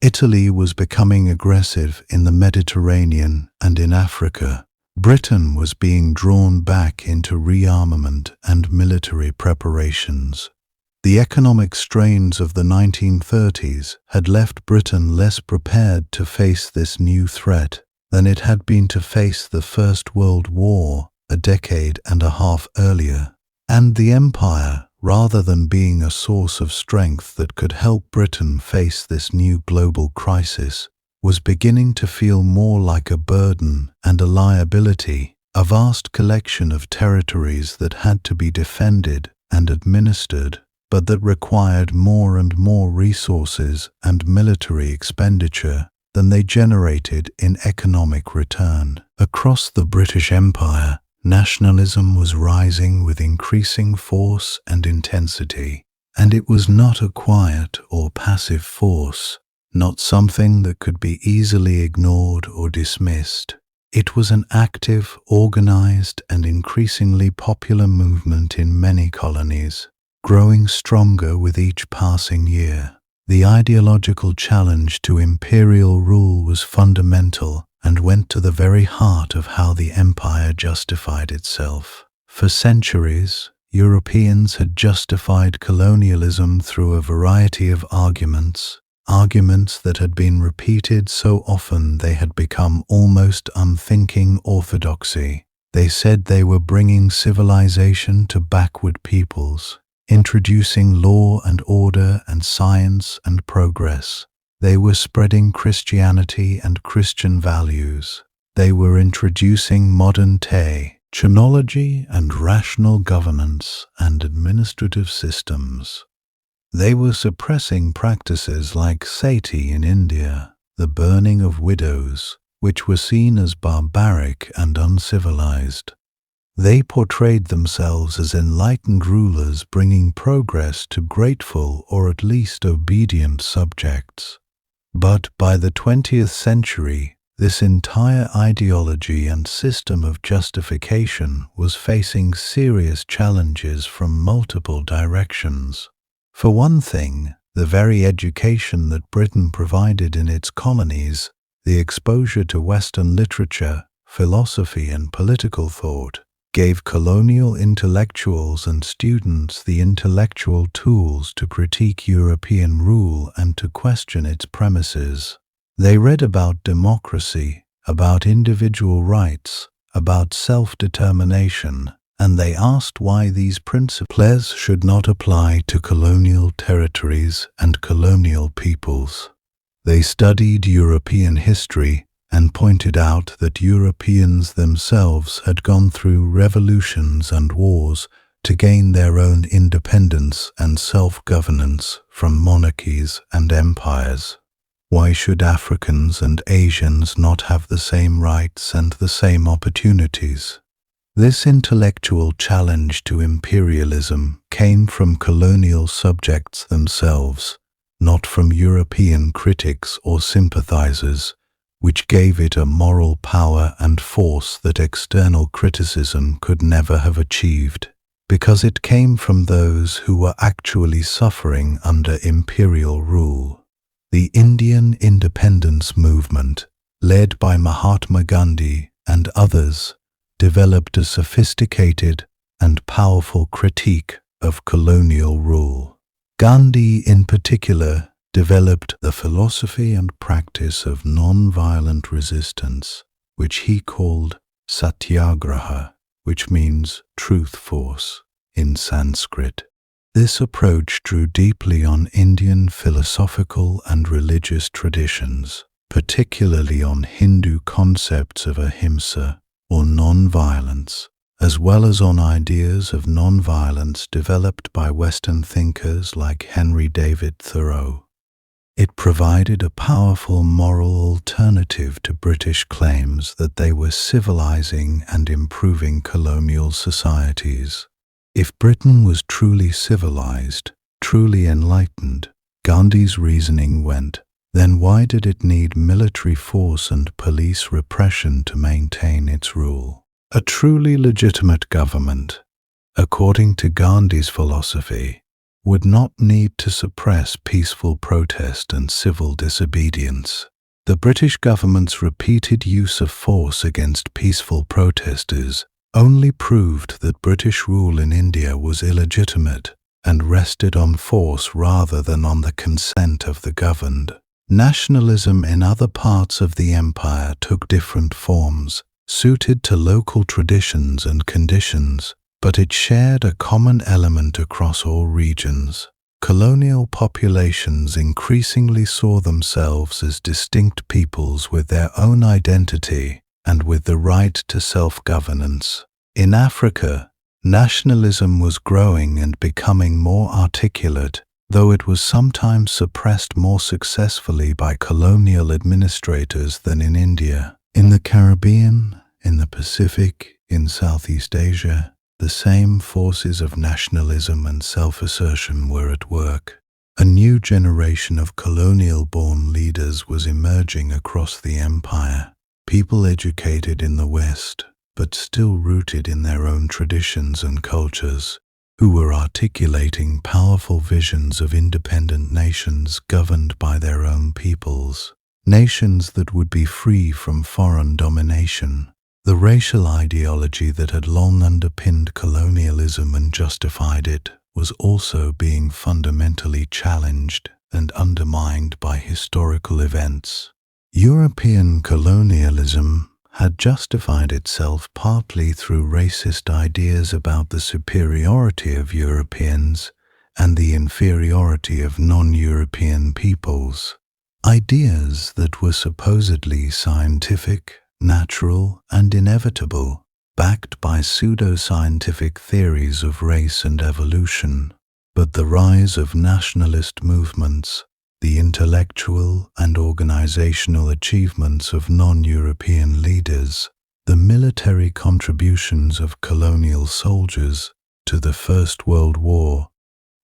Italy was becoming aggressive in the Mediterranean and in Africa. Britain was being drawn back into rearmament and military preparations. The economic strains of the 1930s had left Britain less prepared to face this new threat than it had been to face the First World War a decade and a half earlier. And the empire, rather than being a source of strength that could help Britain face this new global crisis, was beginning to feel more like a burden and a liability, a vast collection of territories that had to be defended and administered, but that required more and more resources and military expenditure than they generated in economic return. Across the British Empire, nationalism was rising with increasing force and intensity, and it was not a quiet or passive force, not something that could be easily ignored or dismissed. It was an active, organized, and increasingly popular movement in many colonies, growing stronger with each passing year. The ideological challenge to imperial rule was fundamental and went to the very heart of how the empire justified itself. For centuries, Europeans had justified colonialism through a variety of arguments that had been repeated so often they had become almost unthinking orthodoxy. They said they were bringing civilization to backward peoples, introducing law and order and science and progress. They were spreading Christianity and Christian values. They were introducing modern technology and rational governance and administrative systems. They were suppressing practices like sati in India, the burning of widows, which were seen as barbaric and uncivilized. They portrayed themselves as enlightened rulers bringing progress to grateful or at least obedient subjects. But by the 20th century, this entire ideology and system of justification was facing serious challenges from multiple directions. For one thing, the very education that Britain provided in its colonies, the exposure to Western literature, philosophy, and political thought, gave colonial intellectuals and students the intellectual tools to critique European rule and to question its premises. They read about democracy, about individual rights, about self-determination, and they asked why these principles should not apply to colonial territories and colonial peoples. They studied European history and pointed out that Europeans themselves had gone through revolutions and wars to gain their own independence and self-governance from monarchies and empires. Why should Africans and Asians not have the same rights and the same opportunities? This intellectual challenge to imperialism came from colonial subjects themselves, not from European critics or sympathizers, which gave it a moral power and force that external criticism could never have achieved, because it came from those who were actually suffering under imperial rule. The Indian independence movement, led by Mahatma Gandhi and others, developed a sophisticated and powerful critique of colonial rule. Gandhi, in particular, developed the philosophy and practice of non-violent resistance, which he called satyagraha, which means truth force in Sanskrit. This approach drew deeply on Indian philosophical and religious traditions, particularly on Hindu concepts of ahimsa, or non-violence, as well as on ideas of non-violence developed by Western thinkers like Henry David Thoreau. It provided a powerful moral alternative to British claims that they were civilizing and improving colonial societies. If Britain was truly civilized, truly enlightened, Gandhi's reasoning went, then why did it need military force and police repression to maintain its rule? A truly legitimate government, according to Gandhi's philosophy, would not need to suppress peaceful protest and civil disobedience. The British government's repeated use of force against peaceful protesters only proved that British rule in India was illegitimate and rested on force rather than on the consent of the governed. Nationalism in other parts of the empire took different forms, suited to local traditions and conditions, but it shared a common element across all regions. Colonial populations increasingly saw themselves as distinct peoples with their own identity and with the right to self-governance. In Africa, nationalism was growing and becoming more articulate, though it was sometimes suppressed more successfully by colonial administrators than in India. In the Caribbean, in the Pacific, in Southeast Asia, the same forces of nationalism and self-assertion were at work. A new generation of colonial-born leaders was emerging across the empire, people educated in the West, but still rooted in their own traditions and cultures, who were articulating powerful visions of independent nations governed by their own peoples, nations that would be free from foreign domination. The racial ideology that had long underpinned colonialism and justified it was also being fundamentally challenged and undermined by historical events. European colonialism had justified itself partly through racist ideas about the superiority of Europeans and the inferiority of non-European peoples, ideas that were supposedly scientific, natural, and inevitable, backed by pseudo-scientific theories of race and evolution. But the rise of nationalist movements, the intellectual and organizational achievements of non-European leaders, the military contributions of colonial soldiers to the First World War,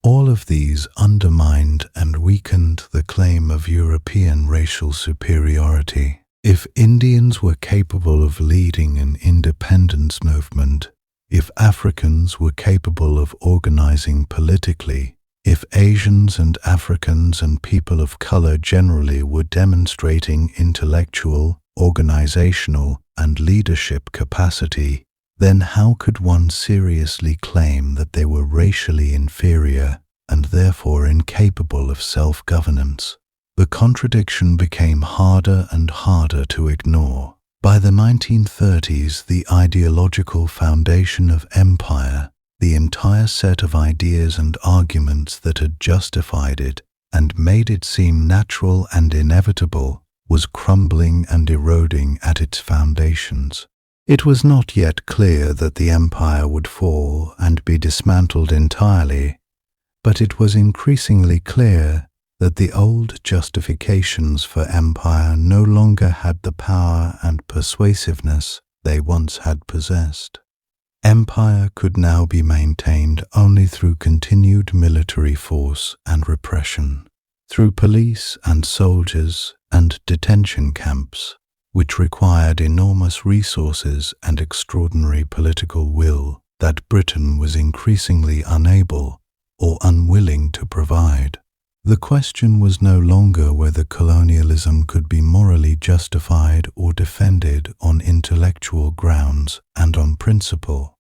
all of these undermined and weakened the claim of European racial superiority. If Indians were capable of leading an independence movement, if Africans were capable of organizing politically, if Asians and Africans and people of color generally were demonstrating intellectual, organizational, and leadership capacity, then how could one seriously claim that they were racially inferior and therefore incapable of self-governance? The contradiction became harder and harder to ignore. By the 1930s, the ideological foundation of empire, the entire set of ideas and arguments that had justified it and made it seem natural and inevitable, was crumbling and eroding at its foundations. It was not yet clear that the empire would fall and be dismantled entirely, but it was increasingly clear that the old justifications for empire no longer had the power and persuasiveness they once had possessed. Empire could now be maintained only through continued military force and repression, through police and soldiers and detention camps, which required enormous resources and extraordinary political will that Britain was increasingly unable or unwilling to provide. The question was no longer whether colonialism could be morally justified or defended on intellectual grounds and on principle.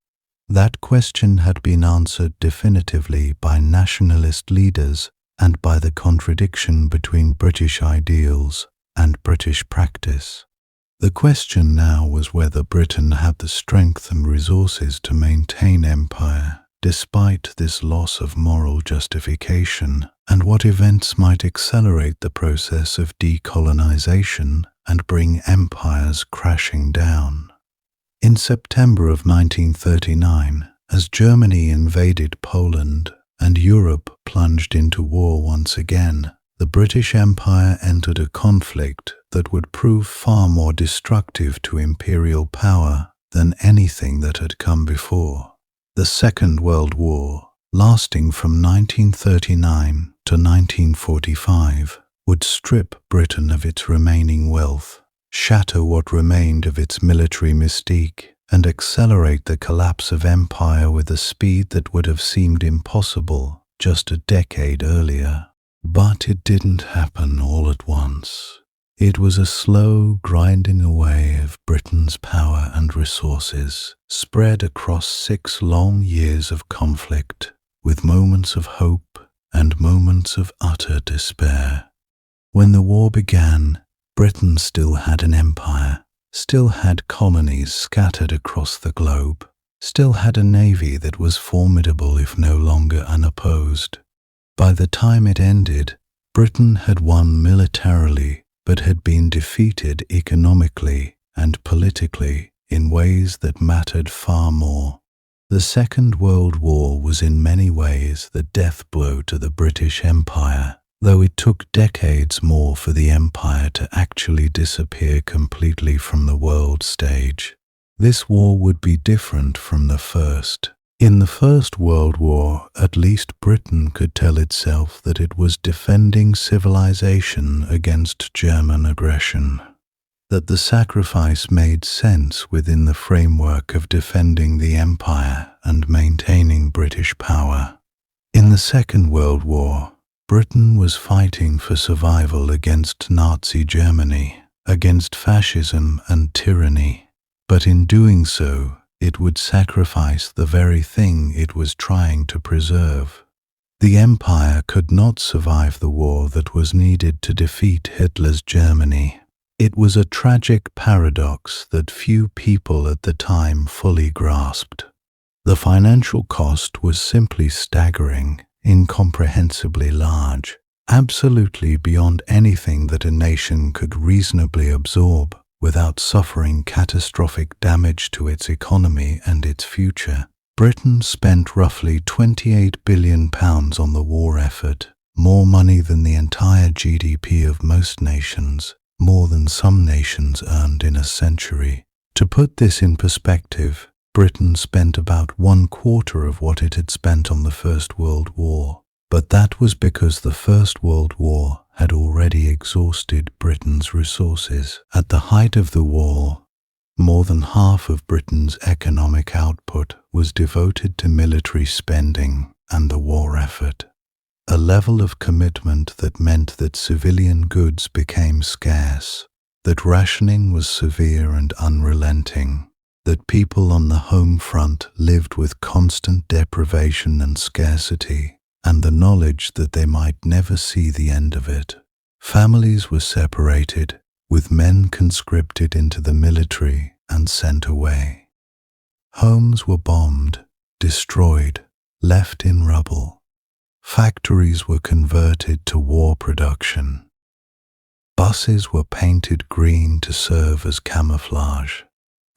That question had been answered definitively by nationalist leaders and by the contradiction between British ideals and British practice. The question now was whether Britain had the strength and resources to maintain empire despite this loss of moral justification, and what events might accelerate the process of decolonization and bring empires crashing down. In September of 1939, as Germany invaded Poland and Europe plunged into war once again, the British Empire entered a conflict that would prove far more destructive to imperial power than anything that had come before. The Second World War, lasting from 1939 to 1945, would strip Britain of its remaining wealth, shatter what remained of its military mystique, and accelerate the collapse of empire with a speed that would have seemed impossible just a decade earlier. But it didn't happen all at once. It was a slow grinding away of Britain's power and resources, spread across 6 long years of conflict, with moments of hope and moments of utter despair. When the war began, Britain still had an empire, still had colonies scattered across the globe, still had a navy that was formidable if no longer unopposed. By the time it ended, Britain had won militarily, but had been defeated economically and politically in ways that mattered far more. The Second World War was in many ways the death blow to the British Empire, though it took decades more for the empire to actually disappear completely from the world stage. This war would be different from the first. In the First World War, at least Britain could tell itself that it was defending civilization against German aggression, that the sacrifice made sense within the framework of defending the empire and maintaining British power. In the Second World War, Britain was fighting for survival against Nazi Germany, against fascism and tyranny, but in doing so, it would sacrifice the very thing it was trying to preserve. The empire could not survive the war that was needed to defeat Hitler's Germany. It was a tragic paradox that few people at the time fully grasped. The financial cost was simply staggering, incomprehensibly large, absolutely beyond anything that a nation could reasonably absorb, without suffering catastrophic damage to its economy and its future. Britain spent roughly £28 billion on the war effort, more money than the entire GDP of most nations, more than some nations earned in a century. To put this in perspective, Britain spent about 1/4 of what it had spent on the First World War, but that was because the First World War had already exhausted Britain's resources. At the height of the war, more than half of Britain's economic output was devoted to military spending and the war effort, a level of commitment that meant that civilian goods became scarce, that rationing was severe and unrelenting, that people on the home front lived with constant deprivation and scarcity, and the knowledge that they might never see the end of it. Families were separated, with men conscripted into the military and sent away. Homes were bombed, destroyed, left in rubble. Factories were converted to war production. Buses were painted green to serve as camouflage.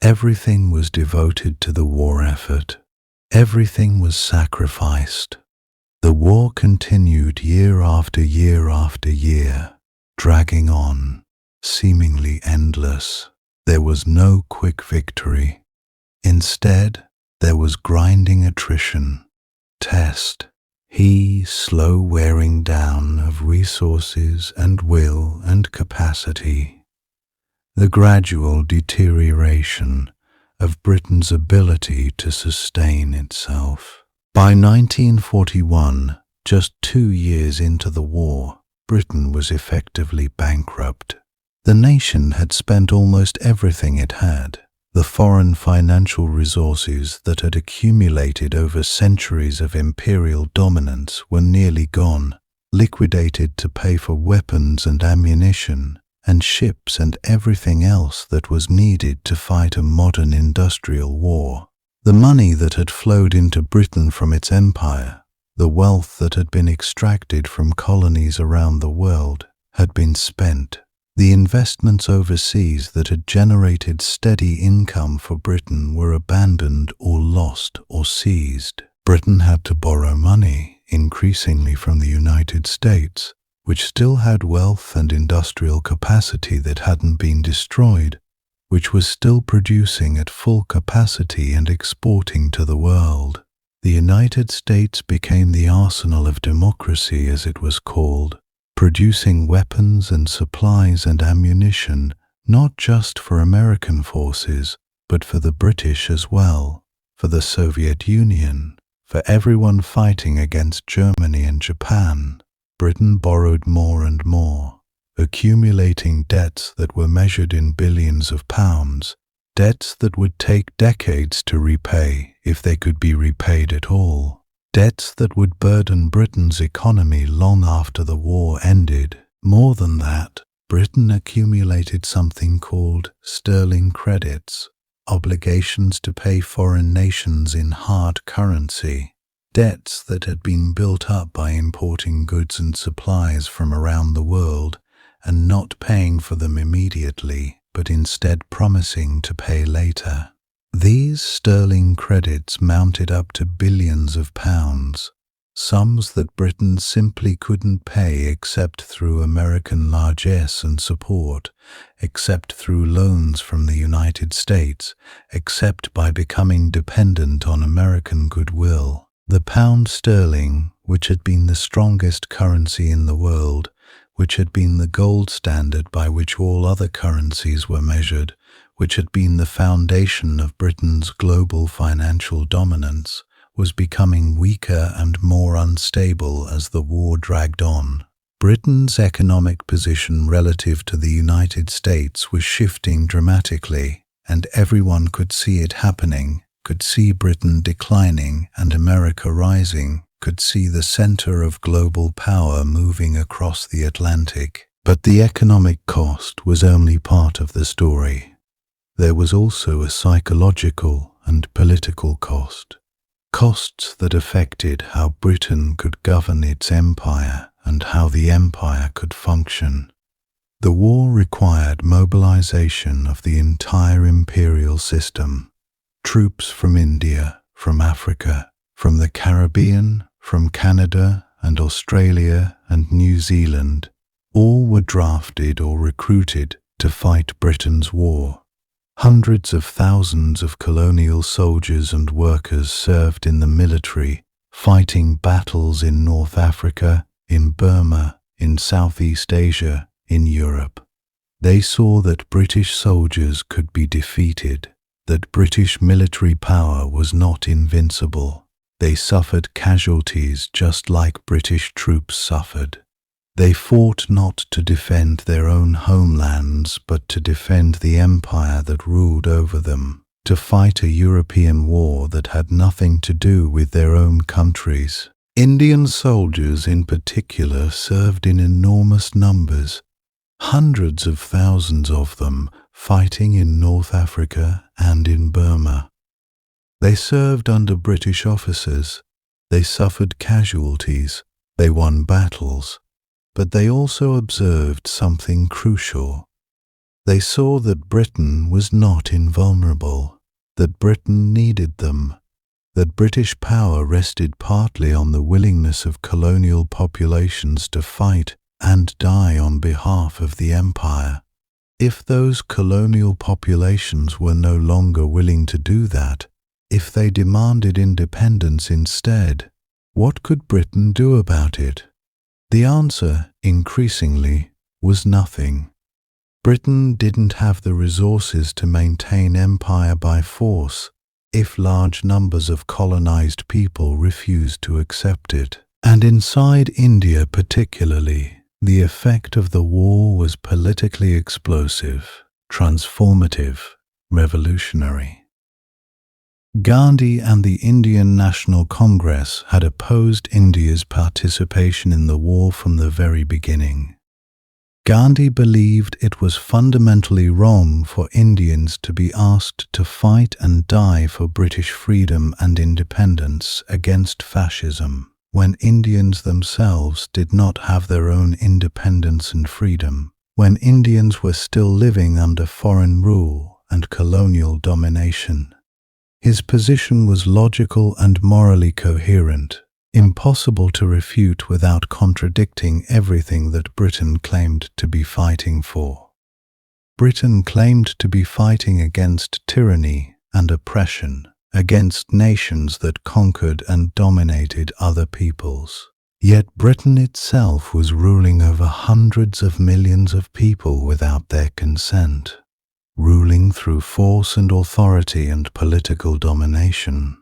Everything was devoted to the war effort. Everything was sacrificed. The war continued year after year after year, dragging on, seemingly endless. There was no quick victory. Instead, There was grinding attrition, test, slow wearing down of resources and will and capacity, the gradual deterioration of Britain's ability to sustain itself. By 1941, just 2 years into the war, Britain was effectively bankrupt. The nation had spent almost everything it had. The foreign financial resources that had accumulated over centuries of imperial dominance were nearly gone, liquidated to pay for weapons and ammunition, and ships and everything else that was needed to fight a modern industrial war. The money that had flowed into Britain from its empire, the wealth that had been extracted from colonies around the world, had been spent. The investments overseas that had generated steady income for Britain were abandoned or lost or seized. Britain had to borrow money, increasingly from the United States, which still had wealth and industrial capacity that hadn't been destroyed, which was still producing at full capacity and exporting to the world. The United States became the arsenal of democracy, as it was called, producing weapons and supplies and ammunition not just for American forces, but for the British as well, for the Soviet Union, for everyone fighting against Germany and Japan. Britain borrowed more and more, accumulating debts that were measured in billions of pounds, debts that would take decades to repay if they could be repaid at all. Debts that would burden Britain's economy long after the war ended. More than that, Britain accumulated something called sterling credits, obligations to pay foreign nations in hard currency, debts that had been built up by importing goods and supplies from around the world and not paying for them immediately, but instead promising to pay later. These sterling credits mounted up to billions of pounds, sums that Britain simply couldn't pay except through American largesse and support, except through loans from the United States, except by becoming dependent on American goodwill. The pound sterling, which had been the strongest currency in the world, which had been the gold standard by which all other currencies were measured, which had been the foundation of Britain's global financial dominance, was becoming weaker and more unstable as the war dragged on. Britain's economic position relative to the United States was shifting dramatically, and everyone could see it happening, could see Britain declining and America rising, could see the center of global power moving across the Atlantic. But the economic cost was only part of the story. There was also a psychological and political cost. Costs that affected how Britain could govern its empire and how the empire could function. The war required mobilization of the entire imperial system. Troops from India, from Africa, from the Caribbean, from Canada and Australia and New Zealand, all were drafted or recruited to fight Britain's war. Hundreds of thousands of colonial soldiers and workers served in the military, fighting battles in North Africa, in Burma, in Southeast Asia, in Europe. They saw that British soldiers could be defeated, that British military power was not invincible. They suffered casualties just like British troops suffered. They fought not to defend their own homelands, but to defend the empire that ruled over them, to fight a European war that had nothing to do with their own countries. Indian soldiers in particular served in enormous numbers, hundreds of thousands of them fighting in North Africa and in Burma. They served under British officers, they suffered casualties, they won battles, but they also observed something crucial. They saw that Britain was not invulnerable, that Britain needed them, that British power rested partly on the willingness of colonial populations to fight and die on behalf of the empire. If those colonial populations were no longer willing to do that, If they demanded independence instead, what could Britain do about it? The answer, increasingly, was nothing. Britain didn't have the resources to maintain empire by force if large numbers of colonized people refused to accept it. And inside India particularly, the effect of the war was politically explosive, transformative, revolutionary. Gandhi and the Indian National Congress had opposed India's participation in the war from the very beginning. Gandhi believed it was fundamentally wrong for Indians to be asked to fight and die for British freedom and independence against fascism, when Indians themselves did not have their own independence and freedom, when Indians were still living under foreign rule and colonial domination. His position was logical and morally coherent, impossible to refute without contradicting everything that Britain claimed to be fighting for. Britain claimed to be fighting against tyranny and oppression, against nations that conquered and dominated other peoples. Yet Britain itself was ruling over hundreds of millions of people without their consent, ruling through force and authority and political domination.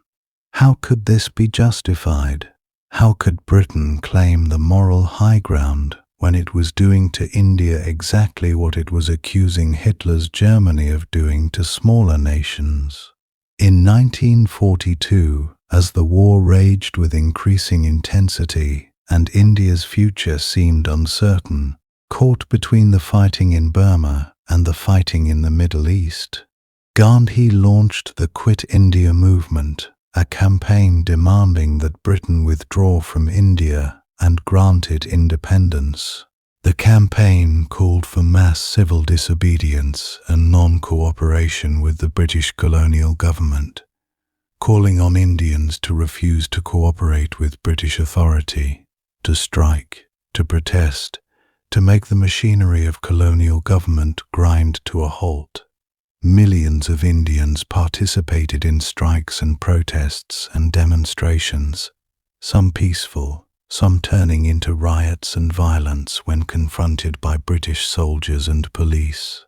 How could this be justified? How could Britain claim the moral high ground when it was doing to India exactly what it was accusing Hitler's Germany of doing to smaller nations? In 1942, as the war raged with increasing intensity and India's future seemed uncertain, caught between the fighting in Burma and the fighting in the Middle East, Gandhi launched the Quit India movement, a campaign demanding that Britain withdraw from India and grant it independence. The campaign called for mass civil disobedience and non-cooperation with the British colonial government, calling on Indians to refuse to cooperate with British authority, to strike, to protest, to make the machinery of colonial government grind to a halt. Millions of Indians participated in strikes and protests and demonstrations, some peaceful, some turning into riots and violence when confronted by British soldiers and police.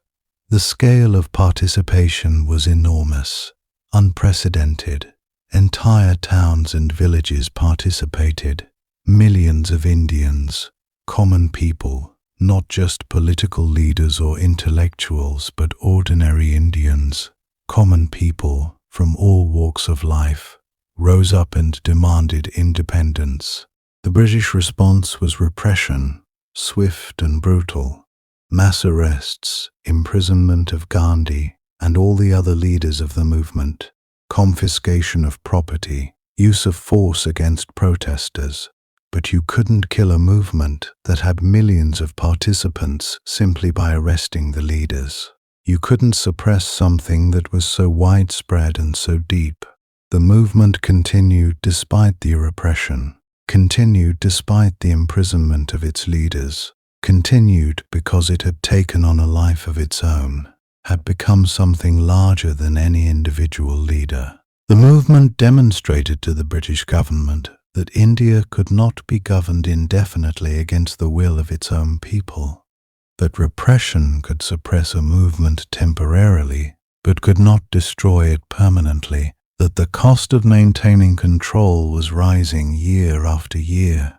The scale of participation was enormous, unprecedented. Entire towns and villages participated. Millions of Indians, common people, not just political leaders or intellectuals, but ordinary Indians, common people from all walks of life, rose up and demanded independence. The British response was repression, swift and brutal. Mass arrests, imprisonment of Gandhi and all the other leaders of the movement, confiscation of property, use of force against protesters. But you couldn't kill a movement that had millions of participants simply by arresting the leaders. You couldn't suppress something that was so widespread and so deep. The movement continued despite the repression, continued despite the imprisonment of its leaders, continued because it had taken on a life of its own, had become something larger than any individual leader. The movement demonstrated to the British government that India could not be governed indefinitely against the will of its own people, that repression could suppress a movement temporarily, but could not destroy it permanently, that the cost of maintaining control was rising year after year.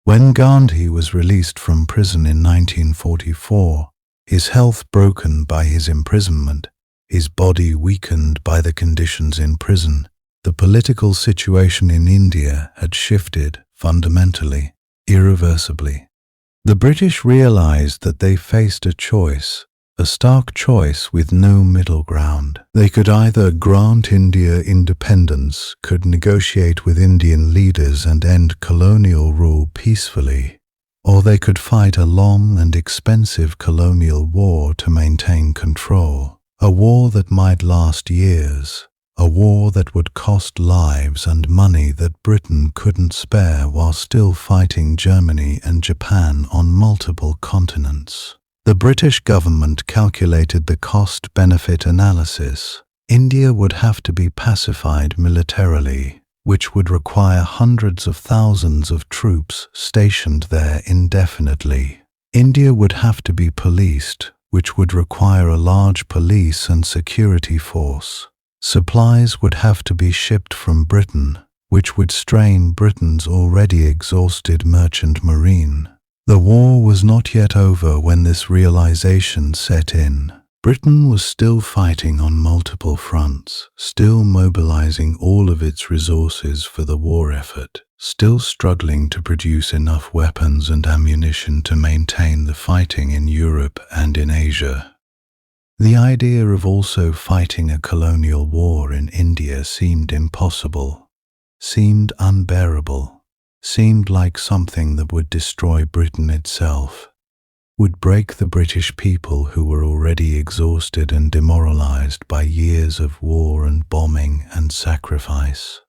When Gandhi was released from prison in 1944, his health broken by his imprisonment, his body weakened by the conditions in prison, the political situation in India had shifted fundamentally, irreversibly. The British realized that they faced a choice, a stark choice with no middle ground. They could either grant India independence, could negotiate with Indian leaders and end colonial rule peacefully, or they could fight a long and expensive colonial war to maintain control, a war that might last years. A war that would cost lives and money that Britain couldn't spare while still fighting Germany and Japan on multiple continents. The British government calculated the cost-benefit analysis. India would have to be pacified militarily, which would require hundreds of thousands of troops stationed there indefinitely. India would have to be policed, which would require a large police and security force. Supplies would have to be shipped from Britain, which would strain Britain's already exhausted merchant marine. The war was not yet over when this realization set in. Britain was still fighting on multiple fronts, still mobilizing all of its resources for the war effort, still struggling to produce enough weapons and ammunition to maintain the fighting in Europe and in Asia. The idea of also fighting a colonial war in India seemed impossible, seemed unbearable, seemed like something that would destroy Britain itself, would break the British people who were already exhausted and demoralized by years of war and bombing and sacrifice.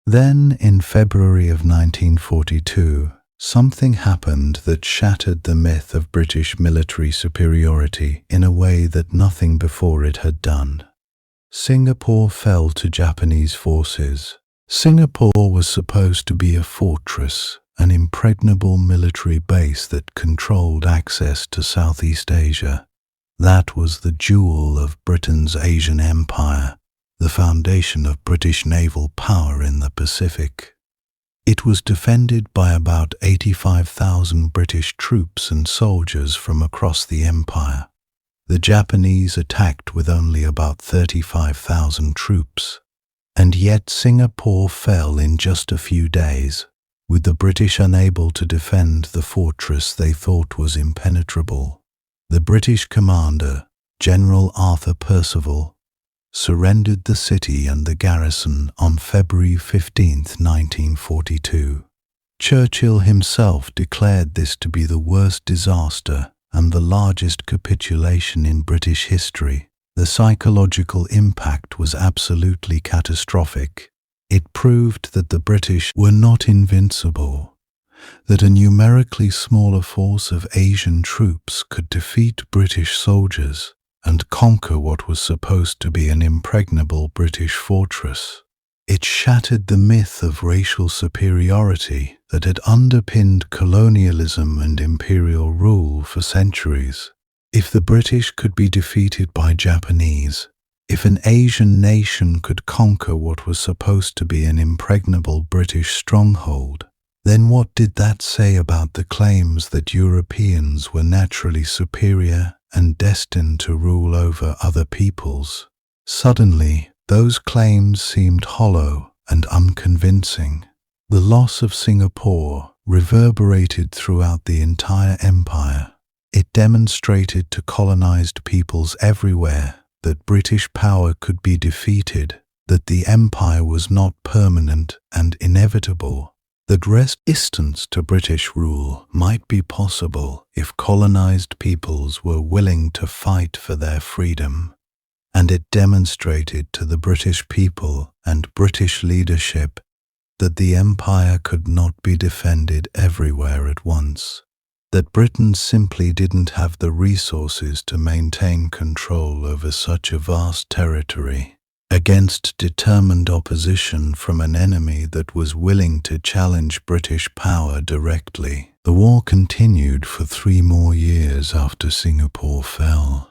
Then, in February of 1942, something happened that shattered the myth of British military superiority in a way that nothing before it had done. Singapore fell to Japanese forces. Singapore was supposed to be a fortress, an impregnable military base that controlled access to Southeast Asia. That was the jewel of Britain's Asian empire, the foundation of British naval power in the Pacific. It was defended by about 85,000 British troops and soldiers from across the empire. The Japanese attacked with only about 35,000 troops. And yet Singapore fell in just a few days, with the British unable to defend the fortress they thought was impenetrable. The British commander, General Arthur Percival, surrendered the city and the garrison on February 15, 1942. Churchill himself declared this to be the worst disaster and the largest capitulation in British history. The psychological impact was absolutely catastrophic. It proved that the British were not invincible, that a numerically smaller force of Asian troops could defeat British soldiers and conquer what was supposed to be an impregnable British fortress. It shattered the myth of racial superiority that had underpinned colonialism and imperial rule for centuries. If the British could be defeated by Japanese, if an Asian nation could conquer what was supposed to be an impregnable British stronghold, then what did that say about the claims that Europeans were naturally superior and destined to rule over other peoples? Suddenly, those claims seemed hollow and unconvincing. The loss of Singapore reverberated throughout the entire empire. It demonstrated to colonized peoples everywhere that British power could be defeated, that the empire was not permanent and inevitable, that resistance to British rule might be possible if colonized peoples were willing to fight for their freedom. And it demonstrated to the British people and British leadership that the empire could not be defended everywhere at once, that Britain simply didn't have the resources to maintain control over such a vast territory against determined opposition from an enemy that was willing to challenge British power directly. The war continued for 3 more years after Singapore fell.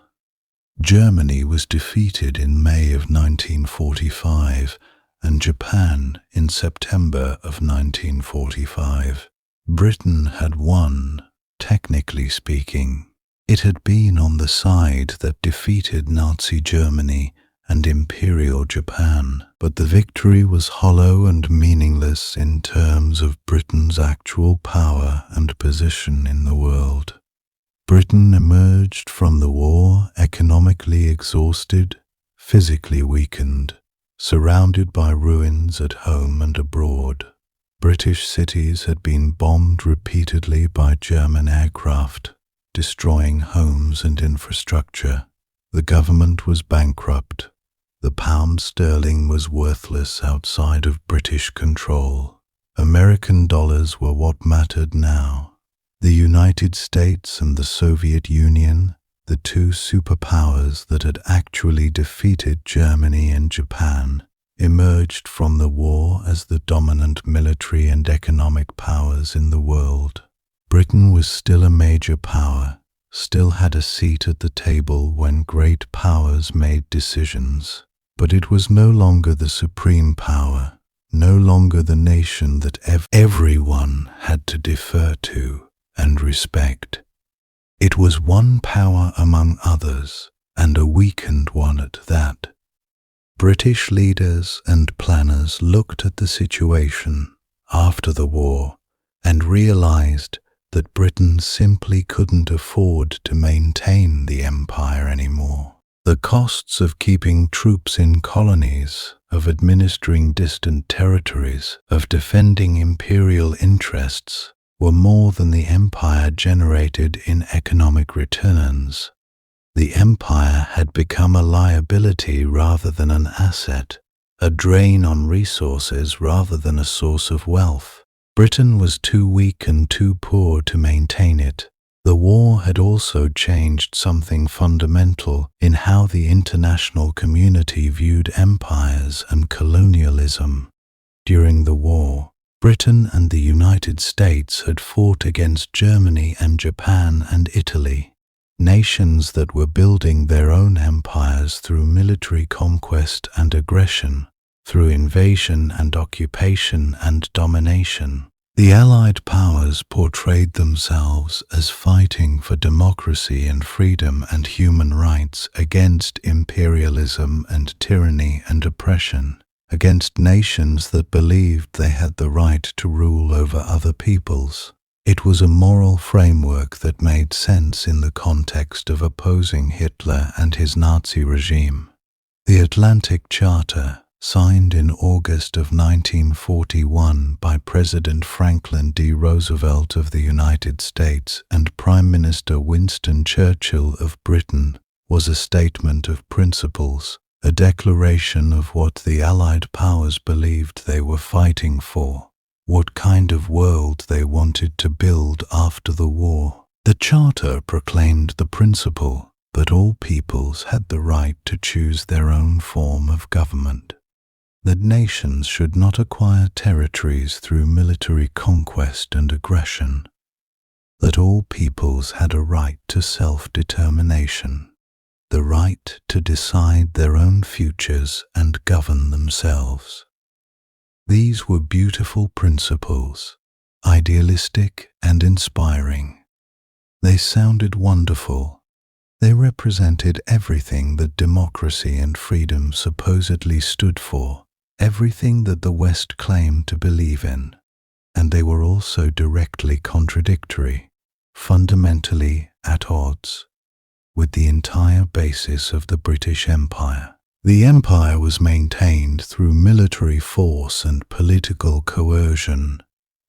Germany was defeated in May of 1945 and Japan in September of 1945. Britain had won. Technically speaking, it had been on the side that defeated Nazi Germany and Imperial Japan, but the victory was hollow and meaningless in terms of Britain's actual power and position in the world. Britain emerged from the war economically exhausted, physically weakened, surrounded by ruins at home and abroad. British cities had been bombed repeatedly by German aircraft, destroying homes and infrastructure. The government was bankrupt. The pound sterling was worthless outside of British control. American dollars were what mattered now. The United States and the Soviet Union, the two superpowers that had actually defeated Germany and Japan, emerged from the war as the dominant military and economic powers in the world. Britain was still a major power, still had a seat at the table when great powers made decisions, but it was no longer the supreme power, no longer the nation that everyone had to defer to and respect. It was one power among others, and a weakened one at that. British leaders and planners looked at the situation after the war and realized that Britain simply couldn't afford to maintain the empire anymore. The costs of keeping troops in colonies, of administering distant territories, of defending imperial interests, were more than the empire generated in economic returns. The empire had become a liability rather than an asset, a drain on resources rather than a source of wealth. Britain was too weak and too poor to maintain it. The war had also changed something fundamental in how the international community viewed empires and colonialism. During the war, Britain and the United States had fought against Germany and Japan and Italy, nations that were building their own empires through military conquest and aggression, through invasion and occupation and domination. The Allied powers portrayed themselves as fighting for democracy and freedom and human rights against imperialism and tyranny and oppression, against nations that believed they had the right to rule over other peoples. It was a moral framework that made sense in the context of opposing Hitler and his Nazi regime. The Atlantic Charter, signed in August of 1941 by President Franklin D. Roosevelt of the United States and Prime Minister Winston Churchill of Britain, was a statement of principles, a declaration of what the Allied powers believed they were fighting for, what kind of world they wanted to build after the war. The Charter proclaimed the principle that all peoples had the right to choose their own form of government, that nations should not acquire territories through military conquest and aggression, that all peoples had a right to self-determination, the right to decide their own futures and govern themselves. These were beautiful principles, idealistic and inspiring. They sounded wonderful. They represented everything that democracy and freedom supposedly stood for, everything that the West claimed to believe in. And they were also directly contradictory, fundamentally at odds with the entire basis of the British Empire. The empire was maintained through military force and political coercion.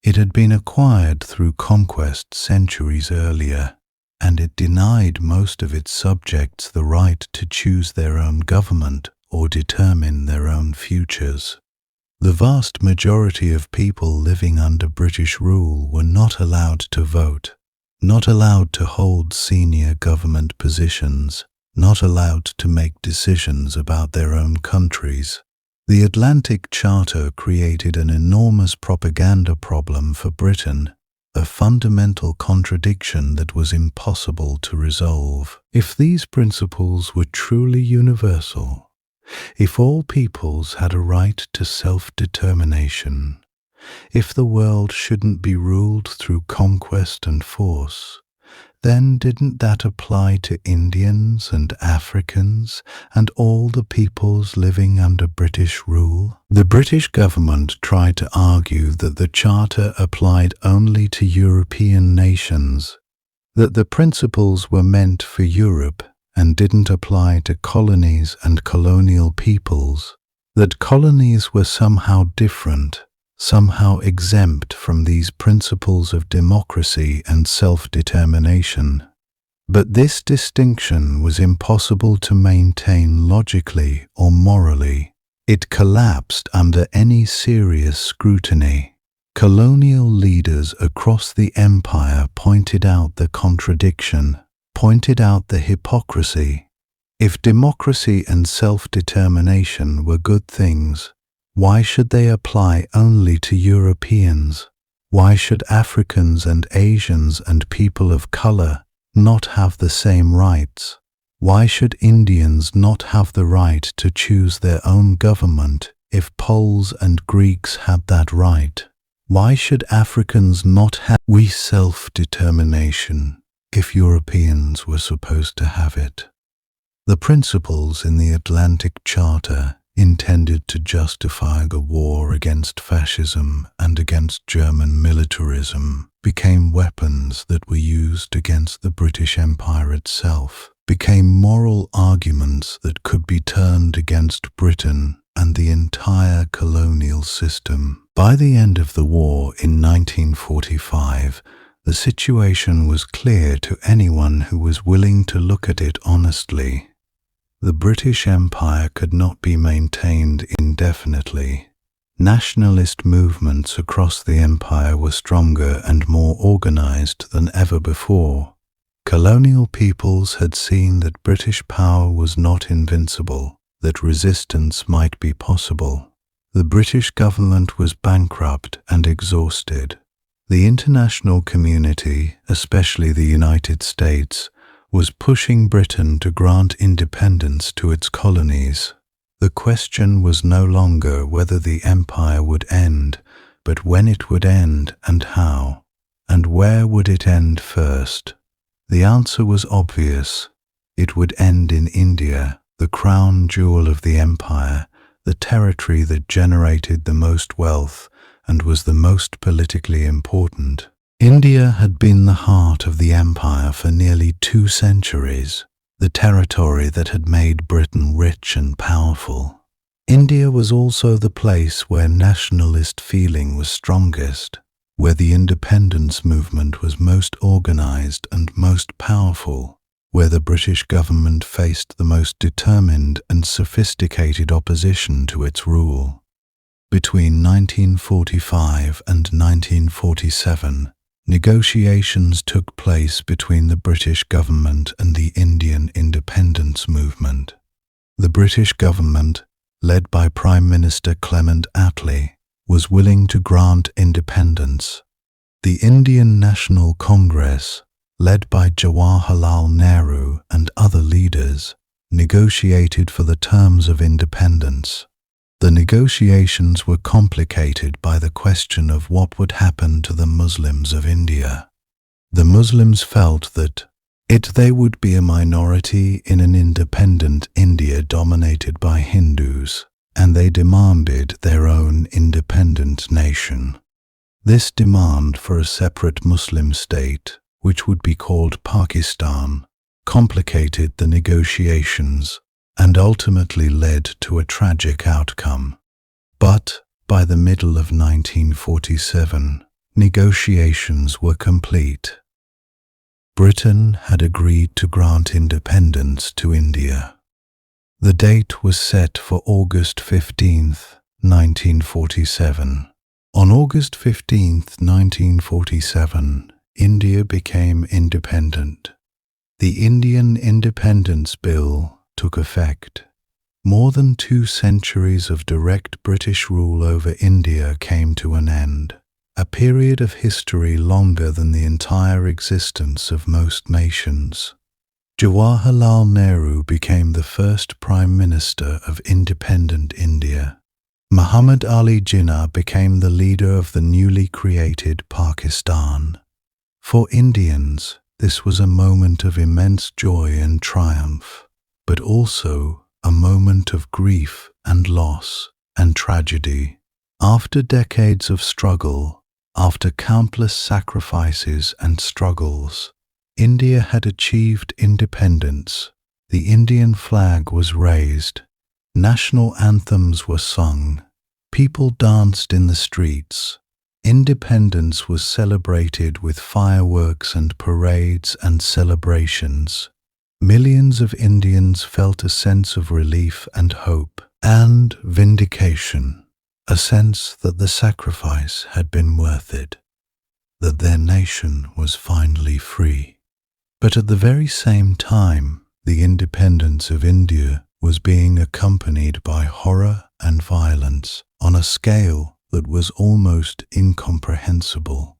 It had been acquired through conquest centuries earlier, and it denied most of its subjects the right to choose their own government or determine their own futures. The vast majority of people living under British rule were not allowed to vote, not allowed to hold senior government positions, not allowed to make decisions about their own countries. The Atlantic Charter created an enormous propaganda problem for Britain, a fundamental contradiction that was impossible to resolve. If these principles were truly universal, if all peoples had a right to self-determination, if the world shouldn't be ruled through conquest and force, then didn't that apply to Indians and Africans and all the peoples living under British rule? The British government tried to argue that the Charter applied only to European nations, that the principles were meant for Europe and didn't apply to colonies and colonial peoples, that colonies were somehow different, somehow exempt from these principles of democracy and self-determination. But this distinction was impossible to maintain logically or morally. It collapsed under any serious scrutiny. Colonial leaders across the empire pointed out the contradiction. pointed out the hypocrisy. If democracy and self-determination were good things, why should they apply only to Europeans? Why should Africans and Asians and people of color not have the same rights? Why should Indians not have the right to choose their own government if Poles and Greeks had that right? Why should Africans not have self-determination if Europeans were supposed to have it? The principles in the Atlantic Charter intended to justify the war against fascism and against German militarism became weapons that were used against the British Empire itself, became moral arguments that could be turned against Britain and the entire colonial system. By the end of the war in 1945, the situation was clear to anyone who was willing to look at it honestly. The British Empire could not be maintained indefinitely. Nationalist movements across the empire were stronger and more organized than ever before. Colonial peoples had seen that British power was not invincible, that resistance might be possible. The British government was bankrupt and exhausted. The international community, especially the United States, was pushing Britain to grant independence to its colonies. The question was no longer whether the empire would end, but when it would end and how. And where would it end first? The answer was obvious. It would end in India, the crown jewel of the empire, the territory that generated the most wealth and was the most politically important. India had been the heart of the empire for nearly 2 centuries, the territory that had made Britain rich and powerful. India was also the place where nationalist feeling was strongest, where the independence movement was most organized and most powerful, where the British government faced the most determined and sophisticated opposition to its rule. Between 1945 and 1947, negotiations took place between the British government and the Indian independence movement. The British government, led by Prime Minister Clement Attlee, was willing to grant independence. The Indian National Congress, led by Jawaharlal Nehru and other leaders, negotiated for the terms of independence. The negotiations were complicated by the question of what would happen to the Muslims of India. The Muslims felt that they would be a minority in an independent India dominated by Hindus, and they demanded their own independent nation. This demand for a separate Muslim state, which would be called Pakistan, complicated the negotiations and ultimately led to a tragic outcome. But by the middle of 1947, negotiations were complete. Britain had agreed to grant independence to India. The date was set for August 15, 1947. On August 15, 1947, India became independent. The Indian Independence Bill took effect. More than 2 centuries of direct British rule over India came to an end, a period of history longer than the entire existence of most nations. Jawaharlal Nehru became the first Prime Minister of independent India. Muhammad Ali Jinnah became the leader of the newly created Pakistan. For Indians, this was a moment of immense joy and triumph, but also a moment of grief and loss and tragedy. After decades of struggle, after countless sacrifices and struggles, India had achieved independence. The Indian flag was raised. National anthems were sung. People danced in the streets. Independence was celebrated with fireworks and parades and celebrations. Millions of Indians felt a sense of relief and hope and vindication, a sense that the sacrifice had been worth it, that their nation was finally free. But at the very same time, the independence of India was being accompanied by horror and violence on a scale that was almost incomprehensible.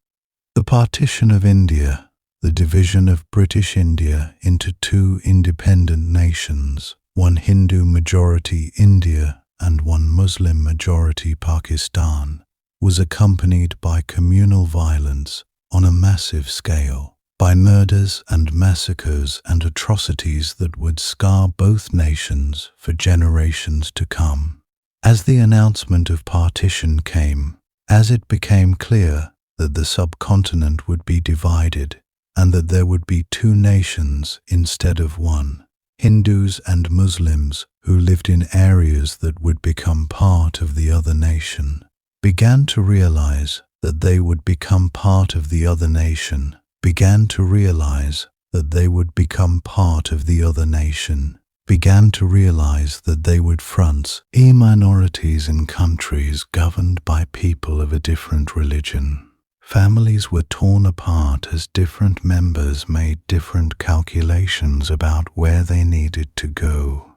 The partition of India, the division of British India into two independent nations, one Hindu-majority India and one Muslim-majority Pakistan, was accompanied by communal violence on a massive scale, by murders and massacres and atrocities that would scar both nations for generations to come. As the announcement of partition came, as it became clear that the subcontinent would be divided and that there would be two nations instead of one, Hindus and Muslims who lived in areas that would become part of the other nation, began to realize that they would become part of the other nation, began to realize that they would become part of the other nation, began to realize that they would front minorities in countries governed by people of a different religion. Families were torn apart as different members made different calculations about where they needed to go.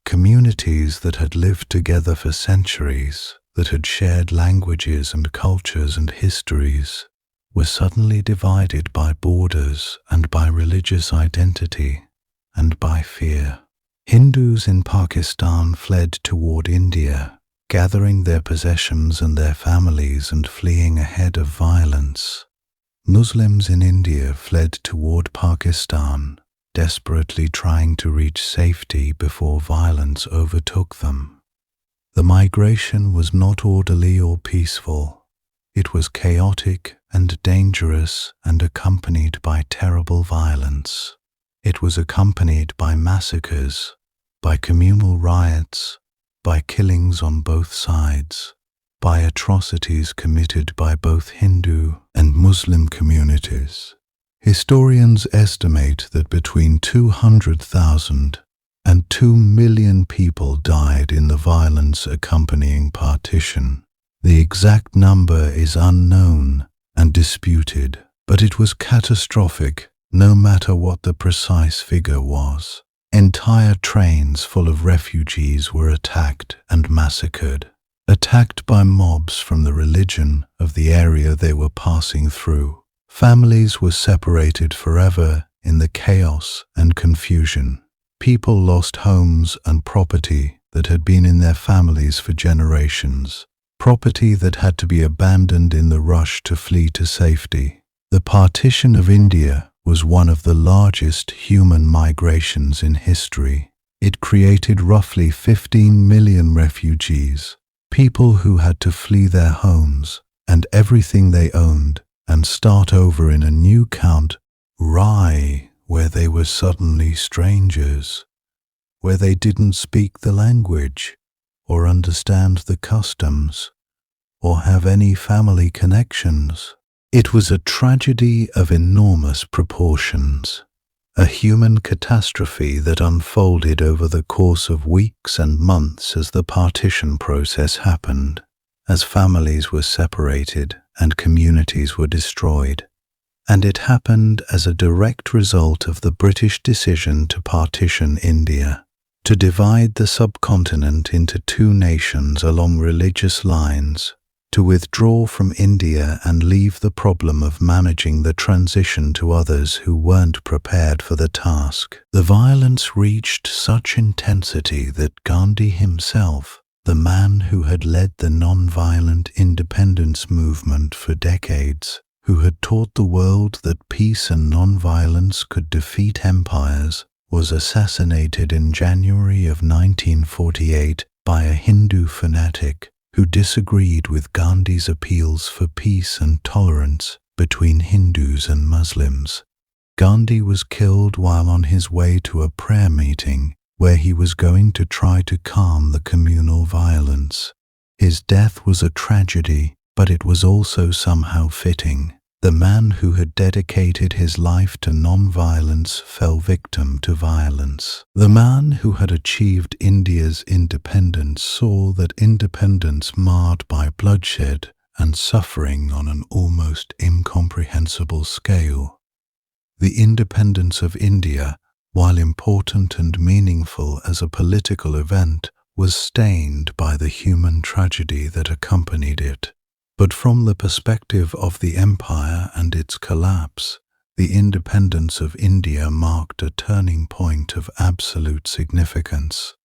Communities that had lived together for centuries, that had shared languages and cultures and histories, were suddenly divided by borders and by religious identity and by fear. Hindus in Pakistan fled toward India, gathering their possessions and their families and fleeing ahead of violence. Muslims in India fled toward Pakistan, desperately trying to reach safety before violence overtook them. The migration was not orderly or peaceful. It was chaotic and dangerous and accompanied by terrible violence. It was accompanied by massacres, by communal riots, by killings on both sides, by atrocities committed by both Hindu and Muslim communities. Historians estimate that between 200,000 and 2 million people died in the violence accompanying partition. The exact number is unknown and disputed, but it was catastrophic no matter what the precise figure was. Entire trains full of refugees were attacked and massacred, attacked by mobs from the religion of the area they were passing through. Families were separated forever in the chaos and confusion. People lost homes and property that had been in their families for generations, property that had to be abandoned in the rush to flee to safety. The partition of India was one of the largest human migrations in history. It created roughly 15 million refugees, people who had to flee their homes and everything they owned and start over in a new country where they were suddenly strangers, where they didn't speak the language or understand the customs or have any family connections. It was a tragedy of enormous proportions, a human catastrophe that unfolded over the course of weeks and months as the partition process happened, as families were separated and communities were destroyed. And it happened as a direct result of the British decision to partition India, to divide the subcontinent into two nations along religious lines, to withdraw from India and leave the problem of managing the transition to others who weren't prepared for the task. The violence reached such intensity that Gandhi himself, the man who had led the non-violent independence movement for decades, who had taught the world that peace and non-violence could defeat empires, was assassinated in January of 1948 by a Hindu fanatic who disagreed with Gandhi's appeals for peace and tolerance between Hindus and Muslims. Gandhi was killed while on his way to a prayer meeting where he was going to try to calm the communal violence. His death was a tragedy, but it was also somehow fitting. The man who had dedicated his life to non-violence fell victim to violence. The man who had achieved India's independence saw that independence marred by bloodshed and suffering on an almost incomprehensible scale. The independence of India, while important and meaningful as a political event, was stained by the human tragedy that accompanied it. But from the perspective of the empire and its collapse, the independence of India marked a turning point of absolute significance.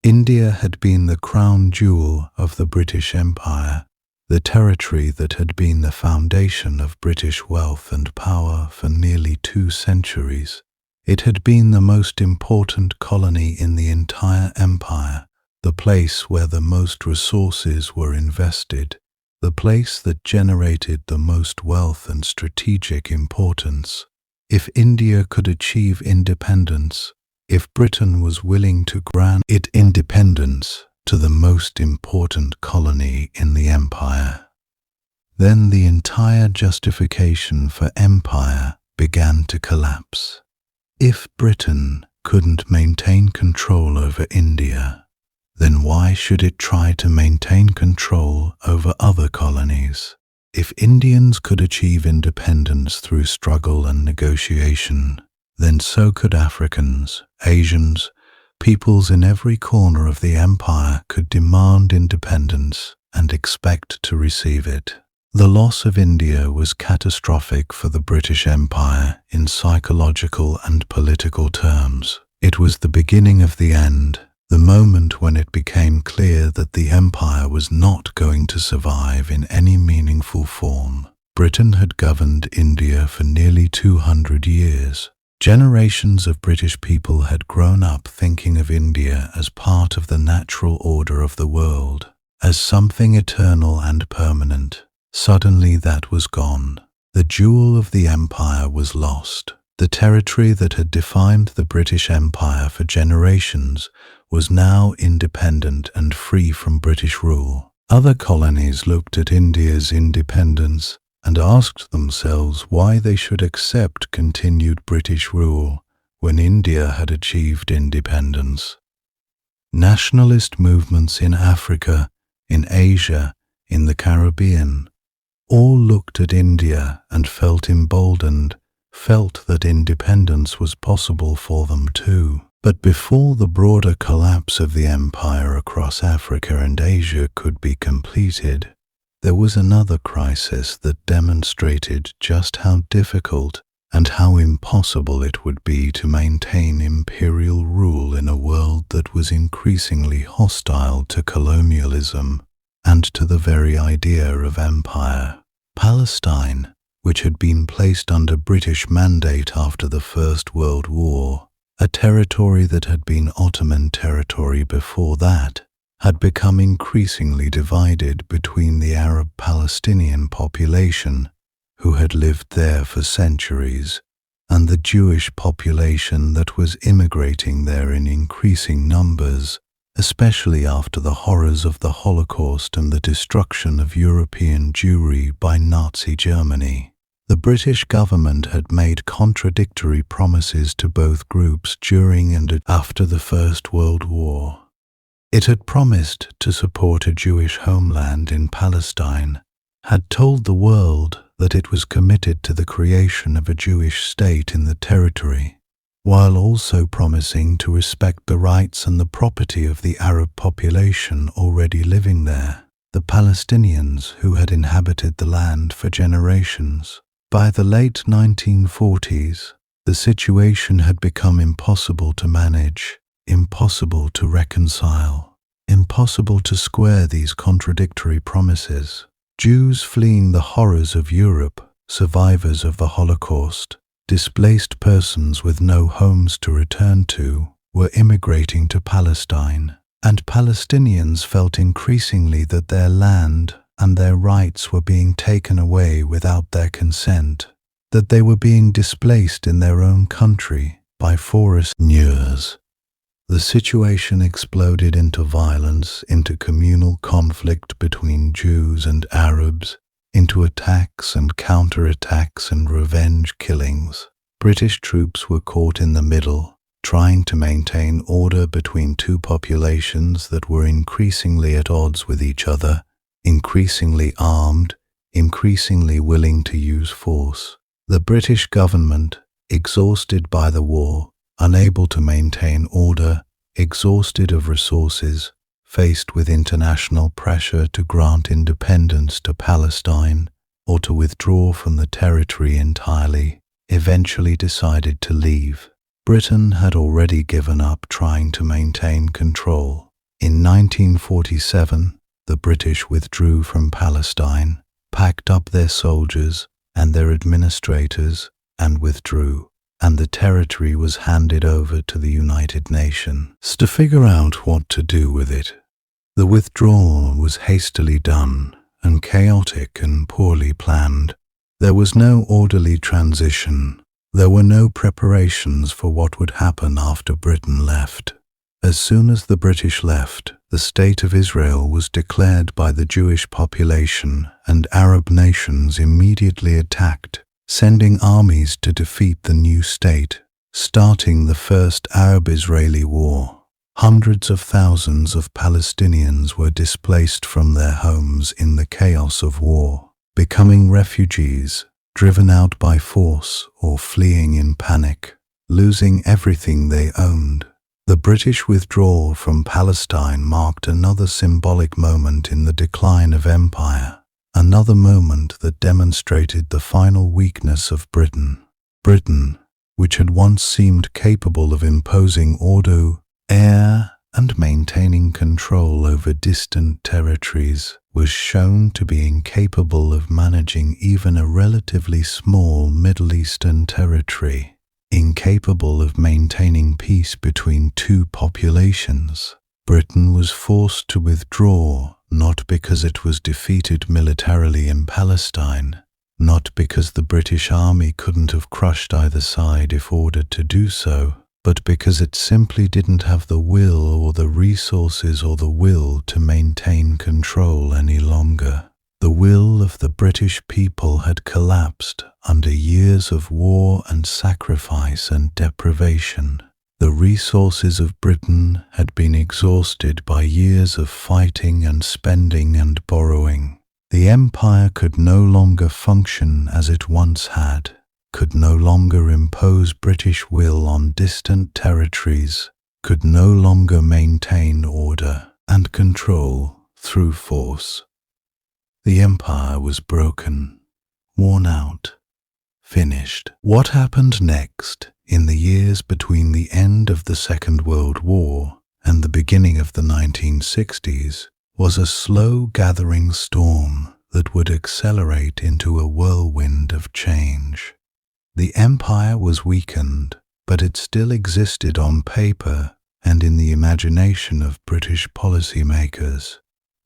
India had been the crown jewel of the British Empire, the territory that had been the foundation of British wealth and power for nearly 2 centuries. It had been the most important colony in the entire empire, the place where the most resources were invested, the place that generated the most wealth and strategic importance. If India could achieve independence, if Britain was willing to grant it independence to the most important colony in the empire, then the entire justification for empire began to collapse. If Britain couldn't maintain control over India, then why should it try to maintain control over other colonies? If Indians could achieve independence through struggle and negotiation, then so could Africans, Asians, peoples in every corner of the empire could demand independence and expect to receive it. The loss of India was catastrophic for the British Empire in psychological and political terms. It was the beginning of the end, the moment when it became clear that the empire was not going to survive in any meaningful form. Britain had governed India for nearly 200 years. Generations of British people had grown up thinking of India as part of the natural order of the world, as something eternal and permanent. Suddenly that was gone. The jewel of the empire was lost. The territory that had defined the British Empire for generations was now independent and free from British rule. Other colonies looked at India's independence and asked themselves why they should accept continued British rule when India had achieved independence. Nationalist movements in Africa, in Asia, in the Caribbean, all looked at India and felt emboldened, felt that independence was possible for them too. But before the broader collapse of the empire across Africa and Asia could be completed, there was another crisis that demonstrated just how difficult and how impossible it would be to maintain imperial rule in a world that was increasingly hostile to colonialism and to the very idea of empire. Palestine, which had been placed under British mandate after the First World War, a territory that had been Ottoman territory before that, had become increasingly divided between the Arab Palestinian population, who had lived there for centuries, and the Jewish population that was immigrating there in increasing numbers, especially after the horrors of the Holocaust and the destruction of European Jewry by Nazi Germany. The British government had made contradictory promises to both groups during and after the First World War. It had promised to support a Jewish homeland in Palestine, had told the world that it was committed to the creation of a Jewish state in the territory, while also promising to respect the rights and the property of the Arab population already living there, the Palestinians who had inhabited the land for generations. By the late 1940s, the situation had become impossible to manage, impossible to reconcile, impossible to square these contradictory promises. Jews fleeing the horrors of Europe, survivors of the Holocaust, displaced persons with no homes to return to, were immigrating to Palestine, and Palestinians felt increasingly that their land and their rights were being taken away without their consent, that they were being displaced in their own country by foreigners. The situation exploded into violence, into communal conflict between Jews and Arabs, into attacks and counterattacks and revenge killings. British troops were caught in the middle, trying to maintain order between two populations that were increasingly at odds with each other, increasingly armed, increasingly willing to use force. The British government, exhausted by the war, unable to maintain order, exhausted of resources, faced with international pressure to grant independence to Palestine or to withdraw from the territory entirely, eventually decided to leave. Britain had already given up trying to maintain control. In 1947, the British withdrew from Palestine, packed up their soldiers and their administrators, and withdrew, and the territory was handed over to the United Nations to figure out what to do with it. The withdrawal was hastily done and chaotic and poorly planned. There was no orderly transition. There were no preparations for what would happen after Britain left. As soon as the British left, the State of Israel was declared by the Jewish population, and Arab nations immediately attacked, sending armies to defeat the new state, starting the First Arab-Israeli War. Hundreds of thousands of Palestinians were displaced from their homes in the chaos of war, becoming refugees, driven out by force or fleeing in panic, losing everything they owned. The British withdrawal from Palestine marked another symbolic moment in the decline of empire, another moment that demonstrated the final weakness of Britain. Britain, which had once seemed capable of imposing order, and maintaining control over distant territories, was shown to be incapable of managing even a relatively small Middle Eastern territory, incapable of maintaining peace between two populations. Britain was forced to withdraw, not because it was defeated militarily in Palestine, not because the British army couldn't have crushed either side if ordered to do so, but because it simply didn't have the will or the resources or the will to maintain control any longer. The will of the British people had collapsed under years of war and sacrifice and deprivation. The resources of Britain had been exhausted by years of fighting and spending and borrowing. The empire could no longer function as it once had, could no longer impose British will on distant territories, could no longer maintain order and control through force. The empire was broken, worn out, finished. What happened next, in the years between the end of the Second World War and the beginning of the 1960s, was a slow gathering storm that would accelerate into a whirlwind of change. The empire was weakened, but it still existed on paper and in the imagination of British policymakers.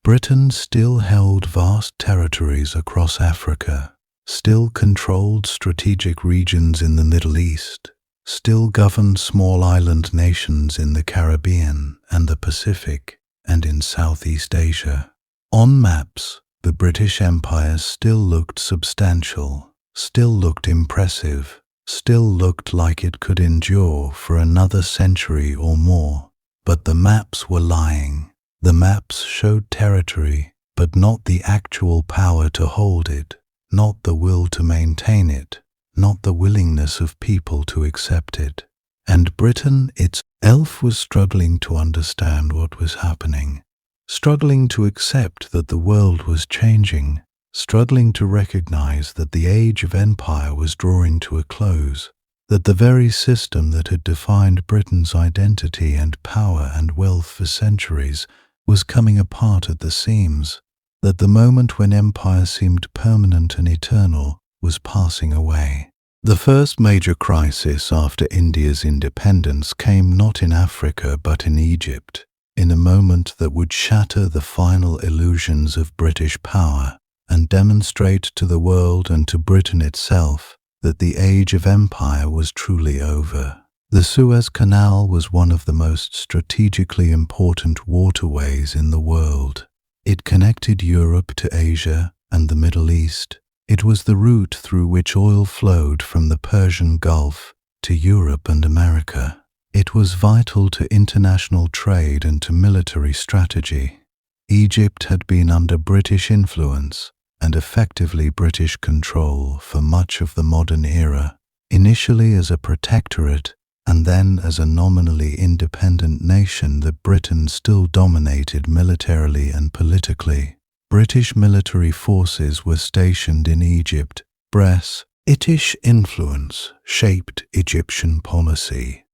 Britain still held vast territories across Africa, still controlled strategic regions in the Middle East, still governed small island nations in the Caribbean and the Pacific and in Southeast Asia. On maps, the British Empire still looked substantial, still looked impressive, still looked like it could endure for another century or more. But the maps were lying. The maps showed territory, but not the actual power to hold it, not the will to maintain it, not the willingness of people to accept it. And Britain itself was struggling to understand what was happening, struggling to accept that the world was changing, struggling to recognize that the age of empire was drawing to a close, that the very system that had defined Britain's identity and power and wealth for centuries was coming apart at the seams, that the moment when empire seemed permanent and eternal was passing away. The first major crisis after India's independence came not in Africa but in Egypt, in a moment that would shatter the final illusions of British power and demonstrate to the world and to Britain itself that the age of empire was truly over. The Suez Canal was one of the most strategically important waterways in the world. It connected Europe to Asia and the Middle East. It was the route through which oil flowed from the Persian Gulf to Europe and America. It was vital to international trade and to military strategy. Egypt had been under British influence and effectively British control for much of the modern era. Initially as a protectorate, and then as a nominally independent nation, that Britain still dominated militarily and politically. British military forces were stationed in Egypt. British influence shaped Egyptian policy.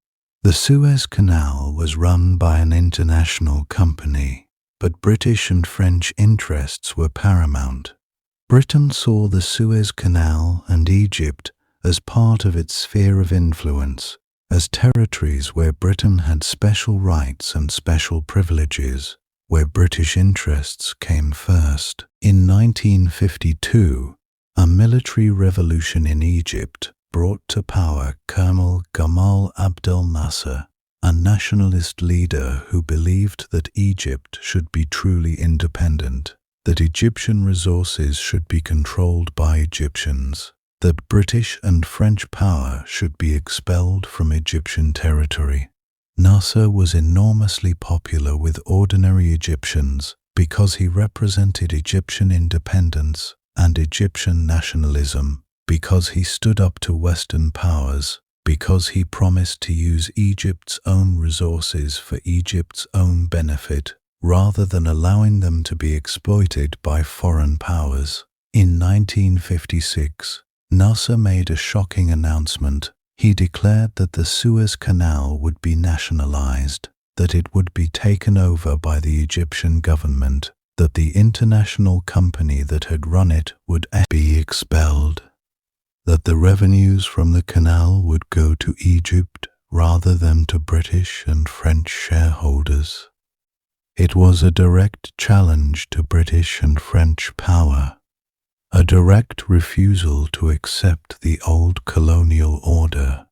The Suez Canal was run by an international company, but British and French interests were paramount. Britain saw the Suez Canal and Egypt as part of its sphere of influence, as territories where Britain had special rights and special privileges, where British interests came first. In 1952, a military revolution in Egypt brought to power Colonel Gamal Abdel Nasser, a nationalist leader who believed that Egypt should be truly independent, that Egyptian resources should be controlled by Egyptians, that British and French power should be expelled from Egyptian territory. Nasser was enormously popular with ordinary Egyptians because he represented Egyptian independence and Egyptian nationalism, because he stood up to Western powers, because he promised to use Egypt's own resources for Egypt's own benefit, rather than allowing them to be exploited by foreign powers. In 1956, Nasser made a shocking announcement. He declared that the Suez Canal would be nationalized, that it would be taken over by the Egyptian government, that the international company that had run it would be expelled, that the revenues from the canal would go to Egypt rather than to British and French shareholders. It was a direct challenge to British and French power, a direct refusal to accept the old colonial order,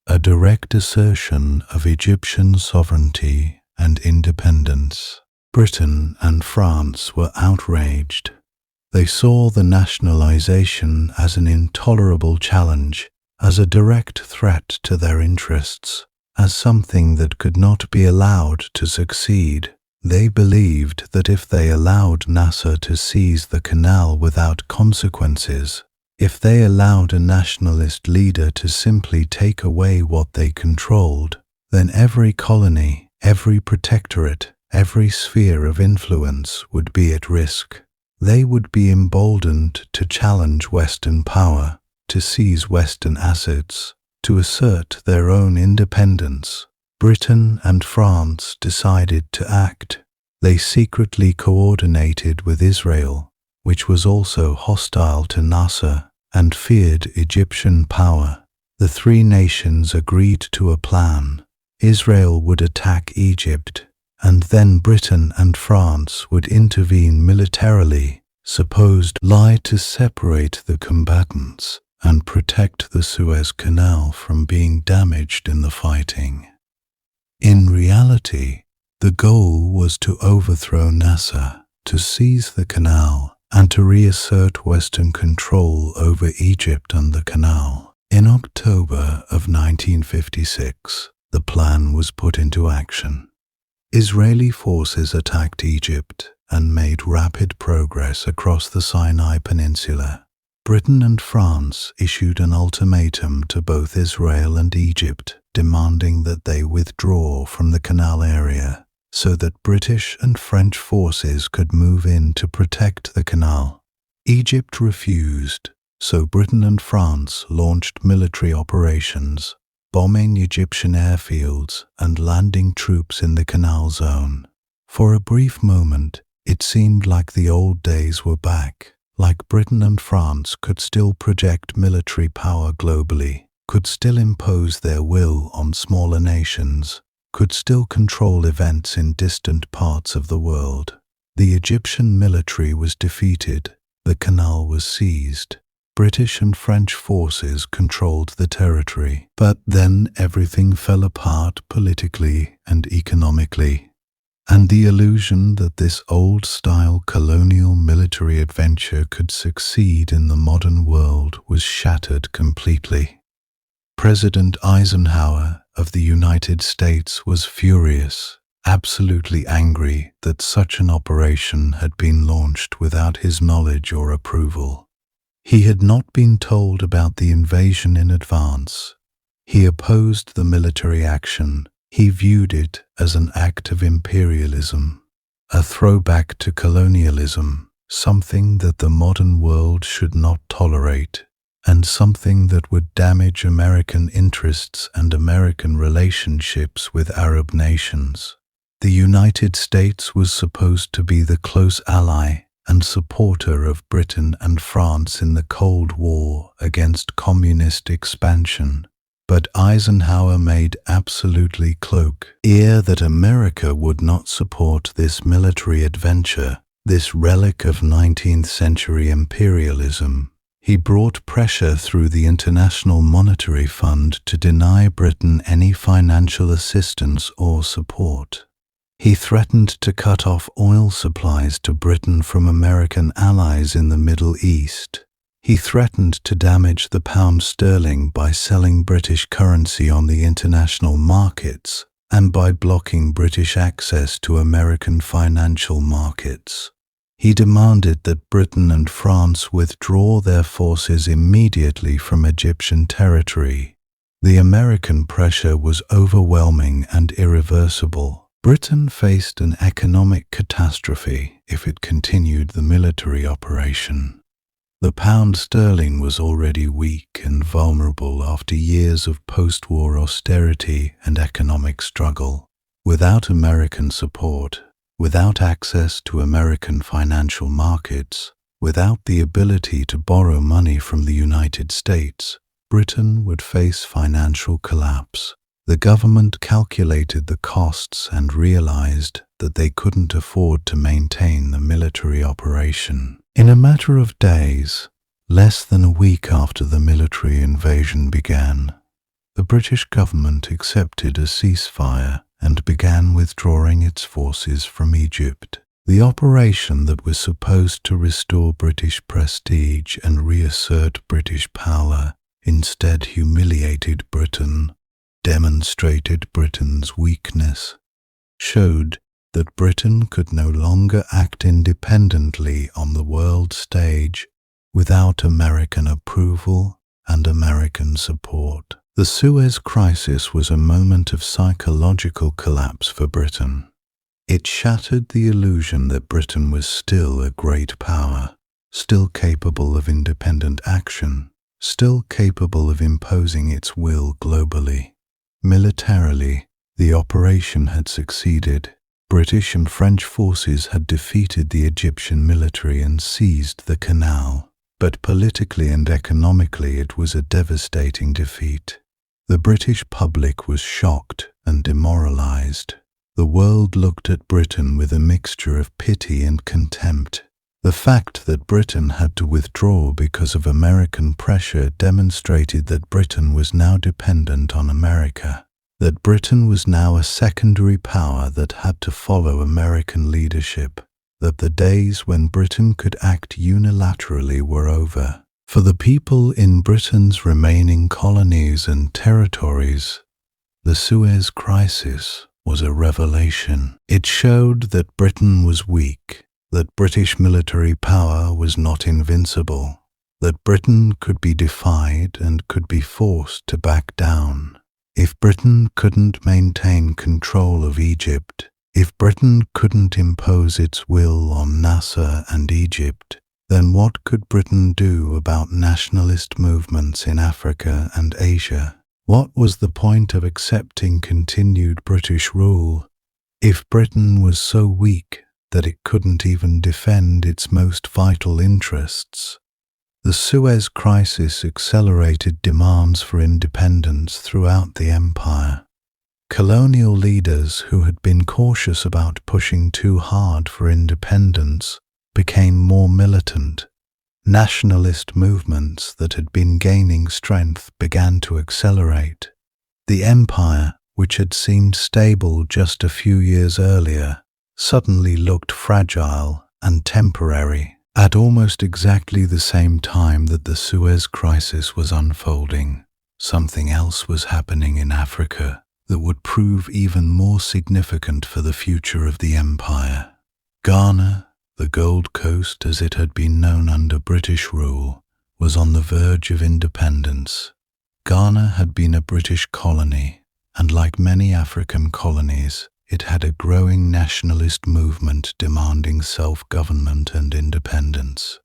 a direct assertion of Egyptian sovereignty and independence. Britain and France were outraged. They saw the nationalization as an intolerable challenge, as a direct threat to their interests, as something that could not be allowed to succeed. They believed that if they allowed Nasser to seize the canal without consequences, if they allowed a nationalist leader to simply take away what they controlled, then every colony, every protectorate, every sphere of influence would be at risk. They would be emboldened to challenge Western power, to seize Western assets, to assert their own independence. Britain and France decided to act. They secretly coordinated with Israel, which was also hostile to Nasser and feared Egyptian power. The three nations agreed to a plan. Israel would attack Egypt, and then Britain and France would intervene militarily, to separate the combatants and protect the Suez Canal from being damaged in the fighting. In reality, the goal was to overthrow Nasser, to seize the canal, and to reassert Western control over Egypt and the canal. In October of 1956, the plan was put into action. Israeli forces attacked Egypt and made rapid progress across the Sinai Peninsula. Britain and France issued an ultimatum to both Israel and Egypt, demanding that they withdraw from the canal area so that British and French forces could move in to protect the canal. Egypt refused, so Britain and France launched military operations, bombing Egyptian airfields and landing troops in the canal zone. For a brief moment, it seemed like the old days were back, like Britain and France could still project military power globally, could still impose their will on smaller nations, could still control events in distant parts of the world. The Egyptian military was defeated, the canal was seized. British and French forces controlled the territory, but then everything fell apart politically and economically, and the illusion that this old-style colonial military adventure could succeed in the modern world was shattered completely. President Eisenhower of the United States was furious, absolutely angry that such an operation had been launched without his knowledge or approval. He had not been told about the invasion in advance. He opposed the military action. He viewed it as an act of imperialism, a throwback to colonialism, something that the modern world should not tolerate, and something that would damage American interests and American relationships with Arab nations. The United States was supposed to be the close ally and supporter of Britain and France in the Cold War against communist expansion. But Eisenhower made absolutely clear that America would not support this military adventure, this relic of 19th century imperialism. He brought pressure through the International Monetary Fund to deny Britain any financial assistance or support. He threatened to cut off oil supplies to Britain from American allies in the Middle East. He threatened to damage the pound sterling by selling British currency on the international markets and by blocking British access to American financial markets. He demanded that Britain and France withdraw their forces immediately from Egyptian territory. The American pressure was overwhelming and irreversible. Britain faced an economic catastrophe if it continued the military operation. The pound sterling was already weak and vulnerable after years of post-war austerity and economic struggle. Without American support, without access to American financial markets, without the ability to borrow money from the United States, Britain would face financial collapse. The government calculated the costs and realized that they couldn't afford to maintain the military operation. In a matter of days, less than a week after the military invasion began, the British government accepted a ceasefire and began withdrawing its forces from Egypt. The operation that was supposed to restore British prestige and reassert British power instead humiliated Britain, demonstrated Britain's weakness, showed that Britain could no longer act independently on the world stage without American approval and American support. The Suez Crisis was a moment of psychological collapse for Britain. It shattered the illusion that Britain was still a great power, still capable of independent action, still capable of imposing its will globally. Militarily, the operation had succeeded. British and French forces had defeated the Egyptian military and seized the canal. But politically and economically it was a devastating defeat. The British public was shocked and demoralized. The world looked at Britain with a mixture of pity and contempt. The fact that Britain had to withdraw because of American pressure demonstrated that Britain was now dependent on America, that Britain was now a secondary power that had to follow American leadership, that the days when Britain could act unilaterally were over. For the people in Britain's remaining colonies and territories, the Suez Crisis was a revelation. It showed that Britain was weak, that British military power was not invincible, that Britain could be defied and could be forced to back down. If Britain couldn't maintain control of Egypt, if Britain couldn't impose its will on Nasser and Egypt, then what could Britain do about nationalist movements in Africa and Asia? What was the point of accepting continued British rule if Britain was so weak that it couldn't even defend its most vital interests? The Suez Crisis accelerated demands for independence throughout the empire. Colonial leaders who had been cautious about pushing too hard for independence became more militant. Nationalist movements that had been gaining strength began to accelerate. The empire, which had seemed stable just a few years earlier, suddenly looked fragile and temporary. At almost exactly the same time that the Suez Crisis was unfolding, something else was happening in Africa that would prove even more significant for the future of the empire. Ghana, the Gold Coast as it had been known under British rule, was on the verge of independence. Ghana had been a British colony, and like many African colonies, it had a growing nationalist movement demanding self-government and independence.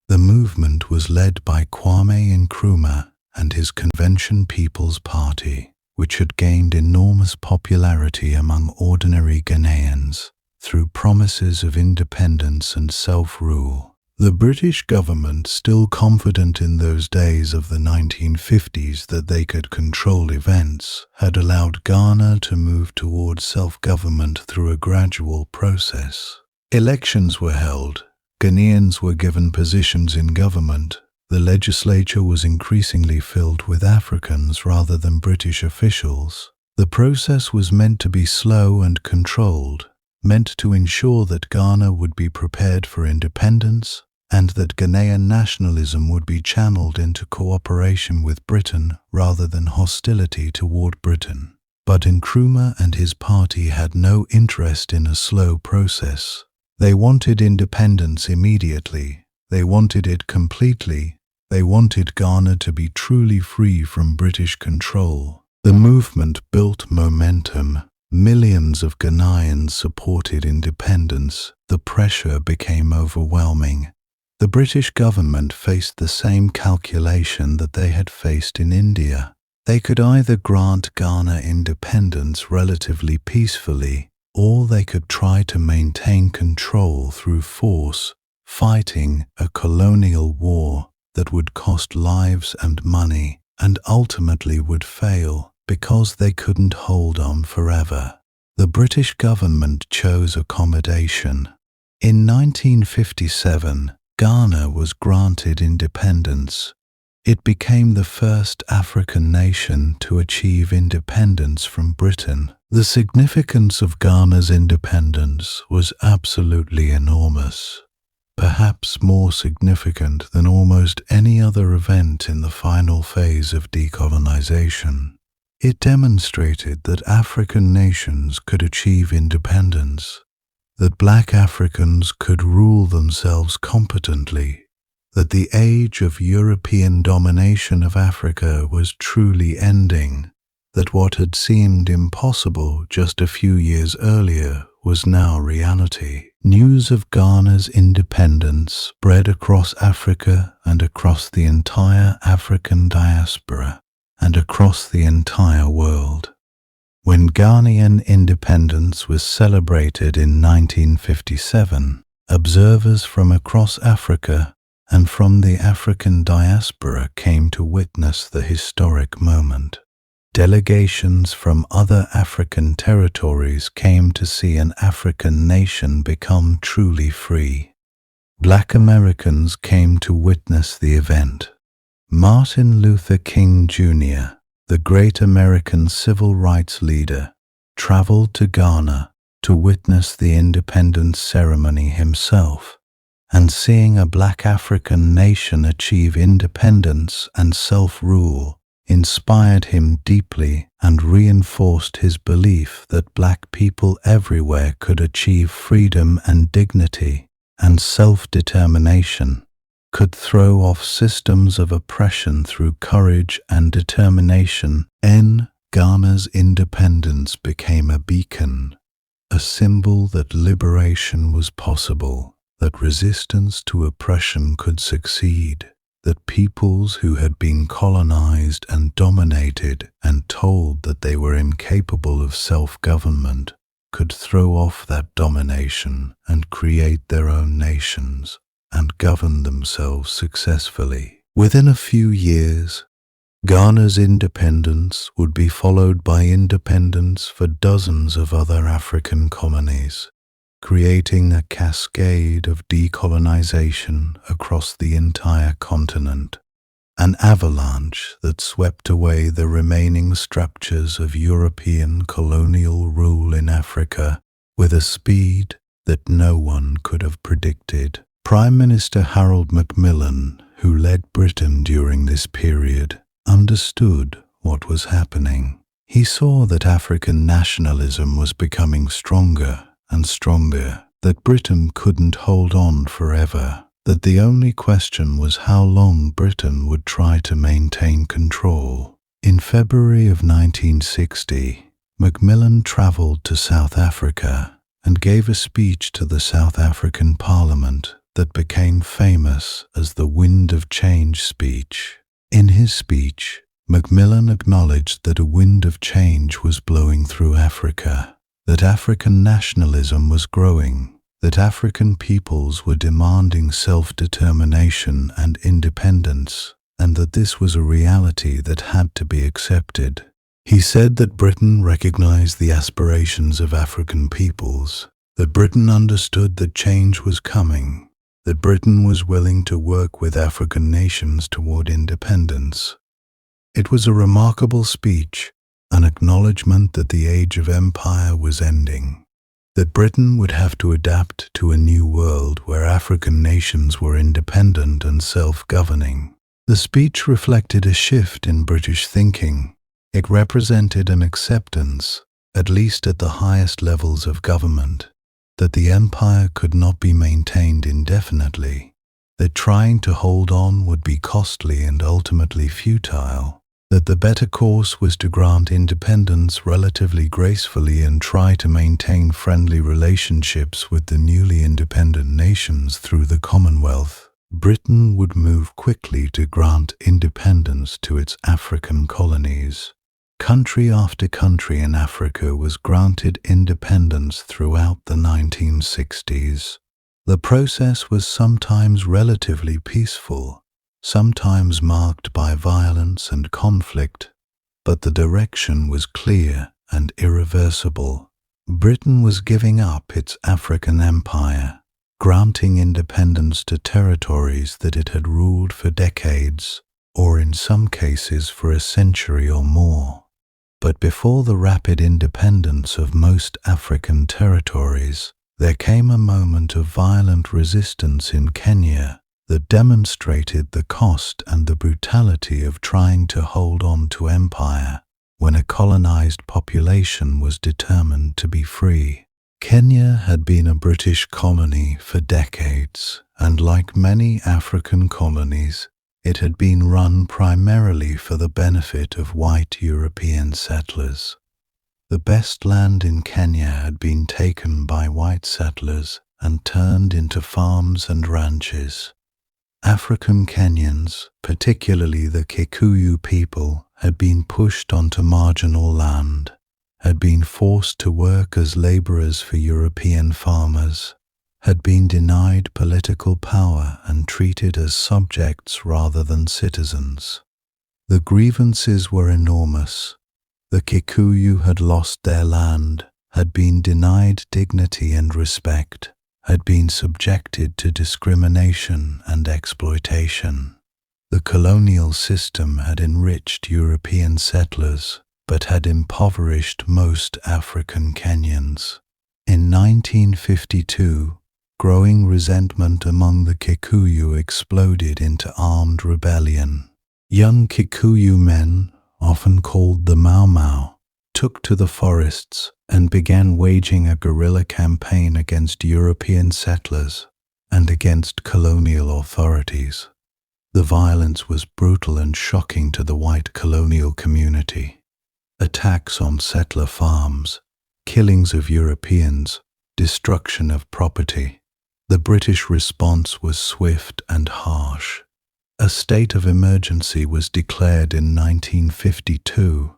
The movement was led by Kwame Nkrumah and his Convention People's Party, which had gained enormous popularity among ordinary Ghanaians through promises of independence and self-rule. The British government, still confident in those days of the 1950s that they could control events, had allowed Ghana to move towards self-government through a gradual process. Elections were held, Ghanaians were given positions in government, the legislature was increasingly filled with Africans rather than British officials. The process was meant to be slow and controlled, meant to ensure that Ghana would be prepared for independence and that Ghanaian nationalism would be channeled into cooperation with Britain rather than hostility toward Britain. But Nkrumah and his party had no interest in a slow process. They wanted independence immediately. They wanted it completely. They wanted Ghana to be truly free from British control. The movement built momentum. Millions of Ghanaians supported independence. The pressure became overwhelming. The British government faced the same calculation that they had faced in India. They could either grant Ghana independence relatively peacefully, or they could try to maintain control through force, fighting a colonial war that would cost lives and money, and ultimately would fail because they couldn't hold on forever. The British government chose accommodation. In 1957, Ghana was granted independence. It became the first African nation to achieve independence from Britain. The significance of Ghana's independence was absolutely enormous, perhaps more significant than almost any other event in the final phase of decolonization. It demonstrated that African nations could achieve independence, that Black Africans could rule themselves competently, that the age of European domination of Africa was truly ending, that what had seemed impossible just a few years earlier was now reality. News of Ghana's independence spread across Africa and across the entire African diaspora and across the entire world. When Ghanaian independence was celebrated in 1957, observers from across Africa and from the African diaspora came to witness the historic moment. Delegations from other African territories came to see an African nation become truly free. Black Americans came to witness the event. Martin Luther King Jr., the great American civil rights leader, traveled to Ghana to witness the independence ceremony himself, and seeing a Black African nation achieve independence and self-rule inspired him deeply and reinforced his belief that Black people everywhere could achieve freedom and dignity and self-determination, could throw off systems of oppression through courage and determination. Ghana's independence became a beacon, a symbol that liberation was possible, that resistance to oppression could succeed, that peoples who had been colonized and dominated and told that they were incapable of self-government could throw off that domination and create their own nations and govern themselves successfully. Within a few years, Ghana's independence would be followed by independence for dozens of other African colonies, creating a cascade of decolonization across the entire continent, an avalanche that swept away the remaining structures of European colonial rule in Africa with a speed that no one could have predicted. Prime Minister Harold Macmillan, who led Britain during this period, understood what was happening. He saw that African nationalism was becoming stronger and stronger, that Britain couldn't hold on forever. that the only question was how long Britain would try to maintain control. In February of 1960, Macmillan travelled to South Africa and gave a speech to the South African Parliament that became famous as the Wind of Change speech. In his speech, Macmillan acknowledged that a wind of change was blowing through Africa, that African nationalism was growing, that African peoples were demanding self-determination and independence, and that this was a reality that had to be accepted. He said that Britain recognized the aspirations of African peoples, that Britain understood that change was coming, that Britain was willing to work with African nations toward independence. It was a remarkable speech, an acknowledgement that the age of empire was ending, that Britain would have to adapt to a new world where African nations were independent and self-governing. The speech reflected a shift in British thinking. It represented an acceptance, at least at the highest levels of government, that the empire could not be maintained indefinitely, that trying to hold on would be costly and ultimately futile, that the better course was to grant independence relatively gracefully and try to maintain friendly relationships with the newly independent nations through the Commonwealth. Britain would move quickly to grant independence to its African colonies. Country after country in Africa was granted independence throughout the 1960s. The process was sometimes relatively peaceful, sometimes marked by violence and conflict, but the direction was clear and irreversible. Britain was giving up its African empire, granting independence to territories that it had ruled for decades, or in some cases for a century or more. But before the rapid independence of most African territories, there came a moment of violent resistance in Kenya that demonstrated the cost and the brutality of trying to hold on to empire when a colonized population was determined to be free. Kenya had been a British colony for decades, and like many African colonies, it had been run primarily for the benefit of white European settlers. The best land in Kenya had been taken by white settlers and turned into farms and ranches. African Kenyans, particularly the Kikuyu people, had been pushed onto marginal land, had been forced to work as laborers for European farmers, had been denied political power and treated as subjects rather than citizens. The grievances were enormous. The Kikuyu had lost their land, had been denied dignity and respect, had been subjected to discrimination and exploitation. The colonial system had enriched European settlers, but had impoverished most African Kenyans. In 1952, growing resentment among the Kikuyu exploded into armed rebellion. Young Kikuyu men, often called the Mau Mau, took to the forests and began waging a guerrilla campaign against European settlers and against colonial authorities. The violence was brutal and shocking to the white colonial community. Attacks on settler farms, killings of Europeans, destruction of property. The British response was swift and harsh. A state of emergency was declared in 1952.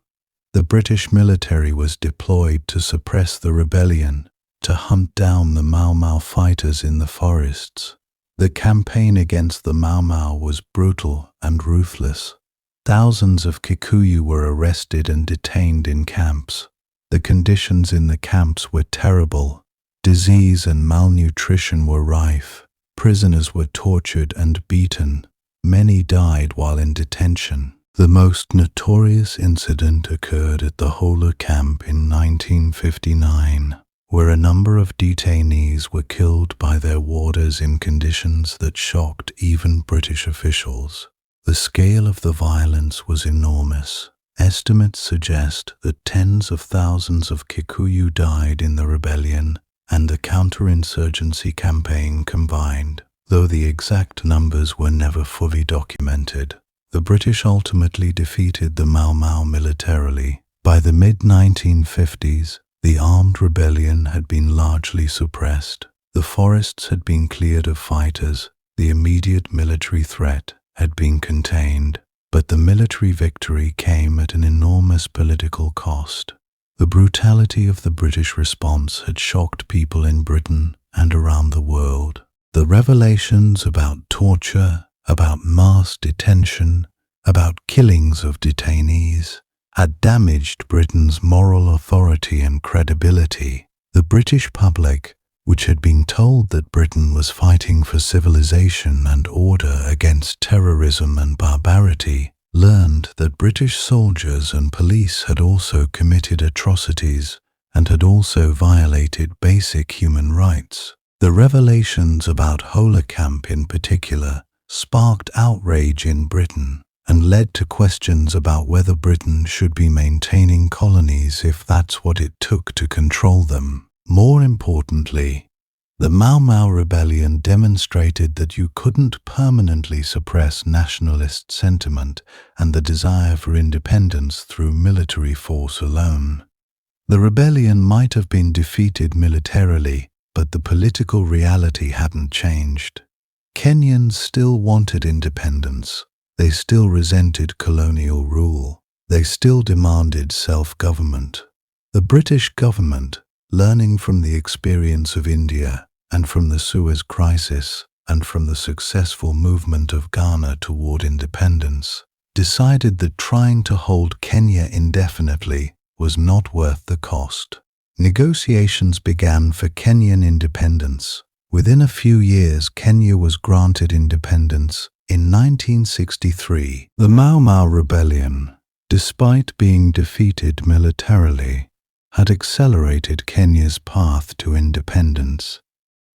The British military was deployed to suppress the rebellion, to hunt down the Mau Mau fighters in the forests. The campaign against the Mau Mau was brutal and ruthless. Thousands of Kikuyu were arrested and detained in camps. The conditions in the camps were terrible. Disease and malnutrition were rife. Prisoners were tortured and beaten. Many died while in detention. The most notorious incident occurred at the Hola camp in 1959, where a number of detainees were killed by their warders in conditions that shocked even British officials. The scale of the violence was enormous. Estimates suggest that tens of thousands of Kikuyu died in the rebellion and the counterinsurgency campaign combined. Though the exact numbers were never fully documented, the British ultimately defeated the Mau Mau militarily. By the mid-1950s, the armed rebellion had been largely suppressed. The forests had been cleared of fighters. The immediate military threat had been contained, but the military victory came at an enormous political cost. The brutality of the British response had shocked people in Britain and around the world. The revelations about torture, about mass detention, about killings of detainees, had damaged Britain's moral authority and credibility. The British public, which had been told that Britain was fighting for civilization and order against terrorism and barbarity, learned that British soldiers and police had also committed atrocities and had also violated basic human rights. The revelations about Holocamp in particular sparked outrage in Britain and led to questions about whether Britain should be maintaining colonies if that's what it took to control them. More importantly, the Mau Mau rebellion demonstrated that you couldn't permanently suppress nationalist sentiment and the desire for independence through military force alone. The rebellion might have been defeated militarily, but the political reality hadn't changed. Kenyans still wanted independence. They still resented colonial rule. They still demanded self-government. The British government, learning from the experience of India and from the Suez Crisis and from the successful movement of Ghana toward independence, decided that trying to hold Kenya indefinitely was not worth the cost. Negotiations began for Kenyan independence. Within a few years, Kenya was granted independence. In 1963, the Mau Mau rebellion, despite being defeated militarily, had accelerated Kenya's path to independence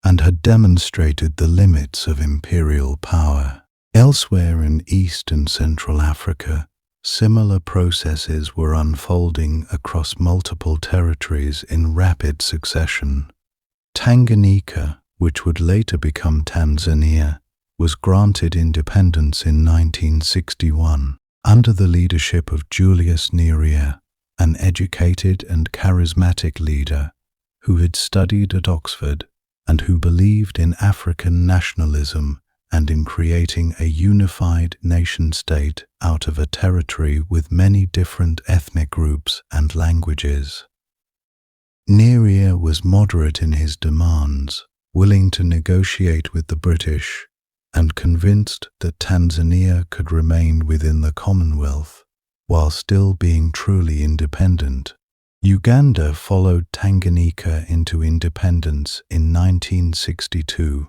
and had demonstrated the limits of imperial power. Elsewhere in East and Central Africa, similar processes were unfolding across multiple territories in rapid succession. Tanganyika, which would later become Tanzania, was granted independence in 1961 under the leadership of Julius Nyerere, an educated and charismatic leader who had studied at Oxford and who believed in African nationalism and in creating a unified nation-state out of a territory with many different ethnic groups and languages. Nyerere was moderate in his demands, willing to negotiate with the British, and convinced that Tanzania could remain within the Commonwealth while still being truly independent. Uganda followed Tanganyika into independence in 1962,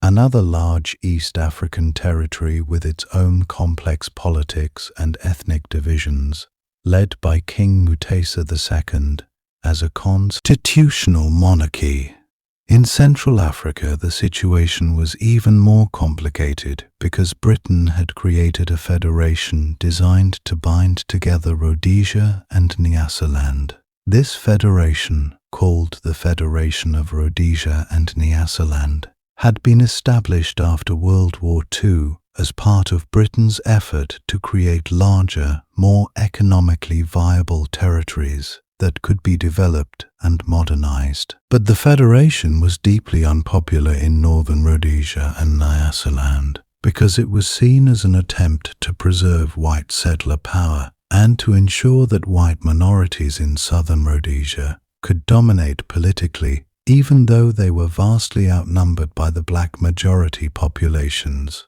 another large East African territory with its own complex politics and ethnic divisions, led by King Mutesa II as a constitutional monarchy. In Central Africa, the situation was even more complicated because Britain had created a federation designed to bind together Rhodesia and Nyasaland. This federation, called the Federation of Rhodesia and Nyasaland, had been established after World War II as part of Britain's effort to create larger, more economically viable territories that could be developed and modernized. But the federation was deeply unpopular in northern Rhodesia and Nyasaland because it was seen as an attempt to preserve white settler power and to ensure that white minorities in southern Rhodesia could dominate politically, even though they were vastly outnumbered by the black majority populations.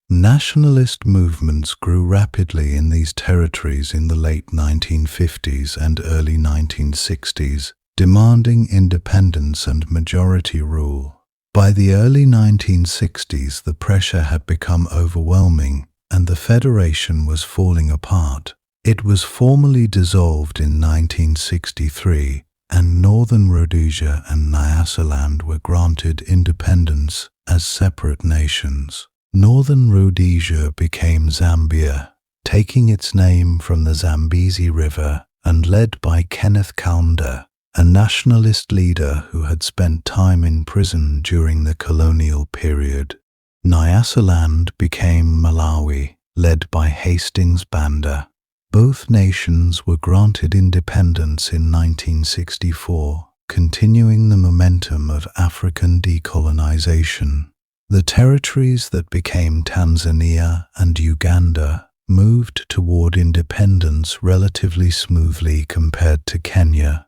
Nationalist movements grew rapidly in these territories in the late 1950s and early 1960s, demanding independence and majority rule. By the early 1960s, the pressure had become overwhelming and the federation was falling apart. It was formally dissolved in 1963, and Northern Rhodesia and Nyasaland were granted independence as separate nations. Northern Rhodesia became Zambia, taking its name from the Zambezi River and led by Kenneth Kaunda, a nationalist leader who had spent time in prison during the colonial period. Nyasaland became Malawi, led by Hastings Banda. Both nations were granted independence in 1964, continuing the momentum of African decolonization. The territories that became Tanzania and Uganda moved toward independence relatively smoothly compared to Kenya.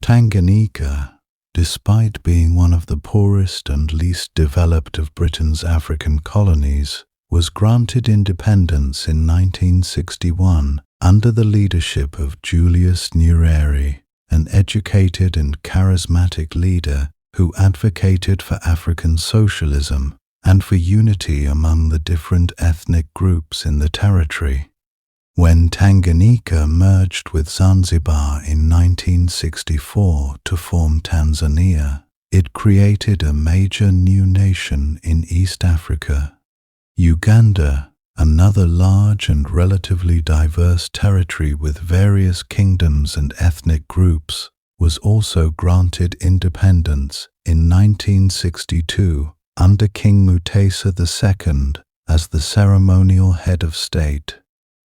Tanganyika, despite being one of the poorest and least developed of Britain's African colonies, was granted independence in 1961 under the leadership of Julius Nyerere, an educated and charismatic leader who advocated for African socialism and for unity among the different ethnic groups in the territory. When Tanganyika merged with Zanzibar in 1964 to form Tanzania, it created a major new nation in East Africa. Uganda, another large and relatively diverse territory with various kingdoms and ethnic groups, was also granted independence in 1962 under King Mutesa II as the ceremonial head of state.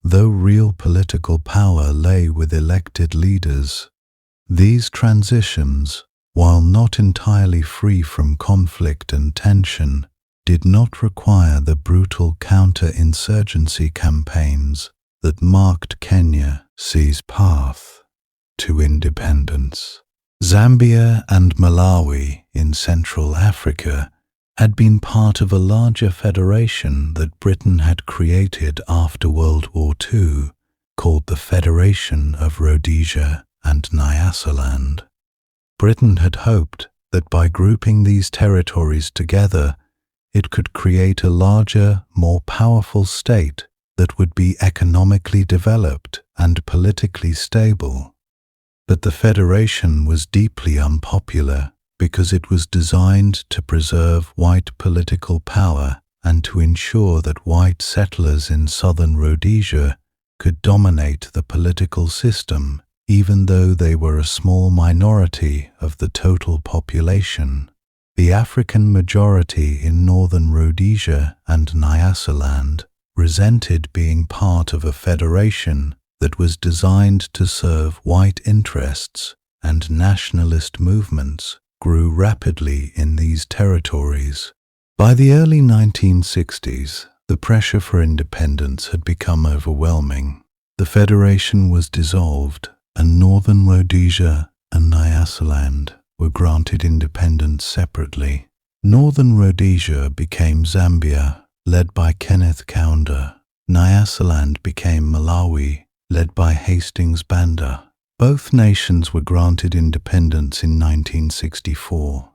Though real political power lay with elected leaders, these transitions, while not entirely free from conflict and tension, did not require the brutal counter-insurgency campaigns that marked Kenya's path to independence. Zambia and Malawi in Central Africa had been part of a larger federation that Britain had created after World War II, called the Federation of Rhodesia and Nyasaland. Britain had hoped that by grouping these territories together, it could create a larger, more powerful state that would be economically developed and politically stable. But the federation was deeply unpopular because it was designed to preserve white political power and to ensure that white settlers in southern Rhodesia could dominate the political system, even though they were a small minority of the total population. The African majority in northern Rhodesia and Nyasaland resented being part of a federation that was designed to serve white interests, and nationalist movements grew rapidly in these territories. By the early 1960s, the pressure for independence had become overwhelming. The federation was dissolved, and northern Rhodesia and Nyasaland were granted independence separately. Northern Rhodesia became Zambia, led by Kenneth Kaunda. Nyasaland became Malawi, led by Hastings Banda. Both nations were granted independence in 1964.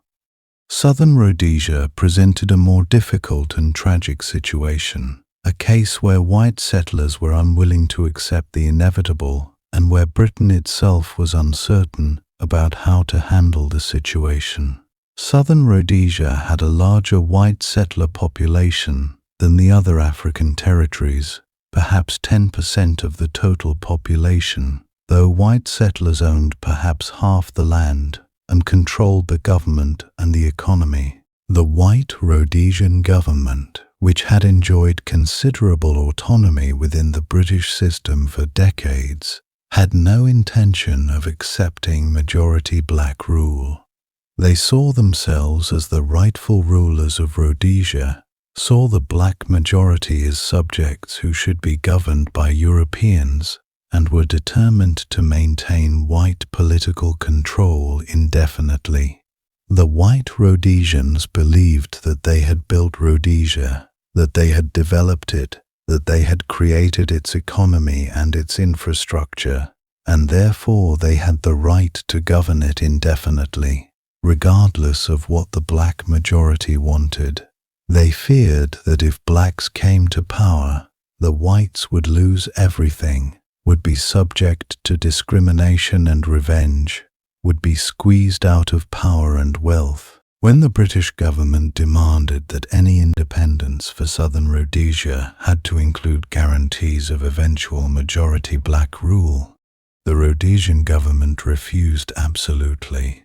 Southern Rhodesia presented a more difficult and tragic situation, a case where white settlers were unwilling to accept the inevitable and where Britain itself was uncertain about how to handle the situation. Southern Rhodesia had a larger white settler population than the other African territories, perhaps 10% of the total population, though white settlers owned perhaps half the land and controlled the government and the economy. The white Rhodesian government, which had enjoyed considerable autonomy within the British system for decades, had no intention of accepting majority black rule. They saw themselves as the rightful rulers of Rhodesia, saw the black majority as subjects who should be governed by Europeans, and were determined to maintain white political control indefinitely. The white Rhodesians believed that they had built Rhodesia, that they had developed it, that they had created its economy and its infrastructure, and therefore they had the right to govern it indefinitely, regardless of what the black majority wanted. They feared that if blacks came to power, the whites would lose everything, would be subject to discrimination and revenge, would be squeezed out of power and wealth. When the British government demanded that any independence for Southern Rhodesia had to include guarantees of eventual majority black rule, the Rhodesian government refused absolutely.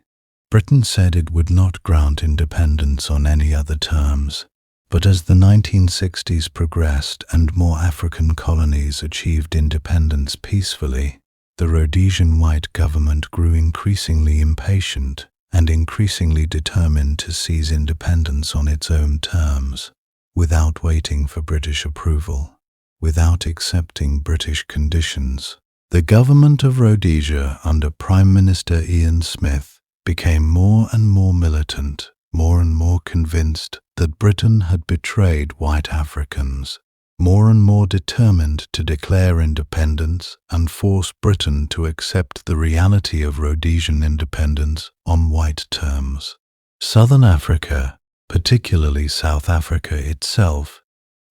Britain said it would not grant independence on any other terms, But as the 1960s progressed and more African colonies achieved independence peacefully, the Rhodesian white government grew increasingly impatient and increasingly determined to seize independence on its own terms, without waiting for British approval, without accepting British conditions. The government of Rhodesia under Prime Minister Ian Smith became more and more militant, more and more convinced that Britain had betrayed white Africans, more and more determined to declare independence and force Britain to accept the reality of Rhodesian independence on white terms. Southern Africa, particularly South Africa itself,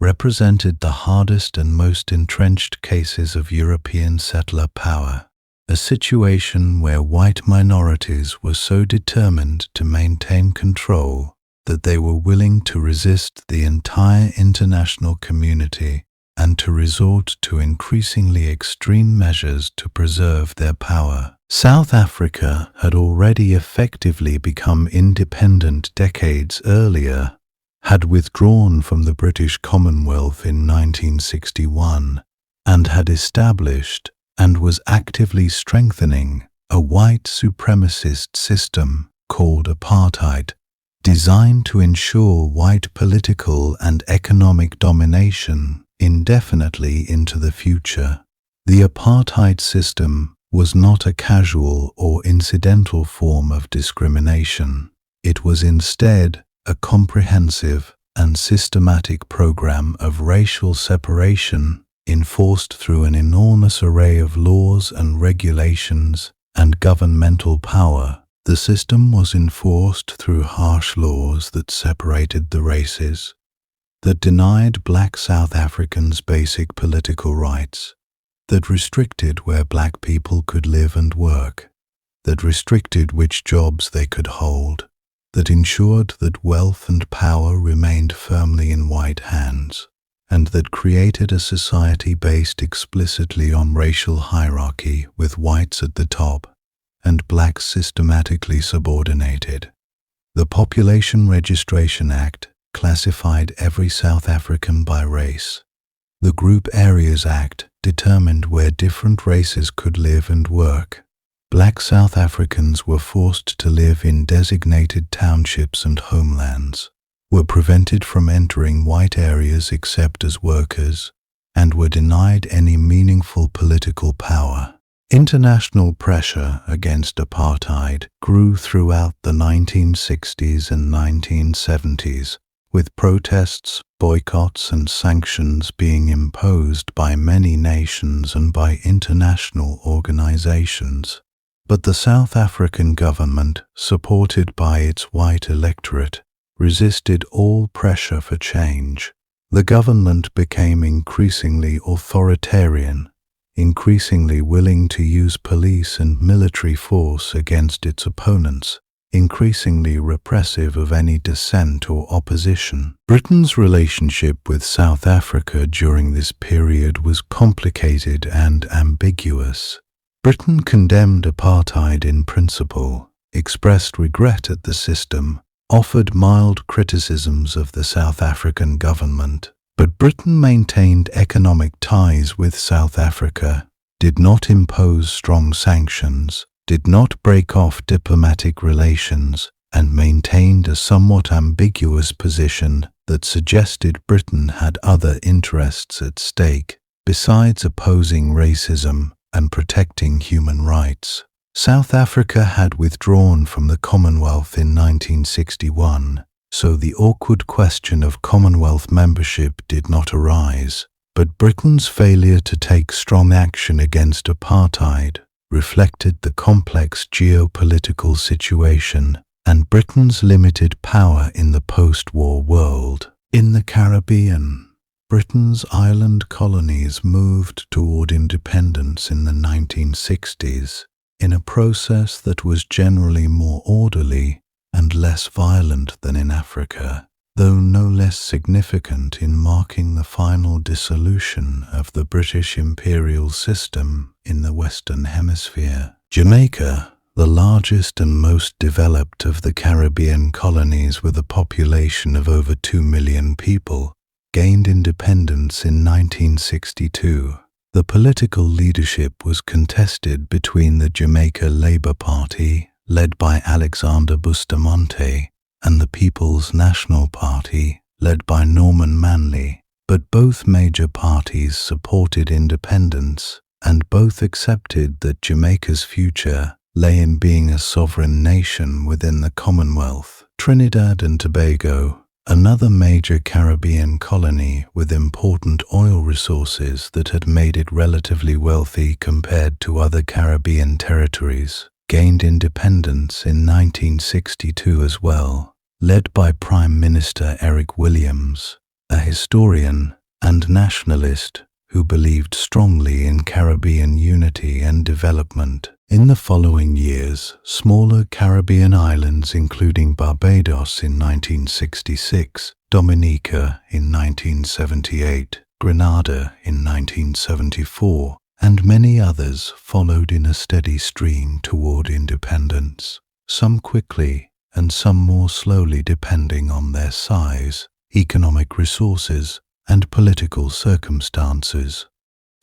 represented the hardest and most entrenched cases of European settler power, a situation where white minorities were so determined to maintain control that they were willing to resist the entire international community and to resort to increasingly extreme measures to preserve their power. South Africa had already effectively become independent decades earlier, had withdrawn from the British Commonwealth in 1961, and had established and was actively strengthening a white supremacist system called apartheid, designed to ensure white political and economic domination indefinitely into the future. The apartheid system was not a casual or incidental form of discrimination. It was instead a comprehensive and systematic program of racial separation enforced through an enormous array of laws and regulations and governmental power. The system was enforced through harsh laws that separated the races, that denied black South Africans basic political rights, that restricted where black people could live and work, that restricted which jobs they could hold, that ensured that wealth and power remained firmly in white hands, and that created a society based explicitly on racial hierarchy with whites at the top and blacks systematically subordinated. The Population Registration Act classified every South African by race. The Group Areas Act determined where different races could live and work. Black South Africans were forced to live in designated townships and homelands, were prevented from entering white areas except as workers, and were denied any meaningful political power. International pressure against apartheid grew throughout the 1960s and 1970s, with protests, boycotts, and sanctions being imposed by many nations and by international organizations. But the South African government, supported by its white electorate, resisted all pressure for change. The government became increasingly authoritarian, increasingly willing to use police and military force against its opponents, increasingly repressive of any dissent or opposition. Britain's relationship with South Africa during this period was complicated and ambiguous. Britain condemned apartheid in principle, expressed regret at the system, offered mild criticisms of the South African government, but Britain maintained economic ties with South Africa, did not impose strong sanctions, did not break off diplomatic relations, and maintained a somewhat ambiguous position that suggested Britain had other interests at stake, besides opposing racism and protecting human rights. South Africa had withdrawn from the Commonwealth in 1961, so the awkward question of Commonwealth membership did not arise, but Britain's failure to take strong action against apartheid reflected the complex geopolitical situation and Britain's limited power in the post-war world. In the Caribbean, Britain's island colonies moved toward independence in the 1960s, in a process that was generally more orderly and less violent than in Africa, though no less significant in marking the final dissolution of the British imperial system in the Western Hemisphere. Jamaica, the largest and most developed of the Caribbean colonies with a population of over 2 million people, gained independence in 1962. The political leadership was contested between the Jamaica Labour Party, led by Alexander Bustamante, and the People's National Party, led by Norman Manley, but both major parties supported independence, and both accepted that Jamaica's future lay in being a sovereign nation within the Commonwealth. Trinidad and Tobago, another major Caribbean colony with important oil resources that had made it relatively wealthy compared to other Caribbean territories, gained independence in 1962 as well, led by Prime Minister Eric Williams, a historian and nationalist who believed strongly in Caribbean unity and development. In the following years, smaller Caribbean islands including Barbados in 1966, Dominica in 1978, Grenada in 1974, and many others followed in a steady stream toward independence, some quickly and some more slowly depending on their size, economic resources, and political circumstances.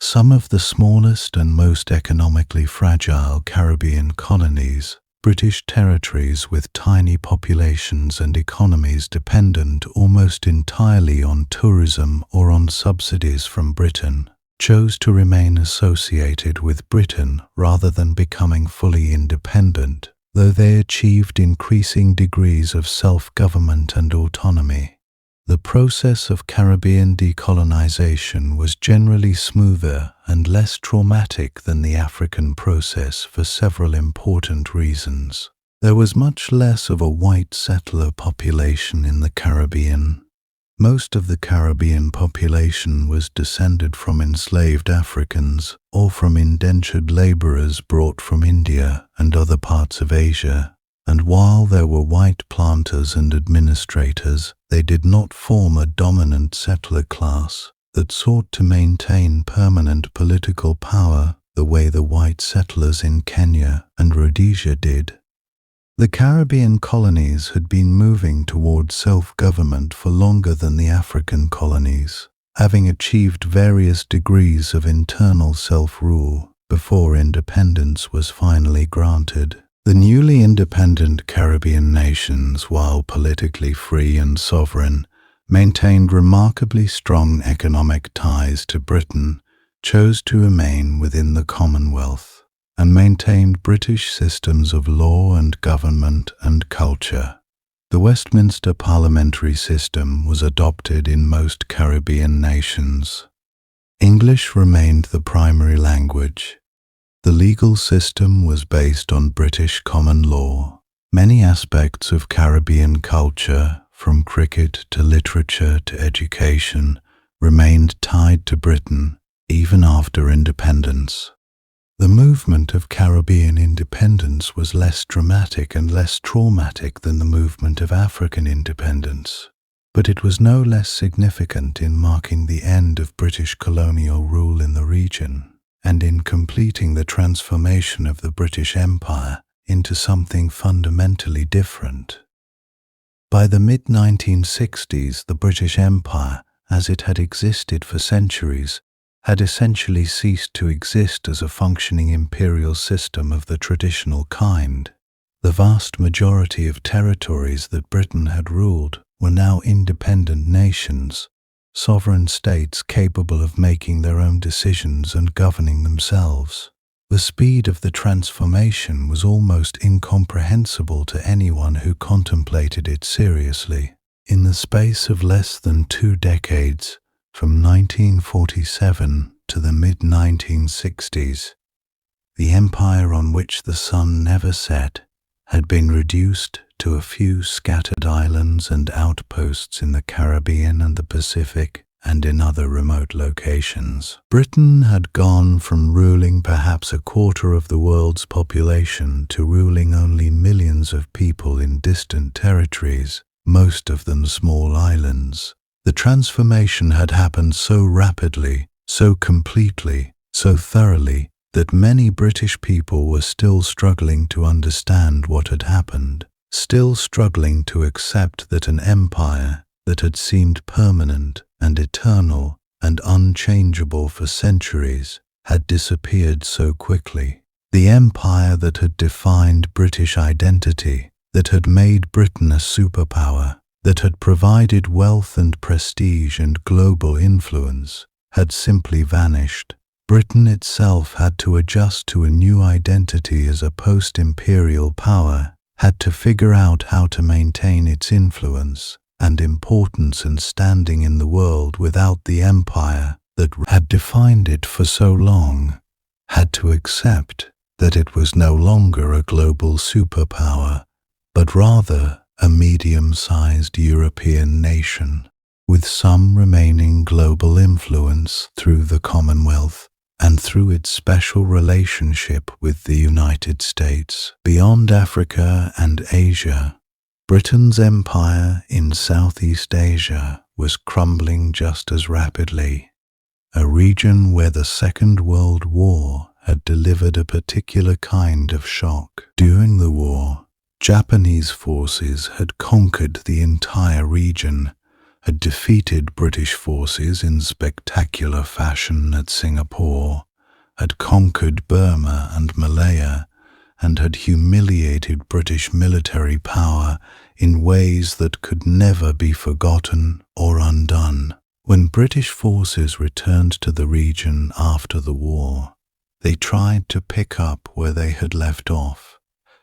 Some of the smallest and most economically fragile Caribbean colonies, British territories with tiny populations and economies dependent almost entirely on tourism or on subsidies from Britain, chose to remain associated with Britain rather than becoming fully independent, though they achieved increasing degrees of self-government and autonomy. The process of Caribbean decolonization was generally smoother and less traumatic than the African process for several important reasons. There was much less of a white settler population in the Caribbean. Most of the Caribbean population was descended from enslaved Africans or from indentured laborers brought from India and other parts of Asia. And while there were white planters and administrators, they did not form a dominant settler class that sought to maintain permanent political power the way the white settlers in Kenya and Rhodesia did. The Caribbean colonies had been moving towards self-government for longer than the African colonies, having achieved various degrees of internal self-rule before independence was finally granted. The newly independent Caribbean nations, while politically free and sovereign, maintained remarkably strong economic ties to Britain, chose to remain within the Commonwealth, and maintained British systems of law and government and culture. The Westminster parliamentary system was adopted in most Caribbean nations. English remained the primary language. The legal system was based on British common law. Many aspects of Caribbean culture, from cricket to literature to education, remained tied to Britain even after independence. The movement of Caribbean independence was less dramatic and less traumatic than the movement of African independence, but it was no less significant in marking the end of British colonial rule in the region, and in completing the transformation of the British Empire into something fundamentally different. By the mid-1960s, the British Empire, as it had existed for centuries, had essentially ceased to exist as a functioning imperial system of the traditional kind. The vast majority of territories that Britain had ruled were now independent nations, sovereign states capable of making their own decisions and governing themselves. The speed of the transformation was almost incomprehensible to anyone who contemplated it seriously. In the space of less than 2 decades, from 1947 to the mid-1960s, the empire on which the sun never set had been reduced to a few scattered islands and outposts in the Caribbean and the Pacific and in other remote locations. Britain had gone from ruling perhaps a quarter of the world's population to ruling only millions of people in distant territories, most of them small islands. The transformation had happened so rapidly, so completely, so thoroughly, that many British people were still struggling to understand what had happened, still struggling to accept that an empire that had seemed permanent and eternal and unchangeable for centuries had disappeared so quickly. The empire that had defined British identity, that had made Britain a superpower, that had provided wealth and prestige and global influence, had simply vanished. Britain itself had to adjust to a new identity as a post-imperial power, had to figure out how to maintain its influence and importance and standing in the world without the empire that had defined it for so long, had to accept that it was no longer a global superpower, but rather a medium-sized European nation, with some remaining global influence through the Commonwealth and through its special relationship with the United States. Beyond Africa and Asia, Britain's empire in Southeast Asia was crumbling just as rapidly, a region where the Second World War had delivered a particular kind of shock. During the war, Japanese forces had conquered the entire region, had defeated British forces in spectacular fashion at Singapore, had conquered Burma and Malaya, and had humiliated British military power in ways that could never be forgotten or undone. When British forces returned to the region after the war, they tried to pick up where they had left off,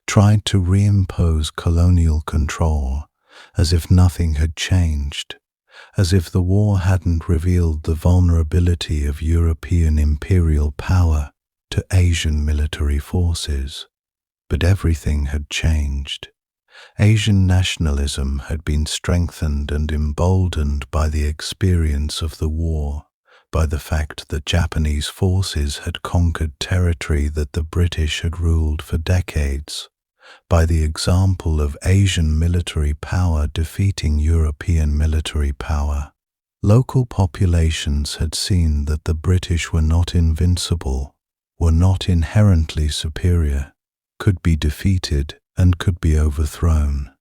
tried to reimpose colonial control as if nothing had changed, as if the war hadn't revealed the vulnerability of European imperial power to Asian military forces. But everything had changed. Asian nationalism had been strengthened and emboldened by the experience of the war, by the fact that Japanese forces had conquered territory that the British had ruled for decades, by the example of Asian military power defeating European military power. Local populations had seen that the British were not invincible, were not inherently superior, could be defeated and could be overthrown.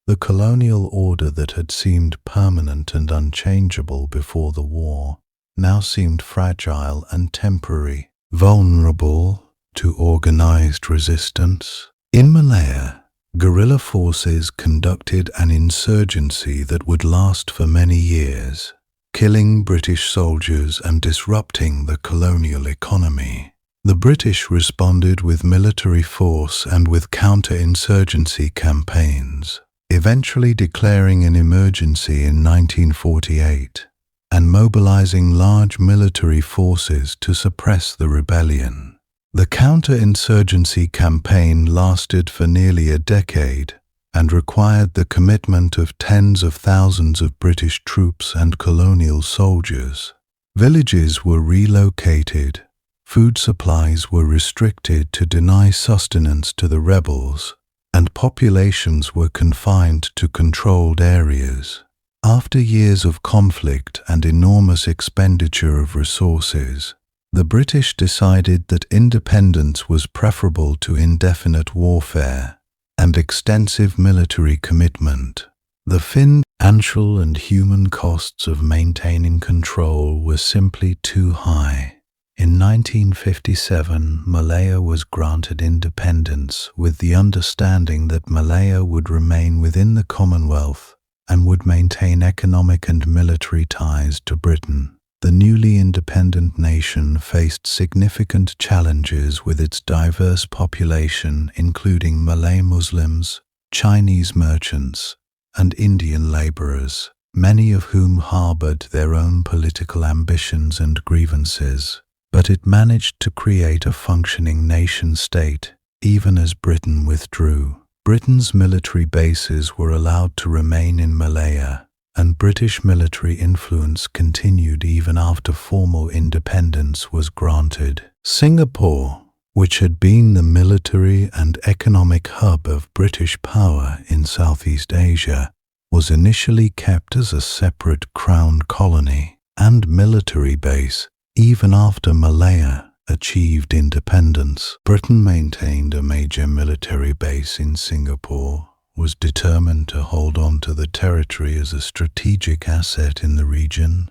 The colonial order that had seemed permanent and unchangeable before the war now seemed fragile and temporary, vulnerable to organized resistance. In Malaya, guerrilla forces conducted an insurgency that would last for many years, killing British soldiers and disrupting the colonial economy. The British responded with military force and with counter-insurgency campaigns, eventually declaring an emergency in 1948 and mobilizing large military forces to suppress the rebellion. The counter-insurgency campaign lasted for nearly a decade and required the commitment of tens of thousands of British troops and colonial soldiers. Villages were relocated, food supplies were restricted to deny sustenance to the rebels, and populations were confined to controlled areas. After years of conflict and enormous expenditure of resources, the British decided that independence was preferable to indefinite warfare and extensive military commitment. The financial and human costs of maintaining control were simply too high. In 1957, Malaya was granted independence with the understanding that Malaya would remain within the Commonwealth and would maintain economic and military ties to Britain. The newly independent nation faced significant challenges with its diverse population, including Malay Muslims, Chinese merchants, and Indian laborers, many of whom harbored their own political ambitions and grievances. But it managed to create a functioning nation-state, even as Britain withdrew. Britain's military bases were allowed to remain in Malaya, and British military influence continued even after formal independence was granted. Singapore, which had been the military and economic hub of British power in Southeast Asia, was initially kept as a separate crown colony and military base, even after Malaya achieved independence, Britain maintained a major military base in Singapore, was determined to hold on to the territory as a strategic asset in the region,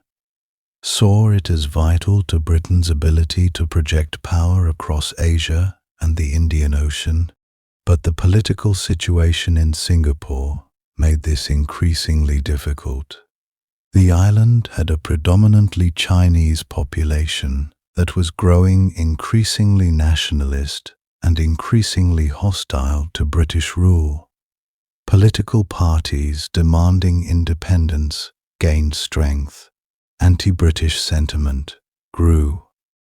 saw it as vital to Britain's ability to project power across Asia and the Indian Ocean, but the political situation in Singapore made this increasingly difficult. The island had a predominantly Chinese population that was growing increasingly nationalist and increasingly hostile to British rule. Political parties demanding independence gained strength. Anti-British sentiment grew.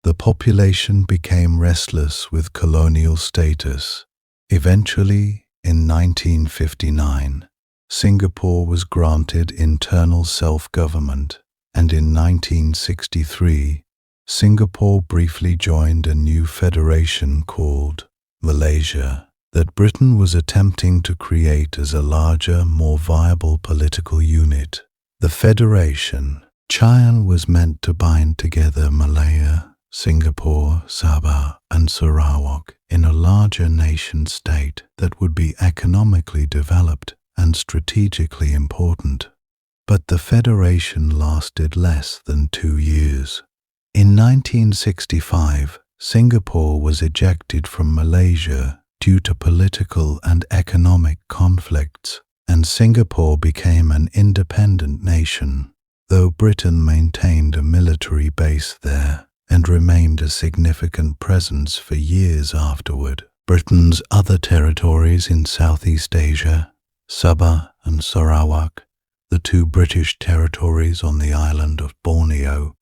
The population became restless with colonial status. Eventually, in 1959, Singapore was granted internal self-government, and in 1963, Singapore briefly joined a new federation called Malaysia that Britain was attempting to create as a larger, more viable political unit. The federation, Chiang, was meant to bind together Malaya, Singapore, Sabah, and Sarawak in a larger nation-state that would be economically developed and strategically important. But the federation lasted less than 2 years. In 1965, Singapore was ejected from Malaysia due to political and economic conflicts, and Singapore became an independent nation, though Britain maintained a military base there and remained a significant presence for years afterward. Britain's other territories in Southeast Asia, Sabah and Sarawak, the 2 British territories on the island of Borneo,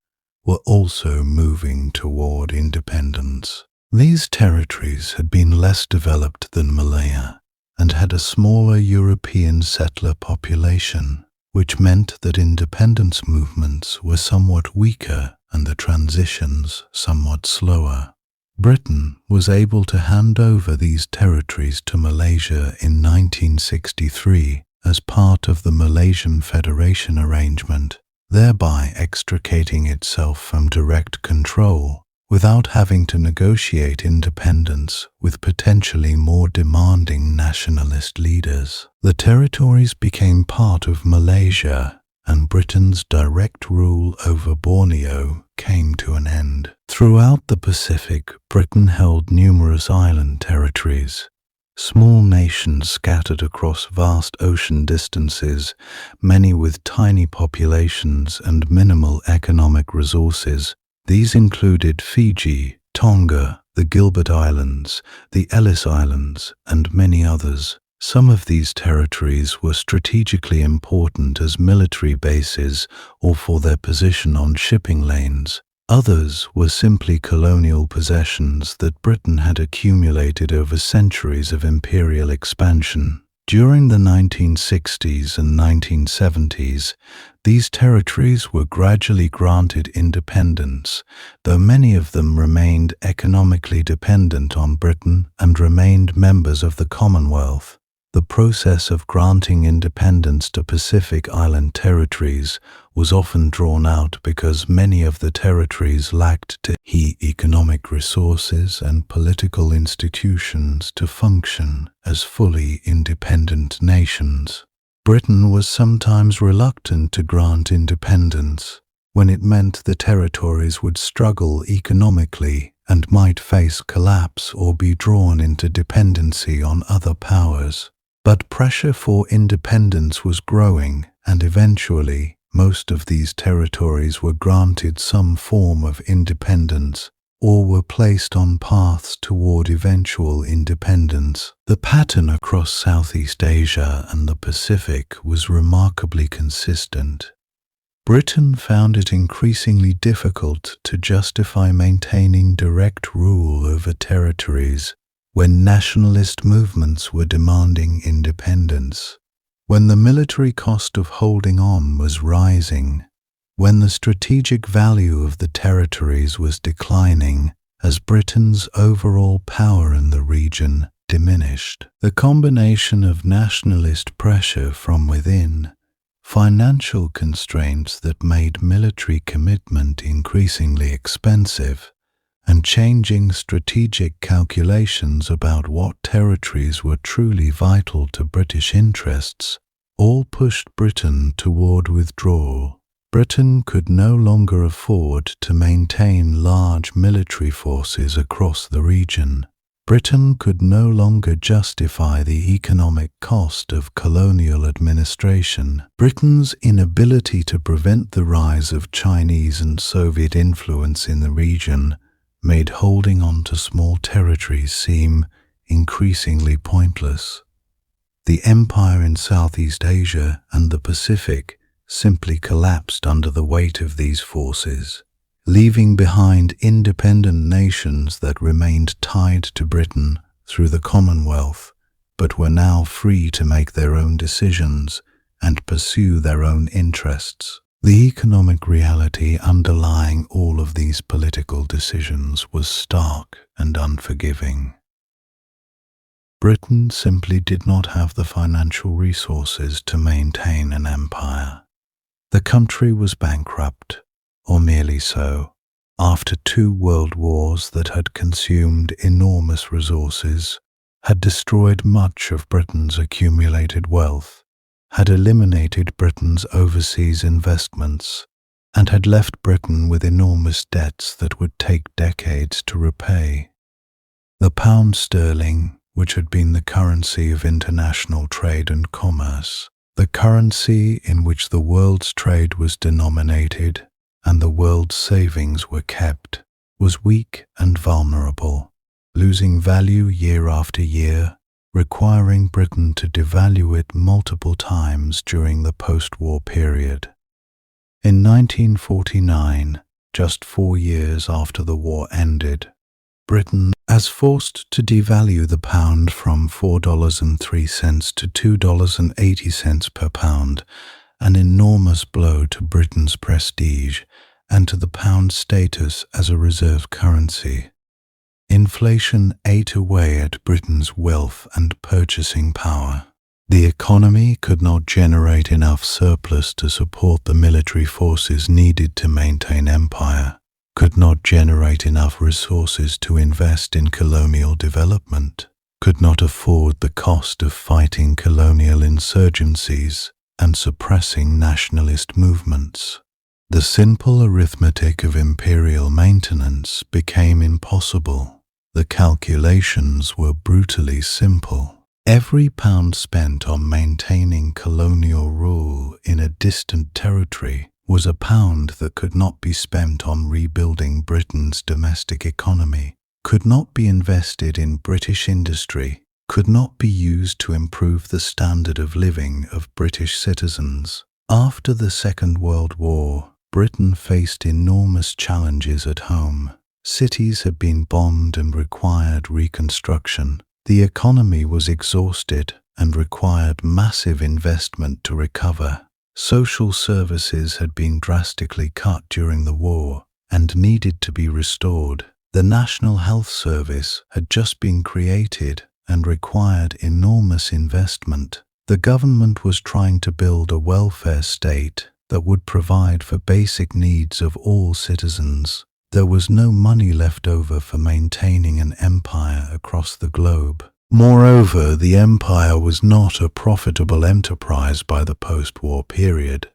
were also moving toward independence. These territories had been less developed than Malaya and had a smaller European settler population, which meant that independence movements were somewhat weaker and the transitions somewhat slower. Britain was able to hand over these territories to Malaysia in 1963 as part of the Malaysian Federation arrangement, thereby extricating itself from direct control without having to negotiate independence with potentially more demanding nationalist leaders. The territories became part of Malaysia, and Britain's direct rule over Borneo came to an end. Throughout the Pacific, Britain held numerous island territories. Small nations scattered across vast ocean distances, many with tiny populations and minimal economic resources. These included Fiji, Tonga, the Gilbert Islands, the Ellis Islands, and many others. Some of these territories were strategically important as military bases or for their position on shipping lanes. Others were simply colonial possessions that Britain had accumulated over centuries of imperial expansion. During the 1960s and 1970s, these territories were gradually granted independence, though many of them remained economically dependent on Britain and remained members of the Commonwealth. The process of granting independence to Pacific Island territories was often drawn out because many of the territories lacked the economic resources and political institutions to function as fully independent nations. Britain was sometimes reluctant to grant independence when it meant the territories would struggle economically and might face collapse or be drawn into dependency on other powers. But pressure for independence was growing, and eventually most of these territories were granted some form of independence or were placed on paths toward eventual independence. The pattern across Southeast Asia and the Pacific was remarkably consistent. Britain found it increasingly difficult to justify maintaining direct rule over territories when nationalist movements were demanding independence, when the military cost of holding on was rising, when the strategic value of the territories was declining as Britain's overall power in the region diminished. The combination of nationalist pressure from within, financial constraints that made military commitment increasingly expensive, and changing strategic calculations about what territories were truly vital to British interests, all pushed Britain toward withdrawal. Britain could no longer afford to maintain large military forces across the region. Britain could no longer justify the economic cost of colonial administration. Britain's inability to prevent the rise of Chinese and Soviet influence in the region made holding on to small territories seem increasingly pointless. The empire in Southeast Asia and the Pacific simply collapsed under the weight of these forces, leaving behind independent nations that remained tied to Britain through the Commonwealth, but were now free to make their own decisions and pursue their own interests. The economic reality underlying all of these political decisions was stark and unforgiving. Britain simply did not have the financial resources to maintain an empire. The country was bankrupt, or merely so, after 2 world wars that had consumed enormous resources, had destroyed much of Britain's accumulated wealth, had eliminated Britain's overseas investments, and had left Britain with enormous debts that would take decades to repay. The pound sterling, which had been the currency of international trade and commerce, the currency in which the world's trade was denominated and the world's savings were kept, was weak and vulnerable, losing value year after year, requiring Britain to devalue it multiple times during the post-war period. In 1949, just 4 years after the war ended, Britain was forced to devalue the pound from $4.03 to $2.80 per pound, an enormous blow to Britain's prestige and to the pound's status as a reserve currency. Inflation ate away at Britain's wealth and purchasing power. The economy could not generate enough surplus to support the military forces needed to maintain empire, could not generate enough resources to invest in colonial development, could not afford the cost of fighting colonial insurgencies and suppressing nationalist movements. The simple arithmetic of imperial maintenance became impossible. The calculations were brutally simple. Every pound spent on maintaining colonial rule in a distant territory was a pound that could not be spent on rebuilding Britain's domestic economy, could not be invested in British industry, could not be used to improve the standard of living of British citizens. After the Second World War, Britain faced enormous challenges at home. Cities had been bombed and required reconstruction. The economy was exhausted and required massive investment to recover. Social services had been drastically cut during the war and needed to be restored. The National Health Service had just been created and required enormous investment. The government was trying to build a welfare state that would provide for basic needs of all citizens. There was no money left over for maintaining an empire across the globe. Moreover, the empire was not a profitable enterprise by the post-war period.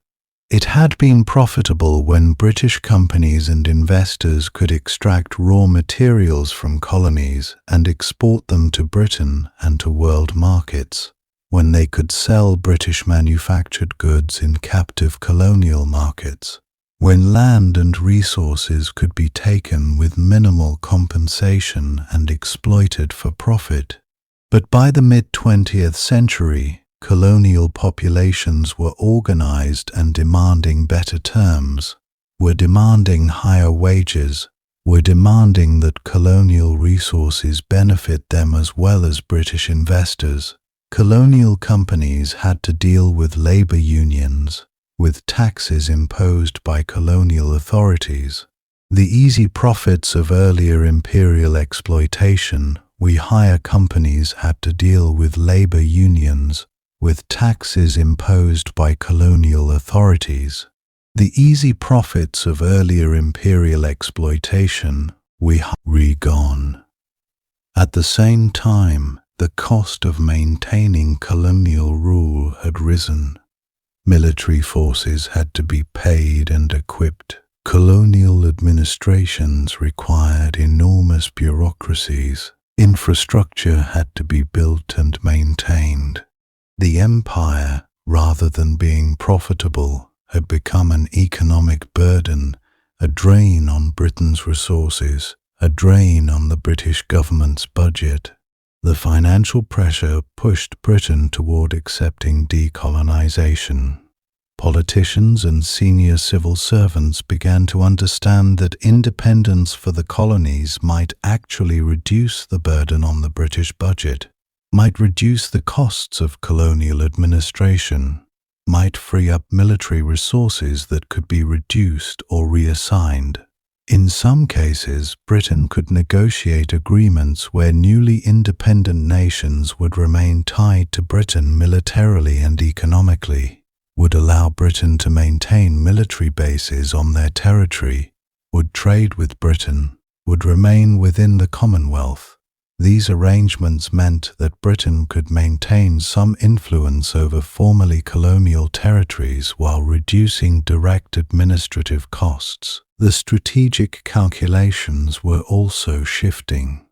It had been profitable when British companies and investors could extract raw materials from colonies and export them to Britain and to world markets, when they could sell British manufactured goods in captive colonial markets, when land and resources could be taken with minimal compensation and exploited for profit. But by the mid-20th century, colonial populations were organized and demanding better terms, were demanding higher wages, were demanding that colonial resources benefit them as well as British investors. Colonial companies had to deal with labor unions, with taxes imposed by colonial authorities. The easy profits of earlier imperial exploitation, we hire companies had to deal with labor unions, with taxes imposed by colonial authorities. The easy profits of earlier imperial exploitation, we gone. At the same time, the cost of maintaining colonial rule had risen. Military forces had to be paid and equipped. Colonial administrations required enormous bureaucracies. Infrastructure had to be built and maintained. The empire, rather than being profitable, had become an economic burden, a drain on Britain's resources, a drain on the British government's budget. The financial pressure pushed Britain toward accepting decolonisation. Politicians and senior civil servants began to understand that independence for the colonies might actually reduce the burden on the British budget, might reduce the costs of colonial administration, might free up military resources that could be reduced or reassigned. In some cases, Britain could negotiate agreements where newly independent nations would remain tied to Britain militarily and economically, would allow Britain to maintain military bases on their territory, would trade with Britain, would remain within the Commonwealth. These arrangements meant that Britain could maintain some influence over formerly colonial territories while reducing direct administrative costs. The strategic calculations were also shifting.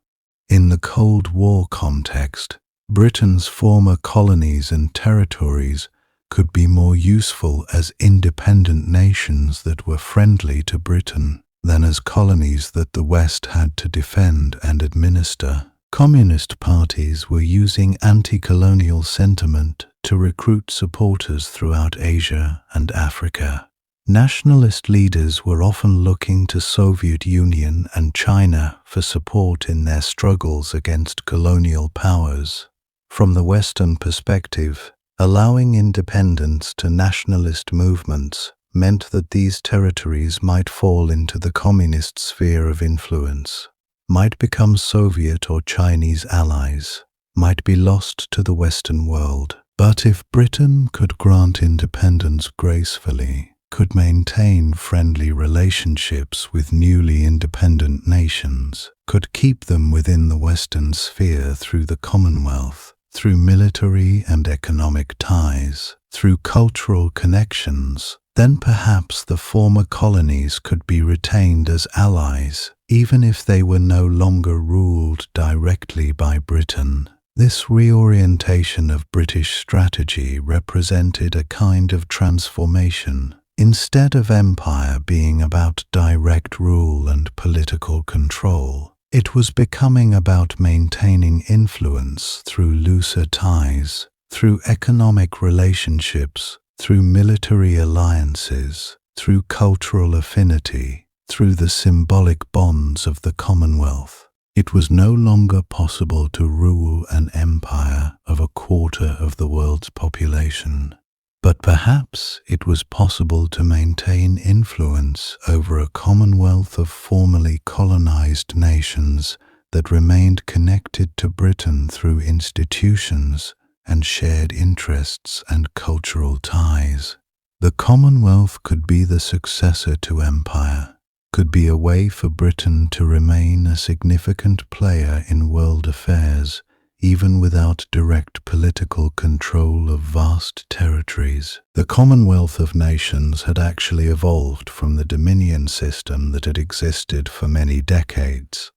In the Cold War context, Britain's former colonies and territories could be more useful as independent nations that were friendly to Britain than as colonies that the West had to defend and administer. Communist parties were using anti-colonial sentiment to recruit supporters throughout Asia and Africa. Nationalist leaders were often looking to Soviet Union and China for support in their struggles against colonial powers. From the Western perspective, allowing independence to nationalist movements meant that these territories might fall into the communist sphere of influence, might become Soviet or Chinese allies, might be lost to the Western world. But if Britain could grant independence gracefully, could maintain friendly relationships with newly independent nations, could keep them within the Western sphere through the Commonwealth, through military and economic ties, through cultural connections, then perhaps the former colonies could be retained as allies, even if they were no longer ruled directly by Britain. This reorientation of British strategy represented a kind of transformation. Instead of empire being about direct rule and political control, it was becoming about maintaining influence through looser ties, through economic relationships, through military alliances, through cultural affinity, through the symbolic bonds of the Commonwealth. It was no longer possible to rule an empire of a quarter of the world's population. But perhaps it was possible to maintain influence over a commonwealth of formerly colonized nations that remained connected to Britain through institutions and shared interests and cultural ties. The Commonwealth could be the successor to empire, could be a way for Britain to remain a significant player in world affairs, even without direct political control of vast territories. The Commonwealth of Nations had actually evolved from the dominion system that had existed for many decades.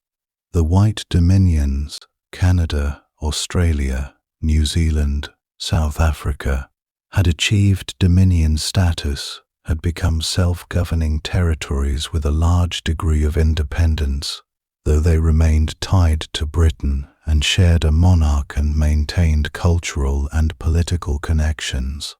The White Dominions, Canada, Australia, New Zealand, South Africa, had achieved dominion status, had become self-governing territories with a large degree of independence, though they remained tied to Britain and shared a monarch and maintained cultural and political connections.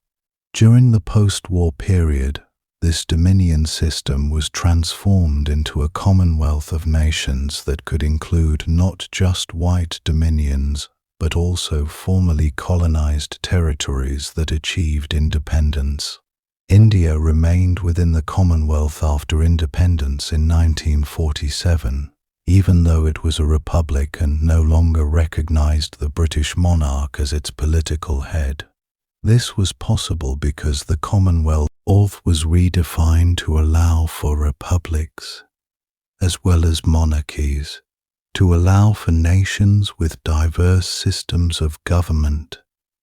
During the post-war period, this dominion system was transformed into a commonwealth of nations that could include not just white dominions, but also formerly colonized territories that achieved independence. India remained within the Commonwealth after independence in 1947. Even though it was a republic and no longer recognized the British monarch as its political head. This was possible because the Commonwealth was redefined to allow for republics. as well as monarchies, to allow for nations with diverse systems of government,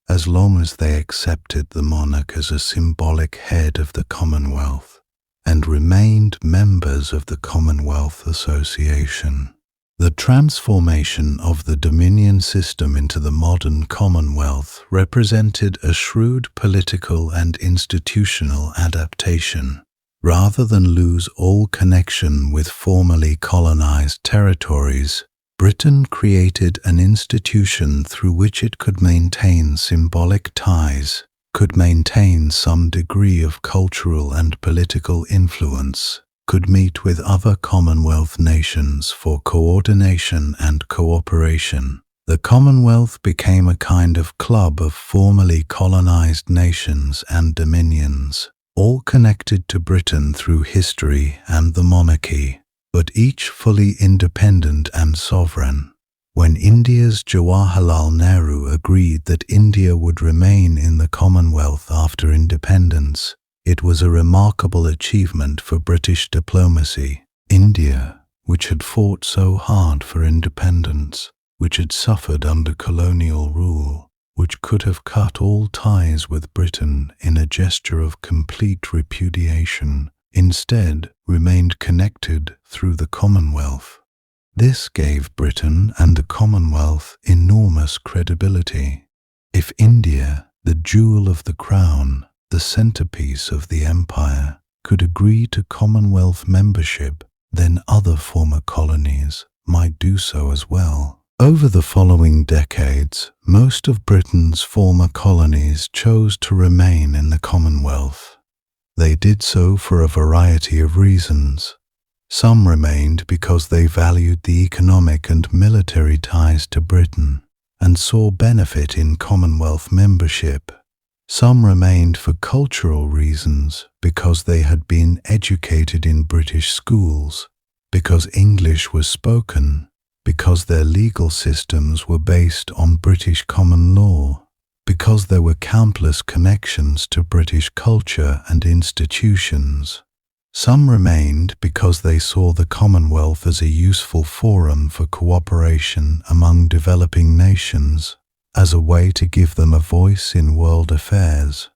as long as they accepted the monarch as a symbolic head of the Commonwealth and remained members of the Commonwealth Association. The transformation of the Dominion system into the modern Commonwealth represented a shrewd political and institutional adaptation. Rather than lose all connection with formerly colonized territories, Britain created an institution through which it could maintain symbolic ties, could maintain some degree of cultural and political influence, could meet with other Commonwealth nations for coordination and cooperation. The Commonwealth became a kind of club of formerly colonized nations and dominions, all connected to Britain through history and the monarchy, but each fully independent and sovereign. When India's Jawaharlal Nehru agreed that India would remain in the Commonwealth after independence, it was a remarkable achievement for British diplomacy. India, which had fought so hard for independence, which had suffered under colonial rule, which could have cut all ties with Britain in a gesture of complete repudiation, instead remained connected through the Commonwealth. This gave Britain and the Commonwealth enormous credibility. If India, the jewel of the crown, the centerpiece of the empire, could agree to Commonwealth membership, then other former colonies might do so as well. Over the following decades, most of Britain's former colonies chose to remain in the Commonwealth. They did so for a variety of reasons. Some remained because they valued the economic and military ties to Britain and saw benefit in Commonwealth membership. Some remained for cultural reasons because they had been educated in British schools, because English was spoken, because their legal systems were based on British common law, because there were countless connections to British culture and institutions. Some remained because they saw the Commonwealth as a useful forum for cooperation among developing nations, as a way to give them a voice in world affairs.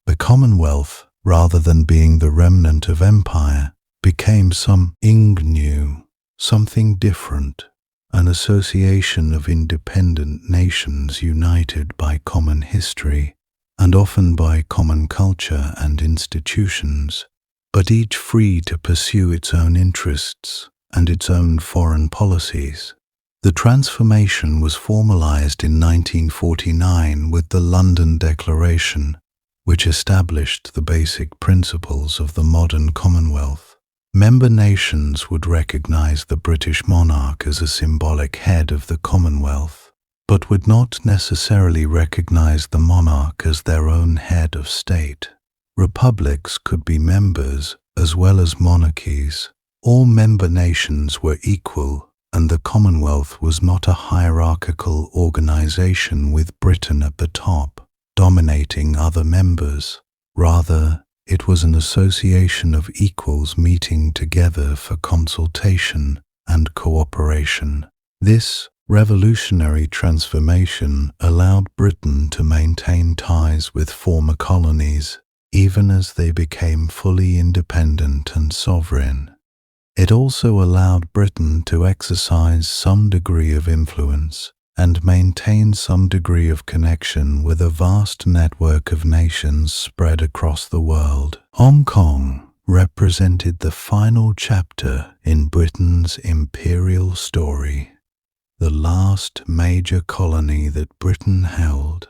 The Commonwealth, rather than being the remnant of empire, became something new, something different, an association of independent nations united by common history, and often by common culture and institutions, but each free to pursue its own interests and its own foreign policies. The transformation was formalized in 1949 with the London Declaration, which established the basic principles of the modern Commonwealth. Member nations would recognize the British monarch as a symbolic head of the Commonwealth, but would not necessarily recognize the monarch as their own head of state. Republics could be members as well as monarchies. All member nations were equal, and the Commonwealth was not a hierarchical organization with Britain at the top, dominating other members. Rather, it was an association of equals meeting together for consultation and cooperation. This revolutionary transformation allowed Britain to maintain ties with former colonies, even as they became fully independent and sovereign. It also allowed Britain to exercise some degree of influence and maintain some degree of connection with a vast network of nations spread across the world. Hong Kong represented the final chapter in Britain's imperial story, the last major colony that Britain held,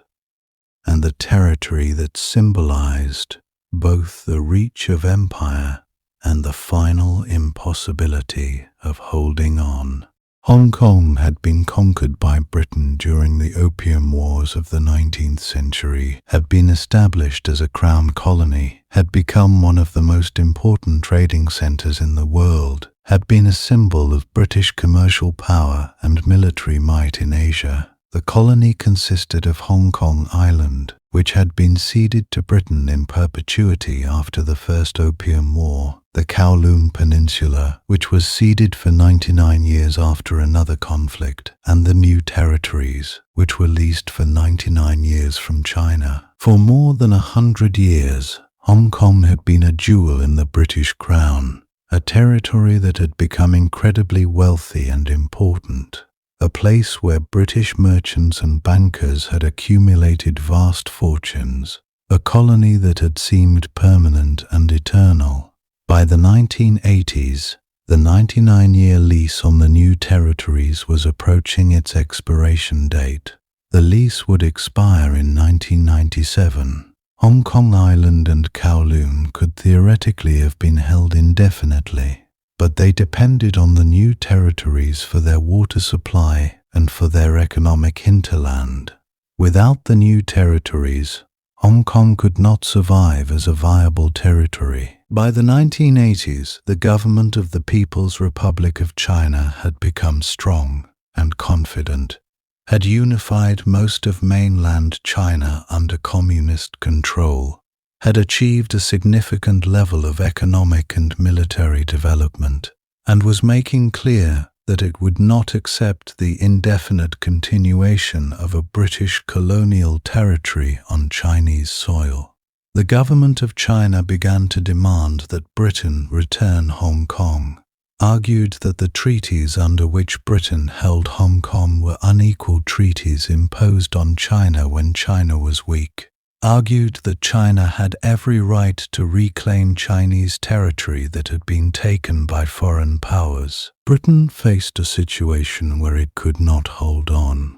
and the territory that symbolized both the reach of empire and the final impossibility of holding on. Hong Kong had been conquered by Britain during the Opium Wars of the 19th century, had been established as a crown colony, had become one of the most important trading centers in the world, had been a symbol of British commercial power and military might in Asia. The colony consisted of Hong Kong Island, which had been ceded to Britain in perpetuity after the First Opium War, the Kowloon Peninsula, which was ceded for 99 years after another conflict, and the New Territories, which were leased for 99 years from China. For more than 100 years, Hong Kong had been a jewel in the British Crown, a territory that had become incredibly wealthy and important. A place where British merchants and bankers had accumulated vast fortunes, a colony that had seemed permanent and eternal. By the 1980s, the 99-year lease on the New Territories was approaching its expiration date. The lease would expire in 1997. Hong Kong Island and Kowloon could theoretically have been held indefinitely, but they depended on the New Territories for their water supply and for their economic hinterland. Without the New Territories, Hong Kong could not survive as a viable territory. By the 1980s, the government of the People's Republic of China had become strong and confident, had unified most of mainland China under communist control, had achieved a significant level of economic and military development, and was making clear that it would not accept the indefinite continuation of a British colonial territory on Chinese soil. The government of China began to demand that Britain return Hong Kong, argued that the treaties under which Britain held Hong Kong were unequal treaties imposed on China when China was weak, argued that China had every right to reclaim Chinese territory that had been taken by foreign powers. Britain faced a situation where it could not hold on.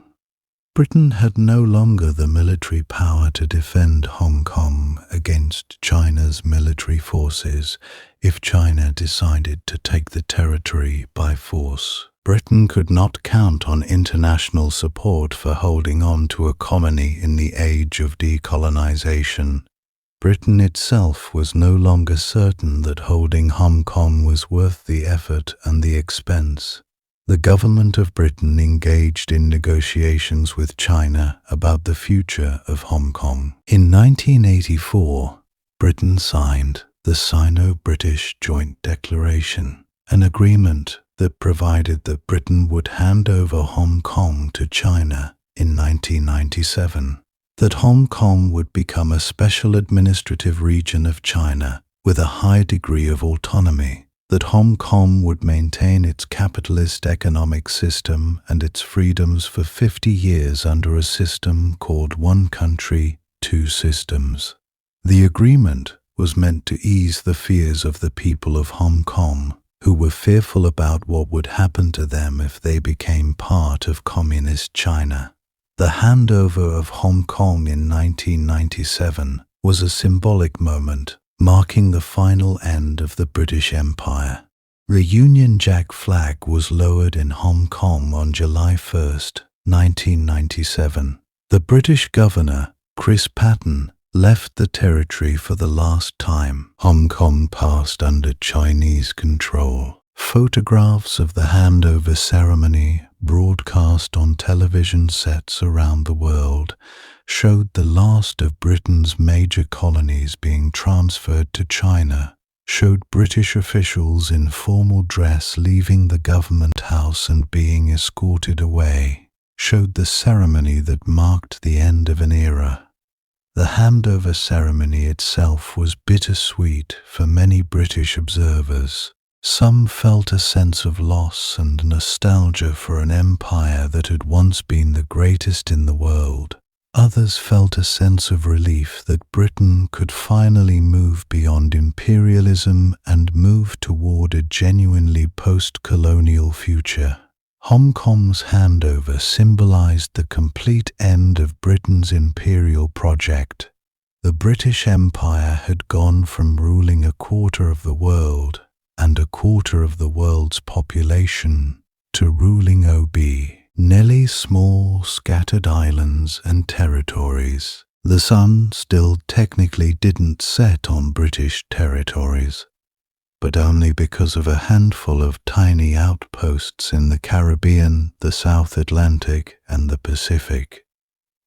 Britain had no longer the military power to defend Hong Kong against China's military forces if China decided to take the territory by force. Britain could not count on international support for holding on to a colony in the age of decolonization. Britain itself was no longer certain that holding Hong Kong was worth the effort and the expense. The government of Britain engaged in negotiations with China about the future of Hong Kong. In 1984, Britain signed the Sino-British Joint Declaration, an agreement that provided that Britain would hand over Hong Kong to China in 1997, that Hong Kong would become a special administrative region of China with a high degree of autonomy, that Hong Kong would maintain its capitalist economic system and its freedoms for 50 years under a system called One Country, Two Systems. The agreement was meant to ease the fears of the people of Hong Kong, who were fearful about what would happen to them if they became part of Communist China. The handover of Hong Kong in 1997 was a symbolic moment, marking the final end of the British Empire. The Union Jack flag was lowered in Hong Kong on July 1, 1997. The British governor, Chris Patten, left the territory for the last time. Hong Kong passed under Chinese control. Photographs of the handover ceremony, broadcast on television sets around the world, showed the last of Britain's major colonies being transferred to China, showed British officials in formal dress leaving the government house and being escorted away, showed the ceremony that marked the end of an era. The handover ceremony itself was bittersweet for many British observers. Some felt a sense of loss and nostalgia for an empire that had once been the greatest in the world. Others felt a sense of relief that Britain could finally move beyond imperialism and move toward a genuinely post-colonial future. Hong Kong's handover symbolized the complete end of Britain's imperial project. The British Empire had gone from ruling a quarter of the world and a quarter of the world's population to ruling nearly small, scattered islands and territories. The sun still technically didn't set on British territories, but only because of a handful of tiny outposts in the Caribbean, the South Atlantic, and the Pacific.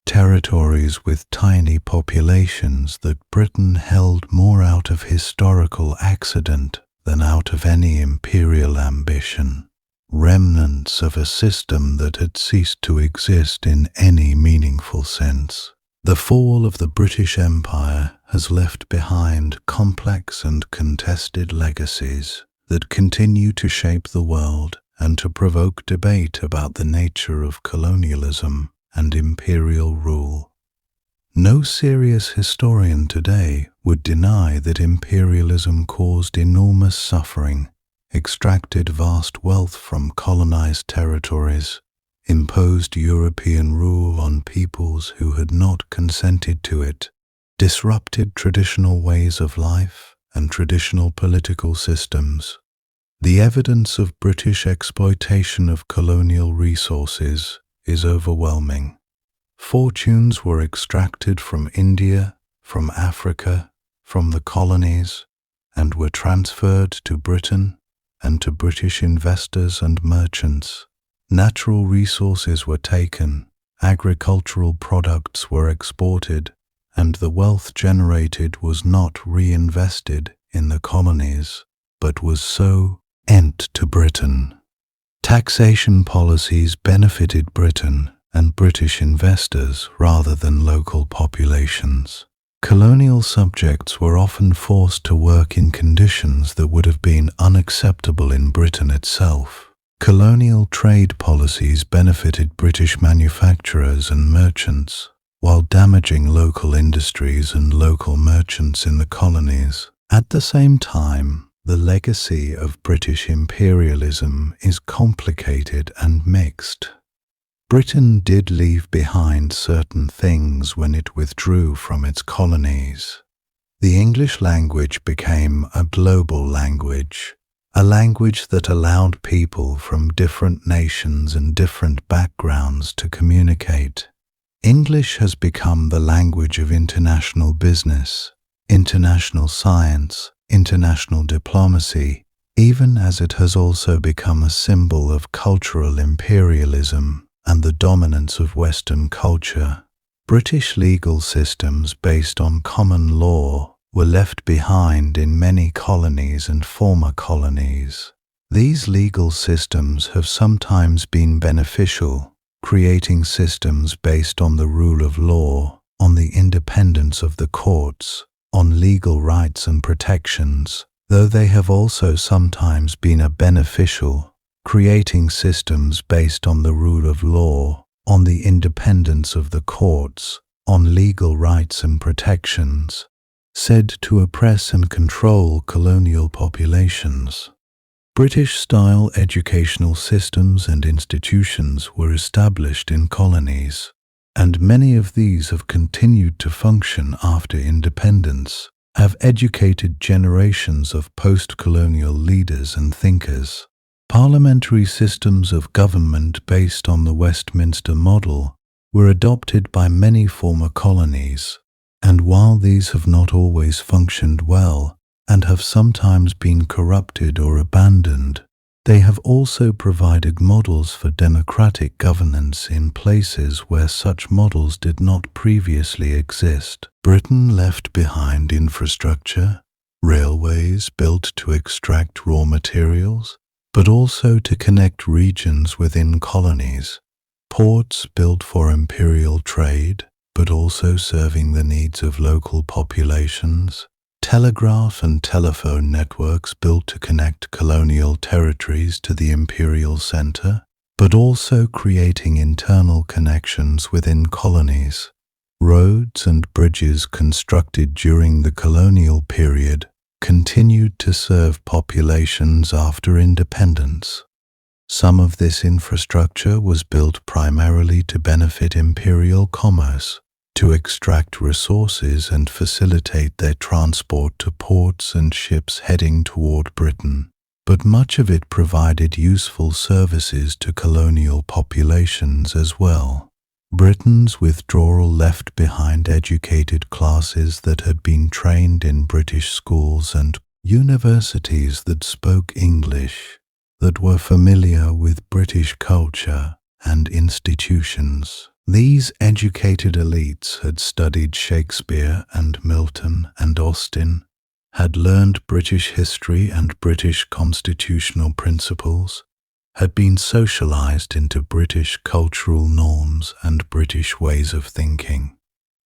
Territories with tiny populations that Britain held more out of historical accident than out of any imperial ambition. Remnants of a system that had ceased to exist in any meaningful sense. The fall of the British Empire has left behind complex and contested legacies that continue to shape the world and to provoke debate about the nature of colonialism and imperial rule. No serious historian today would deny that imperialism caused enormous suffering, extracted vast wealth from colonized territories, imposed European rule on peoples who had not consented to it, disrupted traditional ways of life and traditional political systems. The evidence of British exploitation of colonial resources is overwhelming. Fortunes were extracted from India, from Africa, from the colonies, and were transferred to Britain and to British investors and merchants. Natural resources were taken, agricultural products were exported, and the wealth generated was not reinvested in the colonies, but was sent to Britain. Taxation policies benefited Britain and British investors rather than local populations. Colonial subjects were often forced to work in conditions that would have been unacceptable in Britain itself. Colonial trade policies benefited British manufacturers and merchants, while damaging local industries and local merchants in the colonies. At the same time, the legacy of British imperialism is complicated and mixed. Britain did leave behind certain things when it withdrew from its colonies. The English language became a global language, a language that allowed people from different nations and different backgrounds to communicate. English has become the language of international business, international science, international diplomacy, even as it has also become a symbol of cultural imperialism and the dominance of Western culture. British legal systems based on common law were left behind in many colonies and former colonies. These legal systems have sometimes been beneficial, creating systems based on the rule of law, on the independence of the courts, on legal rights and protections, though they have also sometimes been beneficial, creating systems based on the rule of law, on the independence of the courts, on legal rights and protections, said to oppress and control colonial populations. British-style educational systems and institutions were established in colonies, and many of these have continued to function after independence, have educated generations of post-colonial leaders and thinkers. Parliamentary systems of government based on the Westminster model were adopted by many former colonies, and while these have not always functioned well and have sometimes been corrupted or abandoned, they have also provided models for democratic governance in places where such models did not previously exist. Britain left behind infrastructure, railways built to extract raw materials, but also to connect regions within colonies, ports built for imperial trade, but also serving the needs of local populations, telegraph and telephone networks built to connect colonial territories to the imperial center, but also creating internal connections within colonies. Roads and bridges constructed during the colonial period continued to serve populations after independence. Some of this infrastructure was built primarily to benefit imperial commerce, to extract resources and facilitate their transport to ports and ships heading toward Britain, but much of it provided useful services to colonial populations as well. Britain's withdrawal left behind educated classes that had been trained in British schools and universities that spoke English, that were familiar with British culture and institutions. These educated elites had studied Shakespeare and Milton and Austen, had learned British history and British constitutional principles, had been socialized into British cultural norms and British ways of thinking.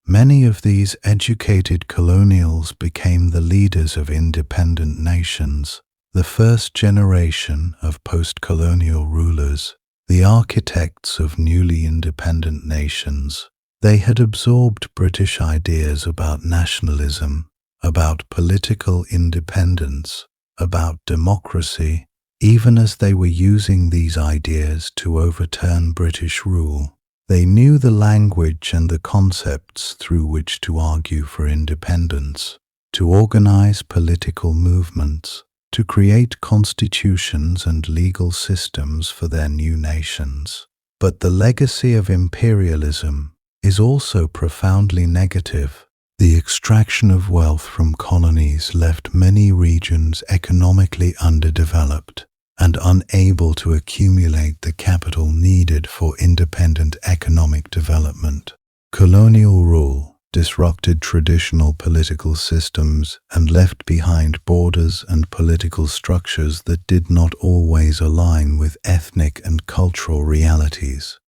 Many of these educated colonials became the leaders of independent nations, the first generation of post-colonial rulers, the architects of newly independent nations. They had absorbed British ideas about nationalism, about political independence, about democracy, even as they were using these ideas to overturn British rule. They knew the language and the concepts through which to argue for independence, to organize political movements, to create constitutions and legal systems for their new nations. But the legacy of imperialism is also profoundly negative. The extraction of wealth from colonies left many regions economically underdeveloped and unable to accumulate the capital needed for independent economic development. Colonial rule disrupted traditional political systems and left behind borders and political structures that did not always align with ethnic and cultural realities.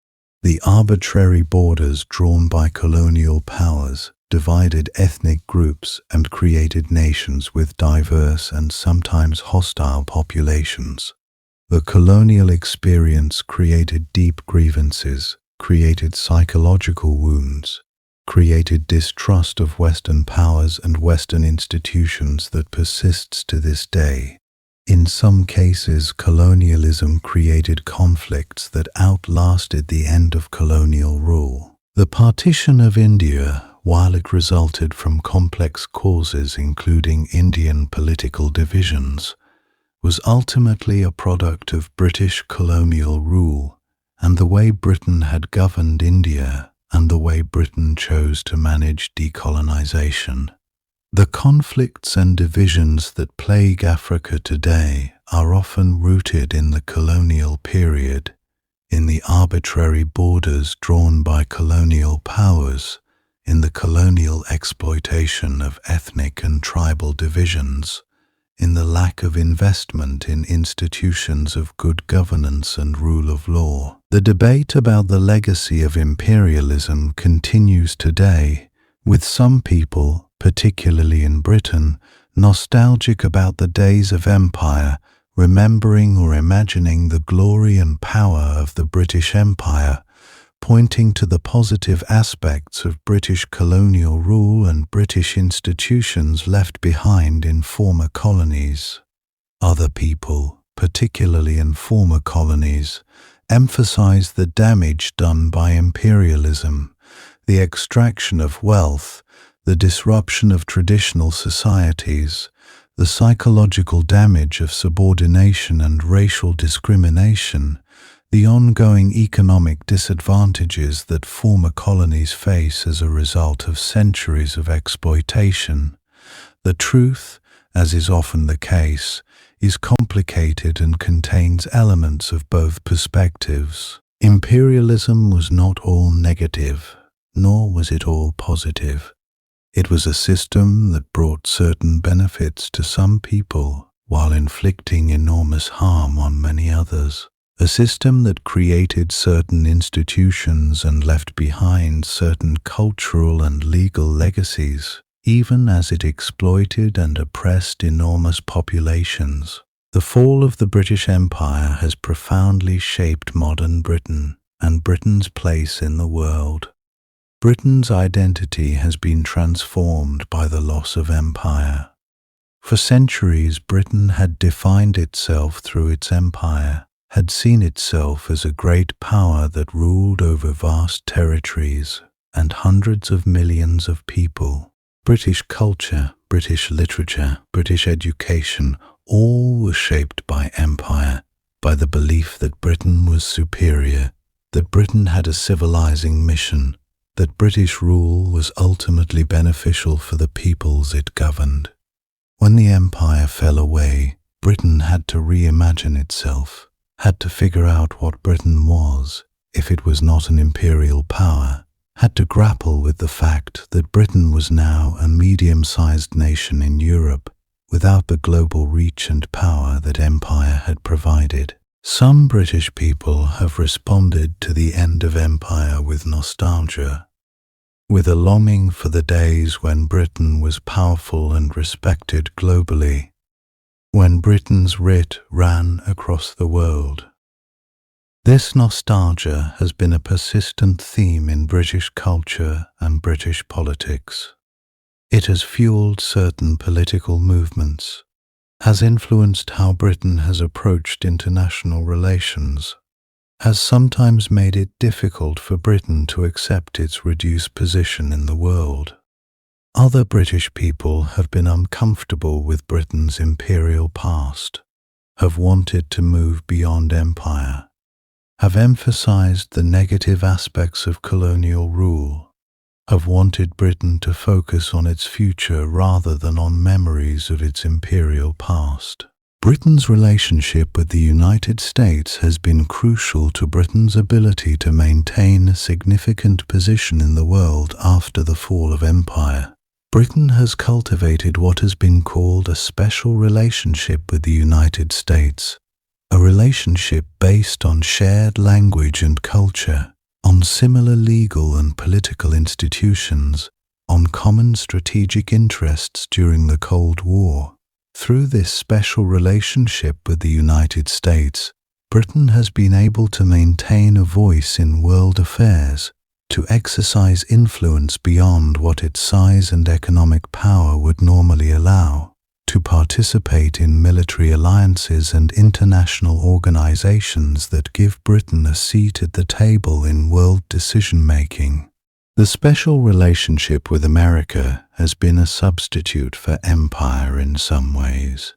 The arbitrary borders drawn by colonial powers divided ethnic groups and created nations with diverse and sometimes hostile populations. The colonial experience created deep grievances, created psychological wounds, created distrust of Western powers and Western institutions that persists to this day. In some cases, colonialism created conflicts that outlasted the end of colonial rule. The partition of India, while it resulted from complex causes including Indian political divisions, was ultimately a product of British colonial rule and the way Britain had governed India and the way Britain chose to manage decolonization. The conflicts and divisions that plague Africa today are often rooted in the colonial period, in the arbitrary borders drawn by colonial powers, in the colonial exploitation of ethnic and tribal divisions, in the lack of investment in institutions of good governance and rule of law. The debate about the legacy of imperialism continues today, with some people, particularly in Britain, nostalgic about the days of empire, remembering or imagining the glory and power of the British Empire, pointing to the positive aspects of British colonial rule and British institutions left behind in former colonies. Other people, particularly in former colonies, emphasize the damage done by imperialism, the extraction of wealth, the disruption of traditional societies, the psychological damage of subordination and racial discrimination, the ongoing economic disadvantages that former colonies face as a result of centuries of exploitation. The truth, as is often the case, is complicated and contains elements of both perspectives. Imperialism was not all negative, nor was it all positive. It was a system that brought certain benefits to some people while inflicting enormous harm on many others. A system that created certain institutions and left behind certain cultural and legal legacies, even as it exploited and oppressed enormous populations. The fall of the British Empire has profoundly shaped modern Britain and Britain's place in the world. Britain's identity has been transformed by the loss of empire. For centuries, Britain had defined itself through its empire, had seen itself as a great power that ruled over vast territories and hundreds of millions of people. British culture, British literature, British education, all were shaped by empire, by the belief that Britain was superior, that Britain had a civilizing mission, that British rule was ultimately beneficial for the peoples it governed. When the empire fell away, Britain had to reimagine itself, had to figure out what Britain was, if it was not an imperial power, had to grapple with the fact that Britain was now a medium-sized nation in Europe, without the global reach and power that empire had provided. Some British people have responded to the end of empire with nostalgia, with a longing for the days when Britain was powerful and respected globally, when Britain's writ ran across the world. This nostalgia has been a persistent theme in British culture and British politics. It has fueled certain political movements, has influenced how Britain has approached international relations, has sometimes made it difficult for Britain to accept its reduced position in the world. Other British people have been uncomfortable with Britain's imperial past, have wanted to move beyond empire, have emphasized the negative aspects of colonial rule, have wanted Britain to focus on its future rather than on memories of its imperial past. Britain's relationship with the United States has been crucial to Britain's ability to maintain a significant position in the world after the fall of empire. Britain has cultivated what has been called a special relationship with the United States, a relationship based on shared language and culture, on similar legal and political institutions, on common strategic interests during the Cold War. Through this special relationship with the United States, Britain has been able to maintain a voice in world affairs, to exercise influence beyond what its size and economic power would normally allow, to participate in military alliances and international organizations that give Britain a seat at the table in world decision-making. The special relationship with America has been a substitute for empire in some ways,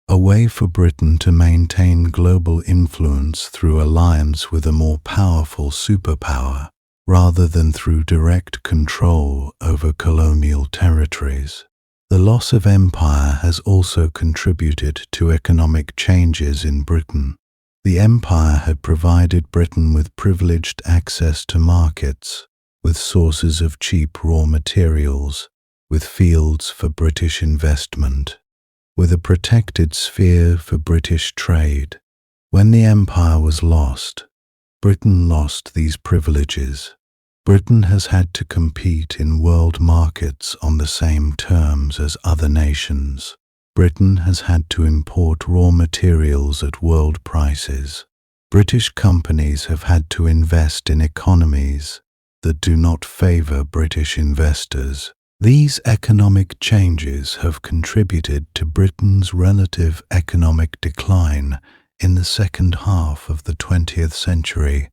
a way for Britain to maintain global influence through alliance with a more powerful superpower, rather than through direct control over colonial territories. The loss of empire has also contributed to economic changes in Britain. The empire had provided Britain with privileged access to markets, with sources of cheap raw materials, with fields for British investment, with a protected sphere for British trade. When the empire was lost, Britain lost these privileges. Britain has had to compete in world markets on the same terms as other nations. Britain has had to import raw materials at world prices. British companies have had to invest in economies that do not favor British investors. These economic changes have contributed to Britain's relative economic decline in the second half of the 20th century,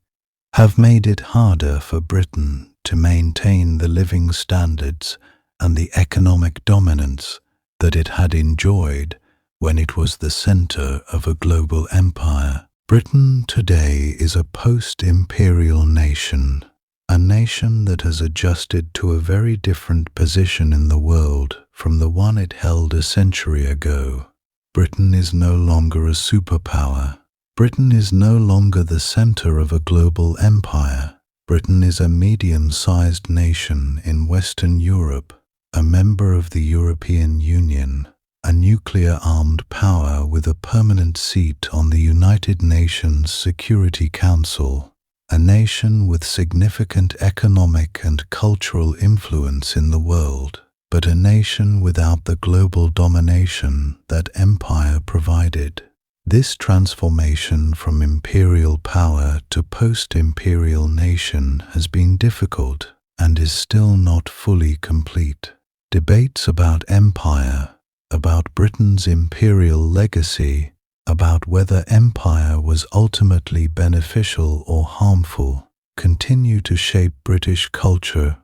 have made it harder for Britain to maintain the living standards and the economic dominance that it had enjoyed when it was the center of a global empire. Britain today is a post-imperial nation, a nation that has adjusted to a very different position in the world from the one it held a century ago. Britain is no longer a superpower. Britain is no longer the center of a global empire. Britain is a medium-sized nation in Western Europe, a member of the European Union, a nuclear-armed power with a permanent seat on the United Nations Security Council, a nation with significant economic and cultural influence in the world, but a nation without the global domination that empire provided. This transformation from imperial power to post-imperial nation has been difficult and is still not fully complete. Debates about empire, about Britain's imperial legacy, about whether empire was ultimately beneficial or harmful, continue to shape British culture,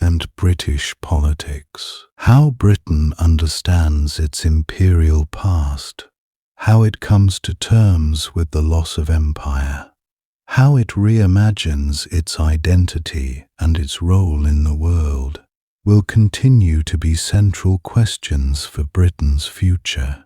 and British politics. How Britain understands its imperial past, how it comes to terms with the loss of empire, how it reimagines its identity and its role in the world. will continue to be central questions for Britain's future.